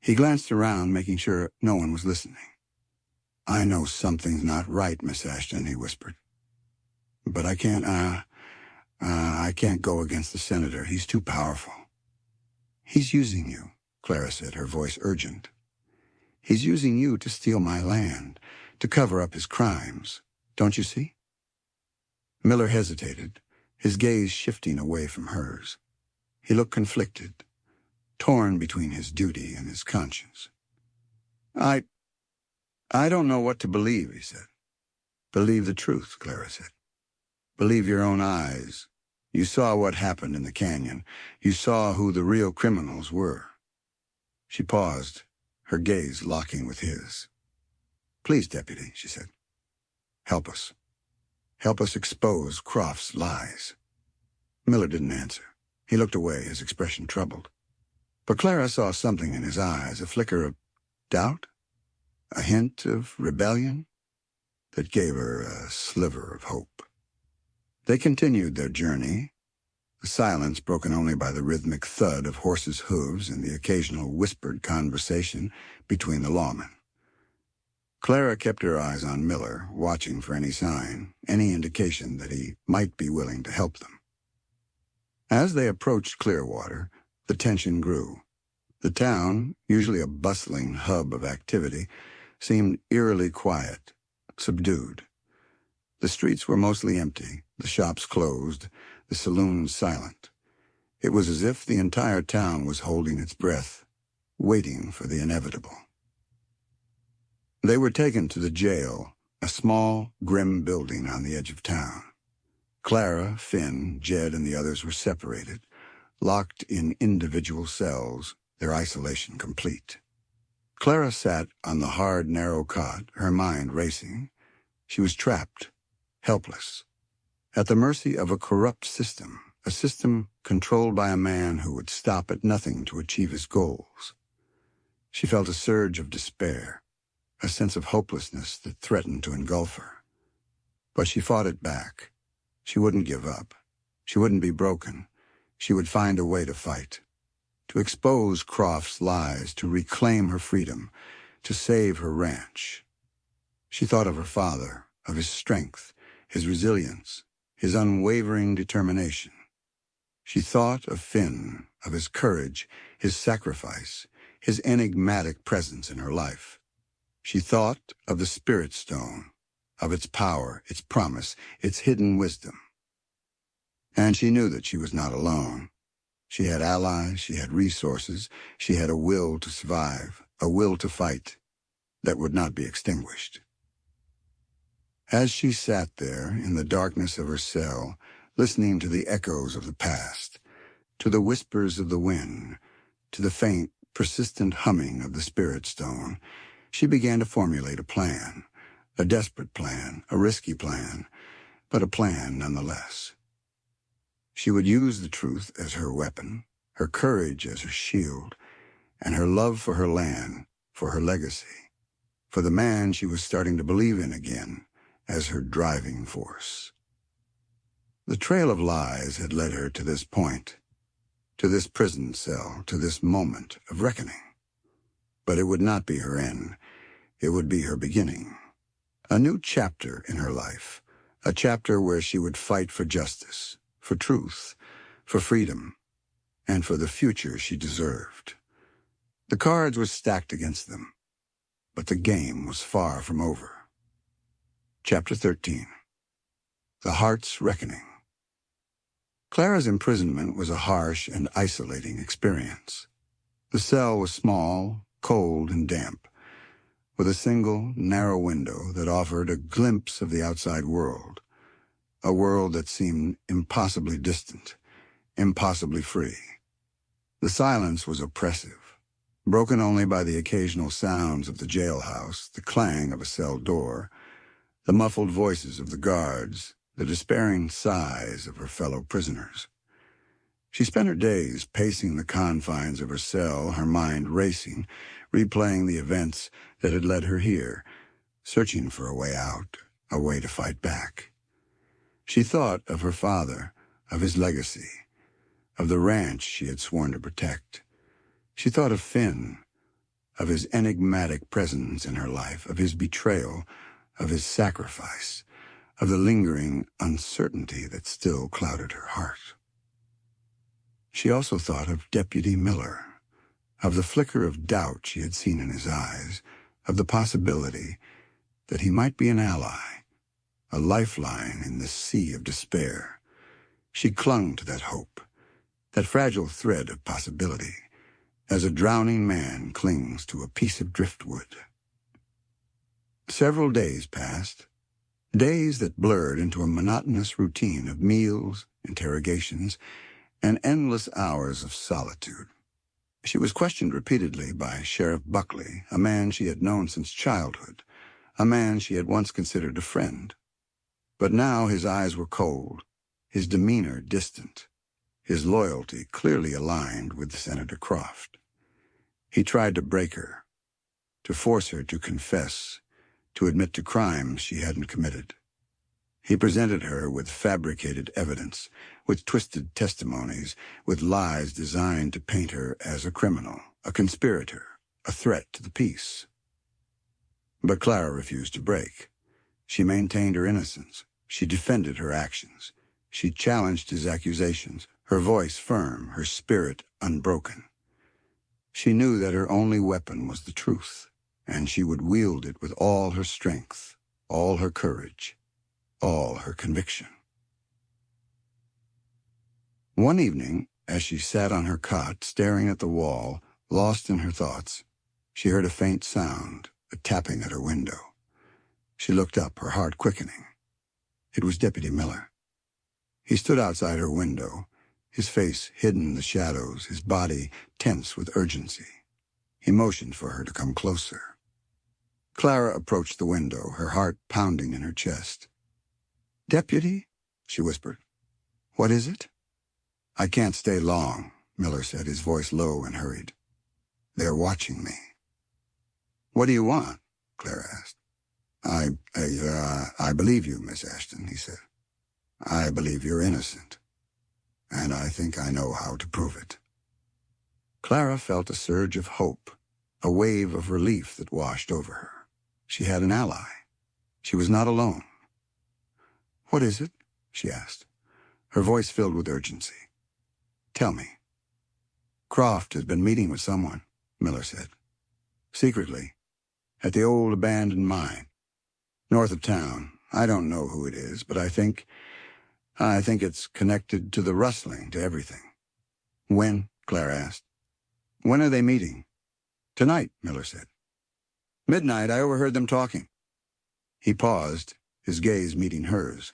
He glanced around, making sure no one was listening. "I know something's not right, Miss Ashton," he whispered. "But I can't go against the senator. He's too powerful." "He's using you," Clara said, her voice urgent. "He's using you to steal my land, to cover up his crimes. Don't you see?" Miller hesitated, his gaze shifting away from hers. He looked conflicted, torn between his duty and his conscience. I don't know what to believe," he said. "Believe the truth," Clara said. "Believe your own eyes. You saw what happened in the canyon. You saw who the real criminals were." She paused, her gaze locking with his. "Please, Deputy," she said. "Help us. Help us expose Croft's lies." Miller didn't answer. He looked away, his expression troubled. But Clara saw something in his eyes, a flicker of doubt, a hint of rebellion, that gave her a sliver of hope. They continued their journey, the silence broken only by the rhythmic thud of horses' hooves and the occasional whispered conversation between the lawmen. Clara kept her eyes on Miller, watching for any sign, any indication that he might be willing to help them. As they approached Clearwater, the tension grew. The town, usually a bustling hub of activity, seemed eerily quiet, subdued. The streets were mostly empty, the shops closed, the saloons silent. It was as if the entire town was holding its breath, waiting for the inevitable. They were taken to the jail, a small, grim building on the edge of town. Clara, Finn, Jed, and the others were separated, locked in individual cells, their isolation complete. Clara sat on the hard, narrow cot, her mind racing. She was trapped, helpless, at the mercy of a corrupt system, a system controlled by a man who would stop at nothing to achieve his goals. She felt a surge of despair, a sense of hopelessness that threatened to engulf her. But she fought it back. She wouldn't give up. She wouldn't be broken. She would find a way to fight, to expose Croft's lies, to reclaim her freedom, to save her ranch. She thought of her father, of his strength, his resilience, his unwavering determination. She thought of Finn, of his courage, his sacrifice, his enigmatic presence in her life. She thought of the Spirit Stone, of its power, its promise, its hidden wisdom. And she knew that she was not alone. She had allies, she had resources, she had a will to survive, a will to fight that would not be extinguished. As she sat there in the darkness of her cell, listening to the echoes of the past, to the whispers of the wind, to the faint, persistent humming of the spirit stone, she began to formulate a plan, a desperate plan, a risky plan, but a plan nonetheless. She would use the truth as her weapon, her courage as her shield, and her love for her land, for her legacy, for the man she was starting to believe in again, as her driving force. The trail of lies had led her to this point, to this prison cell, to this moment of reckoning. But it would not be her end. It would be her beginning. A new chapter in her life, a chapter where she would fight for justice, for truth, for freedom, and for the future she deserved. The cards were stacked against them, but the game was far from over. Chapter 13. The Heart's Reckoning. Clara's imprisonment was a harsh and isolating experience. The cell was small, cold, and damp, with a single, narrow window that offered a glimpse of the outside world, a world that seemed impossibly distant, impossibly free. The silence was oppressive, broken only by the occasional sounds of the jailhouse, the clang of a cell door, the muffled voices of the guards, the despairing sighs of her fellow prisoners. She spent her days pacing the confines of her cell, her mind racing, replaying the events that had led her here, searching for a way out, a way to fight back. She thought of her father, of his legacy, of the ranch she had sworn to protect. She thought of Finn, of his enigmatic presence in her life, of his betrayal, of his sacrifice, of the lingering uncertainty that still clouded her heart. She also thought of Deputy Miller, of the flicker of doubt she had seen in his eyes, of the possibility that he might be an ally, a lifeline in this sea of despair. She clung to that hope, that fragile thread of possibility, as a drowning man clings to a piece of driftwood. Several days passed, days that blurred into a monotonous routine of meals, interrogations, and endless hours of solitude. She was questioned repeatedly by Sheriff Buckley, a man she had known since childhood, a man she had once considered a friend. But now his eyes were cold, his demeanor distant, his loyalty clearly aligned with Senator Croft. He tried to break her, to force her to confess, to admit to crimes she hadn't committed. He presented her with fabricated evidence, with twisted testimonies, with lies designed to paint her as a criminal, a conspirator, a threat to the peace. But Clara refused to break. She maintained her innocence. She defended her actions. She challenged his accusations, her voice firm, her spirit unbroken. She knew that her only weapon was the truth, and she would wield it with all her strength, all her courage, all her conviction. One evening, as she sat on her cot, staring at the wall, lost in her thoughts, she heard a faint sound, a tapping at her window. She looked up, her heart quickening. It was Deputy Miller. He stood outside her window, his face hidden in the shadows, his body tense with urgency. He motioned for her to come closer. Clara approached the window, her heart pounding in her chest. "Deputy?" she whispered. "What is it?" "I can't stay long," Miller said, his voice low and hurried. "They're watching me." "What do you want?" Clara asked. I believe you, Miss Ashton," he said. "I believe you're innocent, and I think I know how to prove it." Clara felt a surge of hope, a wave of relief that washed over her. She had an ally. She was not alone. "What is it?" she asked, her voice filled with urgency. "Tell me." "Croft has been meeting with someone," Miller said. "Secretly, at the old abandoned mine. North of town. I don't know who it is, but I think it's connected to the rustling, to everything. When? Clara asked. When are they meeting? Tonight, Miller said. Midnight, I overheard them talking. He paused, his gaze meeting hers.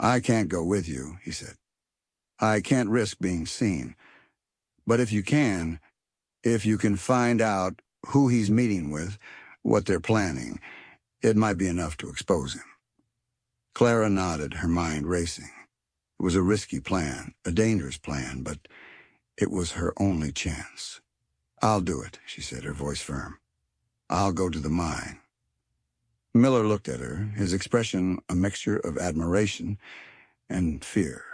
I can't go with you, he said. I can't risk being seen. But if you can find out who he's meeting with, what they're planning, it might be enough to expose him. Clara nodded, her mind racing. It was a risky plan, a dangerous plan, but it was her only chance. I'll do it, she said, her voice firm. I'll go to the mine. Miller looked at her, his expression a mixture of admiration and fear.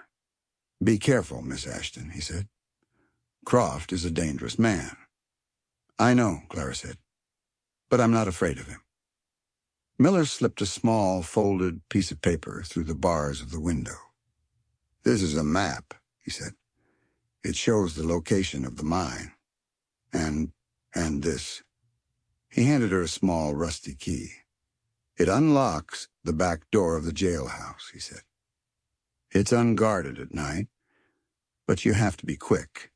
Be careful, Miss Ashton, he said. Croft is a dangerous man. I know, Clara said, but I'm not afraid of him. Miller slipped a small, folded piece of paper through the bars of the window. This is a map, he said. It shows the location of the mine. And this. He handed her a small, rusty key. It unlocks the back door of the jailhouse, he said. It's unguarded at night, but you have to be quick,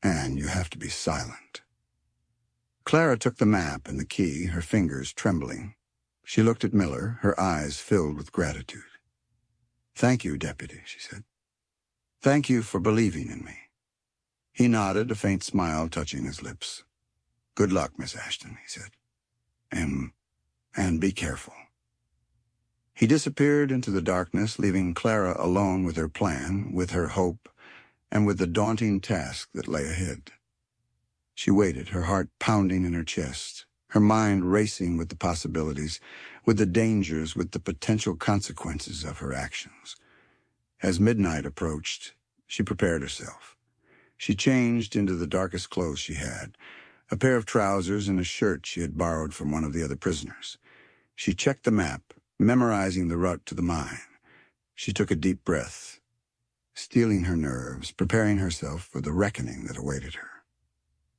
and you have to be silent. Clara took the map and the key, her fingers trembling. She looked at Miller, her eyes filled with gratitude. Thank you, Deputy, she said. Thank you for believing in me. He nodded, a faint smile touching his lips. Good luck, Miss Ashton, he said. And be careful. He disappeared into the darkness, leaving Clara alone with her plan, with her hope, and with the daunting task that lay ahead. She waited, her heart pounding in her chest, her mind racing with the possibilities, with the dangers, with the potential consequences of her actions. As midnight approached, she prepared herself. She changed into the darkest clothes she had, a pair of trousers and a shirt she had borrowed from one of the other prisoners. She checked the map, memorizing the route to the mine. She took a deep breath, steeling her nerves, preparing herself for the reckoning that awaited her.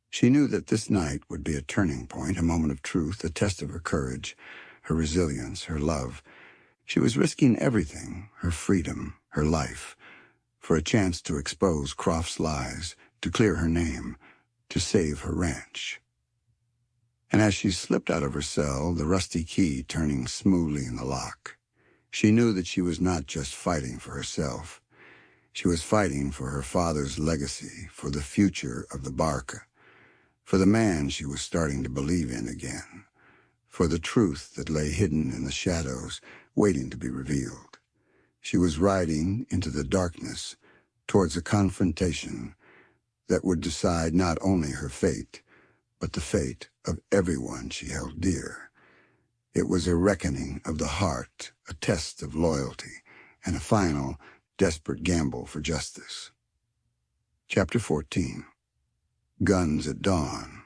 She knew that this night would be a turning point, a moment of truth, a test of her courage, her resilience, her love. She was risking everything, her freedom, her life, for a chance to expose Croft's lies, to clear her name, to save her ranch. And as she slipped out of her cell, the rusty key turning smoothly in the lock, she knew that she was not just fighting for herself. She was fighting for her father's legacy, for the future of the Barca, for the man she was starting to believe in again, for the truth that lay hidden in the shadows, waiting to be revealed. She was riding into the darkness towards a confrontation that would decide not only her fate, but the fate of everyone she held dear. It was a reckoning of the heart, a test of loyalty, and a final, desperate gamble for justice. Chapter 14. Guns at Dawn.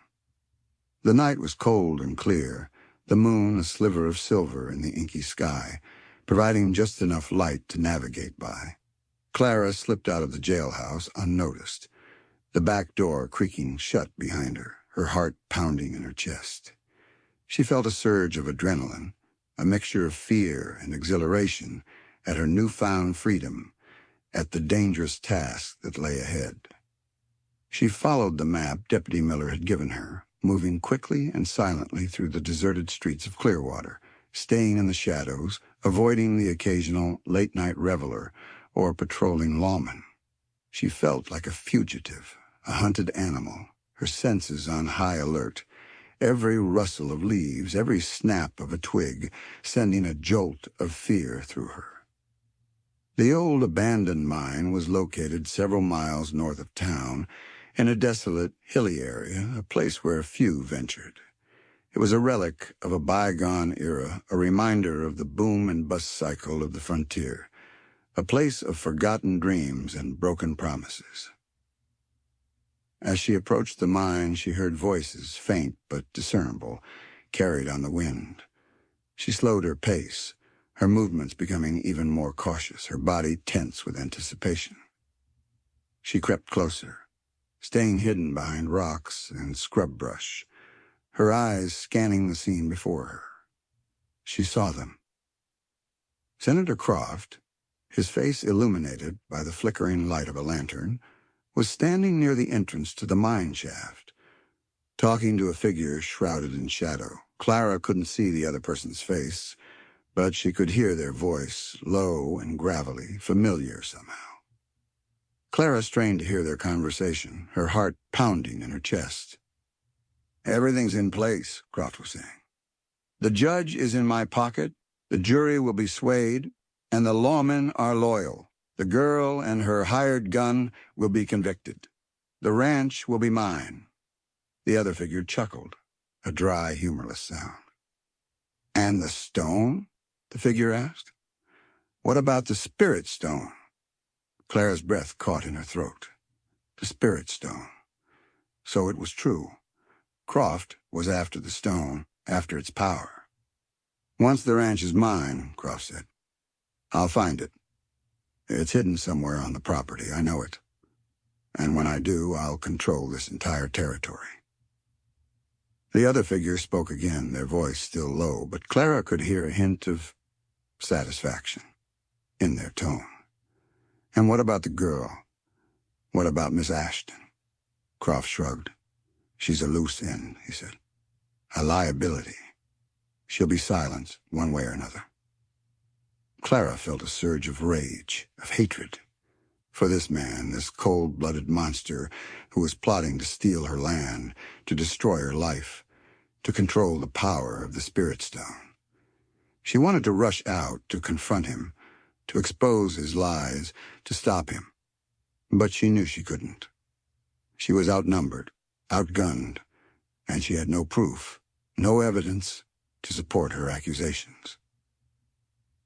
The night was cold and clear, the moon a sliver of silver in the inky sky, providing just enough light to navigate by. Clara slipped out of the jailhouse unnoticed, the back door creaking shut behind her, her heart pounding in her chest. She felt a surge of adrenaline, a mixture of fear and exhilaration at her newfound freedom, at the dangerous task that lay ahead. She followed the map Deputy Miller had given her, moving quickly and silently through the deserted streets of Clearwater, staying in the shadows, avoiding the occasional late-night reveler or patrolling lawman. She felt like a fugitive, a hunted animal, her senses on high alert, every rustle of leaves, every snap of a twig, sending a jolt of fear through her. The old abandoned mine was located several miles north of town, in a desolate, hilly area, a place where few ventured. It was a relic of a bygone era, a reminder of the boom and bust cycle of the frontier, a place of forgotten dreams and broken promises. As she approached the mine, she heard voices, faint but discernible, carried on the wind. She slowed her pace, her movements becoming even more cautious, her body tense with anticipation. She crept closer, staying hidden behind rocks and scrub brush, her eyes scanning the scene before her. She saw them, Senator Croft, his face illuminated by the flickering light of a lantern, was standing near the entrance to the mine shaft, talking to a figure shrouded in shadow. Clara couldn't see the other person's face, but she could hear their voice, low and gravelly, familiar somehow. Clara strained to hear their conversation, her heart pounding in her chest. "Everything's in place," Croft was saying. "The judge is in my pocket, the jury will be swayed, and the lawmen are loyal. The girl and her hired gun will be convicted. The ranch will be mine." The other figure chuckled, a dry, humorless sound. "And the stone?" the figure asked. "What about the spirit stone?" Clara's breath caught in her throat. The spirit stone. So it was true. Croft was after the stone, after its power. "Once the ranch is mine," Croft said, "I'll find it. It's hidden somewhere on the property, I know it. And when I do, I'll control this entire territory." The other figure spoke again, their voice still low, but Clara could hear a hint of satisfaction in their tone. "And what about the girl? What about Miss Ashton?" Croft shrugged. "She's a loose end," he said. "A liability. She'll be silenced one way or another." Clara felt a surge of rage, of hatred, for this man, this cold-blooded monster who was plotting to steal her land, to destroy her life, to control the power of the Spirit Stone. She wanted to rush out to confront him, to expose his lies, to stop him. But she knew she couldn't. She was outnumbered, outgunned, and she had no proof, no evidence to support her accusations.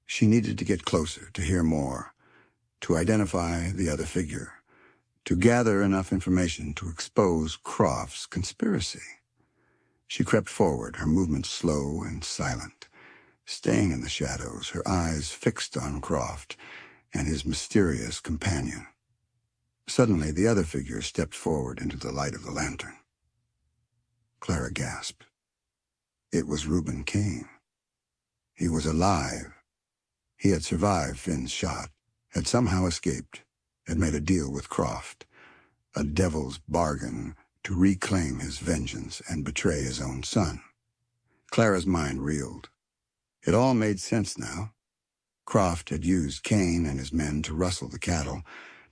She needed to get closer, to hear more, to identify the other figure, to gather enough information to expose Croft's conspiracy. She crept forward, her movements slow and silent, staying in the shadows, her eyes fixed on Croft and his mysterious companion. Suddenly, the other figure stepped forward into the light of the lantern. Clara gasped. It was Reuben Kane. He was alive. He had survived Finn's shot, had somehow escaped, had made a deal with Croft, a devil's bargain to reclaim his vengeance and betray his own son. Clara's mind reeled. It all made sense now. Croft had used Kane and his men to rustle the cattle,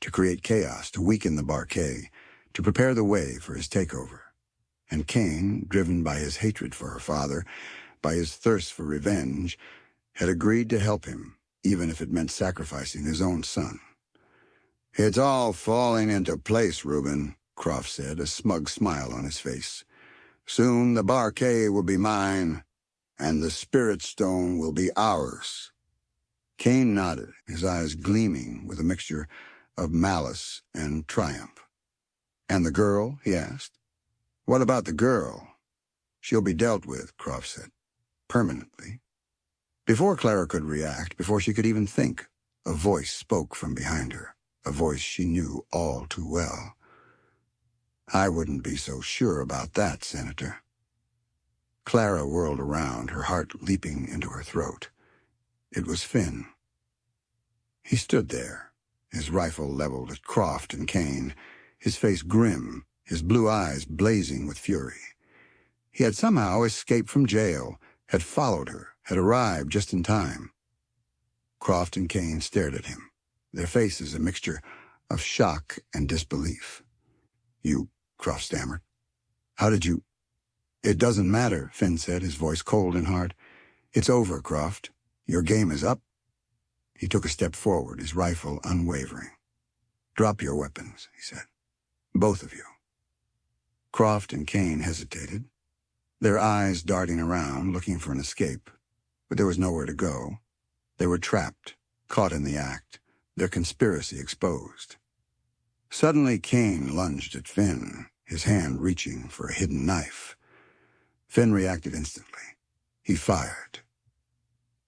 to create chaos, to weaken the Barquet, to prepare the way for his takeover. And Kane, driven by his hatred for her father, by his thirst for revenge, had agreed to help him, even if it meant sacrificing his own son. "It's all falling into place, Reuben," Croft said, a smug smile on his face. "Soon the Barquet will be mine, and the Spirit Stone will be ours." Kane nodded, his eyes gleaming with a mixture of malice and triumph. "And the girl?" he asked. "What about the girl?" "She'll be dealt with," Croft said, "permanently." Before Clara could react, before she could even think, a voice spoke from behind her, a voice she knew all too well. "I wouldn't be so sure about that, Senator." Clara whirled around, her heart leaping into her throat. It was Finn. He stood there, his rifle leveled at Croft and Kane, his face grim, his blue eyes blazing with fury. He had somehow escaped from jail, had followed her, had arrived just in time. Croft and Kane stared at him, their faces a mixture of shock and disbelief. "You," Croft stammered. "How did you—" "It doesn't matter," Finn said, his voice cold and hard. "It's over, Croft. Your game is up." He took a step forward, his rifle unwavering. "Drop your weapons," he said. "Both of you." Croft and Kane hesitated, their eyes darting around, looking for an escape. But there was nowhere to go. They were trapped, caught in the act, their conspiracy exposed. Suddenly Kane lunged at Finn, his hand reaching for a hidden knife. Finn reacted instantly. He fired.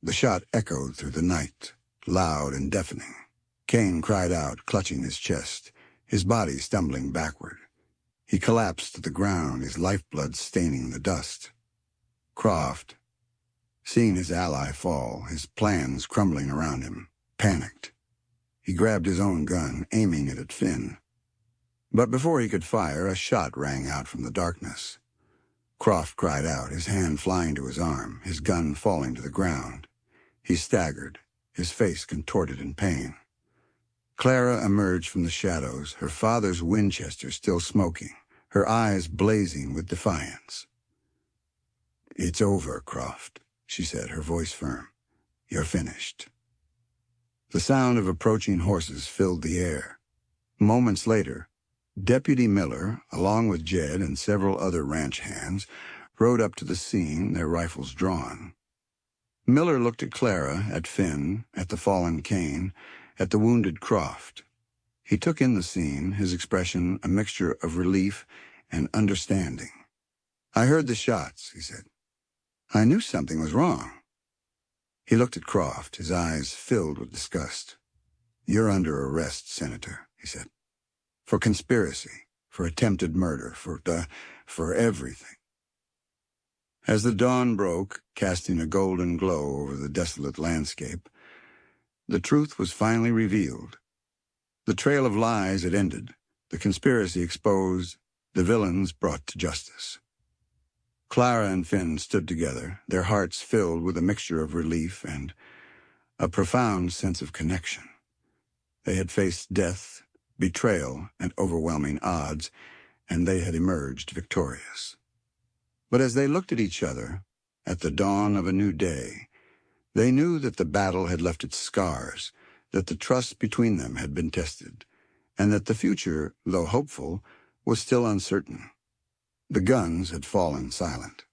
The shot echoed through the night, loud and deafening. Kane cried out, clutching his chest, his body stumbling backward. He collapsed to the ground, his lifeblood staining the dust. Croft, Seeing his ally fall, his plans crumbling around him, panicked. He grabbed his own gun, aiming it at Finn. But before he could fire, a shot rang out from the darkness. Croft cried out, his hand flying to his arm, his gun falling to the ground. He staggered, his face contorted in pain. Clara emerged from the shadows, her father's Winchester still smoking, her eyes blazing with defiance. "It's over, Croft," she said, her voice firm. "You're finished." The sound of approaching horses filled the air. Moments later, Deputy Miller, along with Jed and several other ranch hands, rode up to the scene, their rifles drawn. Miller looked at Clara, at Finn, at the fallen Kane, at the wounded Croft. He took in the scene, his expression a mixture of relief and understanding. "I heard the shots," he said. "I knew something was wrong." He looked at Croft, his eyes filled with disgust. "You're under arrest, Senator," he said. "For conspiracy, for attempted murder, for everything." As the dawn broke, casting a golden glow over the desolate landscape, the truth was finally revealed. The trail of lies had ended, the conspiracy exposed, the villains brought to justice. Clara and Finn stood together, their hearts filled with a mixture of relief and a profound sense of connection. They had faced death, betrayal, and overwhelming odds, and they had emerged victorious. But as they looked at each other, at the dawn of a new day, they knew that the battle had left its scars, that the trust between them had been tested, and that the future, though hopeful, was still uncertain. The guns had fallen silent.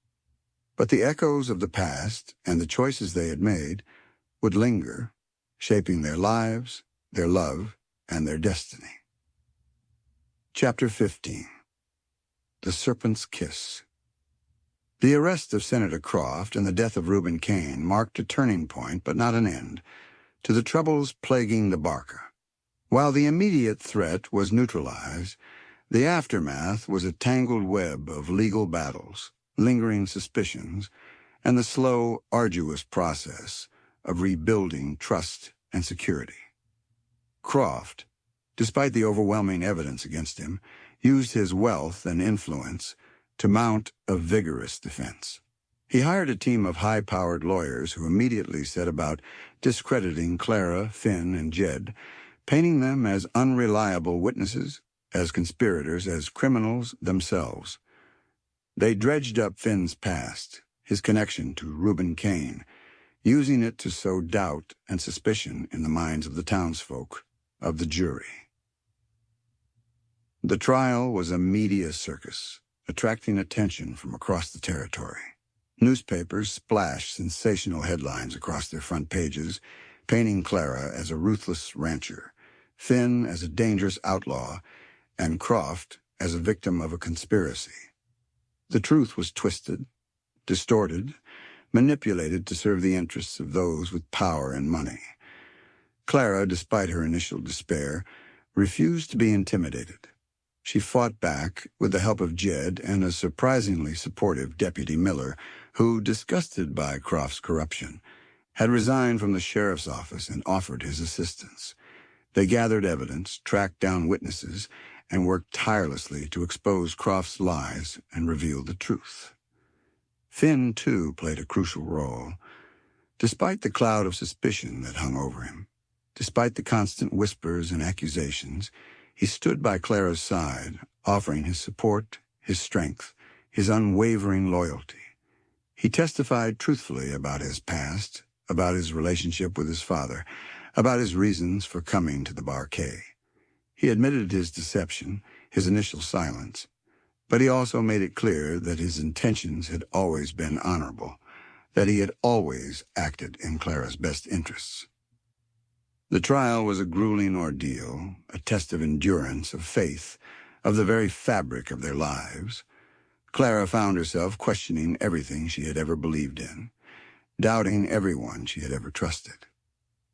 But the echoes of the past and the choices they had made would linger, shaping their lives, their love, and their destiny. Chapter 15. The Serpent's Kiss. The arrest of Senator Croft and the death of Reuben Kane marked a turning point, but not an end, to the troubles plaguing the Barca. While the immediate threat was neutralized, the aftermath was a tangled web of legal battles, lingering suspicions, and the slow, arduous process of rebuilding trust and security. Croft, despite the overwhelming evidence against him, used his wealth and influence to mount a vigorous defense. He hired a team of high-powered lawyers who immediately set about discrediting Clara, Finn, and Jed, painting them as unreliable witnesses, as conspirators, as criminals themselves. They dredged up Finn's past, his connection to Reuben Kane, using it to sow doubt and suspicion in the minds of the townsfolk, of the jury. The trial was a media circus, attracting attention from across the territory. Newspapers splashed sensational headlines across their front pages, painting Clara as a ruthless rancher, Finn as a dangerous outlaw, and Croft as a victim of a conspiracy. The truth was twisted, distorted, manipulated to serve the interests of those with power and money. Clara, despite her initial despair, refused to be intimidated. She fought back with the help of Jed and a surprisingly supportive Deputy Miller, who, disgusted by Croft's corruption, had resigned from the sheriff's office and offered his assistance. They gathered evidence, tracked down witnesses, and worked tirelessly to expose Croft's lies and reveal the truth. Finn, too, played a crucial role. Despite the cloud of suspicion that hung over him, despite the constant whispers and accusations, he stood by Clara's side, offering his support, his strength, his unwavering loyalty. He testified truthfully about his past, about his relationship with his father, about his reasons for coming to the Barquet. He admitted his deception, his initial silence, but he also made it clear that his intentions had always been honorable, that he had always acted in Clara's best interests. The trial was a grueling ordeal, a test of endurance, of faith, of the very fabric of their lives. Clara found herself questioning everything she had ever believed in, doubting everyone she had ever trusted.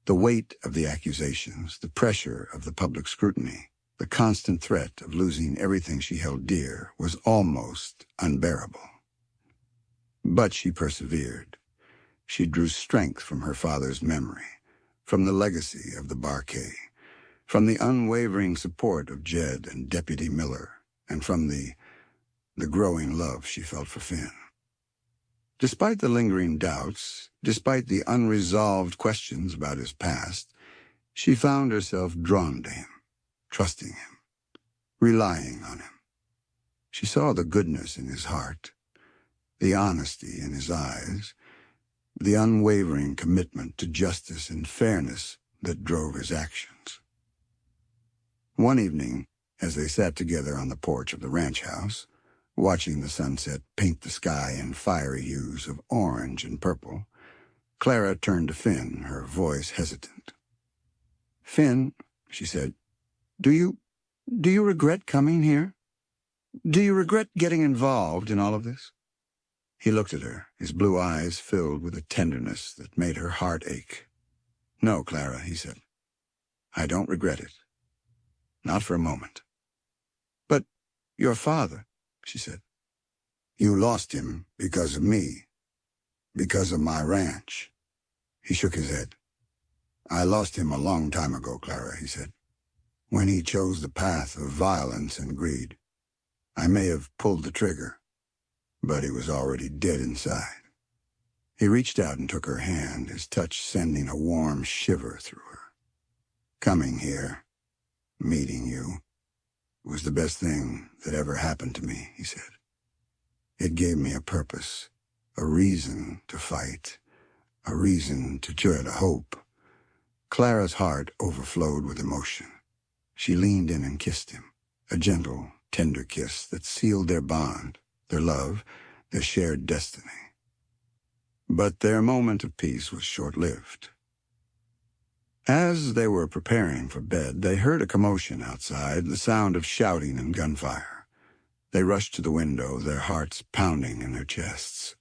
The weight of the accusations, the pressure of the public scrutiny, the constant threat of losing everything she held dear was almost unbearable. But she persevered. She drew strength from her father's memory, from the legacy of the Barquet, from the unwavering support of Jed and Deputy Miller, and from the growing love she felt for Finn. Despite the lingering doubts, despite the unresolved questions about his past, she found herself drawn to him, trusting him, relying on him. She saw the goodness in his heart, the honesty in his eyes, the unwavering commitment to justice and fairness that drove his actions. One evening, as they sat together on the porch of the ranch house, watching the sunset paint the sky in fiery hues of orange and purple, Clara turned to Finn, her voice hesitant. "Finn," she said, do you regret coming here? Do you regret getting involved in all of this?" He looked at her, his blue eyes filled with a tenderness that made her heart ache. "No, Clara," he said. "I don't regret it. Not for a moment." "But your father," she said. "You lost him because of me, because of my ranch." He shook his head. "I lost him a long time ago, Clara," he said, "when he chose the path of violence and greed. I may have pulled the trigger, but he was already dead inside." He reached out and took her hand, his touch sending a warm shiver through her. "Coming here, meeting you, was the best thing that ever happened to me," he said. "It gave me a purpose, a reason to fight, a reason to try to hope." Clara's heart overflowed with emotion. She leaned in and kissed him, a gentle, tender kiss that sealed their bond, their love, their shared destiny. But their moment of peace was short-lived. As they were preparing for bed, they heard a commotion outside, the sound of shouting and gunfire. They rushed to the window, their hearts pounding in their chests.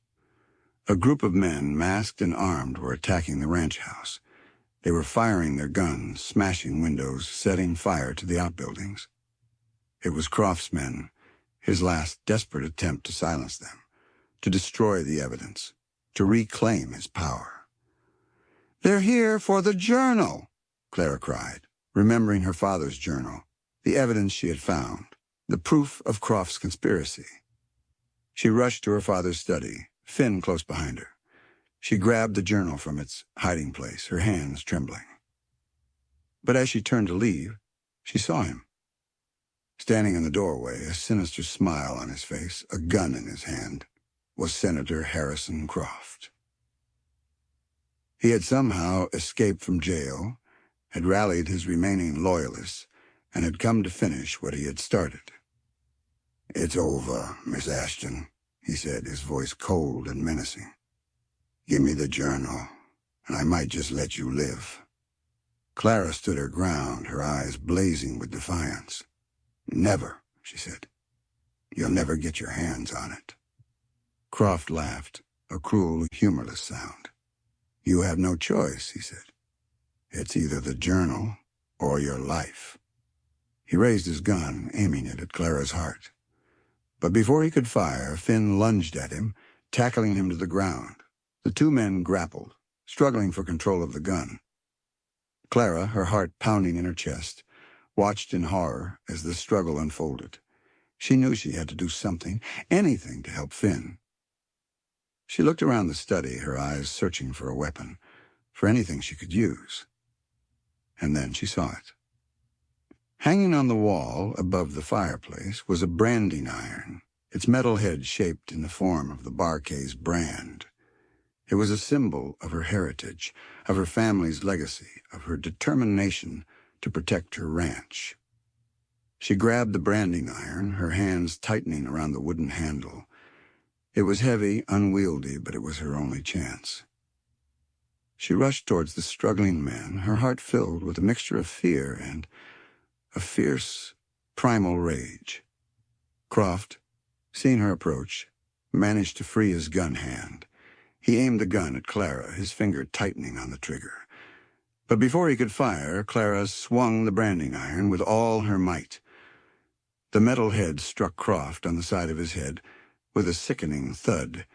A group of men, masked and armed, were attacking the ranch house. They were firing their guns, smashing windows, setting fire to the outbuildings. It was Croft's men, his last desperate attempt to silence them, to destroy the evidence, to reclaim his power. "They're here for the journal," Clara cried, remembering her father's journal, the evidence she had found, the proof of Croft's conspiracy. She rushed to her father's study, Finn close behind her. She grabbed the journal from its hiding place, her hands trembling. But as she turned to leave, she saw him. Standing in the doorway, a sinister smile on his face, a gun in his hand, was Senator Harrison Croft. He had somehow escaped from jail, had rallied his remaining loyalists, and had come to finish what he had started. "It's over, Miss Ashton," he said, his voice cold and menacing. "Give me the journal, and I might just let you live." Clara stood her ground, her eyes blazing with defiance. "Never," she said. "You'll never get your hands on it." Croft laughed, a cruel, humorless sound. "You have no choice," he said. "It's either the journal or your life." He raised his gun, aiming it at Clara's heart. But before he could fire, Finn lunged at him, tackling him to the ground. The two men grappled, struggling for control of the gun. Clara, her heart pounding in her chest, watched in horror as the struggle unfolded. She knew she had to do something, anything to help Finn. She looked around the study, her eyes searching for a weapon, for anything she could use. And then she saw it. Hanging on the wall above the fireplace was a branding iron, its metal head shaped in the form of the Barquet's brand. It was a symbol of her heritage, of her family's legacy, of her determination to protect her ranch. She grabbed the branding iron, her hands tightening around the wooden handle. It was heavy, unwieldy, but it was her only chance. She rushed towards the struggling men, her heart filled with a mixture of fear and a fierce, primal rage. Croft, seeing her approach, managed to free his gun hand. He aimed the gun at Clara, his finger tightening on the trigger. But before he could fire, Clara swung the branding iron with all her might. The metal head struck Croft on the side of his head with a sickening thud.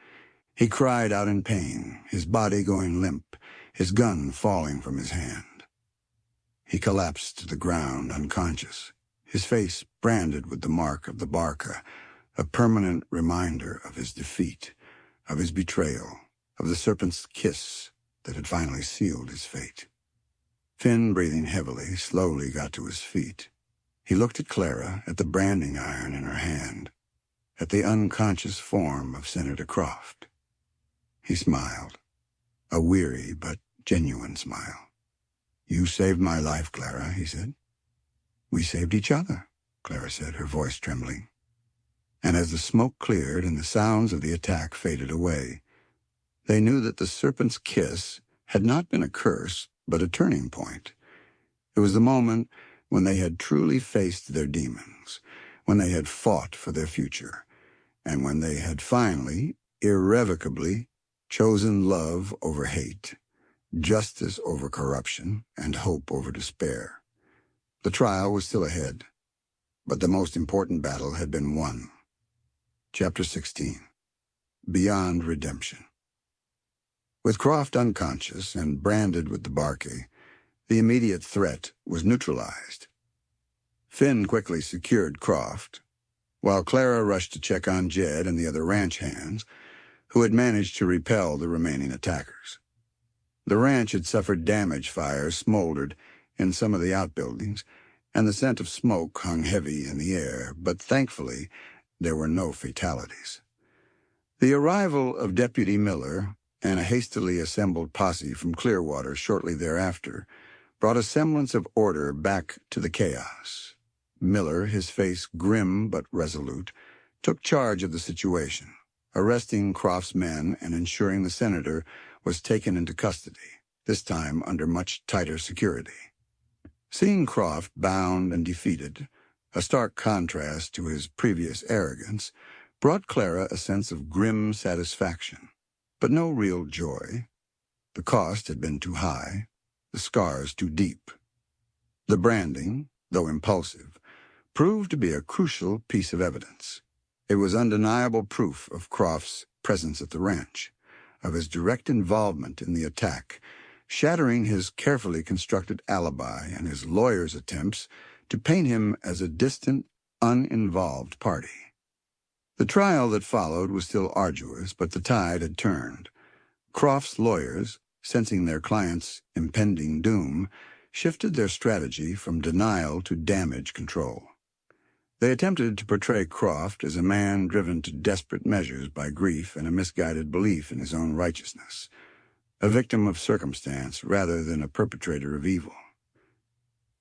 He cried out in pain, his body going limp, his gun falling from his hand. He collapsed to the ground unconscious, his face branded with the mark of the barca, a permanent reminder of his defeat, of his betrayal, of the serpent's kiss that had finally sealed his fate. Finn, breathing heavily, slowly got to his feet. He looked at Clara, at the branding iron in her hand, at the unconscious form of Senator Croft. He smiled, a weary but genuine smile. "You saved my life, Clara," he said. "We saved each other," Clara said, her voice trembling. And as the smoke cleared and the sounds of the attack faded away, they knew that the serpent's kiss had not been a curse, but a turning point. It was the moment when they had truly faced their demons, when they had fought for their future, and when they had finally, irrevocably, chosen love over hate, justice over corruption, and hope over despair. The trial was still ahead, but the most important battle had been won. Chapter 16. Beyond Redemption. With Croft unconscious and branded with the barque, the immediate threat was neutralized. Finn quickly secured Croft, while Clara rushed to check on Jed and the other ranch hands, who had managed to repel the remaining attackers. The ranch had suffered damage. Fires smoldered in some of the outbuildings, and the scent of smoke hung heavy in the air, but thankfully there were no fatalities. The arrival of Deputy Miller and a hastily assembled posse from Clearwater shortly thereafter brought a semblance of order back to the chaos. Miller, his face grim but resolute, took charge of the situation, arresting Croft's men and ensuring the senator was taken into custody, this time under much tighter security. Seeing Croft bound and defeated, a stark contrast to his previous arrogance, brought Clara a sense of grim satisfaction, but no real joy. The cost had been too high, the scars too deep. The branding, though impulsive, proved to be a crucial piece of evidence. It was undeniable proof of Croft's presence at the ranch, of his direct involvement in the attack, shattering his carefully constructed alibi and his lawyer's attempts to paint him as a distant, uninvolved party. The trial that followed was still arduous, but the tide had turned. Croft's lawyers, sensing their client's impending doom, shifted their strategy from denial to damage control. They attempted to portray Croft as a man driven to desperate measures by grief and a misguided belief in his own righteousness, a victim of circumstance rather than a perpetrator of evil.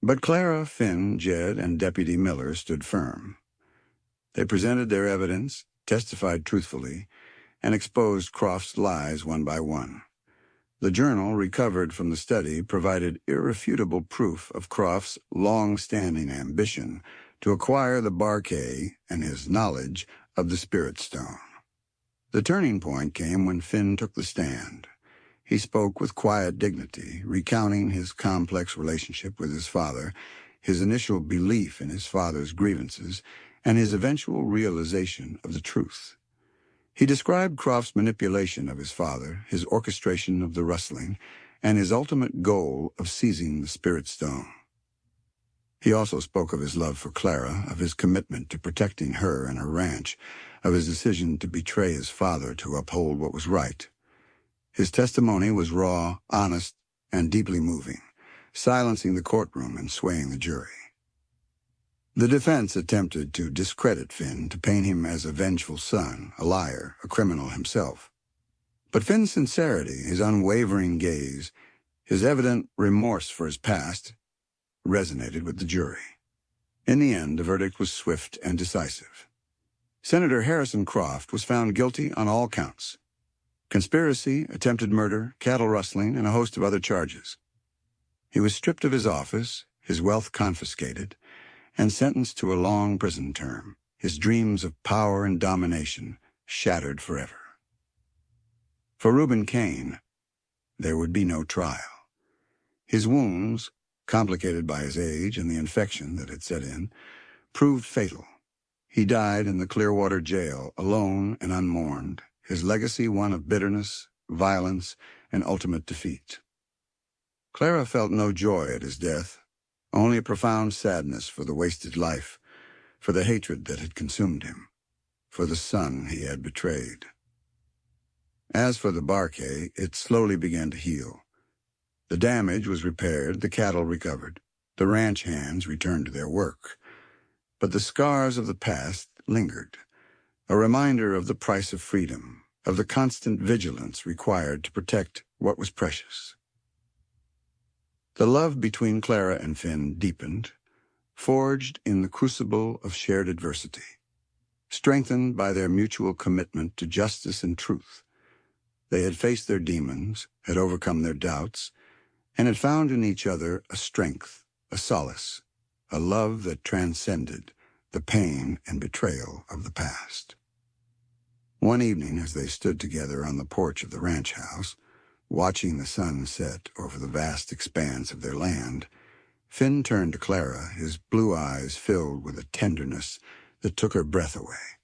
But Clara, Finn, Jed, and Deputy Miller stood firm. They presented their evidence, testified truthfully, and exposed Croft's lies one by one. The journal recovered from the study provided irrefutable proof of Croft's long-standing ambition to acquire the barque and his knowledge of the Spirit Stone. The turning point came when Finn took the stand. He spoke with quiet dignity, recounting his complex relationship with his father, his initial belief in his father's grievances, and his eventual realization of the truth. He described Croft's manipulation of his father, his orchestration of the rustling, and his ultimate goal of seizing the Spirit Stone. He also spoke of his love for Clara, of his commitment to protecting her and her ranch, of his decision to betray his father to uphold what was right. His testimony was raw, honest, and deeply moving, silencing the courtroom and swaying the jury. The defense attempted to discredit Finn, to paint him as a vengeful son, a liar, a criminal himself. But Finn's sincerity, his unwavering gaze, his evident remorse for his past, resonated with the jury. In the end, the verdict was swift and decisive. Senator Harrison Croft was found guilty on all counts: conspiracy, attempted murder, cattle rustling, and a host of other charges. He was stripped of his office, his wealth confiscated, and sentenced to a long prison term, his dreams of power and domination shattered forever. For Reuben Kane, there would be no trial. His wounds, complicated by his age and the infection that had set in, proved fatal. He died in the Clearwater jail, alone and unmourned, his legacy one of bitterness, violence, and ultimate defeat. Clara felt no joy at his death, only a profound sadness for the wasted life, for the hatred that had consumed him, for the son he had betrayed. As for the barquet, it slowly began to heal. The damage was repaired, the cattle recovered, the ranch hands returned to their work. But the scars of the past lingered, a reminder of the price of freedom, of the constant vigilance required to protect what was precious. The love between Clara and Finn deepened, forged in the crucible of shared adversity, strengthened by their mutual commitment to justice and truth. They had faced their demons, had overcome their doubts, and had found in each other a strength, a solace, a love that transcended the pain and betrayal of the past. One evening, as they stood together on the porch of the ranch house, watching the sun set over the vast expanse of their land, Finn turned to Clara, his blue eyes filled with a tenderness that took her breath away.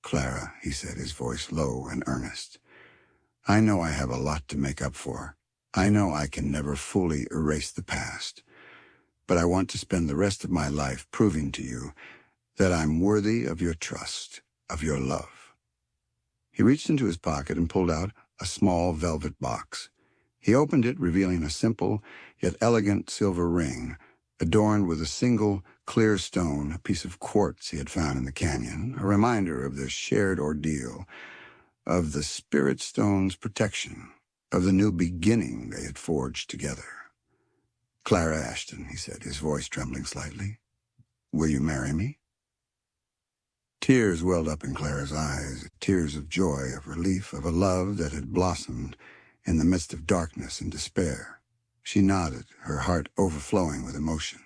"Clara," he said, his voice low and earnest, "I know I have a lot to make up for. I know I can never fully erase the past. But I want to spend the rest of my life proving to you that I'm worthy of your trust, of your love." He reached into his pocket and pulled out a small velvet box. He opened it, revealing a simple yet elegant silver ring, adorned with a single clear stone, a piece of quartz he had found in the canyon, a reminder of their shared ordeal, of the spirit stone's protection, of the new beginning they had forged together. "Clara Ashton," he said, his voice trembling slightly, "will you marry me?" Tears welled up in Clara's eyes, tears of joy, of relief, of a love that had blossomed in the midst of darkness and despair. She nodded, her heart overflowing with emotion.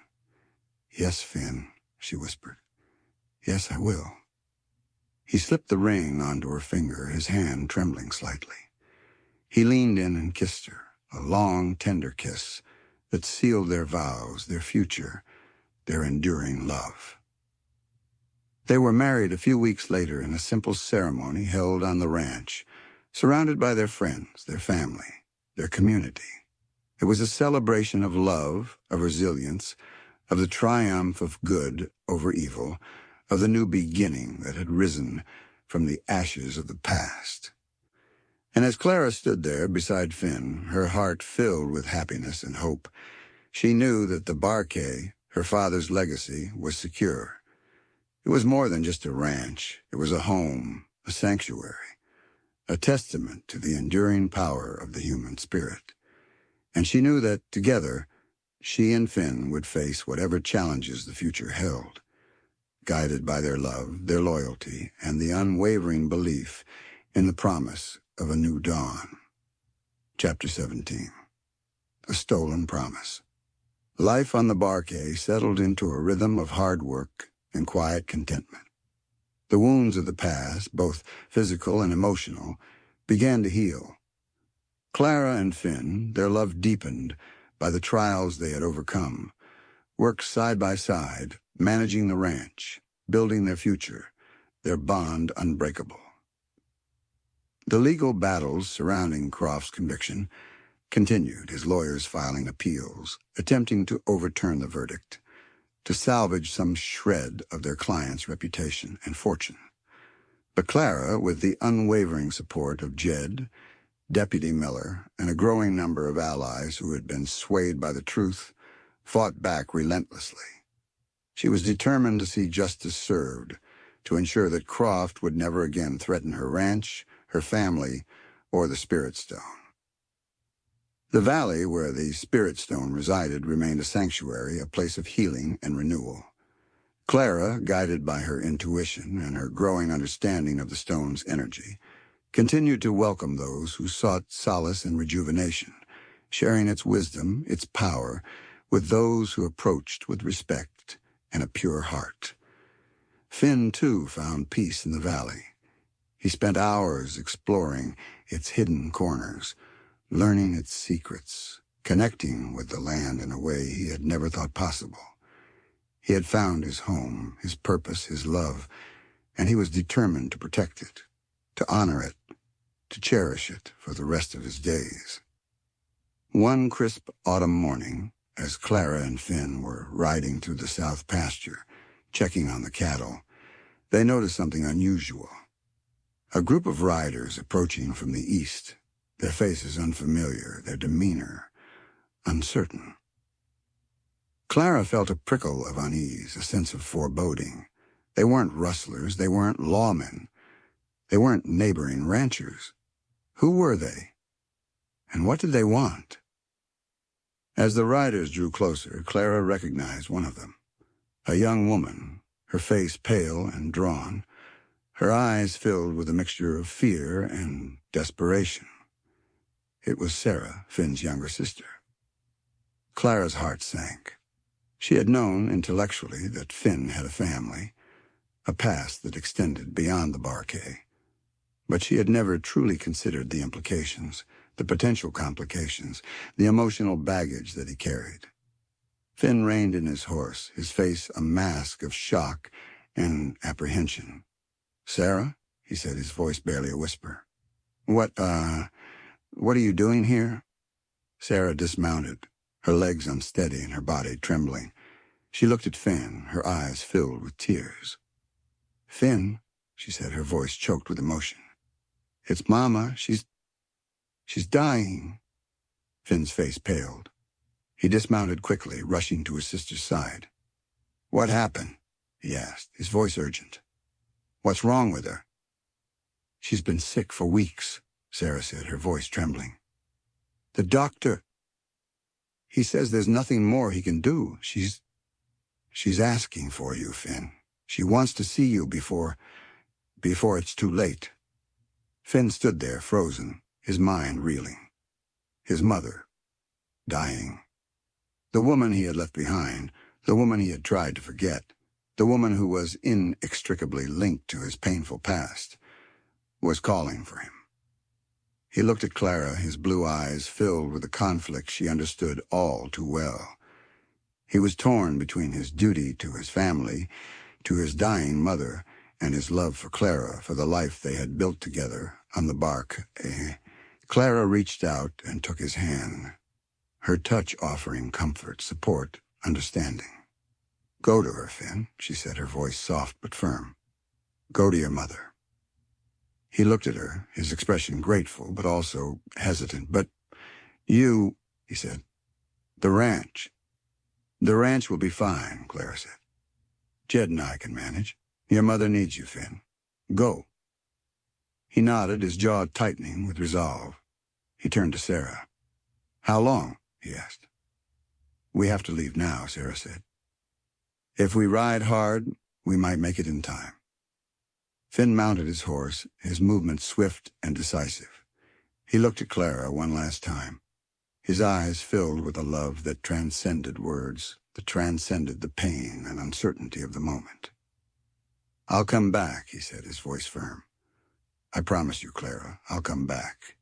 "Yes, Finn," she whispered. "Yes, I will." He slipped the ring onto her finger, his hand trembling slightly. He leaned in and kissed her, a long, tender kiss that sealed their vows, their future, their enduring love. They were married a few weeks later in a simple ceremony held on the ranch, surrounded by their friends, their family, their community. It was a celebration of love, of resilience, of the triumph of good over evil, of the new beginning that had risen from the ashes of the past. And as Clara stood there beside Finn, her heart filled with happiness and hope, she knew that the barquet, her father's legacy, was secure. It was more than just a ranch. It was a home, a sanctuary, a testament to the enduring power of the human spirit. And she knew that, together, she and Finn would face whatever challenges the future held, guided by their love, their loyalty, and the unwavering belief in the promise of a new dawn. Chapter 17. A Stolen Promise. Life on the barquet settled into a rhythm of hard work and quiet contentment. The wounds of the past, both physical and emotional, began to heal. Clara and Finn, their love deepened by the trials they had overcome, worked side by side, managing the ranch, building their future, their bond unbreakable. The legal battles surrounding Croft's conviction continued, his lawyers filing appeals, attempting to overturn the verdict, to salvage some shred of their client's reputation and fortune. But Clara, with the unwavering support of Jed, Deputy Miller, and a growing number of allies who had been swayed by the truth, fought back relentlessly. She was determined to see justice served, to ensure that Croft would never again threaten her ranch, her family, or the Spirit Stone. The valley where the Spirit Stone resided remained a sanctuary, a place of healing and renewal. Clara, guided by her intuition and her growing understanding of the stone's energy, continued to welcome those who sought solace and rejuvenation, sharing its wisdom, its power, with those who approached with respect and a pure heart. Finn, too, found peace in the valley. He spent hours exploring its hidden corners, learning its secrets, connecting with the land in a way he had never thought possible. He had found his home, his purpose, his love, and he was determined to protect it, to honor it, to cherish it for the rest of his days. One crisp autumn morning, as Clara and Finn were riding through the south pasture, checking on the cattle, they noticed something unusual. A group of riders approaching from the east, their faces unfamiliar, their demeanor uncertain. Clara felt a prickle of unease, a sense of foreboding. They weren't rustlers, they weren't lawmen, they weren't neighboring ranchers. Who were they? And what did they want? As the riders drew closer, Clara recognized one of them. A young woman, her face pale and drawn, her eyes filled with a mixture of fear and desperation. It was Sarah, Finn's younger sister. Clara's heart sank. She had known intellectually that Finn had a family, a past that extended beyond the Barquet. But she had never truly considered the implications, the potential complications, the emotional baggage that he carried. Finn reined in his horse, his face a mask of shock and apprehension. "Sarah?" he said, his voice barely a whisper. What are you doing here?" Sarah dismounted, her legs unsteady and her body trembling. She looked at Finn, her eyes filled with tears. "Finn," she said, her voice choked with emotion. "It's Mama. She's dying." Finn's face paled. He dismounted quickly, rushing to his sister's side. "What happened?" he asked, his voice urgent. "What's wrong with her?" "She's been sick for weeks," Sarah said, her voice trembling. "The doctor, he says there's nothing more he can do. She's asking for you, Finn. She wants to see you before it's too late." Finn stood there, frozen, his mind reeling. His mother, dying. The woman he had left behind, the woman he had tried to forget, the woman who was inextricably linked to his painful past, was calling for him. He looked at Clara, his blue eyes filled with a conflict she understood all too well. He was torn between his duty to his family, to his dying mother, and his love for Clara, for the life they had built together on the Barquet. Clara reached out and took his hand, her touch offering comfort, support, understanding. "Go to her, Finn," she said, her voice soft but firm. "Go to your mother." He looked at her, his expression grateful but also hesitant. "But you," he said, "the ranch." "The ranch will be fine," Clara said. "Jed and I can manage. Your mother needs you, Finn. Go." He nodded, his jaw tightening with resolve. He turned to Sarah. "How long?" he asked. "We have to leave now," Sarah said. "If we ride hard, we might make it in time." Finn mounted his horse, his movements swift and decisive. He looked at Clara one last time, his eyes filled with a love that transcended words, that transcended the pain and uncertainty of the moment. "I'll come back," he said, his voice firm. "I promise you, Clara, I'll come back."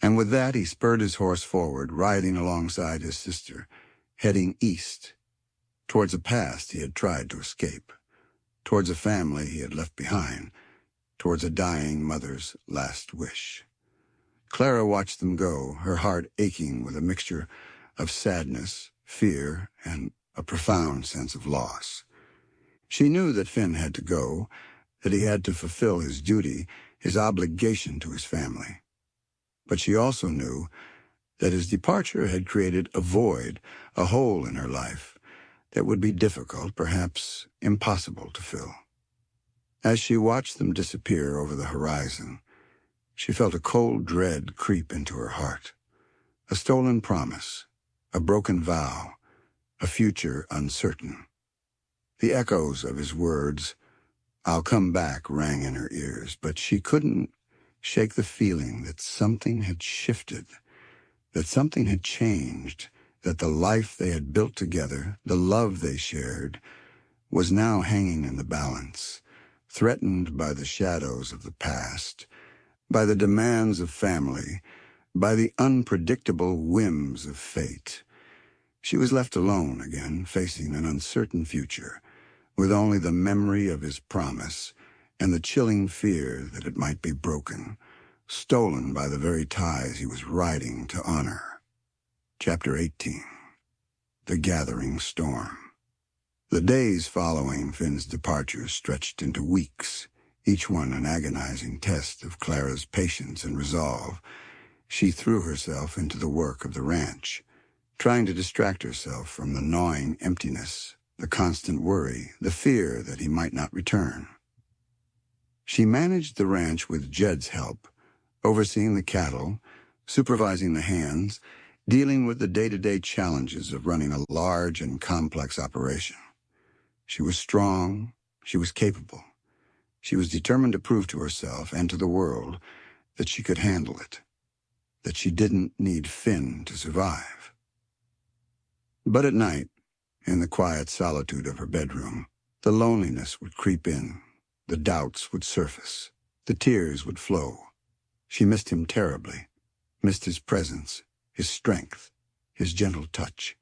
And with that he spurred his horse forward, riding alongside his sister, heading east, towards a past he had tried to escape, towards a family he had left behind, towards a dying mother's last wish. Clara watched them go, her heart aching with a mixture of sadness, fear, and a profound sense of loss. She knew that Finn had to go, that he had to fulfill his duty, his obligation to his family. But she also knew that his departure had created a void, a hole in her life that would be difficult, perhaps impossible to fill. As she watched them disappear over the horizon, she felt a cold dread creep into her heart. A stolen promise, a broken vow, a future uncertain. The echoes of his words, "I'll come back," rang in her ears, but she couldn't shake the feeling that something had shifted, that something had changed, that the life they had built together, the love they shared, was now hanging in the balance, threatened by the shadows of the past, by the demands of family, by the unpredictable whims of fate. She was left alone again, facing an uncertain future, with only the memory of his promise and the chilling fear that it might be broken, stolen by the very ties he was riding to honor. Chapter 18. The Gathering Storm. The days following Finn's departure stretched into weeks, each one an agonizing test of Clara's patience and resolve. She threw herself into the work of the ranch, trying to distract herself from the gnawing emptiness, the constant worry, the fear that he might not return. She managed the ranch with Jed's help, overseeing the cattle, supervising the hands, dealing with the day-to-day challenges of running a large and complex operation. She was strong, she was capable. She was determined to prove to herself and to the world that she could handle it, that she didn't need Finn to survive. But at night, in the quiet solitude of her bedroom, the loneliness would creep in, the doubts would surface, the tears would flow. She missed him terribly, missed his presence, his strength, his gentle touch,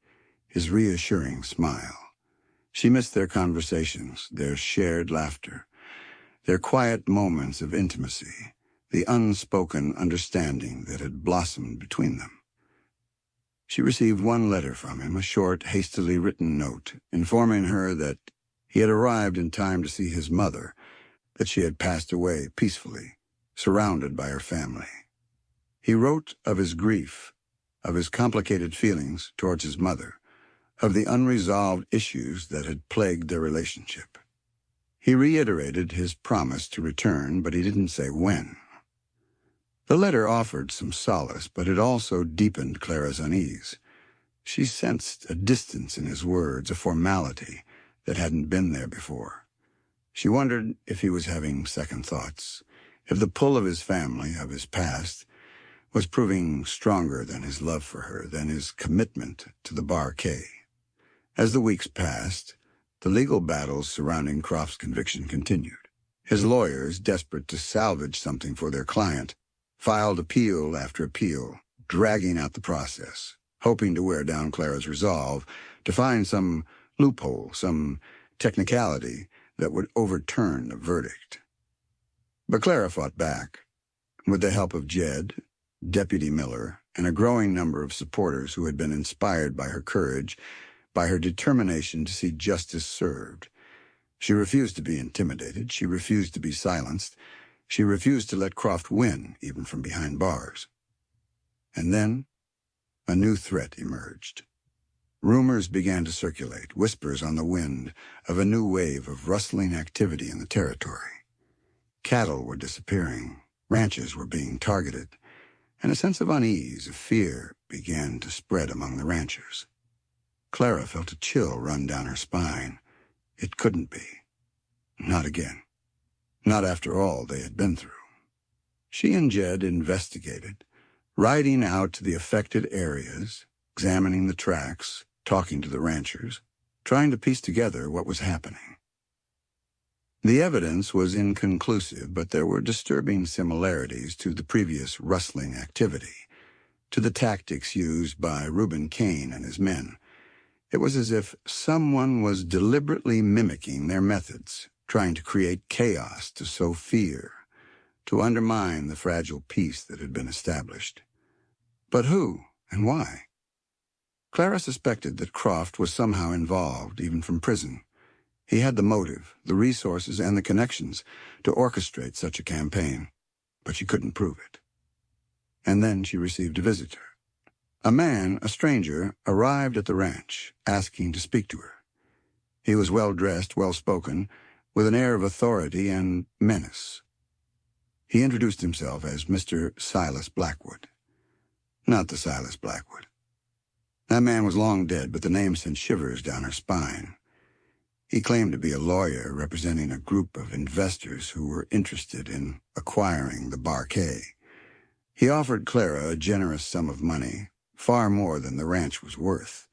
his reassuring smile. She missed their conversations, their shared laughter, their quiet moments of intimacy, the unspoken understanding that had blossomed between them. She received one letter from him, a short, hastily written note, informing her that he had arrived in time to see his mother, that she had passed away peacefully, surrounded by her family. He wrote of his grief, of his complicated feelings towards his mother, of the unresolved issues that had plagued their relationship. He reiterated his promise to return, but he didn't say when. The letter offered some solace, but it also deepened Clara's unease. She sensed a distance in his words, a formality that hadn't been there before. She wondered if he was having second thoughts, if the pull of his family, of his past, was proving stronger than his love for her, than his commitment to the Bar K. As the weeks passed, the legal battles surrounding Croft's conviction continued. His lawyers, desperate to salvage something for their client, filed appeal after appeal, dragging out the process, hoping to wear down Clara's resolve, to find some loophole, some technicality that would overturn the verdict. But Clara fought back. With the help of Jed, Deputy Miller, and a growing number of supporters who had been inspired by her courage, by her determination to see justice served. She refused to be intimidated. She refused to be silenced. She refused to let Croft win, even from behind bars. And then, a new threat emerged. Rumors began to circulate, whispers on the wind, of a new wave of rustling activity in the territory. Cattle were disappearing, ranches were being targeted, and a sense of unease, of fear, began to spread among the ranchers. Clara felt a chill run down her spine. It couldn't be. Not again. Not after all they had been through. She and Jed investigated, riding out to the affected areas, examining the tracks, talking to the ranchers, trying to piece together what was happening. The evidence was inconclusive, but there were disturbing similarities to the previous rustling activity, to the tactics used by Reuben Kane and his men. It was as if someone was deliberately mimicking their methods, trying to create chaos, to sow fear, to undermine the fragile peace that had been established. But who and why? Clara suspected that Croft was somehow involved, even from prison. He had the motive, the resources, and the connections to orchestrate such a campaign, but she couldn't prove it. And then she received a visitor. A man, a stranger, arrived at the ranch, asking to speak to her. He was well-dressed, well-spoken, with an air of authority and menace. He introduced himself as Mr. Silas Blackwood. Not the Silas Blackwood. That man was long dead, but the name sent shivers down her spine. He claimed to be a lawyer representing a group of investors who were interested in acquiring the Bar K. He offered Clara a generous sum of money, far more than the ranch was worth,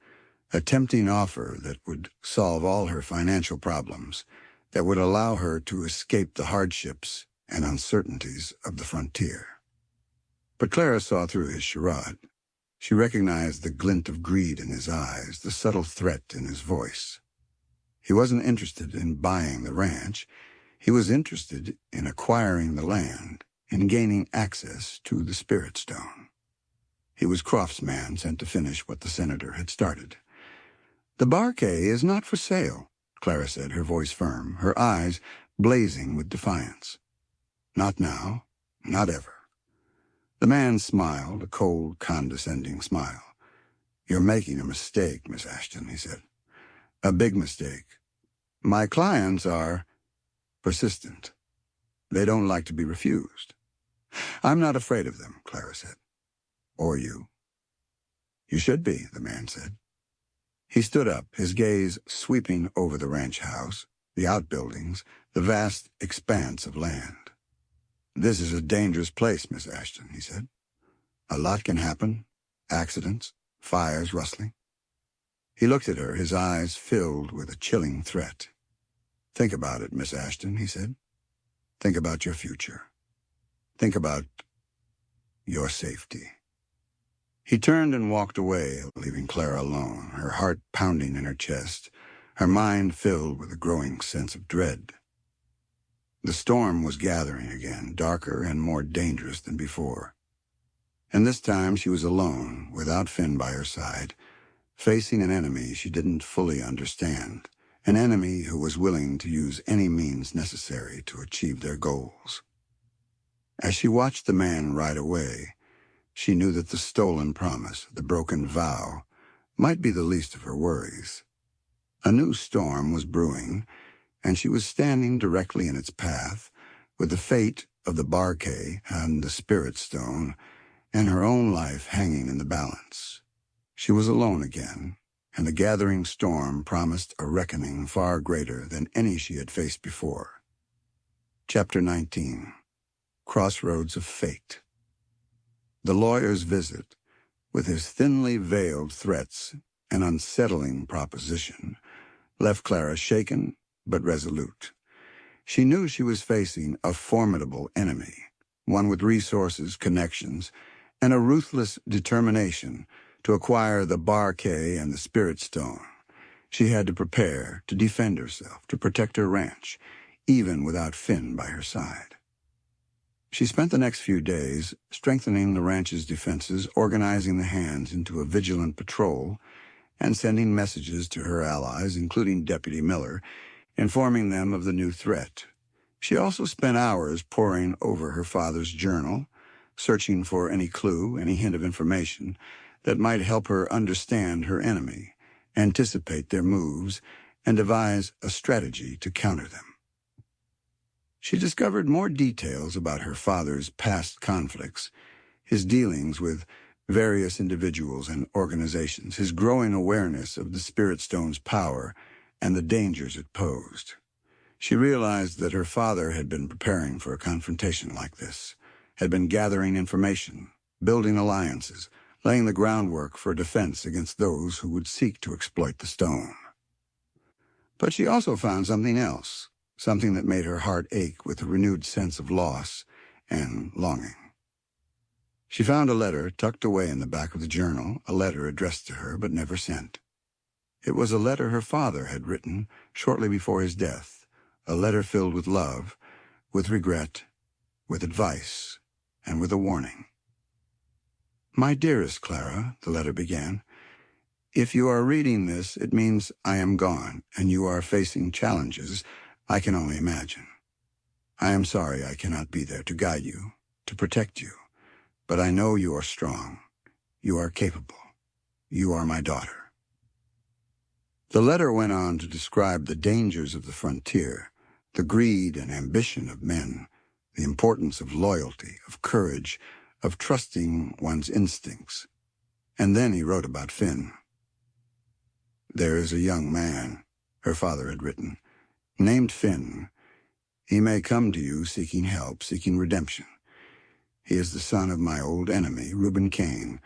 a tempting offer that would solve all her financial problems, that would allow her to escape the hardships and uncertainties of the frontier. But Clara saw through his charade. She recognized the glint of greed in his eyes, the subtle threat in his voice. He wasn't interested in buying the ranch. He was interested in acquiring the land, in gaining access to the Spirit Stone. He was craftsman sent to finish what the senator had started. "The Barquet is not for sale," Clara said, her voice firm, her eyes blazing with defiance. "Not now, not ever." The man smiled, a cold, condescending smile. "You're making a mistake, Miss Ashton," he said. "A big mistake. My clients are persistent. They don't like to be refused." "I'm not afraid of them," Clara said. "Or you." "You should be," the man said. He stood up, his gaze sweeping over the ranch house, the outbuildings, the vast expanse of land. "This is a dangerous place, Miss Ashton," he said. "A lot can happen. Accidents, fires rustling." He looked at her, his eyes filled with a chilling threat. "Think about it, Miss Ashton," he said. "Think about your future. Think about your safety." He turned and walked away, leaving Clara alone, her heart pounding in her chest, her mind filled with a growing sense of dread. The storm was gathering again, darker and more dangerous than before. And this time she was alone, without Finn by her side, facing an enemy she didn't fully understand, an enemy who was willing to use any means necessary to achieve their goals. As she watched the man ride away, she knew that the stolen promise, the broken vow, might be the least of her worries. A new storm was brewing, and she was standing directly in its path, with the fate of the Barquet and the Spirit Stone and her own life hanging in the balance. She was alone again, and the gathering storm promised a reckoning far greater than any she had faced before. Chapter 19. Crossroads of Fate. The lawyer's visit, with his thinly veiled threats and unsettling proposition, left Clara shaken but resolute. She knew she was facing a formidable enemy, one with resources, connections, and a ruthless determination to acquire the Barquet and the Spirit Stone. She had to prepare to defend herself, to protect her ranch, even without Finn by her side. She spent the next few days strengthening the ranch's defenses, organizing the hands into a vigilant patrol, and sending messages to her allies, including Deputy Miller, informing them of the new threat. She also spent hours poring over her father's journal, searching for any clue, any hint of information that might help her understand her enemy, anticipate their moves, and devise a strategy to counter them. She discovered more details about her father's past conflicts, his dealings with various individuals and organizations, his growing awareness of the Spirit Stone's power and the dangers it posed. She realized that her father had been preparing for a confrontation like this, had been gathering information, building alliances, laying the groundwork for defense against those who would seek to exploit the stone. But she also found something else, something that made her heart ache with a renewed sense of loss and longing. She found a letter tucked away in the back of the journal, a letter addressed to her but never sent. It was a letter her father had written shortly before his death, a letter filled with love, with regret, with advice, and with a warning. "My dearest Clara," the letter began, "if you are reading this, it means I am gone, and you are facing challenges I can only imagine. I am sorry I cannot be there to guide you, to protect you, but I know you are strong. You are capable. You are my daughter." The letter went on to describe the dangers of the frontier, the greed and ambition of men, the importance of loyalty, of courage, of trusting one's instincts. And then he wrote about Finn. "There is a young man," her father had written, "named Finn. He may come to you seeking help, seeking redemption. He is the son of my old enemy, Reuben Kane.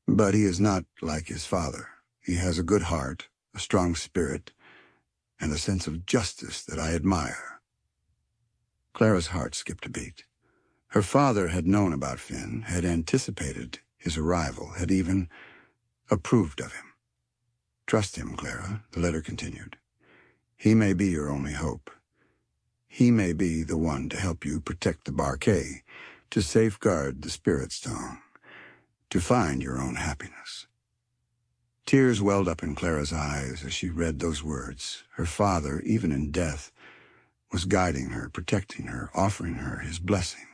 But he is not like his father. He has a good heart, a strong spirit, and a sense of justice that I admire." Clara's heart skipped a beat. Her father had known about Finn, had anticipated his arrival, had even approved of him. "Trust him, Clara," the letter continued. "He may be your only hope. He may be the one to help you protect the Barquet, to safeguard the Spirit Stone, to find your own happiness. Tears welled up in Clara's eyes as she read those words. Her father, even in death, was guiding her, protecting her, offering her his blessing.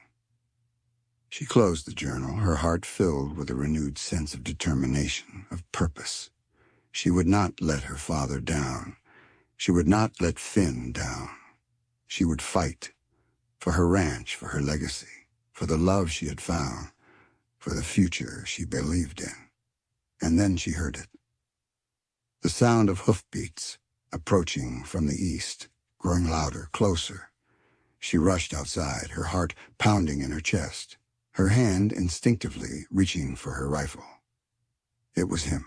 She closed the journal, her heart filled with a renewed sense of determination, of purpose. She would not let her father down. She would not let Finn down. She would fight for her ranch, for her legacy, for the love she had found, for the future she believed in. And then she heard it. The sound of hoofbeats approaching from the east, growing louder, closer. She rushed outside, her heart pounding in her chest, her hand instinctively reaching for her rifle. It was him,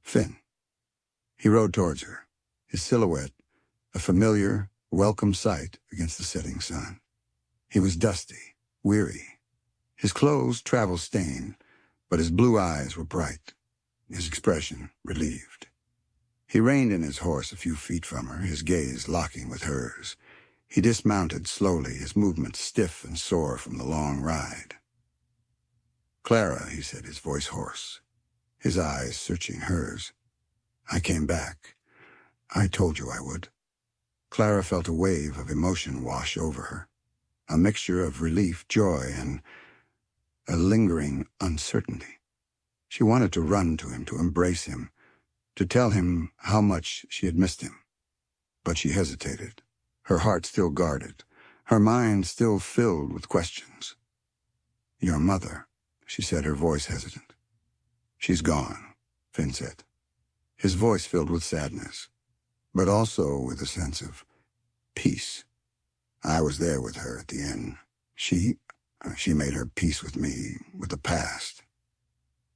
Finn. He rode towards her, his silhouette, a familiar, welcome sight against the setting sun. He was dusty, weary, his clothes travel-stained, but his blue eyes were bright, his expression relieved. He reined in his horse a few feet from her, his gaze locking with hers. He dismounted slowly, his movements stiff and sore from the long ride. "Clara," he said, his voice hoarse, his eyes searching hers. "I came back. I told you I would." Clara felt a wave of emotion wash over her, a mixture of relief, joy, and a lingering uncertainty. She wanted to run to him, to embrace him, to tell him how much she had missed him. But she hesitated, her heart still guarded, her mind still filled with questions. "Your mother," she said, her voice hesitant. "She's gone," Finn said, his voice filled with sadness, but also with a sense of peace. "I was there with her at the end. She made her peace with me, with the past."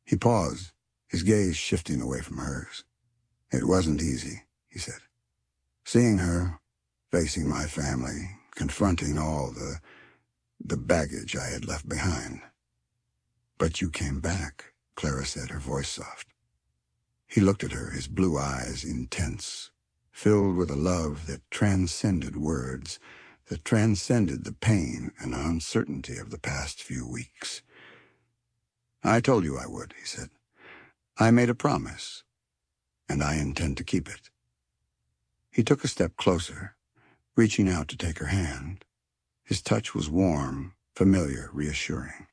He paused, his gaze shifting away from hers. "It wasn't easy," he said. "Seeing her, facing my family, confronting all the baggage I had left behind." "But you came back," Clara said, her voice soft. He looked at her, his blue eyes intense, filled with a love that transcended words, that transcended the pain and uncertainty of the past few weeks. "I told you I would," he said. "I made a promise, and I intend to keep it." He took a step closer, reaching out to take her hand. His touch was warm, familiar, reassuring.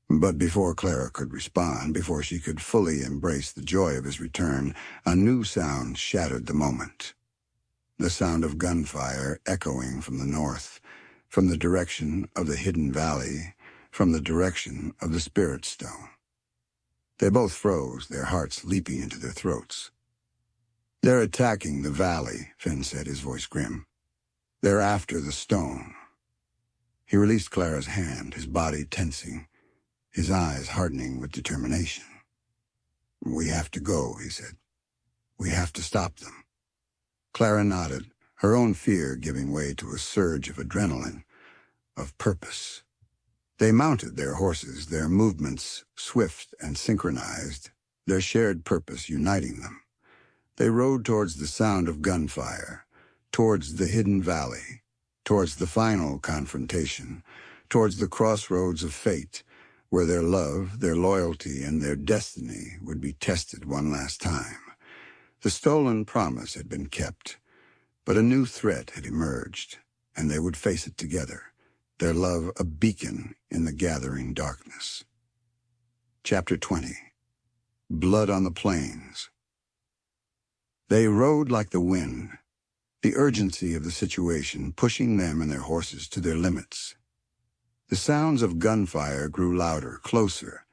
But before Clara could respond, before she could fully embrace the joy of his return, a new sound shattered the moment. The sound of gunfire echoing from the north, from the direction of the hidden valley, from the direction of the Spirit Stone. They both froze, their hearts leaping into their throats. "They're attacking the valley," Finn said, his voice grim. "They're after the stone." He released Clara's hand, his body tensing, his eyes hardening with determination. "We have to go," he said. "We have to stop them." Clara nodded, her own fear giving way to a surge of adrenaline, of purpose. They mounted their horses, their movements swift and synchronized, their shared purpose uniting them. They rode towards the sound of gunfire, towards the hidden valley, towards the final confrontation, towards the crossroads of fate, where their love, their loyalty, and their destiny would be tested one last time. The stolen promise had been kept, but a new threat had emerged, and they would face it together, their love a beacon in the gathering darkness. Chapter 20. Blood on the Plains. They rode like the wind, the urgency of the situation pushing them and their horses to their limits. The sounds of gunfire grew louder, closer,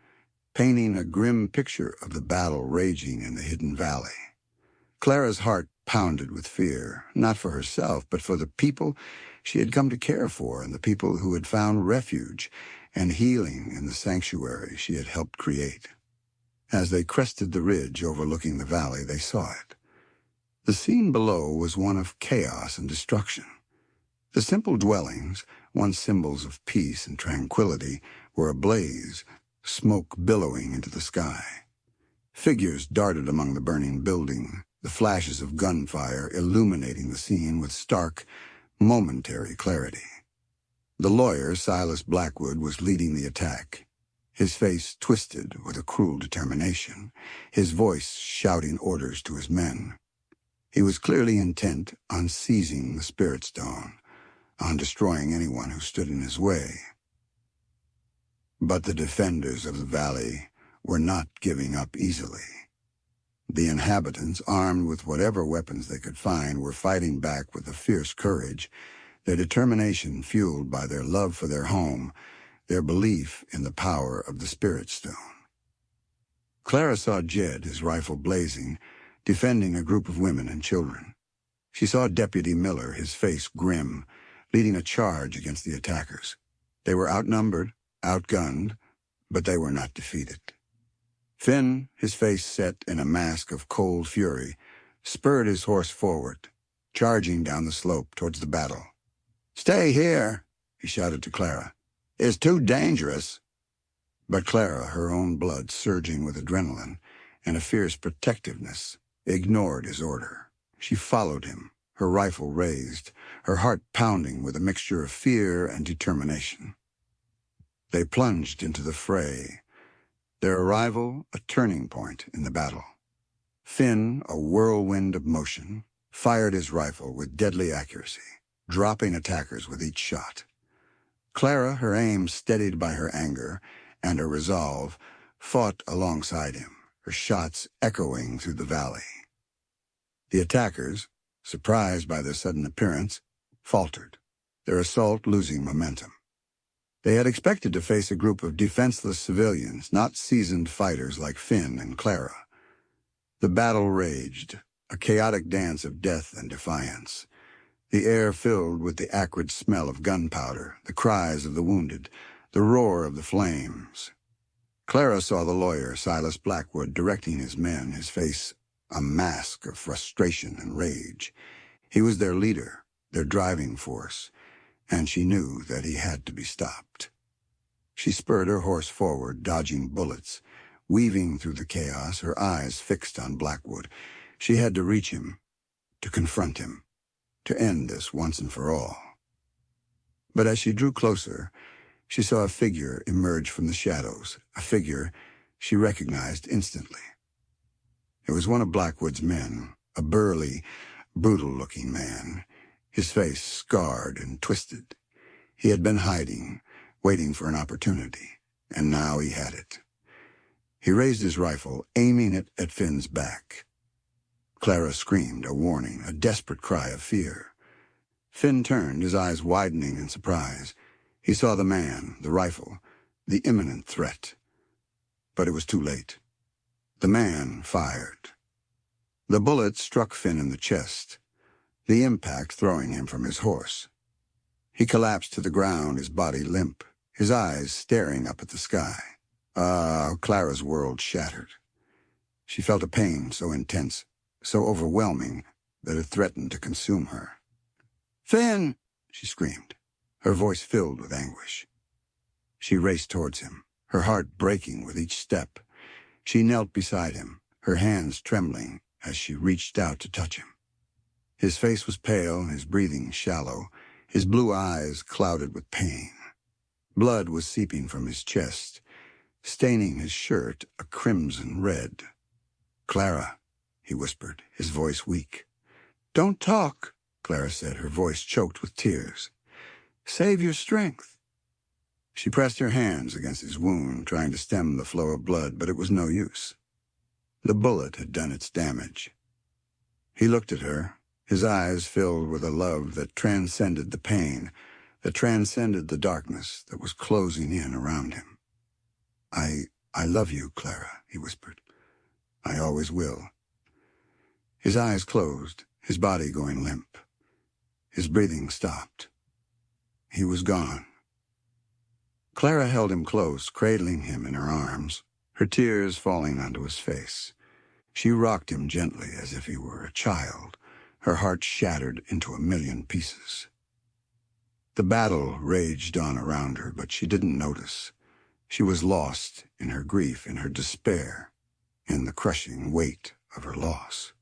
painting a grim picture of the battle raging in the hidden valley. Clara's heart pounded with fear, not for herself, but for the people she had come to care for and the people who had found refuge and healing in the sanctuary she had helped create. As they crested the ridge overlooking the valley, they saw it. The scene below was one of chaos and destruction. The simple dwellings, once symbols of peace and tranquility, were ablaze, smoke billowing into the sky. Figures darted among the burning building, the flashes of gunfire illuminating the scene with stark, momentary clarity. The lawyer, Silas Blackwood, was leading the attack, his face twisted with a cruel determination, his voice shouting orders to his men. He was clearly intent on seizing the Spirit Stone, on destroying anyone who stood in his way. But the defenders of the valley were not giving up easily. The inhabitants, armed with whatever weapons they could find, were fighting back with a fierce courage, their determination fueled by their love for their home, their belief in the power of the Spirit Stone. Clara saw Jed, his rifle blazing, defending a group of women and children. She saw Deputy Miller, his face grim, leading a charge against the attackers. They were outnumbered, outgunned, but they were not defeated. Finn, his face set in a mask of cold fury, spurred his horse forward, charging down the slope towards the battle. "Stay here," he shouted to Clara. "It's too dangerous." But Clara, her own blood surging with adrenaline and a fierce protectiveness, ignored his order. She followed him, her rifle raised, her heart pounding with a mixture of fear and determination. They plunged into the fray, their arrival a turning point in the battle. Finn, a whirlwind of motion, fired his rifle with deadly accuracy, dropping attackers with each shot. Clara, her aim steadied by her anger and her resolve, fought alongside him, her shots echoing through the valley. The attackers, surprised by their sudden appearance, faltered, their assault losing momentum. They had expected to face a group of defenseless civilians, not seasoned fighters like Finn and Clara. The battle raged, a chaotic dance of death and defiance, the air filled with the acrid smell of gunpowder, the cries of the wounded, the roar of the flames. Clara saw the lawyer, Silas Blackwood, directing his men, his face a mask of frustration and rage. He was their leader, their driving force, and she knew that he had to be stopped. She spurred her horse forward, dodging bullets, weaving through the chaos, her eyes fixed on Blackwood. She had to reach him, to confront him, to end this once and for all. But as she drew closer, she saw a figure emerge from the shadows, a figure she recognized instantly. It was one of Blackwood's men, a burly, brutal-looking man, his face scarred and twisted. He had been hiding, waiting for an opportunity, and now he had it. He raised his rifle, aiming it at Finn's back. Clara screamed, a warning, a desperate cry of fear. Finn turned, his eyes widening in surprise. He saw the man, the rifle, the imminent threat. But it was too late. The man fired. The bullet struck Finn in the chest, the impact throwing him from his horse. He collapsed to the ground, his body limp, his eyes staring up at the sky. Clara's world shattered. She felt a pain so intense, so overwhelming, that it threatened to consume her. "Finn!" she screamed, her voice filled with anguish. She raced towards him, her heart breaking with each step. She knelt beside him, her hands trembling as she reached out to touch him. His face was pale, his breathing shallow, his blue eyes clouded with pain. Blood was seeping from his chest, staining his shirt a crimson red. "Clara," he whispered, his voice weak. "Don't talk," Clara said, her voice choked with tears. "Save your strength." She pressed her hands against his wound, trying to stem the flow of blood, but it was no use. The bullet had done its damage. He looked at her, his eyes filled with a love that transcended the pain, that transcended the darkness that was closing in around him. I love you, Clara," he whispered. "I always will." His eyes closed, his body going limp. His breathing stopped. He was gone. Clara held him close, cradling him in her arms, her tears falling onto his face. She rocked him gently as if he were a child, her heart shattered into a million pieces. The battle raged on around her, but she didn't notice. She was lost in her grief, in her despair, in the crushing weight of her loss.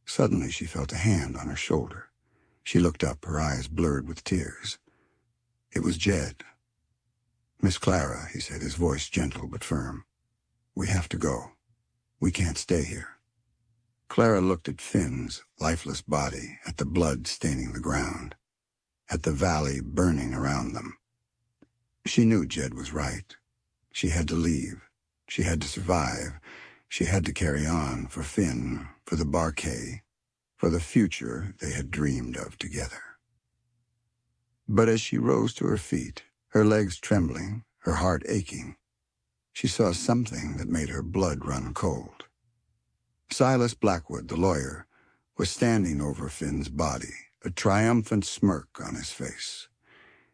Suddenly she felt a hand on her shoulder. She looked up, her eyes blurred with tears. It was Jed. "Miss Clara," he said, his voice gentle but firm. "We have to go. We can't stay here." Clara looked at Finn's lifeless body, at the blood staining the ground, at the valley burning around them. She knew Jed was right. She had to leave. She had to survive. She had to carry on for Finn, for the Barquet, for the future they had dreamed of together. But as she rose to her feet, her legs trembling, her heart aching, she saw something that made her blood run cold. Silas Blackwood, the lawyer, was standing over Finn's body, a triumphant smirk on his face.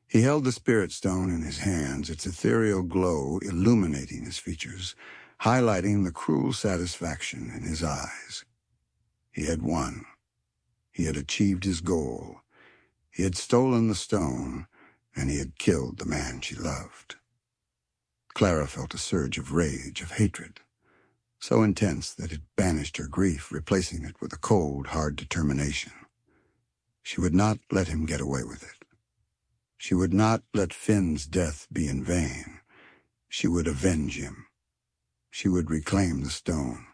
He held the spirit stone in his hands, its ethereal glow illuminating his features, highlighting the cruel satisfaction in his eyes. He had won. He had achieved his goal. He had stolen the stone, and he had killed the man she loved. Clara felt a surge of rage, of hatred, so intense that it banished her grief, replacing it with a cold, hard determination. She would not let him get away with it. She would not let Finn's death be in vain. She would avenge him. She would reclaim the stone.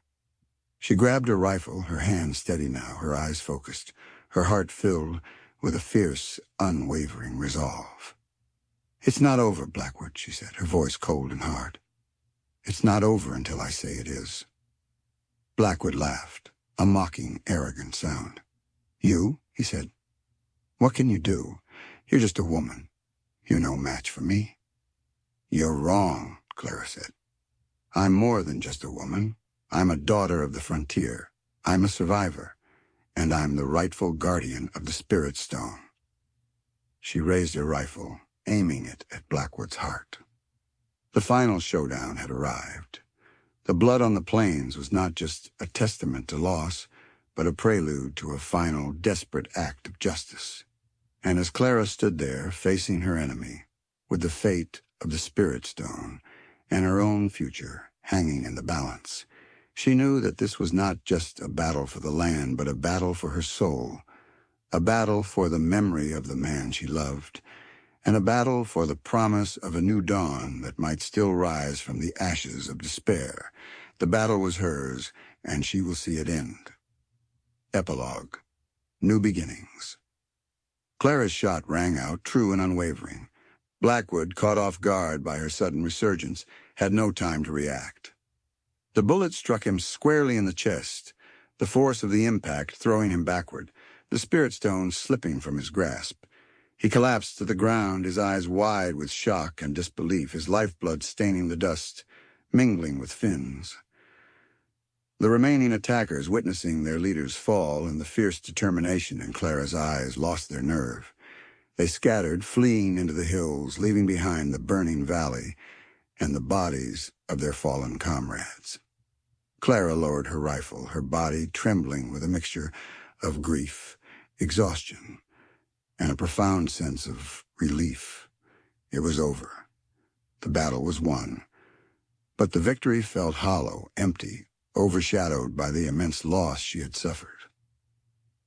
She grabbed her rifle, her hands steady now, her eyes focused, her heart filled with a fierce, unwavering resolve. "It's not over, Blackwood," she said, her voice cold and hard. "It's not over until I say it is." Blackwood laughed, a mocking, arrogant sound. "You?" he said. "What can you do? You're just a woman. You're no match for me." "You're wrong," Clara said. "I'm more than just a woman. I'm a daughter of the frontier. I'm a survivor, and I'm the rightful guardian of the Spirit Stone." She raised her rifle, aiming it at Blackwood's heart. The final showdown had arrived. The blood on the plains was not just a testament to loss, but a prelude to a final, desperate act of justice. And as Clara stood there, facing her enemy, with the fate of the Spirit Stone and her own future hanging in the balance, she knew that this was not just a battle for the land, but a battle for her soul, a battle for the memory of the man she loved, and a battle for the promise of a new dawn that might still rise from the ashes of despair. The battle was hers, and she will see it end. Epilogue. New beginnings. Clara's shot rang out, true and unwavering. Blackwood, caught off guard by her sudden resurgence, had no time to react. The bullet struck him squarely in the chest, the force of the impact throwing him backward, the spirit stone slipping from his grasp. He collapsed to the ground, his eyes wide with shock and disbelief, his lifeblood staining the dust, mingling with Finn's. The remaining attackers, witnessing their leader's fall and the fierce determination in Clara's eyes, lost their nerve. They scattered, fleeing into the hills, leaving behind the burning valley and the bodies of their fallen comrades. Clara lowered her rifle, her body trembling with a mixture of grief, exhaustion, and a profound sense of relief. It was over. The battle was won. But the victory felt hollow, empty, overshadowed by the immense loss she had suffered.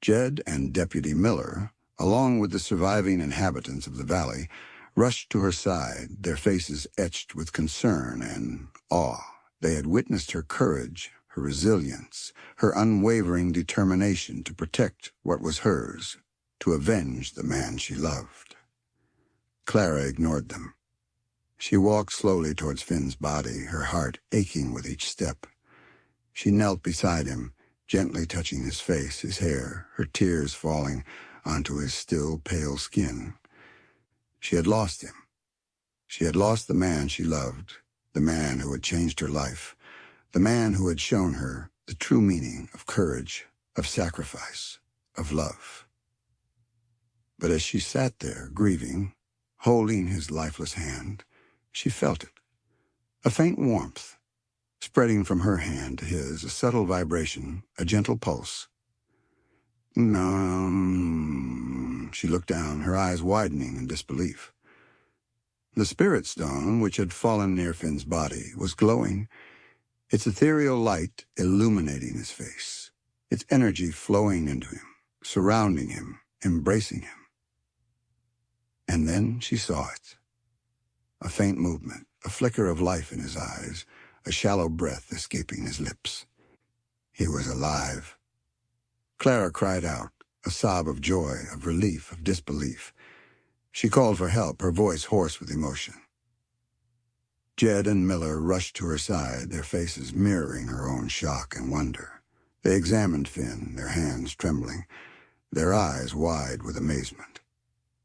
Jed and Deputy Miller, along with the surviving inhabitants of the valley, rushed to her side, their faces etched with concern and awe. They had witnessed her courage, her resilience, her unwavering determination to protect what was hers, to avenge the man she loved. Clara ignored them. She walked slowly towards Finn's body, her heart aching with each step. She knelt beside him, gently touching his face, his hair, her tears falling onto his still pale skin. She had lost him. She had lost the man she loved, the man who had changed her life, the man who had shown her the true meaning of courage, of sacrifice, of love. But as she sat there, grieving, holding his lifeless hand, she felt it, a faint warmth, spreading from her hand to his, a subtle vibration, a gentle pulse. She looked down, her eyes widening in disbelief. The spirit stone, which had fallen near Finn's body, was glowing, its ethereal light illuminating his face, its energy flowing into him, surrounding him, embracing him. And then she saw it. A faint movement, a flicker of life in his eyes, a shallow breath escaping his lips. He was alive. Clara cried out, a sob of joy, of relief, of disbelief. She called for help, her voice hoarse with emotion. Jed and Miller rushed to her side, their faces mirroring her own shock and wonder. They examined Finn, their hands trembling, their eyes wide with amazement.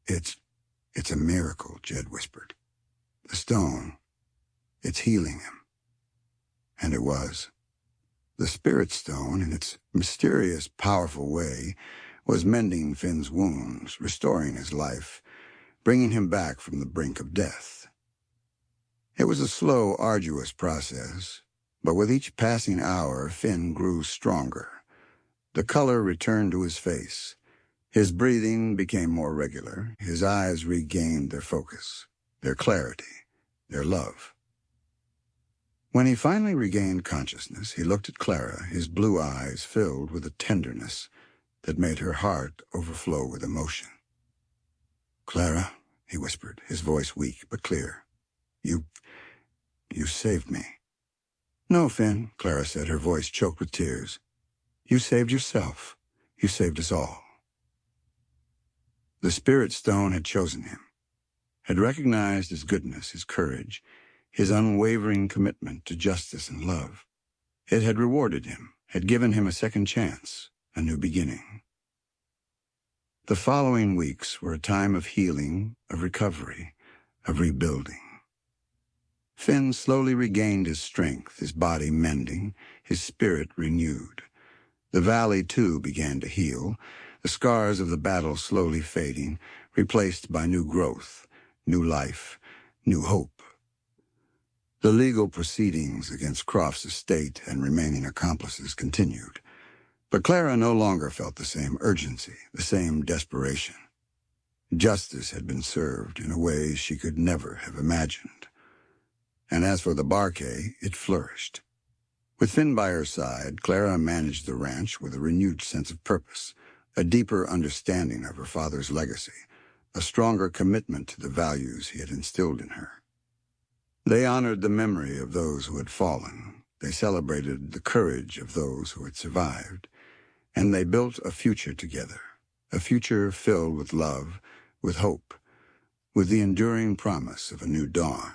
It's a miracle, Jed whispered. The stone, it's healing him. And it was. The spirit stone, in its mysterious, powerful way, was mending Finn's wounds, restoring his life, bringing him back from the brink of death. It was a slow, arduous process, but with each passing hour, Finn grew stronger. The color returned to his face. His breathing became more regular. His eyes regained their focus, their clarity, their love. When he finally regained consciousness, he looked at Clara, his blue eyes filled with a tenderness that made her heart overflow with emotion. "Clara," he whispered, his voice weak but clear, You saved me." "No, Finn," Clara said, her voice choked with tears. "You saved yourself. You saved us all." The Spirit Stone had chosen him, had recognized his goodness, his courage, his unwavering commitment to justice and love. It had rewarded him, had given him a second chance, a new beginning. The following weeks were a time of healing, of recovery, of rebuilding. Finn slowly regained his strength, his body mending, his spirit renewed. The valley, too, began to heal, the scars of the battle slowly fading, replaced by new growth, new life, new hope. The legal proceedings against Croft's estate and remaining accomplices continued, but Clara no longer felt the same urgency, the same desperation. Justice had been served in a way she could never have imagined. And as for the Barquet, it flourished. With Finn by her side, Clara managed the ranch with a renewed sense of purpose, a deeper understanding of her father's legacy, a stronger commitment to the values he had instilled in her. They honored the memory of those who had fallen. They celebrated the courage of those who had survived. And they built a future together, a future filled with love, with hope, with the enduring promise of a new dawn.